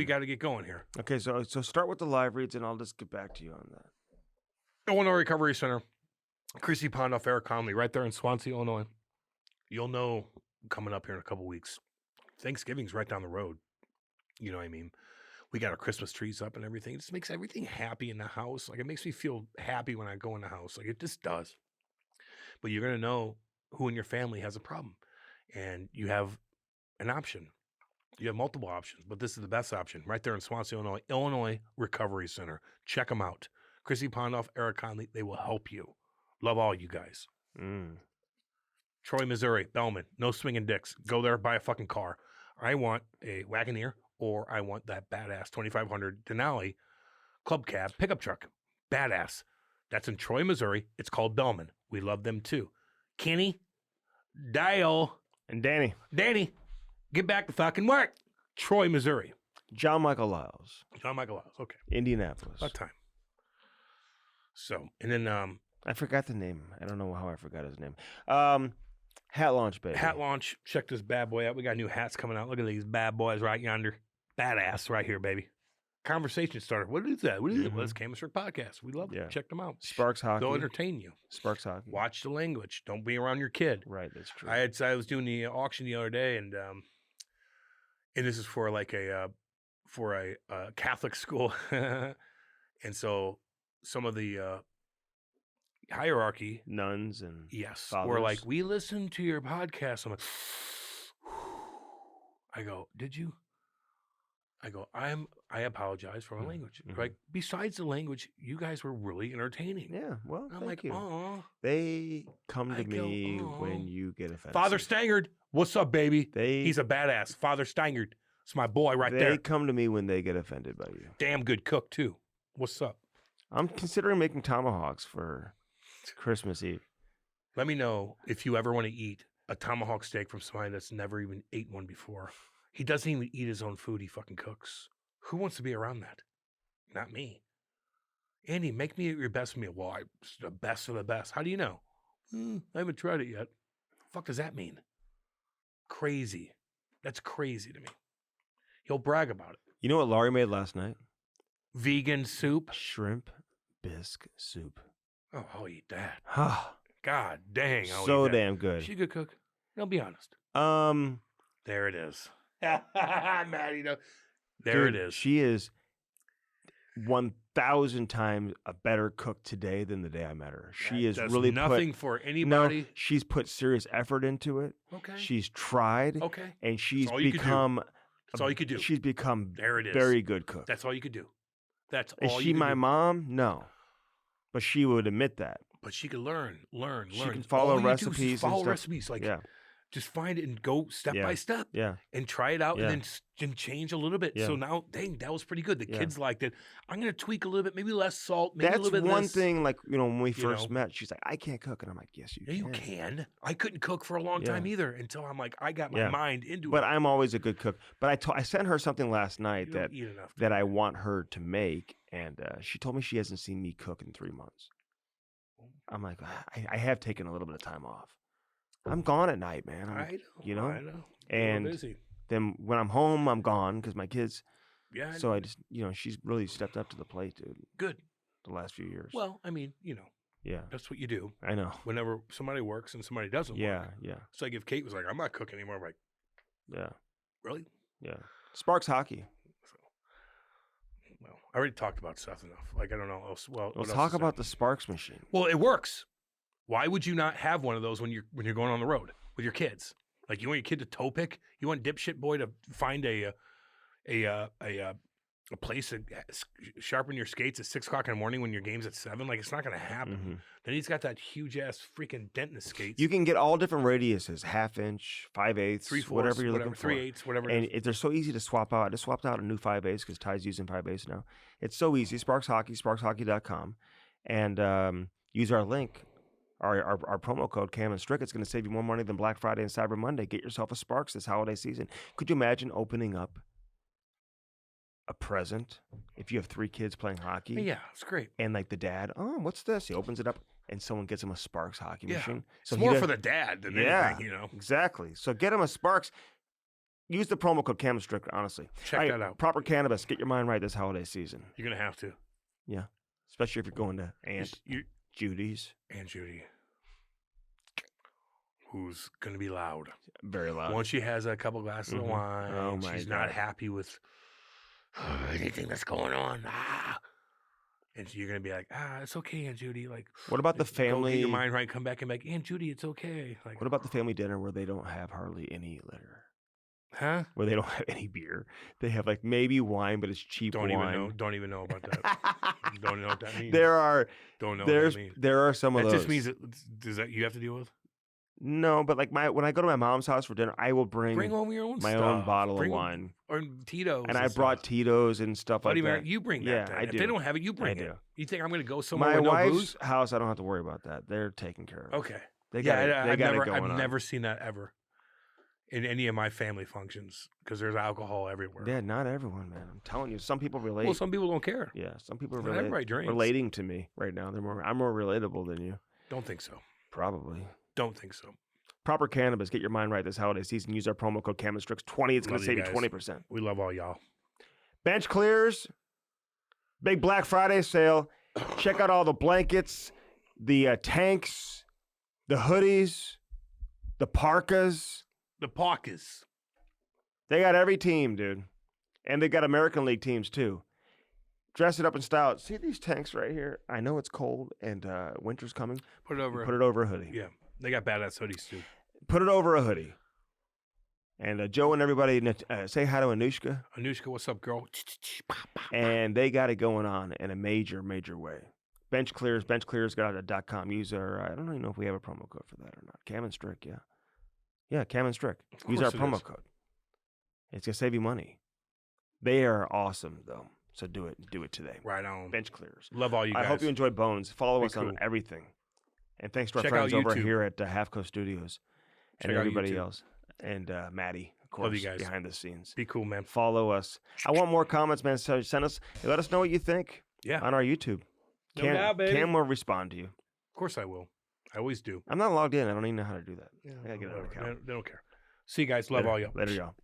[SPEAKER 1] got
[SPEAKER 2] to get going here.
[SPEAKER 1] Okay, so start with the live reads, and I'll just get back to you on that.
[SPEAKER 2] Illinois Recovery Center, Chrissy Pondoff, Eric Conley, right there in Swansea, Illinois. You'll know coming up here in a couple weeks. Thanksgiving's right down the road. You know what I mean? We got our Christmas trees up and everything. It just makes everything happy in the house. Like, it makes me feel happy when I go in the house. Like, it just does. But you're going to know who in your family has a problem. And you have an option. You have multiple options, but this is the best option. Right there in Swansea, Illinois. Illinois Recovery Center. Check them out. Chrissy Pondoff, Eric Conley, they will help you. Love all you guys. Troy, Missouri, Bellman, no swinging dicks. Go there, buy a fucking car. I want a Wagoneer, or I want that badass 2500 Denali club cab pickup truck. Badass. That's in Troy, Missouri. It's called Bellman. We love them too. Kenny, Dale,
[SPEAKER 1] and Danny,
[SPEAKER 2] get back to fucking work. Troy, Missouri.
[SPEAKER 1] John Michael Lyles.
[SPEAKER 2] Okay.
[SPEAKER 1] Indianapolis.
[SPEAKER 2] About time. So, and then
[SPEAKER 1] I forgot the name. I don't know how I forgot his name. Hat launch, baby.
[SPEAKER 2] Hat launch. Check this bad boy out. We got new hats coming out. Look at these bad boys right yonder. Badass right here, baby. Conversation starter. What is that? What is it? Well, it's Camiswork Podcast. We love it. Check them out.
[SPEAKER 1] Sparks Hockey.
[SPEAKER 2] They'll entertain you.
[SPEAKER 1] Sparks Hockey.
[SPEAKER 2] Watch the language. Don't be around your kid.
[SPEAKER 1] Right, that's true.
[SPEAKER 2] I was doing the auction the other day, and this is for like a Catholic school, and so some of the hierarchy,
[SPEAKER 1] nuns and fathers.
[SPEAKER 2] were like, we listened to your podcast. I'm like, I go, did you? I go, I apologize for my language. Like, besides the language, you guys were really entertaining.
[SPEAKER 1] Yeah, well,
[SPEAKER 2] I'm like,
[SPEAKER 1] oh, they come to me when you get offended.
[SPEAKER 2] Father Stangard, what's up, baby? He's a badass. Father Stangard, it's my boy right there.
[SPEAKER 1] They come to me when they get offended by you.
[SPEAKER 2] Damn good cook too. What's up?
[SPEAKER 1] I'm considering making tomahawks for Christmas Eve.
[SPEAKER 2] Let me know if you ever want to eat a tomahawk steak from somebody that's never even ate one before. He doesn't even eat his own food. He fucking cooks. Who wants to be around that? Not me. Andy, make me your best meal. Well, it's the best of the best. How do you know? I haven't tried it yet. Fuck does that mean? Crazy. That's crazy to me. He'll brag about it.
[SPEAKER 1] You know what Laurie made last night?
[SPEAKER 2] Vegan soup.
[SPEAKER 1] Shrimp bisque soup.
[SPEAKER 2] Oh, I'll eat that. God dang.
[SPEAKER 1] So damn good.
[SPEAKER 2] She's a good cook. I'll be honest. There it is. Maddie, no. There it is.
[SPEAKER 1] She is 1,000 times a better cook today than the day I met her. She is really
[SPEAKER 2] nothing for anybody.
[SPEAKER 1] No, she's put serious effort into it.
[SPEAKER 2] Okay.
[SPEAKER 1] She's tried.
[SPEAKER 2] Okay.
[SPEAKER 1] And she's become.
[SPEAKER 2] That's all you could do.
[SPEAKER 1] She's become
[SPEAKER 2] there it is.
[SPEAKER 1] Very good cook.
[SPEAKER 2] That's all you could do. That's all.
[SPEAKER 1] Is she my mom? No, but she would admit that.
[SPEAKER 2] But she could learn.
[SPEAKER 1] She can follow recipes.
[SPEAKER 2] Follow recipes. Like, Just find it and go step by step and try it out and then change a little bit. So now, dang, that was pretty good. The kids liked it. I'm going to tweak a little bit, maybe less salt, maybe a little bit
[SPEAKER 1] one
[SPEAKER 2] less.
[SPEAKER 1] thing, like, when we first met, she's like, I can't cook. And I'm like, yes, you can.
[SPEAKER 2] You can. I couldn't cook for a long time either until I'm like, I got my mind into it.
[SPEAKER 1] But I'm always a good cook. But I sent her something last night that I want her to make. And she told me she hasn't seen me cook in 3 months. I'm like, I have taken a little bit of time off. I'm gone at night, man.
[SPEAKER 2] I know.
[SPEAKER 1] And then when I'm home, I'm gone because my kids.
[SPEAKER 2] Yeah.
[SPEAKER 1] So I just, she's really stepped up to the plate, dude.
[SPEAKER 2] Good.
[SPEAKER 1] The last few years.
[SPEAKER 2] Well, I mean,
[SPEAKER 1] Yeah.
[SPEAKER 2] That's what you do.
[SPEAKER 1] I know.
[SPEAKER 2] Whenever somebody works and somebody doesn't work.
[SPEAKER 1] Yeah.
[SPEAKER 2] So like if Kate was like, I'm not cooking anymore, I'm like,
[SPEAKER 1] yeah.
[SPEAKER 2] Really?
[SPEAKER 1] Yeah. Sparks hockey.
[SPEAKER 2] Well, I already talked about stuff enough. Like, I don't know.
[SPEAKER 1] Let's talk about the Sparks machine.
[SPEAKER 2] Well, it works. Why would you not have one of those when you're going on the road with your kids? Like, you want your kid to toe pick? You want dipshit boy to find a place to sharpen your skates at 6 o'clock in the morning when your game's at 7? Like, it's not going to happen. Mm-hmm. Then he's got that huge ass freaking dent in his skates.
[SPEAKER 1] You can get all different radiuses: 1/2 inch, 5/8,
[SPEAKER 2] 3/4,
[SPEAKER 1] whatever you're looking for.
[SPEAKER 2] 3/8, whatever.
[SPEAKER 1] And they're so easy to swap out. I just swapped out a new 5/8 because Ty's using 5/8 now. It's so easy. Sparks Hockey, sparkshockey.com, and use our link. Our promo code Cam and Strick. It's going to save you more money than Black Friday and Cyber Monday. Get yourself a Sparks this holiday season. Could you imagine opening up a present if you have 3 kids playing hockey?
[SPEAKER 2] Yeah, it's great.
[SPEAKER 1] And like the dad, what's this? He opens it up and someone gets him a Sparks hockey machine. So
[SPEAKER 2] it's more for the dad than anything,
[SPEAKER 1] Exactly. So get him a Sparks. Use the promo code Cam and Strick, honestly.
[SPEAKER 2] Check that out.
[SPEAKER 1] Proper cannabis. Get your mind right this holiday season.
[SPEAKER 2] You're going to have to.
[SPEAKER 1] Yeah. Especially if you're going to Judy's.
[SPEAKER 2] Aunt Judy, who's going to be loud.
[SPEAKER 1] Very loud.
[SPEAKER 2] Once she has a couple glasses of wine, she's not happy with anything that's going on. And you're going to be like, it's okay, Aunt Judy. Like,
[SPEAKER 1] what about the family?
[SPEAKER 2] Get your mind right. Come back and be like, Aunt Judy, it's okay. Like,
[SPEAKER 1] what about the family dinner where they don't have hardly any liquor?
[SPEAKER 2] Huh?
[SPEAKER 1] Where they don't have any beer. They have like maybe wine, but it's cheap wine.
[SPEAKER 2] Don't even know about that. Don't know what that means.
[SPEAKER 1] Don't know what that means. There are some of those.
[SPEAKER 2] That just means does that you have to deal with?
[SPEAKER 1] No, but like when I go to my mom's house for dinner, I will bring
[SPEAKER 2] home your own
[SPEAKER 1] my own bottle of wine.
[SPEAKER 2] Or Tito's.
[SPEAKER 1] And I brought Tito's and stuff like that.
[SPEAKER 2] You bring that.
[SPEAKER 1] I do.
[SPEAKER 2] If they don't have it, you bring it. You think I'm going to go somewhere
[SPEAKER 1] my
[SPEAKER 2] with no
[SPEAKER 1] wife's
[SPEAKER 2] booze?
[SPEAKER 1] House, I don't have to worry about that. They're taken care of.
[SPEAKER 2] Okay.
[SPEAKER 1] I've
[SPEAKER 2] never seen that ever in any of my family functions because there's alcohol everywhere.
[SPEAKER 1] Yeah, not everyone, man. I'm telling you, some people relate.
[SPEAKER 2] Well, some people don't care.
[SPEAKER 1] Yeah, some people are
[SPEAKER 2] relating
[SPEAKER 1] to me right now. I'm more relatable than you.
[SPEAKER 2] Don't think so.
[SPEAKER 1] Probably.
[SPEAKER 2] Don't think so.
[SPEAKER 1] Proper cannabis. Get your mind right this holiday season. Use our promo code CamandStrix20. It's going to save you 20%.
[SPEAKER 2] We love all y'all.
[SPEAKER 1] Bench clears. Big Black Friday sale. Check out all the blankets, the tanks, the hoodies, the parkas.
[SPEAKER 2] The parkas.
[SPEAKER 1] They got every team, dude. And they got American League teams, too. Dress it up in style. See these tanks right here? I know it's cold and winter's coming.
[SPEAKER 2] Put it over
[SPEAKER 1] a hoodie.
[SPEAKER 2] Yeah. They got badass hoodies, too.
[SPEAKER 1] Put it over a hoodie. And Joe and everybody, say hi to Anushka.
[SPEAKER 2] Anushka, what's up, girl?
[SPEAKER 1] And they got it going on in a major, major way. Bench Clears, benchclears.com. Use our, I don't even know if we have a promo code for that or not. Cam and Strick, yeah. Yeah, Cam and Strick. Use our promo code. It's going to save you money. They are awesome, though. So do it today.
[SPEAKER 2] Right on.
[SPEAKER 1] Bench Clears.
[SPEAKER 2] Love all you guys.
[SPEAKER 1] I hope you enjoy Bones. Follow us on everything. And thanks to our friends over here at Half Coast Studios and everybody else. And Maddie, of course,
[SPEAKER 2] love you guys.
[SPEAKER 1] Behind the scenes.
[SPEAKER 2] Be cool, man.
[SPEAKER 1] Follow us. I want more comments, man. So send us. Let us know what you think on our YouTube.
[SPEAKER 2] No doubt, baby.
[SPEAKER 1] Cam will respond to you.
[SPEAKER 2] Of course I will. I always do.
[SPEAKER 1] I'm not logged in. I don't even know how to do that. I got to get an account.
[SPEAKER 2] They don't care. See you guys. Love all y'all.
[SPEAKER 1] Later, y'all.